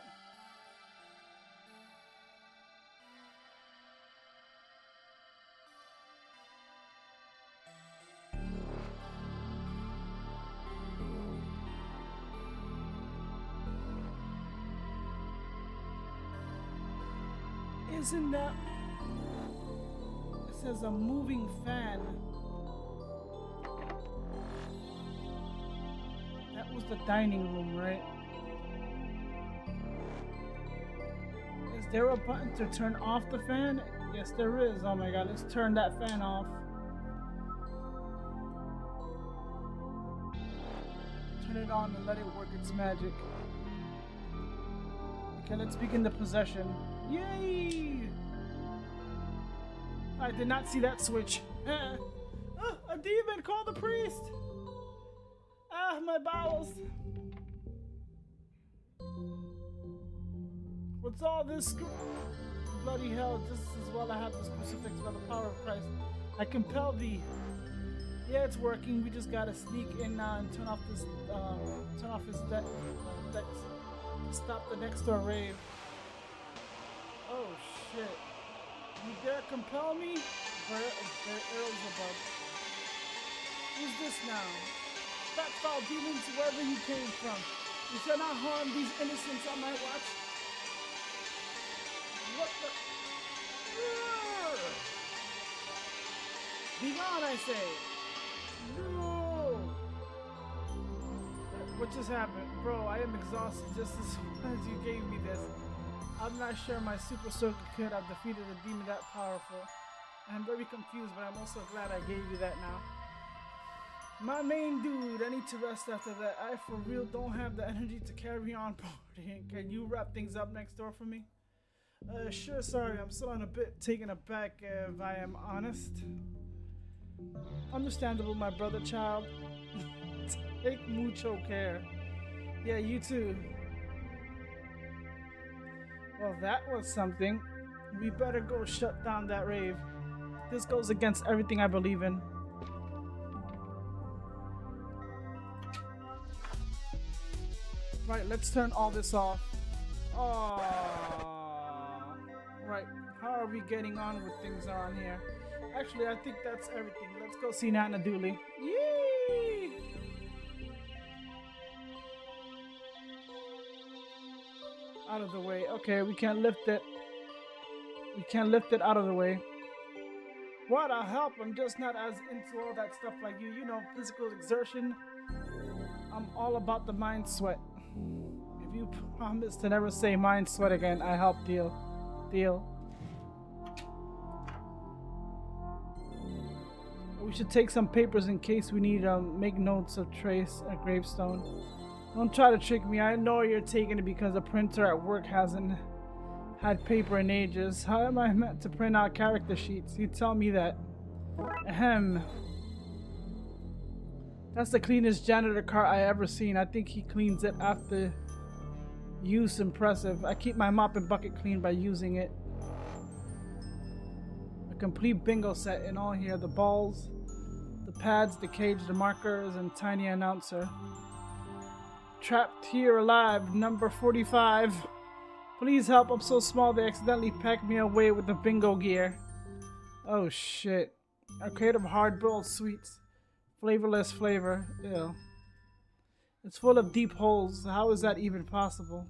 [SPEAKER 1] Isn't that... It says a moving fan. That was the dining room, right? Is there a button to turn off the fan? Yes, there is. Oh my god, let's turn that fan off. Turn it on and let it work its magic. Okay, let's begin the possession. Yay! I did not see that switch. A demon! Call the priest! Ah, my bowels! What's all this? Bloody hell, just as well I have this crucifix by the power of Christ. I compel thee. Yeah, it's working. We just gotta sneak in and turn off his deck, stop the next door rave. Oh shit! You dare compel me? Their arrows above. Who's this now? Fat foul demons, wherever you came from. You shall not harm these innocents on my watch. What the? Be gone, I say. No. What just happened? Bro, I am exhausted just as soon as you gave me this. I'm not sure my super circle could have defeated a demon that powerful. I'm very confused, but I'm also glad I gave you that now. My main dude, I need to rest after that. I for real don't have the energy to carry on partying. Can you wrap things up next door for me? Sure, sorry, I'm still a bit taken aback if I am honest. Understandable, my brother child. Take mucho care. Yeah, you too. Well, that was something. We better go shut down that rave. This goes against everything I believe in. Right, let's turn all this off. Oh, right. How are we getting on with things around here? Actually, I think that's everything. Let's go see Nana Dooley. Yee! Out of the way. Okay, we can't lift it. We can't lift it out of the way. What a help! I'm just not as into all that stuff like you. You know, physical exertion. I'm all about the mind sweat. If you promise to never say mind sweat again, I help deal. Deal. We should take some papers in case we need to make notes of trace a gravestone. Don't try to trick me. I know you're taking it because the printer at work hasn't had paper in ages. How am I meant to print out character sheets? You tell me that. Ahem. That's the cleanest janitor car I ever seen. I think he cleans it after use. Impressive. I keep my mop and bucket clean by using it. A complete bingo set in all here. The balls, the pads, the cage, the markers, and tiny announcer. Trapped here alive, number 45. Please help, I'm so small they accidentally packed me away with the bingo gear. Oh shit. A crate of hard-boiled sweets. Flavorless flavor. Ew. It's full of deep holes. How is that even possible?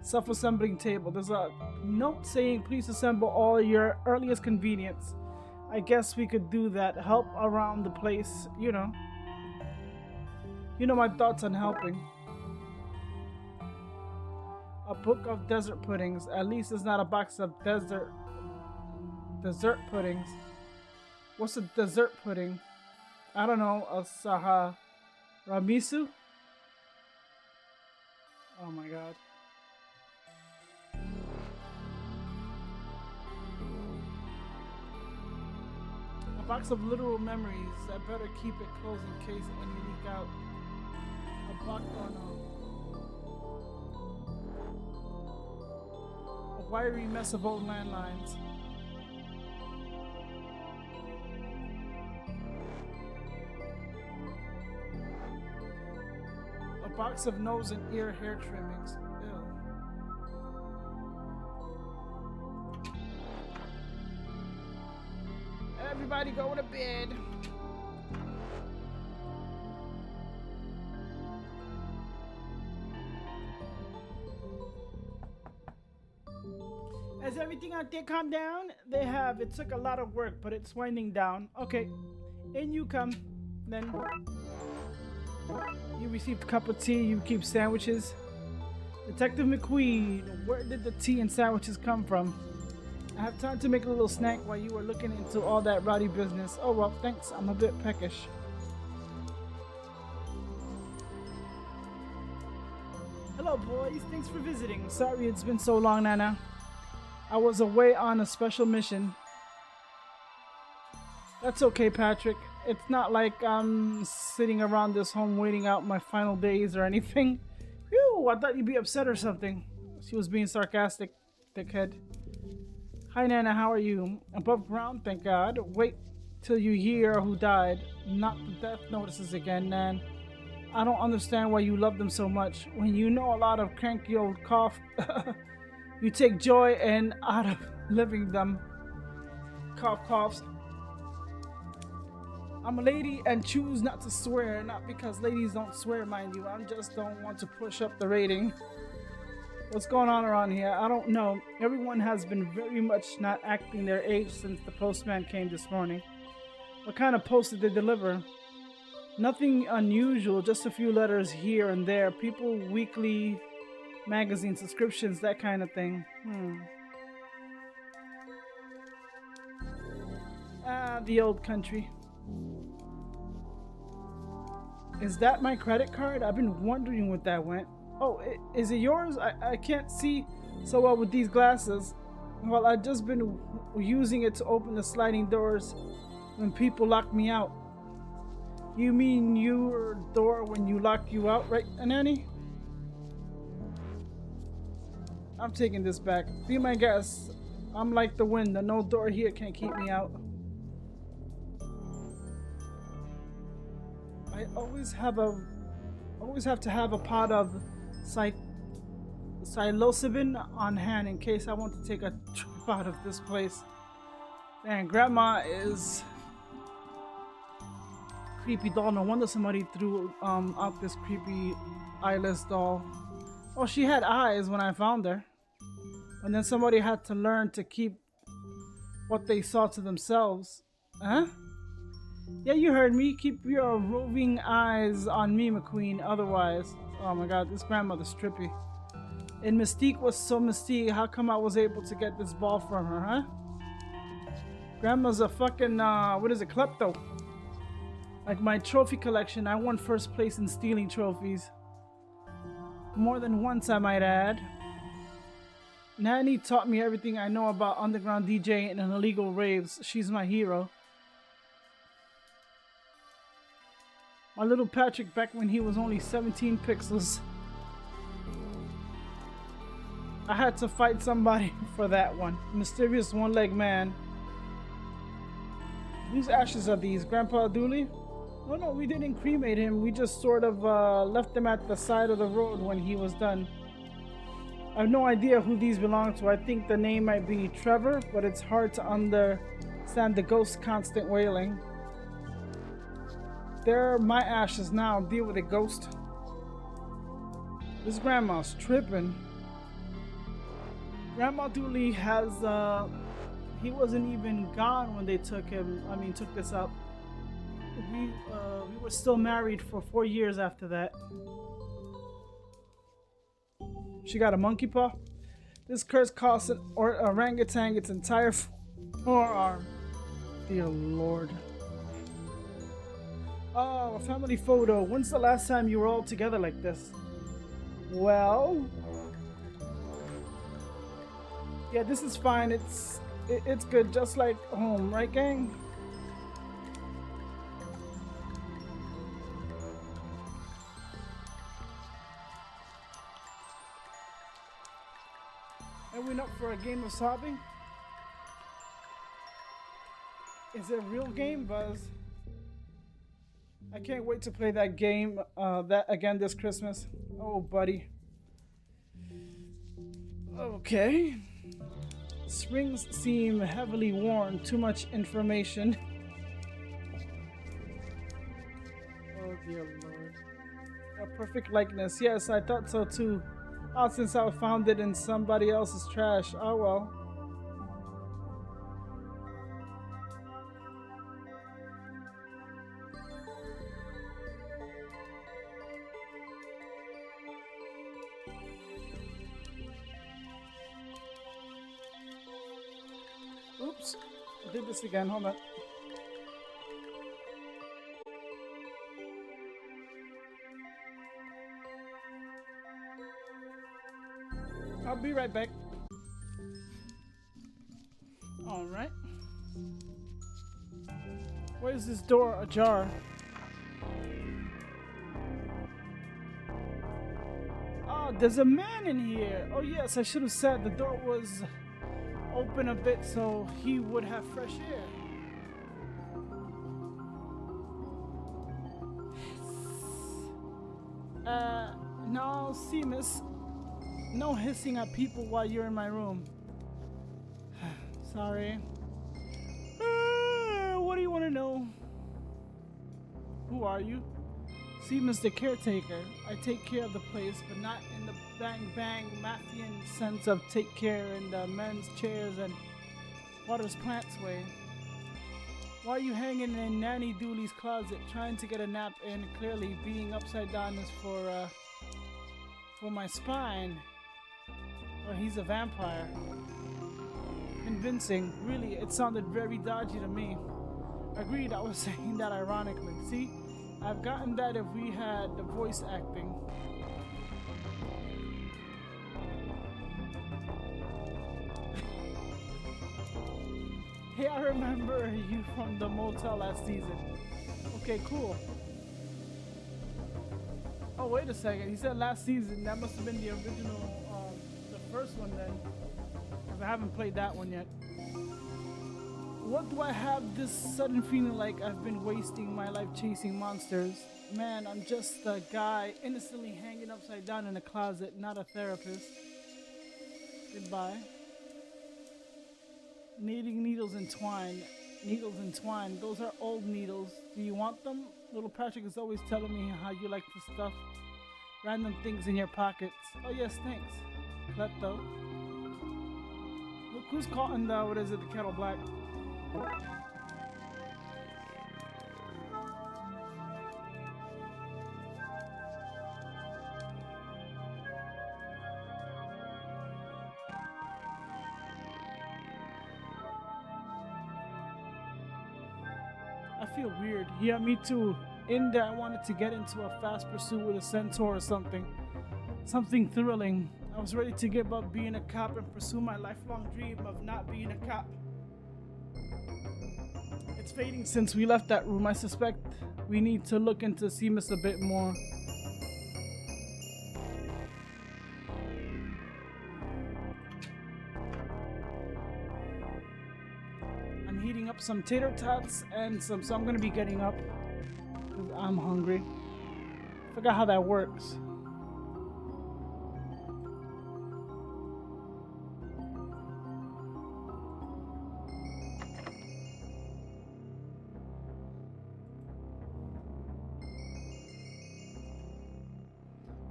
[SPEAKER 1] Self-assembling table. There's a note saying please assemble all your earliest convenience. I guess we could do that. Help around the place, you know. You know my thoughts on helping. A book of desert puddings. At least it's not a box of dessert puddings. What's a dessert pudding? I don't know. A ramisu? Oh my god. A box of literal memories. I better keep it closed in case any leak out. A box a wiry mess of old landlines. A box of nose and ear hair trimmings. Ew. Everybody go to bed. Has everything out there calmed down? They have. It took a lot of work, but it's winding down. Okay, in you come. Then you received a cup of tea. You keep sandwiches. Detective McQueen, where did the tea and sandwiches come from? I have time to make a little snack while you were looking into all that rowdy business. Oh well, thanks. I'm a bit peckish. Hello, boys. Thanks for visiting. Sorry it's been so long, Nana. I was away on a special mission. That's okay, Patrick. It's not like I'm sitting around this home waiting out my final days or anything. Phew, I thought you'd be upset or something. She was being sarcastic, dickhead. Hi, Nana, how are you? Above ground, thank God. Wait till you hear who died. Not the death notices again, Nan. I don't understand why you love them so much. When you know a lot of cranky old cough, you take joy in out of living them. Cough coughs. I'm a lady and choose not to swear, not because ladies don't swear, mind you. I just don't want to push up the rating. What's going on around here? I don't know. Everyone has been very much not acting their age since the postman came this morning. What kind of post did they deliver? Nothing unusual, just a few letters here and there. People, weekly magazine subscriptions, that kind of thing. The old country. Is that my credit card? I've been wondering what that went. Oh, is it yours? I can't see so well with these glasses. Well, I've just been using it to open the sliding doors when people lock me out. You mean your door when you lock you out, right, Anani? I'm taking this back. Be my guest. I'm like the wind. No door here can keep me out. I always have to have a pot of psilocybin on hand in case I want to take a trip out of this place. Man, Grandma is creepy doll. No wonder somebody threw out this creepy eyeless doll. Oh, she had eyes when I found her, and then somebody had to learn to keep what they saw to themselves. Huh? Yeah, you heard me. Keep your roving eyes on me, McQueen. Otherwise, oh my God, this grandmother's trippy. And Mystique was so Mystique. How come I was able to get this ball from her, huh? Grandma's a fucking what is it, klepto? Like my trophy collection, I won first place in stealing trophies. More than once, I might add. Nanny taught me everything I know about underground DJing and illegal raves. She's my hero. My little Patrick back when he was only 17 pixels. I had to fight somebody for that one. Mysterious one-legged man. Whose ashes are these? Grandpa Dooley? No, we didn't cremate him. We just sort of left him at the side of the road when he was done. I have no idea who these belong to. I think the name might be Trevor, but it's hard to understand the ghost's constant wailing. They're my ashes now. Deal with it, ghost. This grandma's tripping. Grandma Dooley has, he wasn't even gone when they took this up. We were still married for 4 years after that. She got a monkey paw. This curse cost an orangutan its entire forearm. Dear Lord. Oh, a family photo. When's the last time you were all together like this? Well, yeah, this is fine. It's good, just like home, right, gang? And we're up for a game of sobbing. Is it a real game, Buzz? I can't wait to play that game again this Christmas. Oh, buddy. Okay. Springs seem heavily worn. Too much information. Oh, dear Lord. A perfect likeness. Yes, I thought so too. Oh, since I found it in somebody else's trash. Oh, well. Oops, I did this again, hold on. I'll be right back. Alright. Why is this door ajar? Oh, there's a man in here. Oh yes, I should have said the door was open a bit so he would have fresh air. No, Seamus. No hissing at people while you're in my room. Sorry. What do you want to know? Who are you? Seamus the caretaker. I take care of the place, but not in the bang bang mafian sense of take care in the men's chairs and waters plants way. Why are you hanging in Nanny Dooley's closet trying to get a nap in? Clearly being upside down is for my spine. Well, he's a vampire. Convincing. Really, it sounded very dodgy to me. Agreed, I was saying that ironically. See, I've gotten that if we had the voice acting. Hey, I remember you from the motel last season. Okay, cool. Oh, wait a second. He said last season. That must have been the original, the first one then. Because I haven't played that one yet. What do I have this sudden feeling like I've been wasting my life chasing monsters? Man, I'm just a guy innocently hanging upside down in a closet, not a therapist. Goodbye. Needing needles and twine. Needles and twine. Those are old needles. Do you want them? Little Patrick is always telling me how you like to stuff random things in your pockets. Oh yes, thanks. Klepto. Look who's caught in the, what is it, the kettle black. I feel weird. Yeah, me too. In there, I wanted to get into a fast pursuit with a centaur or something. Something thrilling. I was ready to give up being a cop and pursue my lifelong dream of not being a cop. It's fading since we left that room. I suspect we need to look into Seamus a bit more. I'm heating up some tater tots and so I'm gonna be getting up because I'm hungry. Forgot how that works.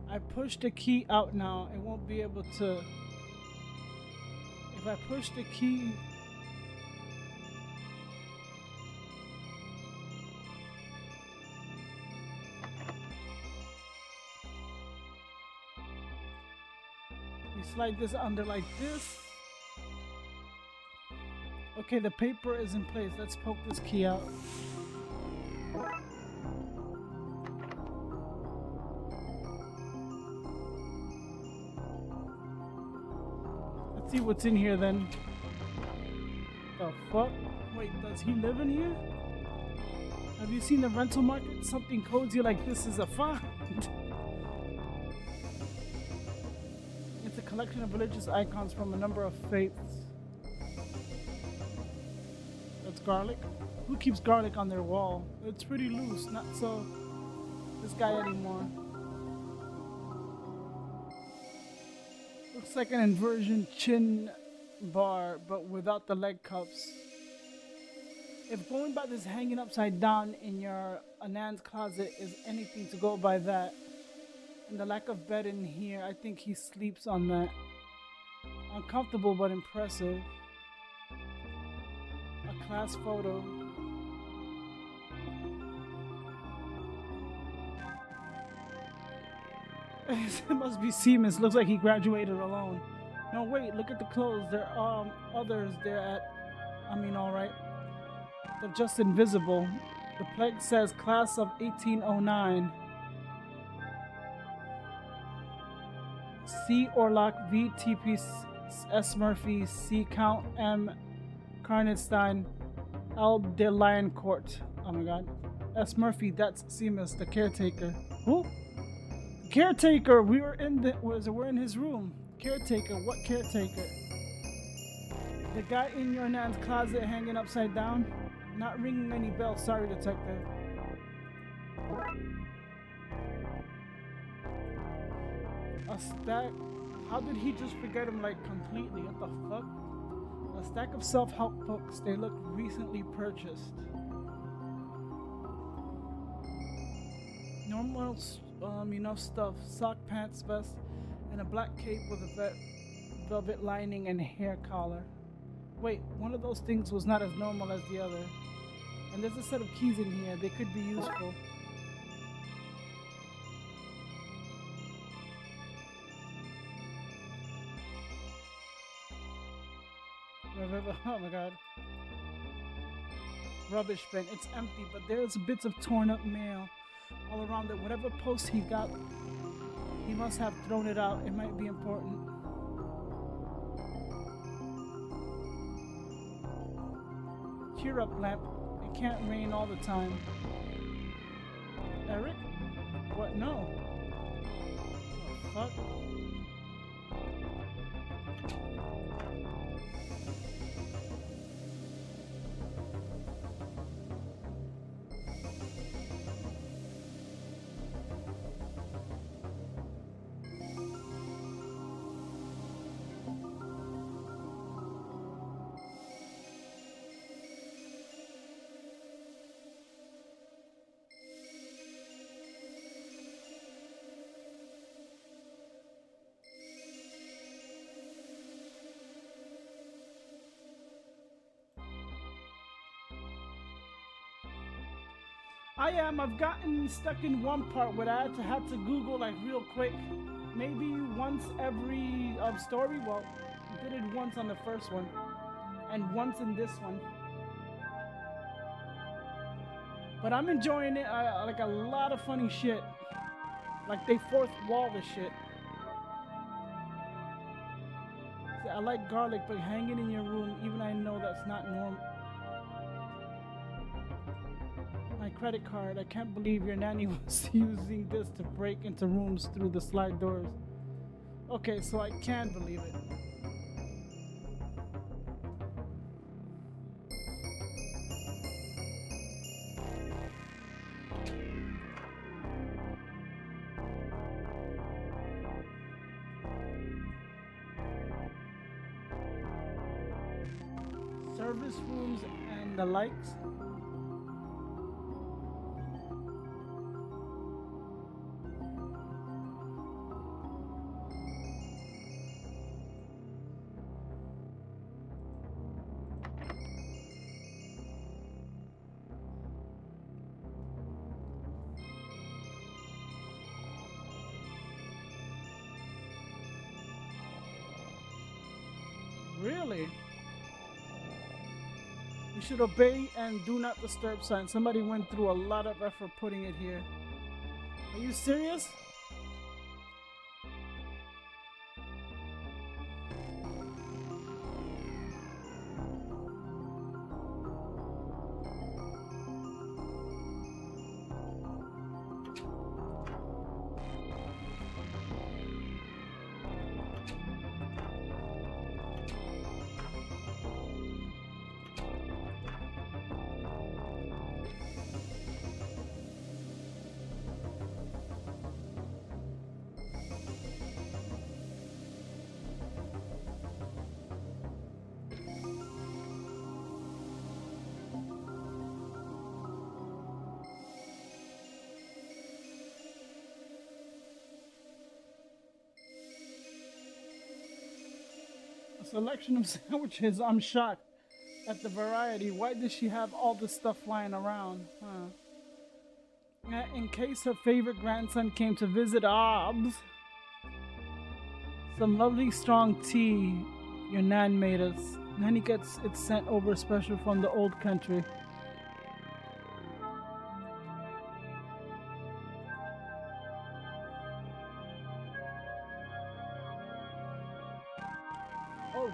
[SPEAKER 1] I pushed the key out now. It won't be able to. If I push the key. We slide this under like this. Okay, the paper is in place. Let's poke this key out. See what's in here then. The fuck? Wait, does he live in here? Have you seen the rental market? Something cozy like this is a find. It's a collection of religious icons from a number of faiths. That's garlic? Who keeps garlic on their wall? It's pretty loose, not so this guy anymore. Looks like an inversion chin bar, but without the leg cuffs. If going by this hanging upside down in your Anand's closet is anything to go by that, and the lack of bed in here, I think he sleeps on that. Uncomfortable but impressive. A class photo. It must be Seamus. Looks like he graduated alone. No, wait, look at the clothes. There are others there at... alright. They're just invisible. The plaque says class of 1809. C. Orlock, V. T.P. S. Murphy, C. Count M. Carnstein, L. De Lioncourt. Oh my god. S. Murphy, that's Seamus, the caretaker. Who? Caretaker! We're in his room. Caretaker, what caretaker? The guy in your nan's closet hanging upside down? Not ringing any bells, sorry detective. A stack. How did he just forget him like completely? What the fuck? A stack of self-help books. They look recently purchased. Normal, stuff. Sock, pants, vest, and a black cape with a velvet lining and hair collar. Wait, one of those things was not as normal as the other. And there's a set of keys in here. They could be useful. Oh my god. Rubbish bin. It's empty, but there's bits of torn up mail all around it. Whatever post he got, he must have thrown it out. It might be important. Cheer up, lamp. It can't rain all the time. Eric? What? No. What the fuck? I've gotten stuck in one part where I had to Google like real quick. Maybe once every story. Well, I did it once on the first one, and once in this one. But I'm enjoying it. I like a lot of funny shit. Like they fourth wall this shit. See, I like garlic, but hanging in your room, even I know that's not normal. My credit card. I can't believe your nanny was using this to break into rooms through the slide doors. Okay, so I can believe it. Service rooms and the likes. Really? We should obey and do not disturb sign. Somebody went through a lot of effort putting it here. Are you serious? Selection of sandwiches. I'm shocked at the variety. Why does she have all this stuff lying around? In case her favorite grandson came to visit Obs. Some lovely strong tea your nan made us. Nanny gets it sent over special from the old country. Oh.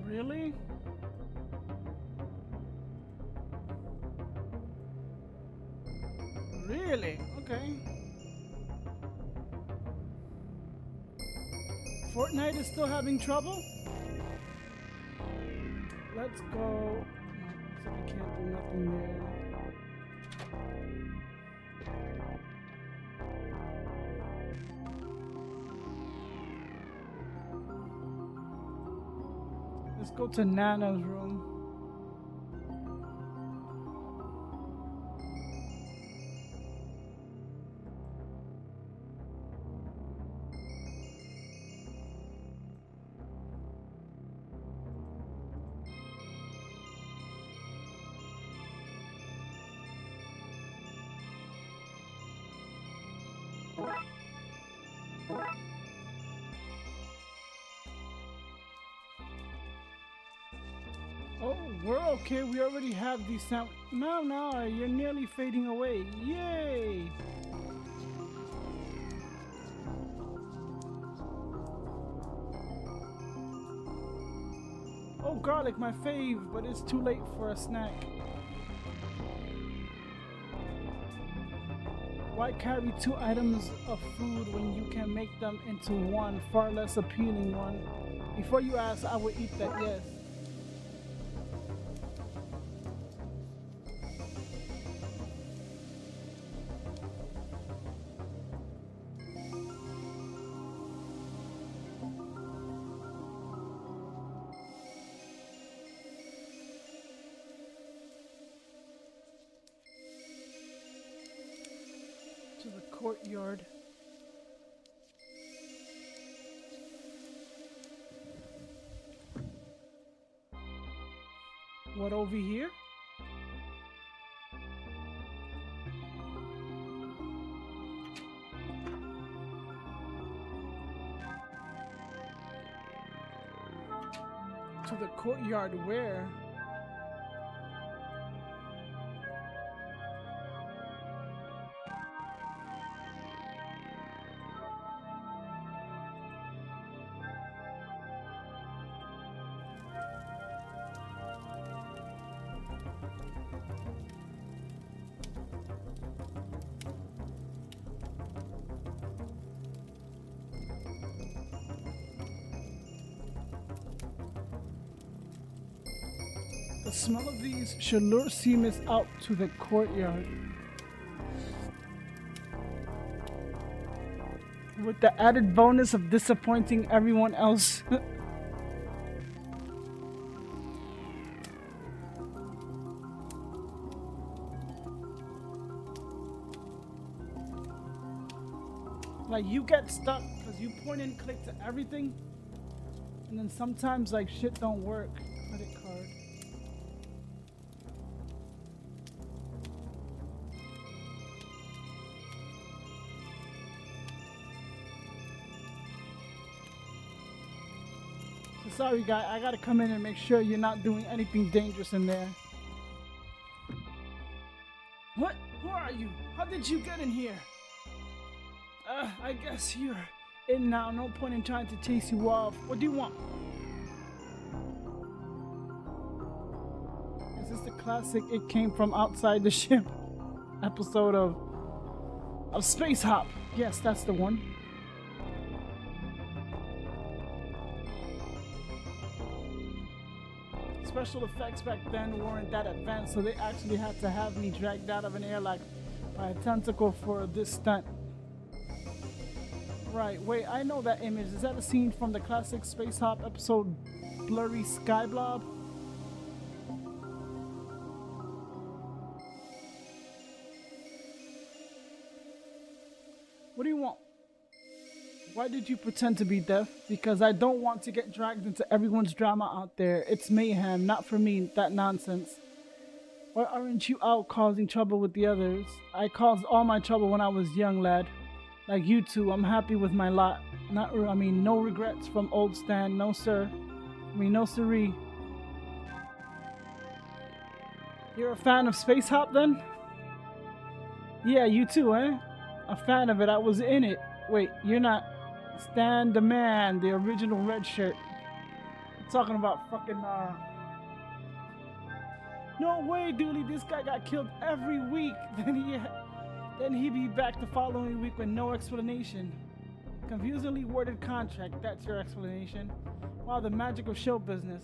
[SPEAKER 1] Really? Really? Okay. Fortnite is still having trouble? let's go. Looks like I can't do nothing there. Let's go to Nana's room. Oh, we're okay. We already have these sound. No, you're nearly fading away. Yay! Oh, garlic, my fave, but it's too late for a snack. Why carry 2 items of food when you can make them into one, far less appealing one? Before you ask, I would eat that, yes. To the courtyard. What, over here? To the courtyard where? The smell of these should lure Seamus out to the courtyard. With the added bonus of disappointing everyone else. Like, you get stuck because you point and click to everything, and then sometimes like shit don't work. Credit card. Sorry, guy. I gotta come in and make sure you're not doing anything dangerous in there. What? Who are you? How did you get in here? I guess you're in now. No point in trying to chase you off. What do you want? Is this the classic "It Came From Outside the Ship" episode of Space Hop? Yes, that's the one. Special effects back then weren't that advanced, so they actually had to have me dragged out of an airlock by a tentacle for this stunt. Right, wait, I know that image. Is that a scene from the classic Space Hop episode Blurry Sky Blob? What do you want? Why did you pretend to be deaf? Because I don't want to get dragged into everyone's drama out there. It's mayhem, not for me, that nonsense. Why aren't you out causing trouble with the others? I caused all my trouble when I was young, lad. Like you two, I'm happy with my lot. No regrets from old Stan, no sir. No siree. You're a fan of Space Hop then? Yeah, you too, eh? A fan of it, I was in it. Wait, you're not Stan the Man, the original red shirt. I'm talking about fucking, No way, Dooley, this guy got killed every week. Then he'd be back the following week with no explanation. Confusingly worded contract, that's your explanation. Wow, the magic of show business.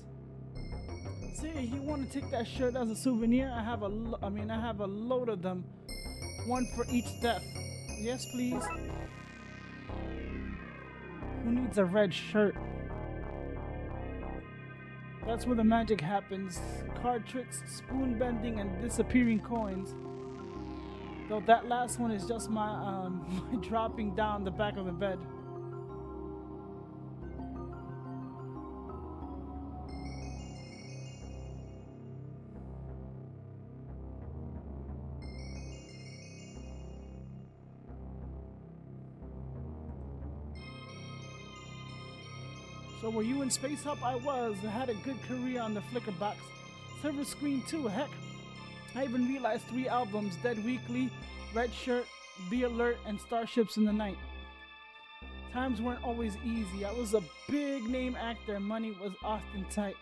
[SPEAKER 1] See, you want to take that shirt as a souvenir? I have a load of them. One for each death. Yes, please. Who needs a red shirt? That's where the magic happens. Card tricks, spoon bending, and disappearing coins. Though that last one is just my, my dropping down the back of the bed. So were you in Space Hop? I was. I had a good career on the Flickr box. Silver screen too, heck. I even realized 3 albums, Dead Weekly, Red Shirt, Be Alert, and Starships in the Night. Times weren't always easy. I was a big name actor, money was often tight.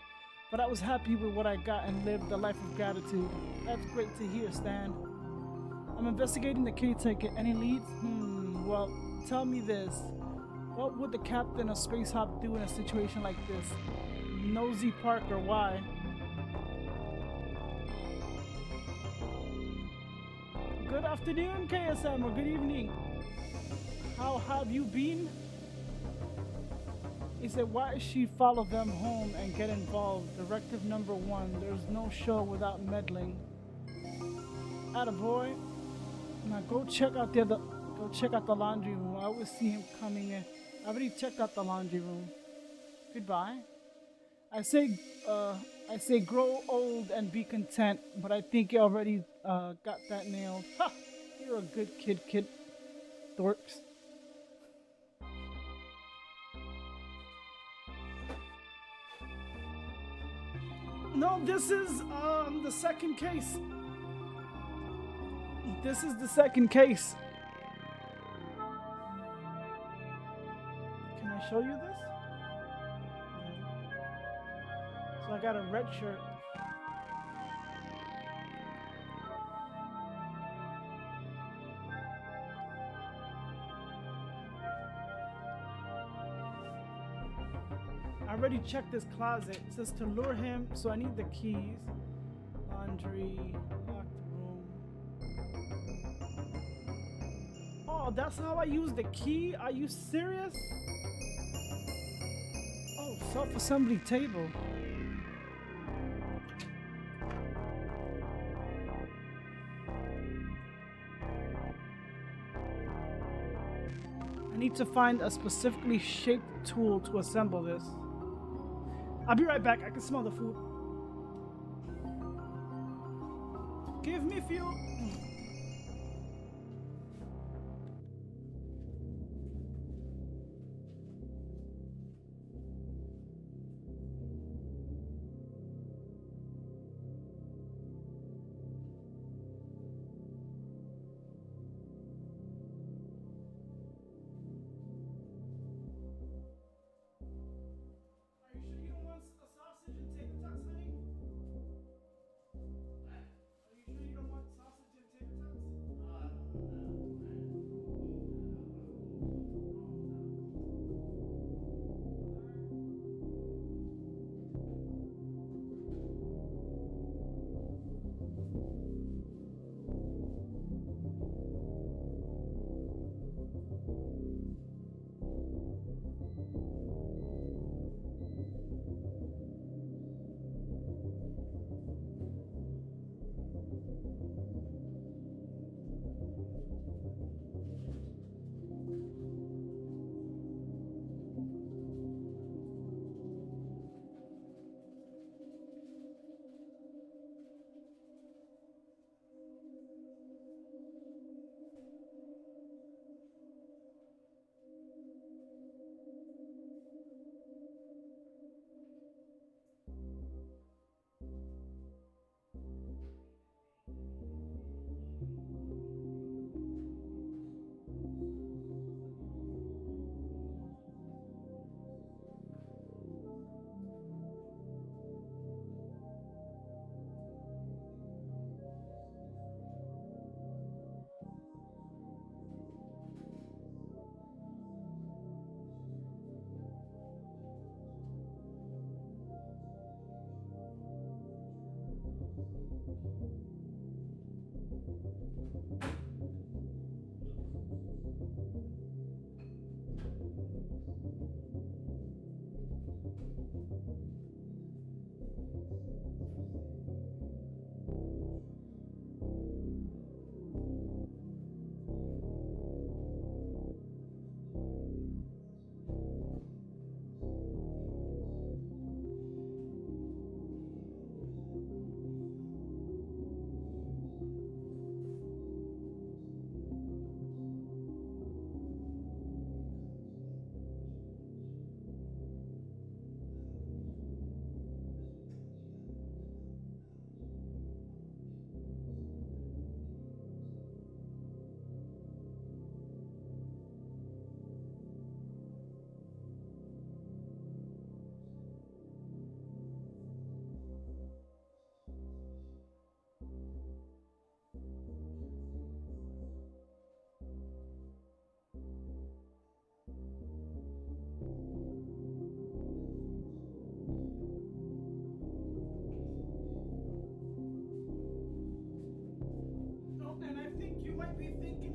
[SPEAKER 1] But I was happy with what I got and lived a life of gratitude. That's great to hear, Stan. I'm investigating the caretaker. Any leads? Well, tell me this. What would the captain of Space Hop do in a situation like this? Nosy Parker, why? Good afternoon, KSM, or good evening. How have you been? He said, why does she follow them home and get involved? Directive number 1, there's no show without meddling. Attaboy. Now go check out the laundry room. I always see him coming in. I already checked out the laundry room. Goodbye. I say grow old and be content, but I think you already got that nailed. Ha! You're a good kid, dorks. No, this is the second case. This is the second case. Can I show you this? So I got a red shirt. I already checked this closet. It says to lure him, so I need the keys. Laundry, locked room. Oh, that's how I use the key? Are you serious? Oh, self-assembly table. I need to find a specifically shaped tool to assemble this. I'll be right back. I can smell the food. Give me fuel. Tater tots, honey? Are you sure you don't want sausage and tater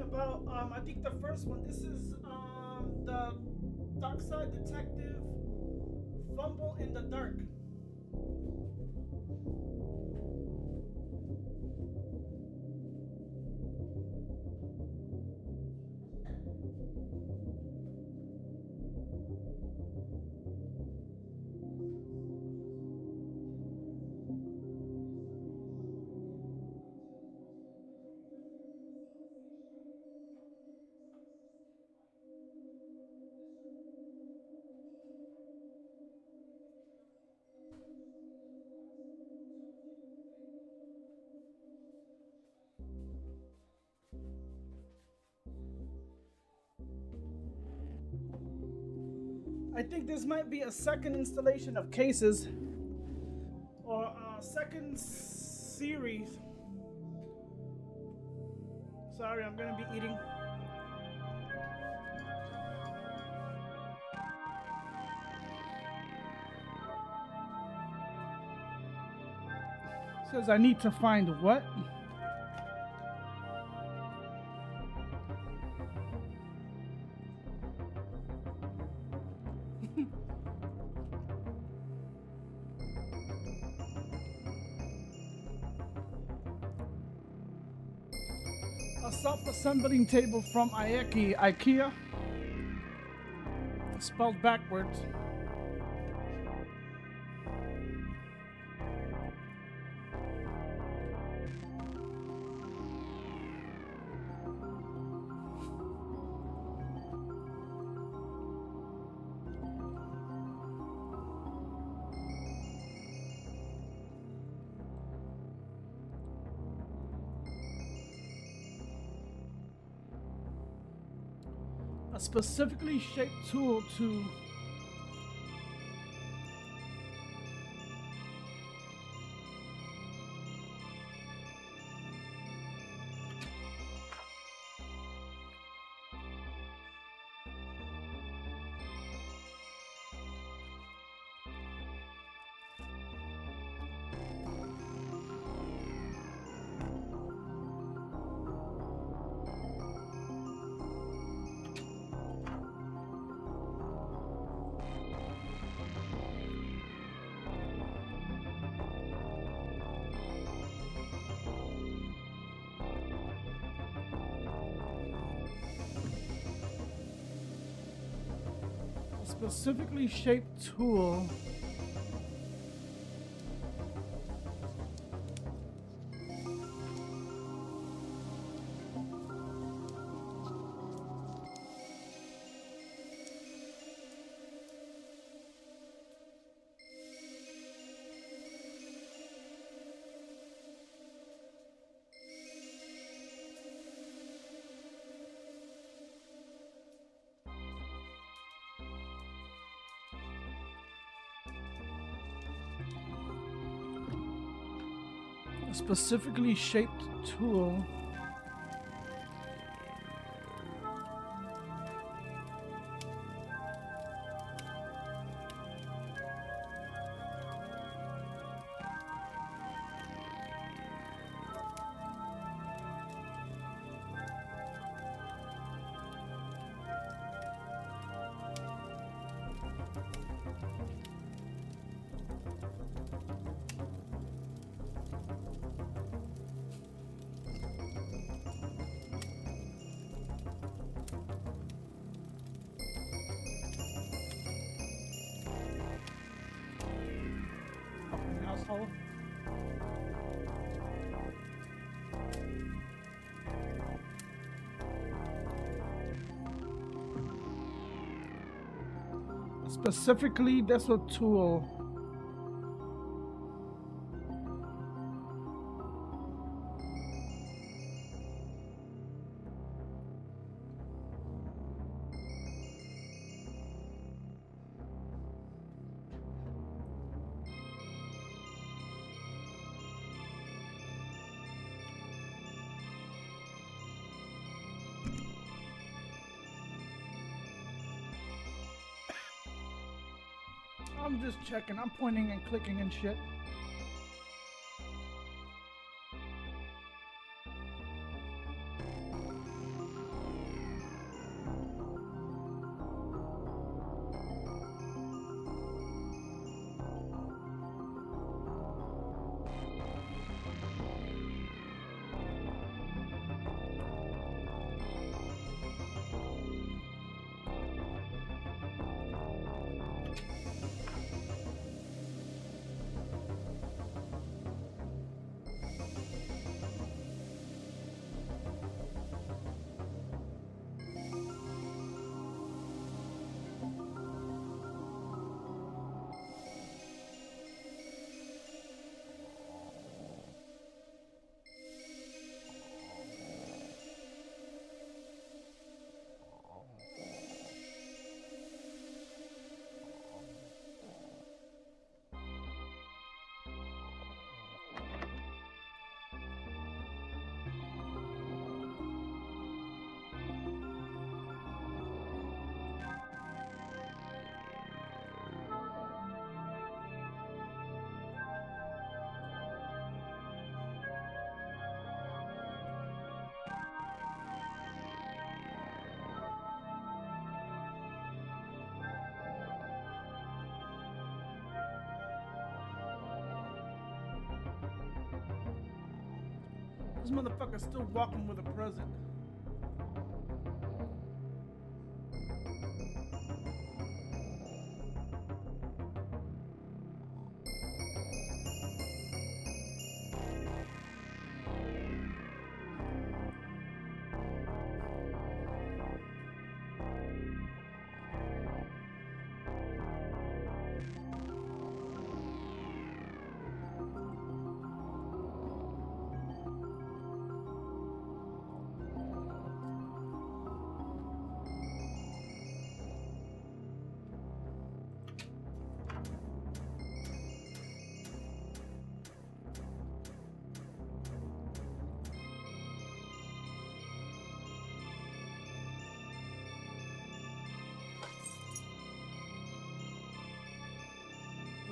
[SPEAKER 1] about, I think the first one. This is the Darkside Detective Fumble in the Dark. I think this might be a second installation of cases or a second series. Sorry, I'm gonna be eating. Says I need to find what? A self-assembling table from IKEA, spelled backwards. A specifically shaped tool to specifically shaped tool specifically shaped tool asshole. Specifically, that's a tool. I'm just checking. I'm pointing and clicking and shit. This motherfucker's still walking with a present.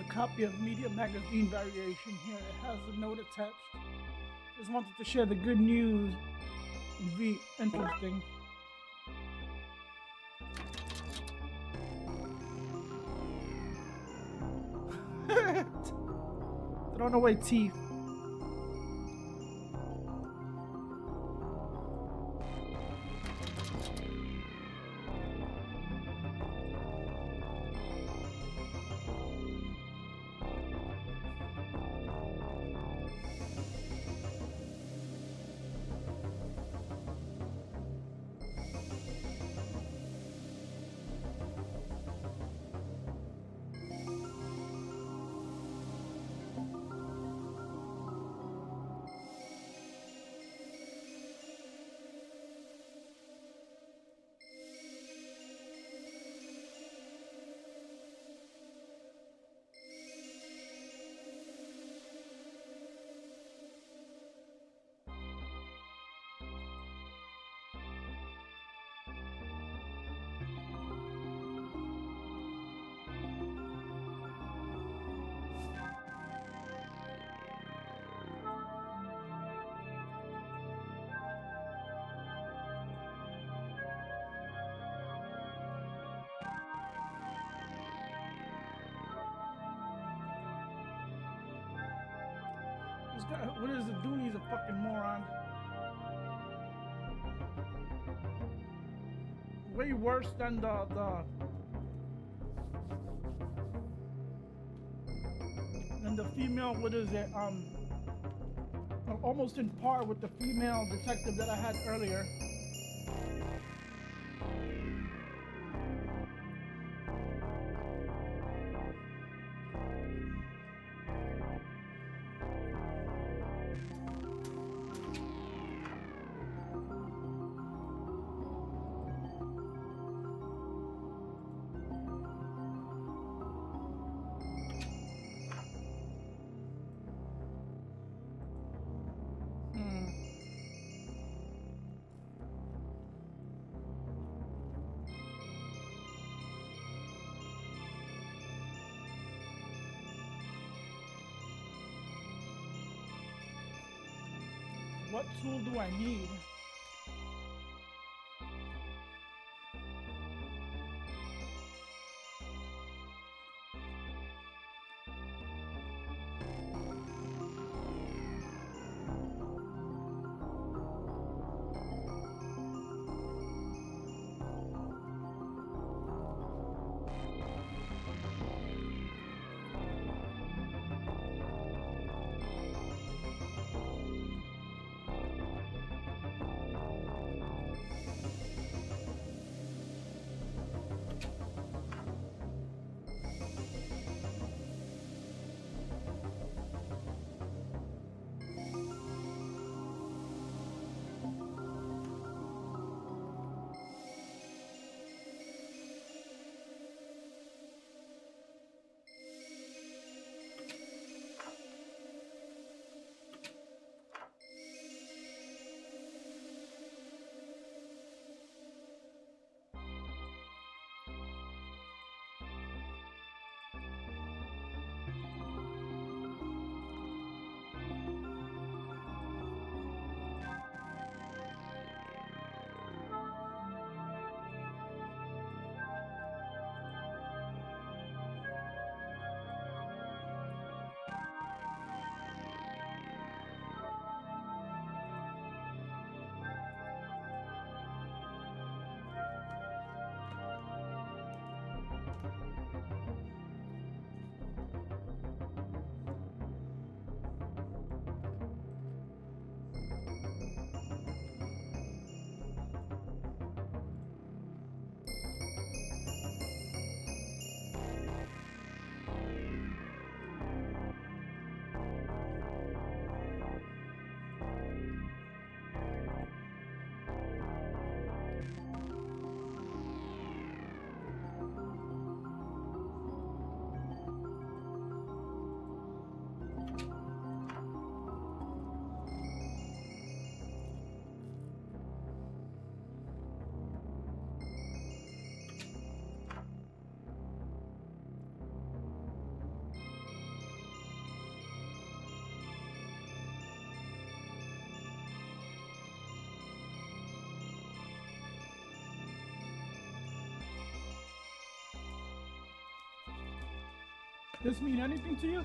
[SPEAKER 1] Copy of Media Magazine variation here. It has a note attached. Just wanted to share the good news. Be interesting. Throwing away teeth. What is the dude? He's a fucking moron. Way worse than the female. What is it? Almost in par with the female detective that I had earlier. What tool do I need? this mean anything to you?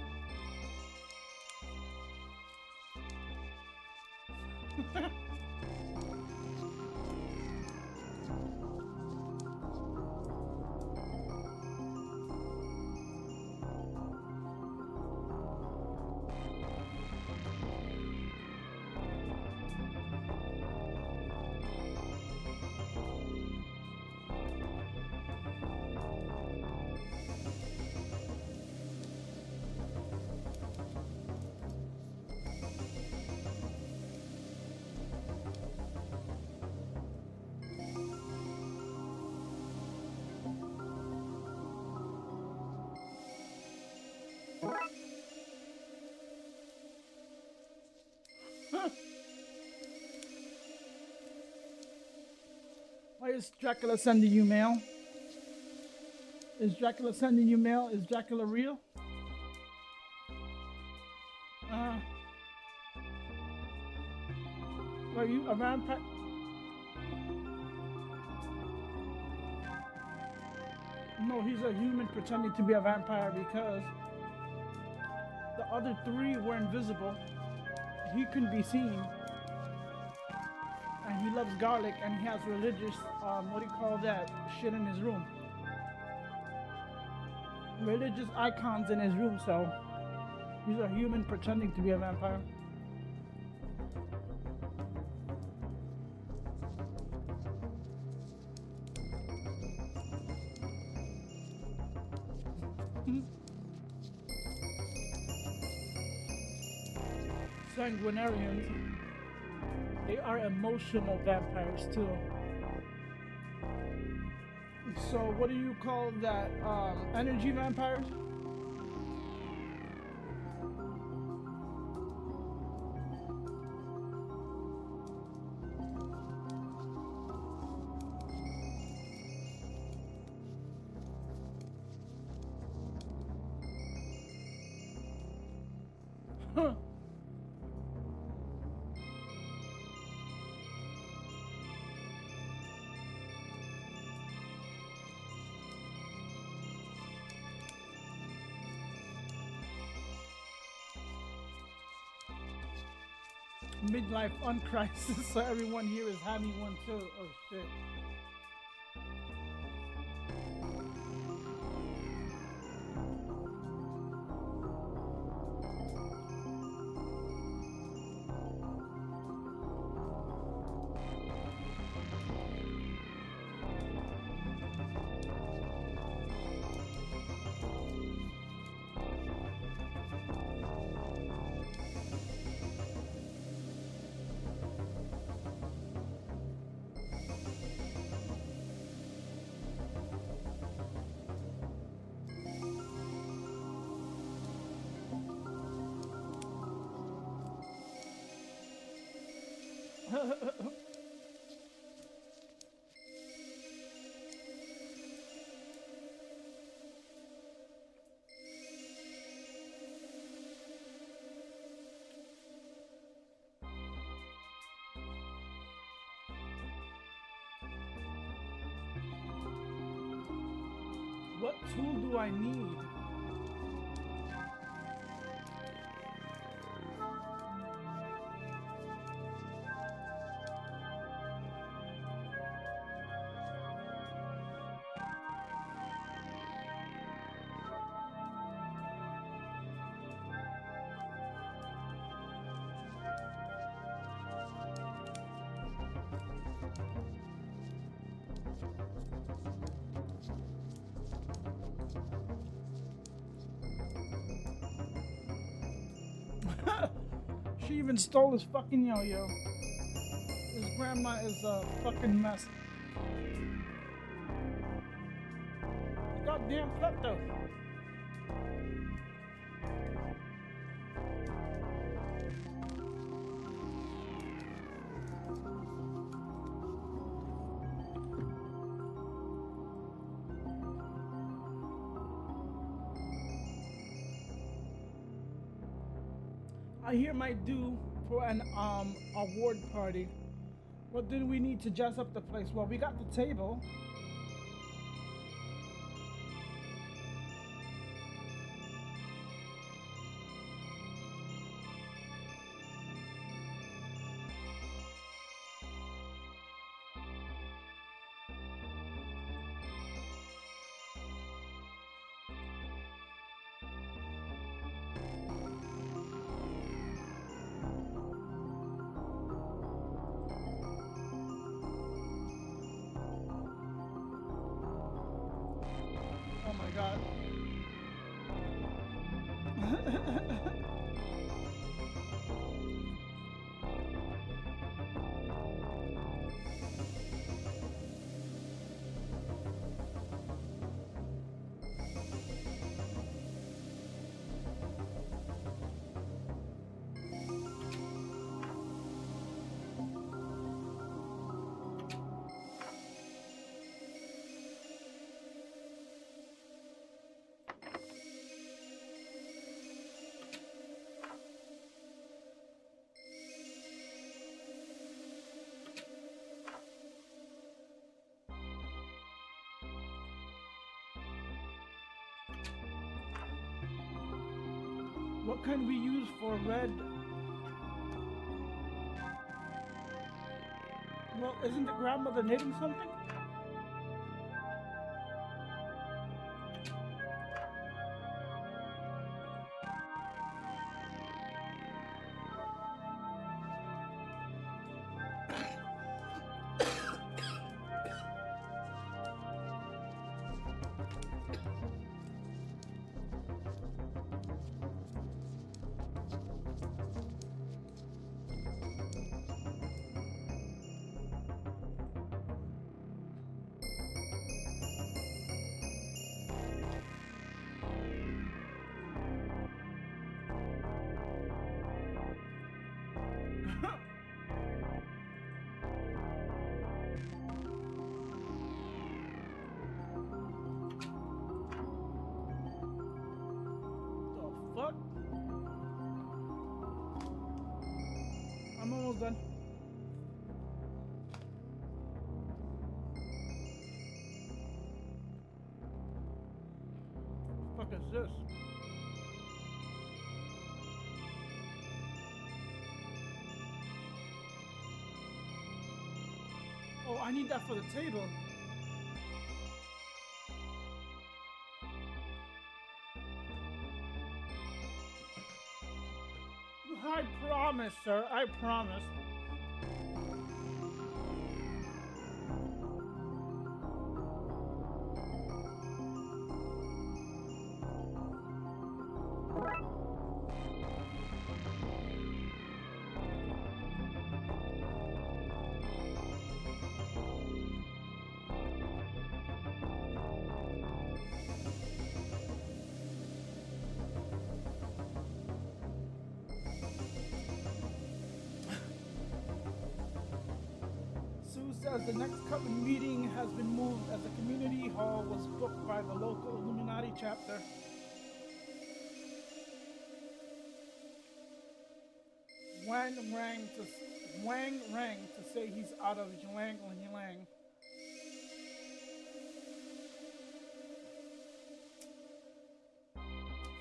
[SPEAKER 1] Why is Dracula sending you mail? Is Dracula sending you mail? Is Dracula real? Are you a vampire? No, he's a human pretending to be a vampire because the other three were invisible. He couldn't be seen. And he loves garlic and he has religious, what do you call that, shit in his room. Religious icons in his room, so he's a human pretending to be a vampire. Sanguinarians, they are emotional vampires too. So what do you call that? Energy vampires? Huh. Midlife uncrisis, so everyone here is having one too. Oh shit. What tool do I need? She even stole his fucking yo-yo. His grandma is a fucking mess. Goddamn klepto. I hear my due for an award party. What do we need to jazz up the place? Well, we got the table. god. What can we use for red? Well, isn't the grandmother knitting something? Fuck? I'm almost done. What the fuck is this? Oh, I need that for the table. I promise, sir. I promise. Says the next coming meeting has been moved as the community hall was booked by the local Illuminati chapter. Wang rang to say he's out of Ylang.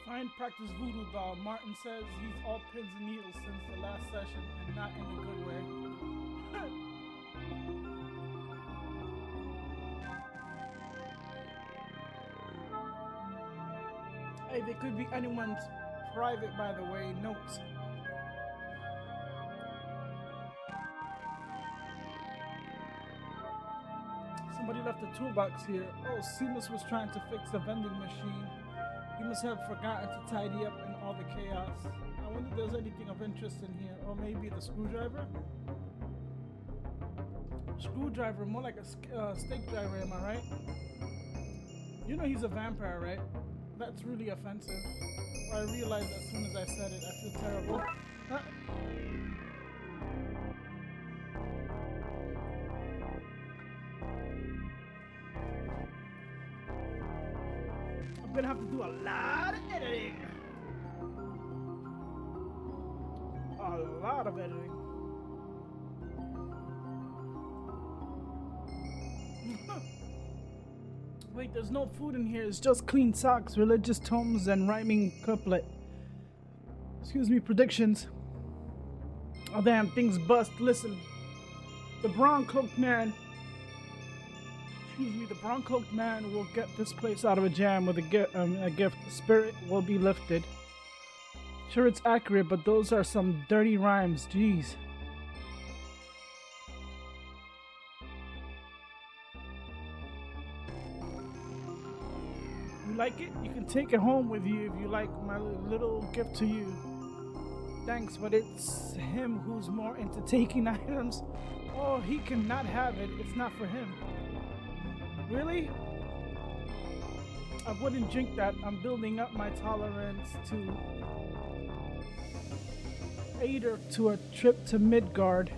[SPEAKER 1] Fine practice voodoo doll. Martin says he's all pins and needles since the last session and not in a good way. Hey, they could be anyone's private, by the way, notes. Somebody left a toolbox here. Oh, Seamus was trying to fix the vending machine. He must have forgotten to tidy up in all the chaos. I wonder if there's anything of interest in here. Or maybe the screwdriver? Screwdriver, more like a steak driver, am I right? You know he's a vampire, right? That's really offensive. I realized as soon as I said it, I feel terrible. I'm gonna have to do a lot of editing. A lot of editing. Wait, there's no food in here. It's just clean socks, religious tomes, and rhyming couplet. Excuse me, predictions. Oh damn, things bust. Listen, the brown-cloaked man. Excuse me, the brown-cloaked man will get this place out of a jam with a gift. The spirit will be lifted. Sure, it's accurate, but those are some dirty rhymes. Jeez. like it? You can take it home with you if you like, my little gift to you. Thanks, but it's him who's more into taking items. Oh, he cannot have it. It's not for him. Really? I wouldn't drink that. I'm building up my tolerance to aid her to a trip to Midgard.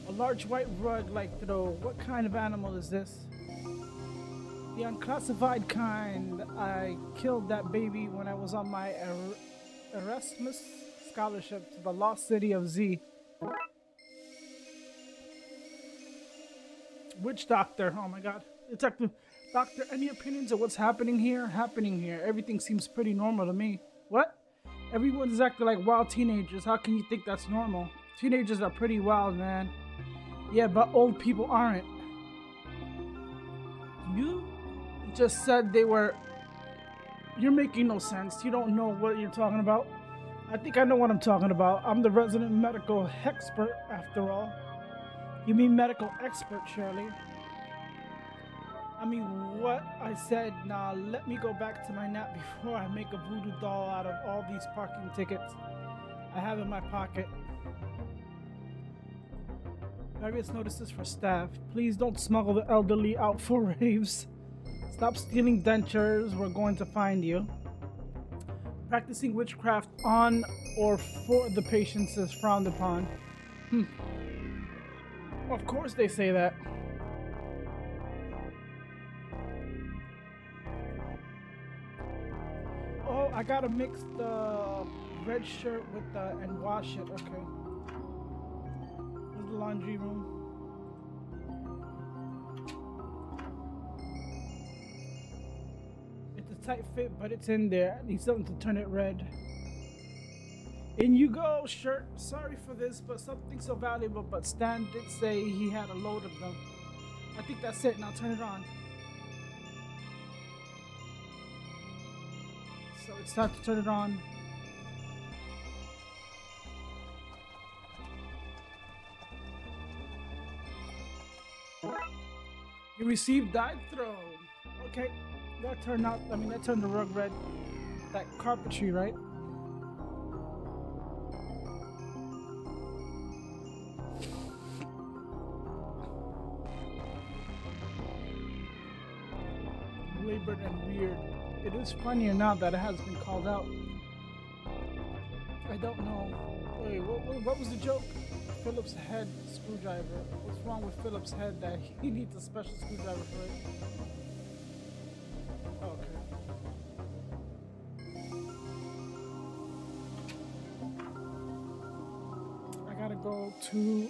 [SPEAKER 1] A large white rug like throw. What kind of animal is this? The unclassified kind. I killed that baby when I was on my Erasmus scholarship to the lost city of Z. Witch doctor. Oh my god. Detective Doctor, any opinions of what's happening here? Everything seems pretty normal to me. What? Everyone's acting like wild teenagers. How can you think that's normal? Teenagers are pretty wild, man. Yeah, but old people aren't. You just said they were... You're making no sense. You don't know what you're talking about. I think I know what I'm talking about. I'm the resident medical expert, after all. You mean medical expert, Shirley? I mean, what I said. Now, let me go back to my nap before I make a voodoo doll out of all these parking tickets I have in my pocket. Various notices for staff. Please don't smuggle the elderly out for raves. Stop stealing dentures. We're going to find you. Practicing witchcraft on or for the patients is frowned upon. Of course they say that. Oh, I gotta mix the red shirt with the and wash it. Okay. There's the laundry room. It's a tight fit, but it's in there. I need something to turn it red. In you go, shirt. Sorry for this, but something so valuable. But Stan did say he had a load of them. I think that's it. Now turn it on. So it's time to turn it on. You received dive throw. Okay, that turned out. I mean, that turned the rug red. That carpentry, right? Labored and weird. It is funnier now that it has been called out. I don't know. Wait, what was the joke? Philip's head screwdriver. What's wrong with Philip's head that he needs a special screwdriver for it? Okay. I gotta go to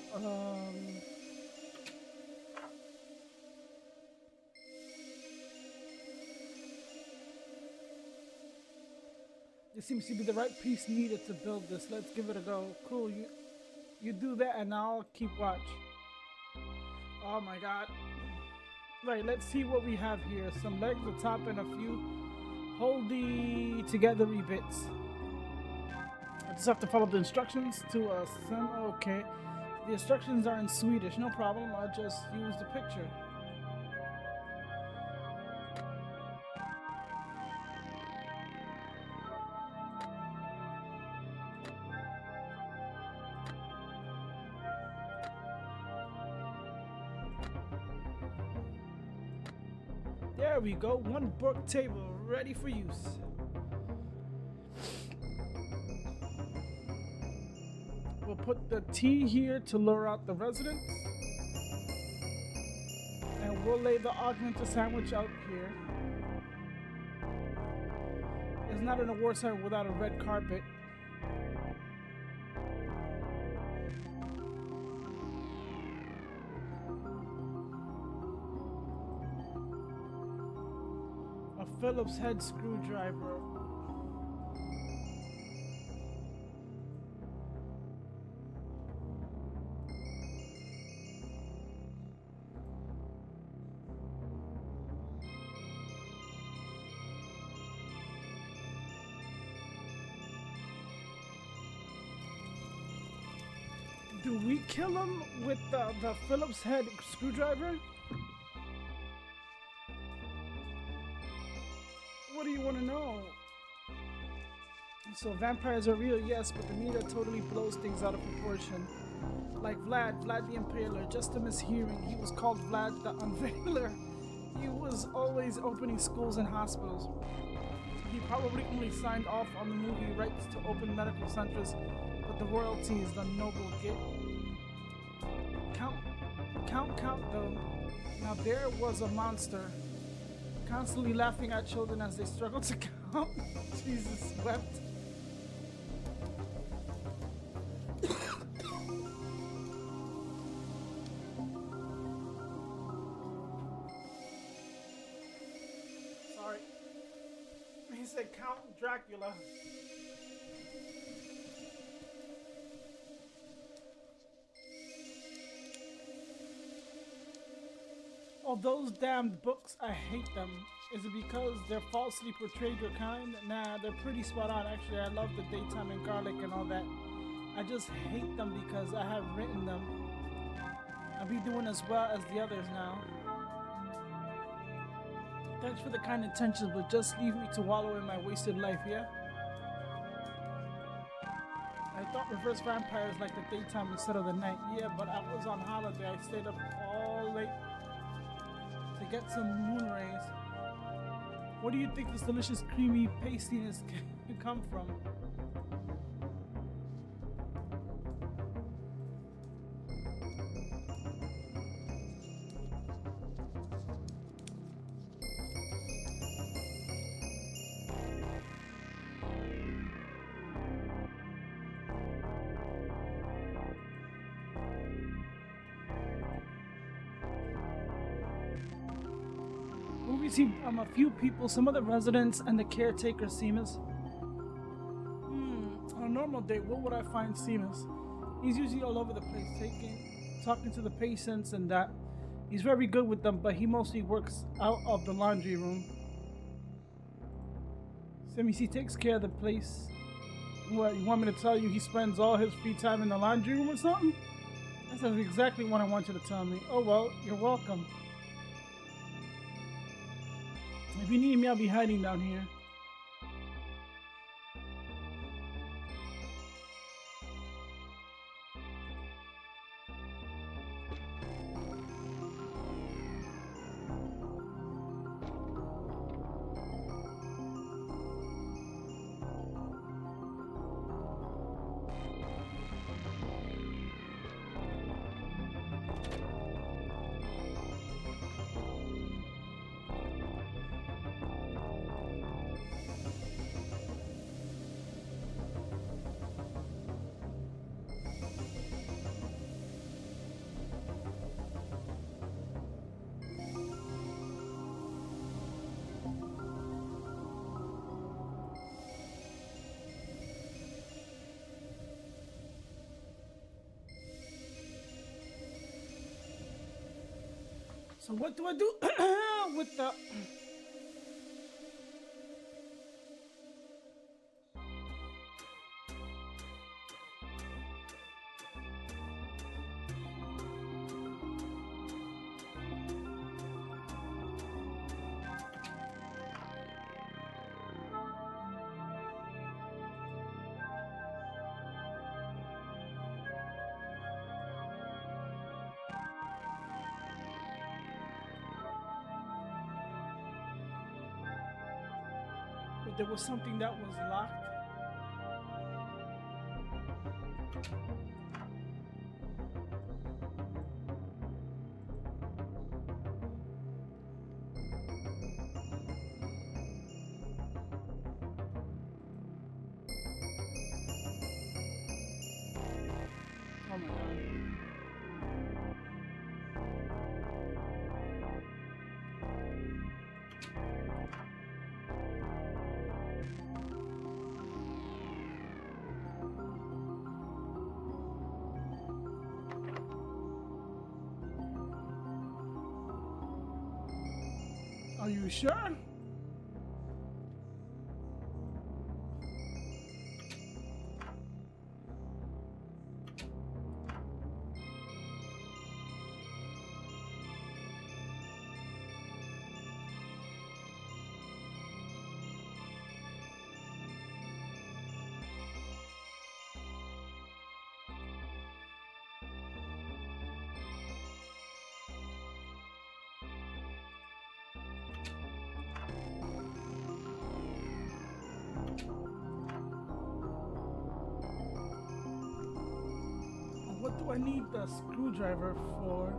[SPEAKER 1] This seems to be the right piece needed to build this. Let's give it a go. Cool, you do that and I'll keep watch. Oh my god. Right, let's see what we have here. Some legs, the top, and a few holdy togethery bits. I just have to follow the instructions to some. Okay. The instructions are in Swedish. No problem. I'll just use the picture. There we go, one book table ready for use. We'll put the tea here to lure out the residents. And we'll lay the augmented sandwich out here. It's not an award center without a red carpet. Phillips head screwdriver. Do we kill him with the Phillips head screwdriver? So vampires are real, yes, but the media totally blows things out of proportion. Like Vlad the Impaler, just a mishearing. He was called Vlad the Unveiler. He was always opening schools and hospitals. He probably only signed off on the movie rights to open medical centers, but the royalties, the noble get. Count though. Now there was a monster, constantly laughing at children as they struggled to count. Jesus wept. Sorry. He said Count Dracula. Oh, those damned books, I hate them. Is it because they're falsely portrayed your kind? Nah, they're pretty spot on. Actually, I love the daytime and garlic and all that. I just hate them because I have written them. I'll be doing as well as the others now. Thanks for the kind intentions, but just leave me to wallow in my wasted life, yeah? I thought reverse vampires like the daytime instead of the night. Yeah, but I was on holiday. I stayed up all late to get some moon rays. What do you think this delicious creamy pastiness can come from? We see a few people, some of the residents and the caretaker Seamus. On a normal day, what would I find Seamus? He's usually all over the place, talking to the patients and that. He's very good with them, but he mostly works out of the laundry room. Seamus, he takes care of the place. What, you want me to tell you he spends all his free time in the laundry room or something? That's exactly what I want you to tell me. Oh well, you're welcome. If you need me, I'll be hiding down here. So what do I do with the... There was something that was locked. Oh my god. Are you sure? What do I need the screwdriver for?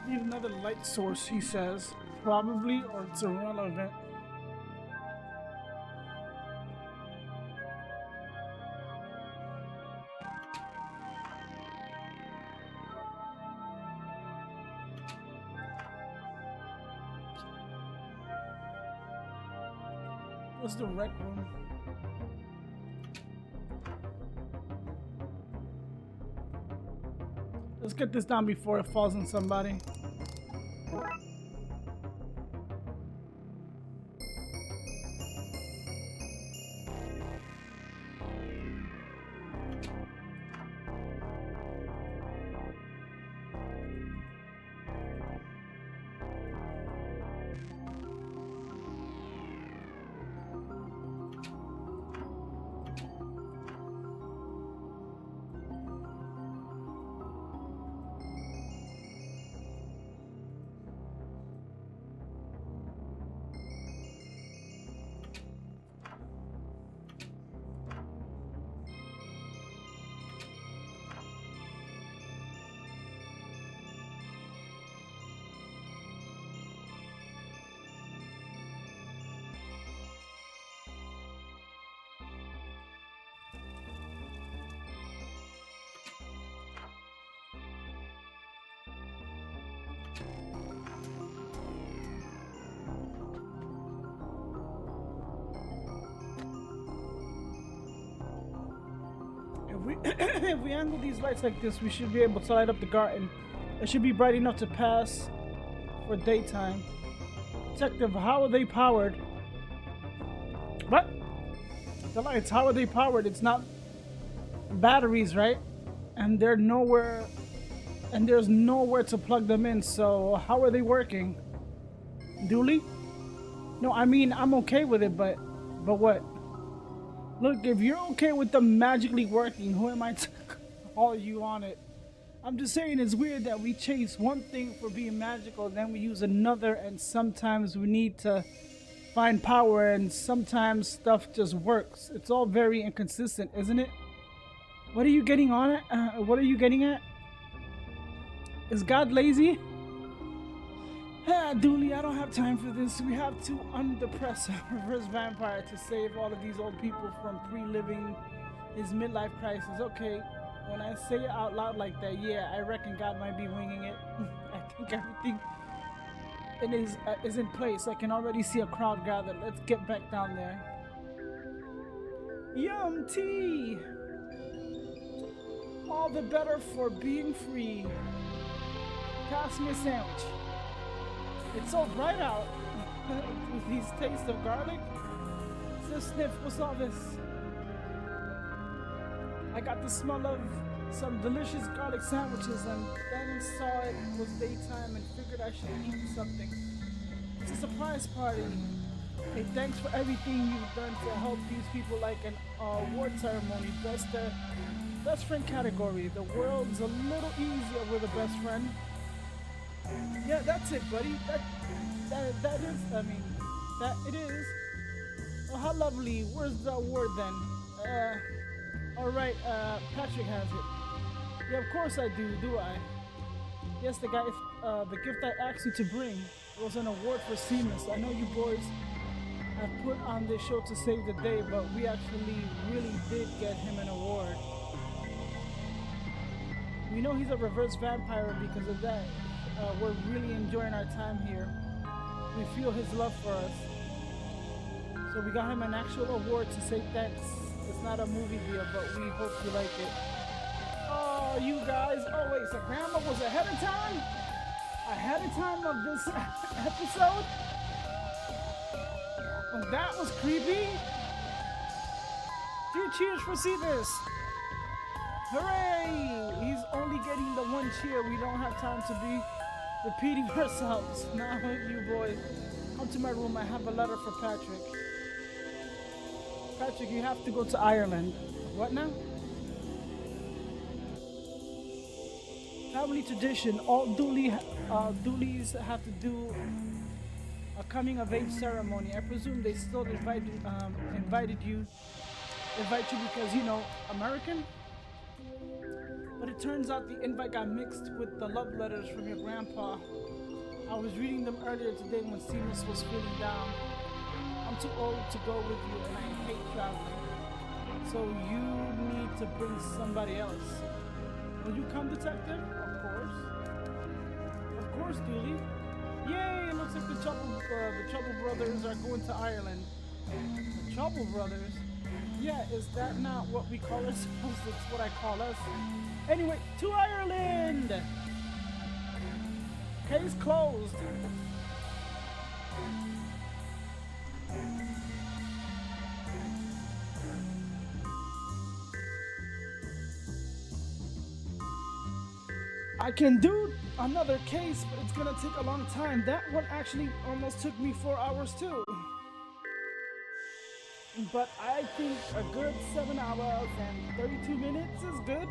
[SPEAKER 1] Need another light source, he says. Probably, or it's irrelevant. What's the rec room? Let's get this down before it falls on somebody. If we angle these lights like this, we should be able to light up the garden. It should be bright enough to pass for daytime. Detective, how are they powered? What? The lights, how are they powered? It's not batteries, right? And they're nowhere, and there's nowhere to plug them in, so how are they working? Dooley? No, I mean, I'm okay with it, but what? Look, if you're okay with them magically working, who am I to call you on it? I'm just saying it's weird that we chase one thing for being magical, then we use another, and sometimes we need to find power, and sometimes stuff just works. It's all very inconsistent, isn't it? What are you getting on at? What are you getting at? Is God lazy? Dooley, I don't have time for this. We have to undepress a reverse vampire to save all of these old people from pre-living his midlife crisis. Okay, when I say it out loud like that, yeah, I reckon God might be winging it. I think everything is in place. I can already see a crowd gather. Let's get back down there. Yum tea! All the better for being free. Pass me a sandwich. It's so bright out with these tastes of garlic. Just sniff, what's all this? I got the smell of some delicious garlic sandwiches and then saw it was daytime and figured I should eat something. It's a surprise party. Hey, thanks for everything you've done to help these people, like an award ceremony. Best friend category. The world's a little easier with a best friend. Yeah, that's it, buddy. That is, I mean, that it is. Oh, how lovely. Where's the award then? Alright, Patrick has it. Yeah, of course I do I? Yes, the gift I asked you to bring was an award for Seamus. I know you boys have put on this show to save the day, but we actually really did get him an award. We know he's a reverse vampire because of that. We're really enjoying our time here. We feel his love for us. So we got him an actual award to say thanks. It's not a movie deal, but we hope you like it. Oh, you guys. Oh, wait. So Grandma was ahead of time? Ahead of time of this episode? Oh, that was creepy. Three cheers for Cetus. Hooray! He's only getting the one cheer. We don't have time to be repeating ourselves. Now, you boy, come to my room. I have a letter for Patrick. Patrick, you have to go to Ireland. What now? Family tradition. All doolies have to do a coming of age ceremony. I presume they still invite you because, you know, American? But it turns out the invite got mixed with the love letters from your grandpa. I was reading them earlier today when Seamus was feeling down. I'm too old to go with you and I hate traveling. So you need to bring somebody else. Will you come, detective? Of course. Of course, Dooley. Yay! It looks like the Trouble Brothers are going to Ireland. The Trouble Brothers? Yeah, is that not what we call ourselves? That's what I call us. Anyway, to Ireland! Case closed. I can do another case, but it's gonna take a long time. That one actually almost took me 4 hours too. But I think a good 7 hours and 32 minutes is good.